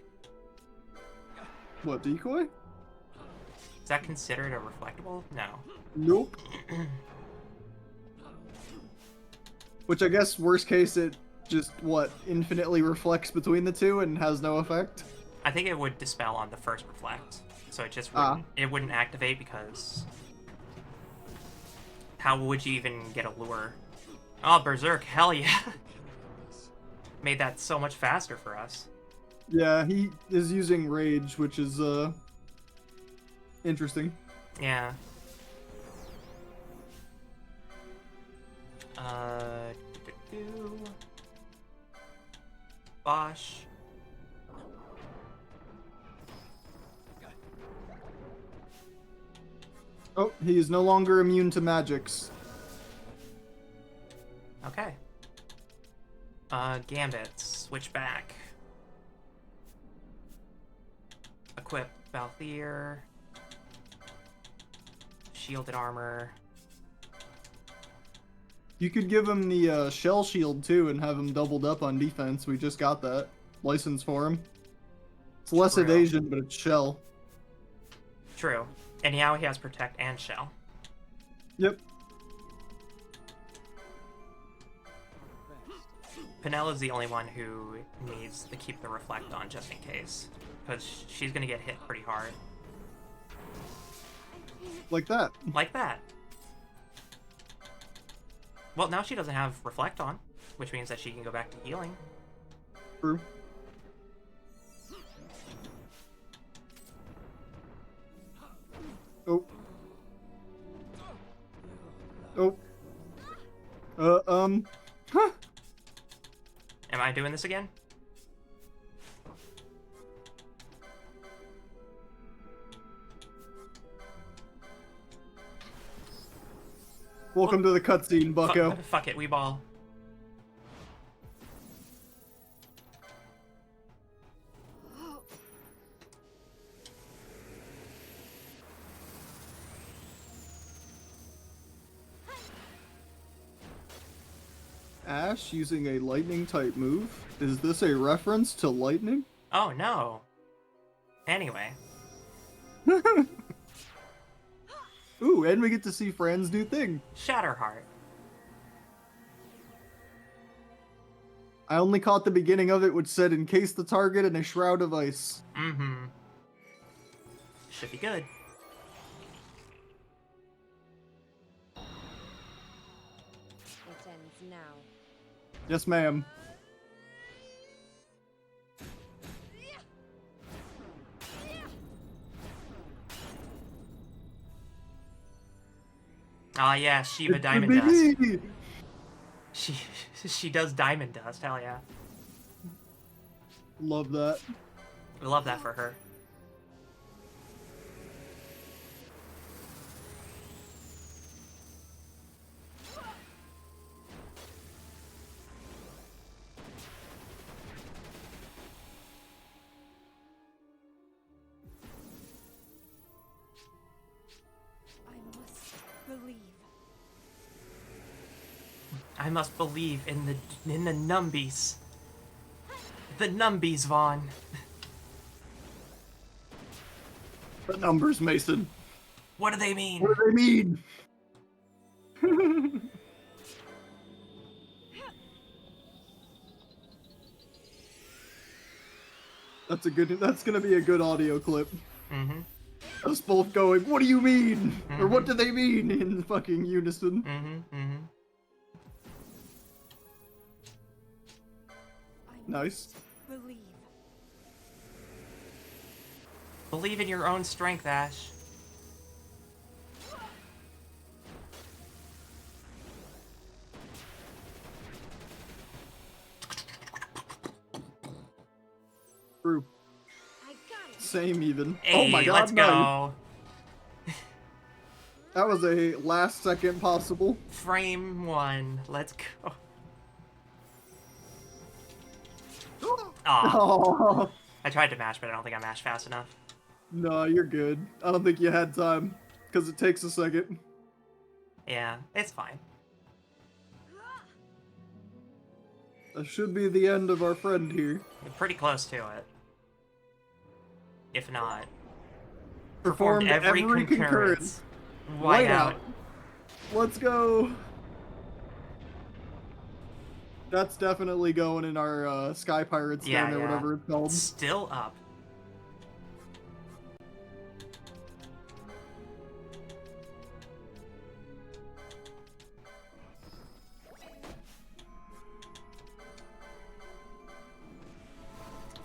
What, decoy? Is that considered a reflectable? No. Nope. Which I guess, worst case, it just, infinitely reflects between the two and has no effect? I think it would dispel on the first reflect. So it just wouldn't, it wouldn't activate because... How would you even get a lure? Oh, Berserk, hell yeah! Made that so much faster for us. Yeah, he is using Rage, which is, interesting. Yeah. Bosch. Oh, he is no longer immune to magics. Okay. Gambit, switch back. Equip Balthier. Shielded armor. You could give him the shell shield too and have him doubled up on defense. We just got that license for him. It's less True. evasion, but it's shell. True. And now he has protect and shell. Yep. Penella's the only one who needs to keep the reflect on just in case, because she's gonna get hit pretty hard. Like that. Like that. Well, now she doesn't have reflect on, which means that she can go back to healing. True. Oh. Oh. Huh. Am I doing this again? Welcome to the cutscene, bucko. Fuck it, we ball. Ash using a lightning type move? Is this a reference to lightning? Oh no. Anyway. Ooh, and we get to see Fran's new thing. Shatterheart. I only caught the beginning of it, which said encase the target in a shroud of ice. Mm-hmm. Should be good. It ends now. Yes, ma'am. Ah, yeah, Shiva It Diamond could Dust. be me. She does Diamond Dust, hell yeah. Love that. We love that for her. I must believe in the numbies. The numbies, Vaughn. The numbers, Mason. What do they mean? What do they mean? That's gonna be a good audio clip. Mm-hmm. Us both going, what do you mean? Or what do they mean in fucking unison? Mm-hmm. Mm-hmm. Nice. Believe in your own strength, Ash. True. Same even. Hey, oh my god, let's go. That was a last second possible. Frame 1. Let's go. Aw. Oh. I tried to mash, but I don't think I mashed fast enough. No, you're good. I don't think you had time, because it takes a second. Yeah, it's fine. That should be the end of our friend here. You're pretty close to it. If not. Performed every concurrence. Whiteout. Let's go. That's definitely going in our Sky Pirates Yeah, thing or whatever it's called. Still up.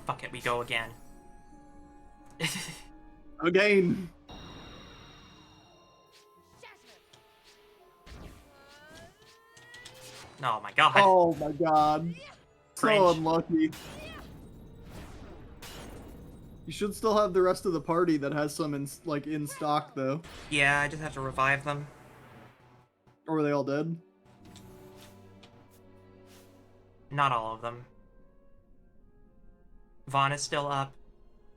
Fuck it, we go again. Again. Oh my god. Oh my god. Cringe. So unlucky. You should still have the rest of the party that has some in stock though. Yeah, I just have to revive them. Or were they all dead? Not all of them. Vaughn is still up.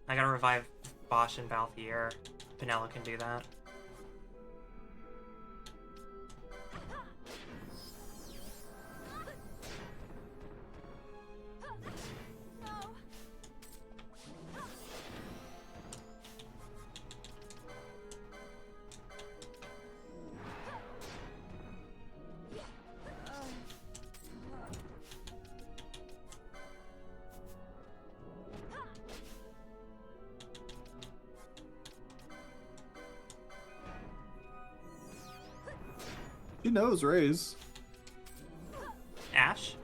I gotta revive Bosch and Balthier. Penella can do that. knows Raise. Ash?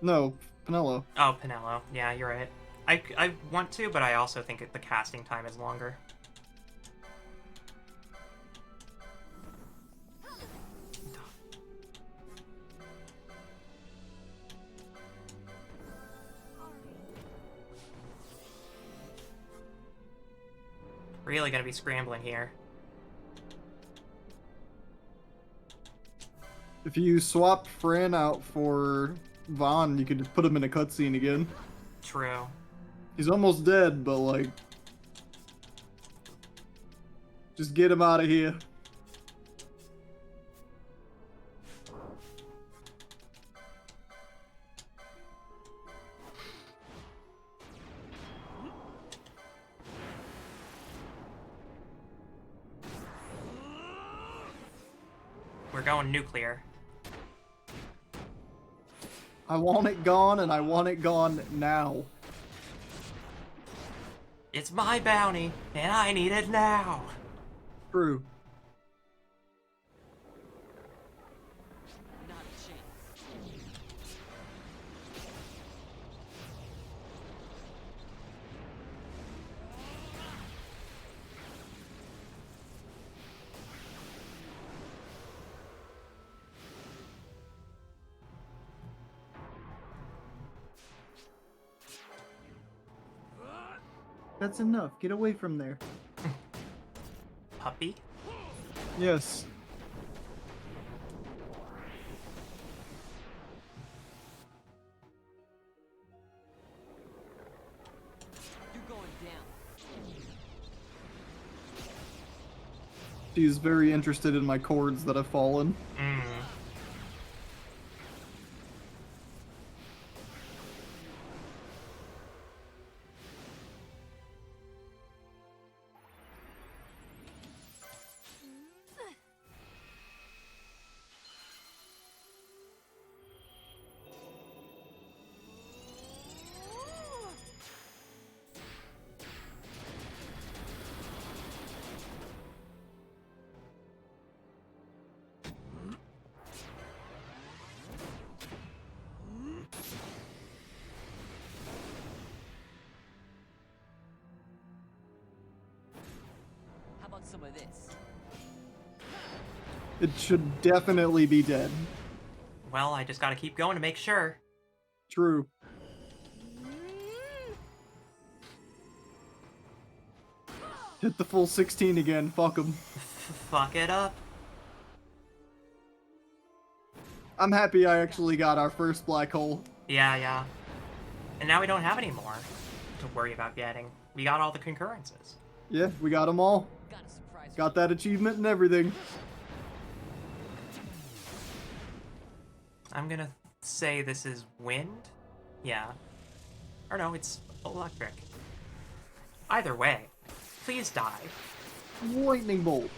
No, Penelo. Oh, Pinello. Yeah, you're right. I want to, but I also think the casting time is longer. Really gonna be scrambling here. If you swap Fran out for Vaughn, you could just put him in a cutscene again. True. He's almost dead, but like, just get him out of here. We're going nuclear. I want it gone, and I want it gone now. It's my bounty, and I need it now. True. That's enough. Get away from there. Puppy? Yes. You're going down. She's very interested in my chords that have fallen. How about some of this? It should definitely be dead. Well, I just gotta keep going to make sure. True. Hit the full 16 again. Fuck him. Fuck it up. I'm happy I actually got our first black hole. Yeah. And now we don't have any more to worry about getting. We got all the concurrences. Yeah, we got them all. Got that achievement and everything. I'm gonna say this is wind? Yeah. Or no, it's electric. Either way, please die. Lightning bolt.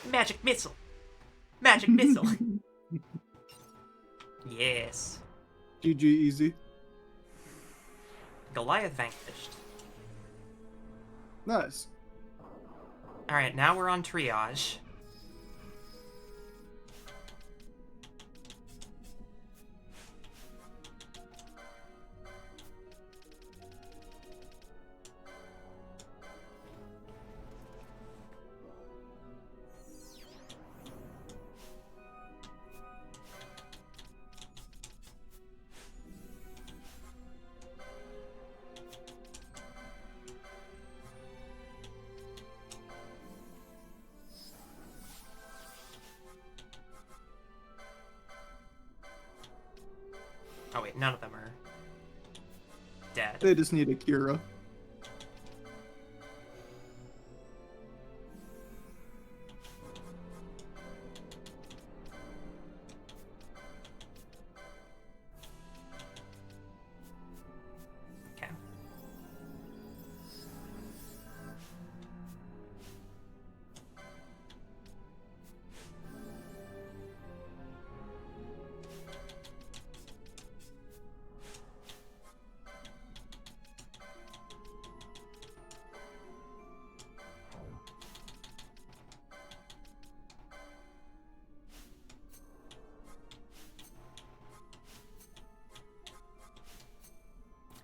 Magic missile! Magic missile! Yes. GG easy. Goliath vanquished. Nice. Alright, now we're on triage. Oh wait, none of them are dead. They just need a Kira. Okay.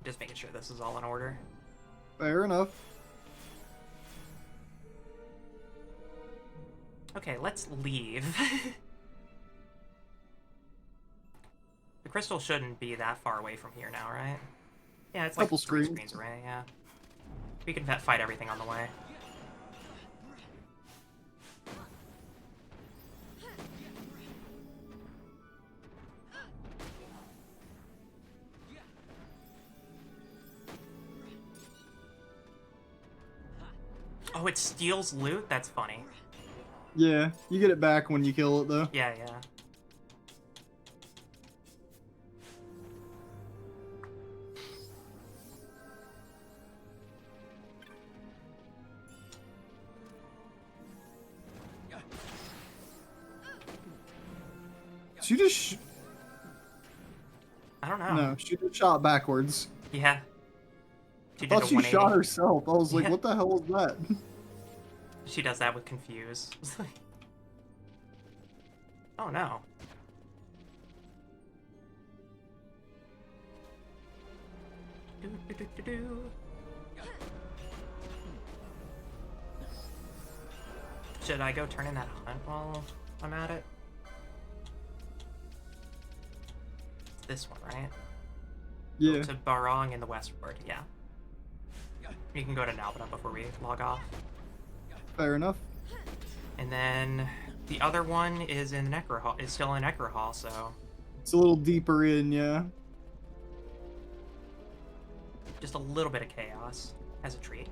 Just making sure this is all in order. Fair enough. Okay, let's leave. The crystal shouldn't be that far away from here now, right? Yeah, it's like Couple 3 screens. screens away, yeah. We can fight everything on the way. Oh, it steals loot? That's funny. Yeah, you get it back when you kill it, though. Yeah, yeah. She just... I don't know. No, she just shot backwards. Yeah. I thought she shot herself. I was like, Yeah. what the hell was that? She does that with Confuse. Oh no. Do. Should I go turn in that hunt while I'm at it? This one, right? Yeah. To Barong in the westward, yeah. You can go to Nalbina before we log off. Fair enough. And then the other one is in Necro Hall. Is still in Necro Hall, so It's a little deeper in, yeah. just a little bit of chaos as a treat.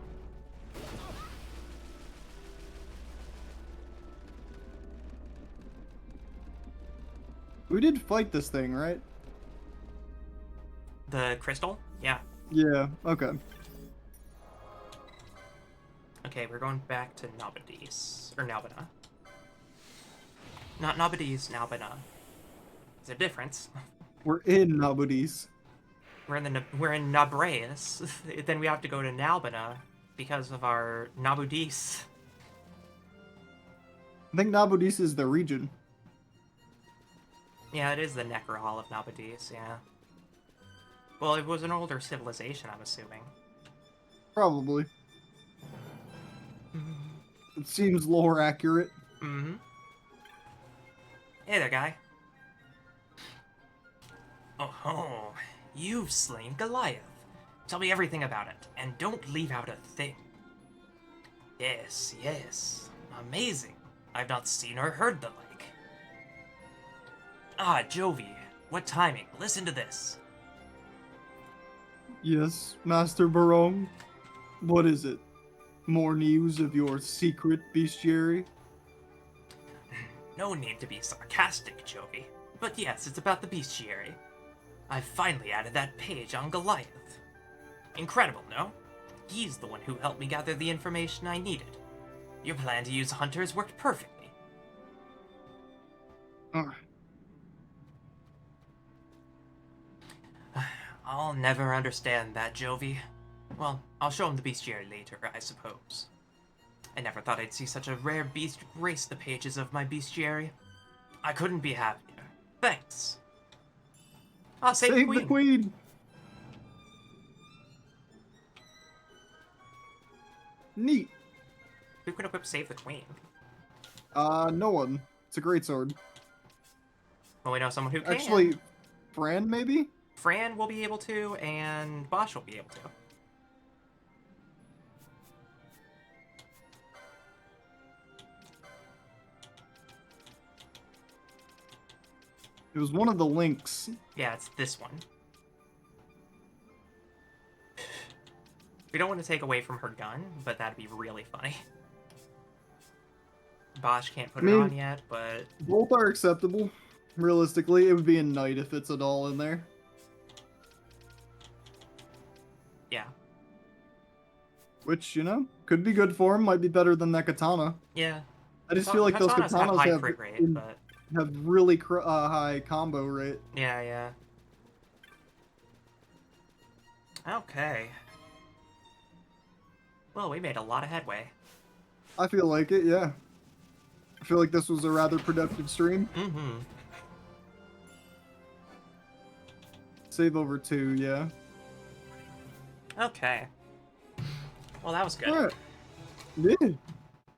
We did fight this thing, right? The crystal? Yeah. Yeah, okay. Okay, we're going back to Nabadis. Or Nalbina. Not Nabadis, Nalbina. There's a difference. We're in Nabudis. We're in Nabraeus. Then we have to go to Nalbina because of our Nabudis. I think Nabudis is the region. Yeah, it is the Necro Hall of Nabudis, yeah. Well, it was an older civilization, I'm assuming. Probably. It seems lore accurate. Mm-hmm. Hey there, guy. Oh, you've slain Goliath. Tell me everything about it, and don't leave out a thing. Yes, yes. Amazing. I've not seen or heard the like. Ah, Jovi. What timing? Listen to this. Yes, Master Barong. What is it? More news of your secret bestiary? No need to be sarcastic, Jovi. But yes, it's about the bestiary. I've finally added that page on Goliath. Incredible, no? He's the one who helped me gather the information I needed. Your plan to use hunters worked perfectly. I'll never understand that, Jovi. Well, I'll show him the bestiary later, I suppose. I never thought I'd see such a rare beast grace the pages of my bestiary. I couldn't be happier. Thanks. I'll save the queen. Neat. Who can equip Save the Queen? No one. It's a great sword. Well, we know someone who can. Actually, Fran, maybe? Fran will be able to, and Bosch will be able to. It was one of the links. Yeah, it's this one. We don't want to take away from her gun, but that'd be really funny. Bosch can't put it on yet, but... Both are acceptable. Realistically, it would be a knight if it's at all in there. Yeah. Which, you know, could be good for him. Might be better than that katana. Yeah. I just feel like those Katanas katanas high have, crit rate, but... have really high combo rate. Yeah, yeah. Okay. Well, we made a lot of headway. I feel like it, yeah. I feel like this was a rather productive stream. Mm-hmm. Save over 2, yeah. Okay. Well, that was good. Alright. Yeah.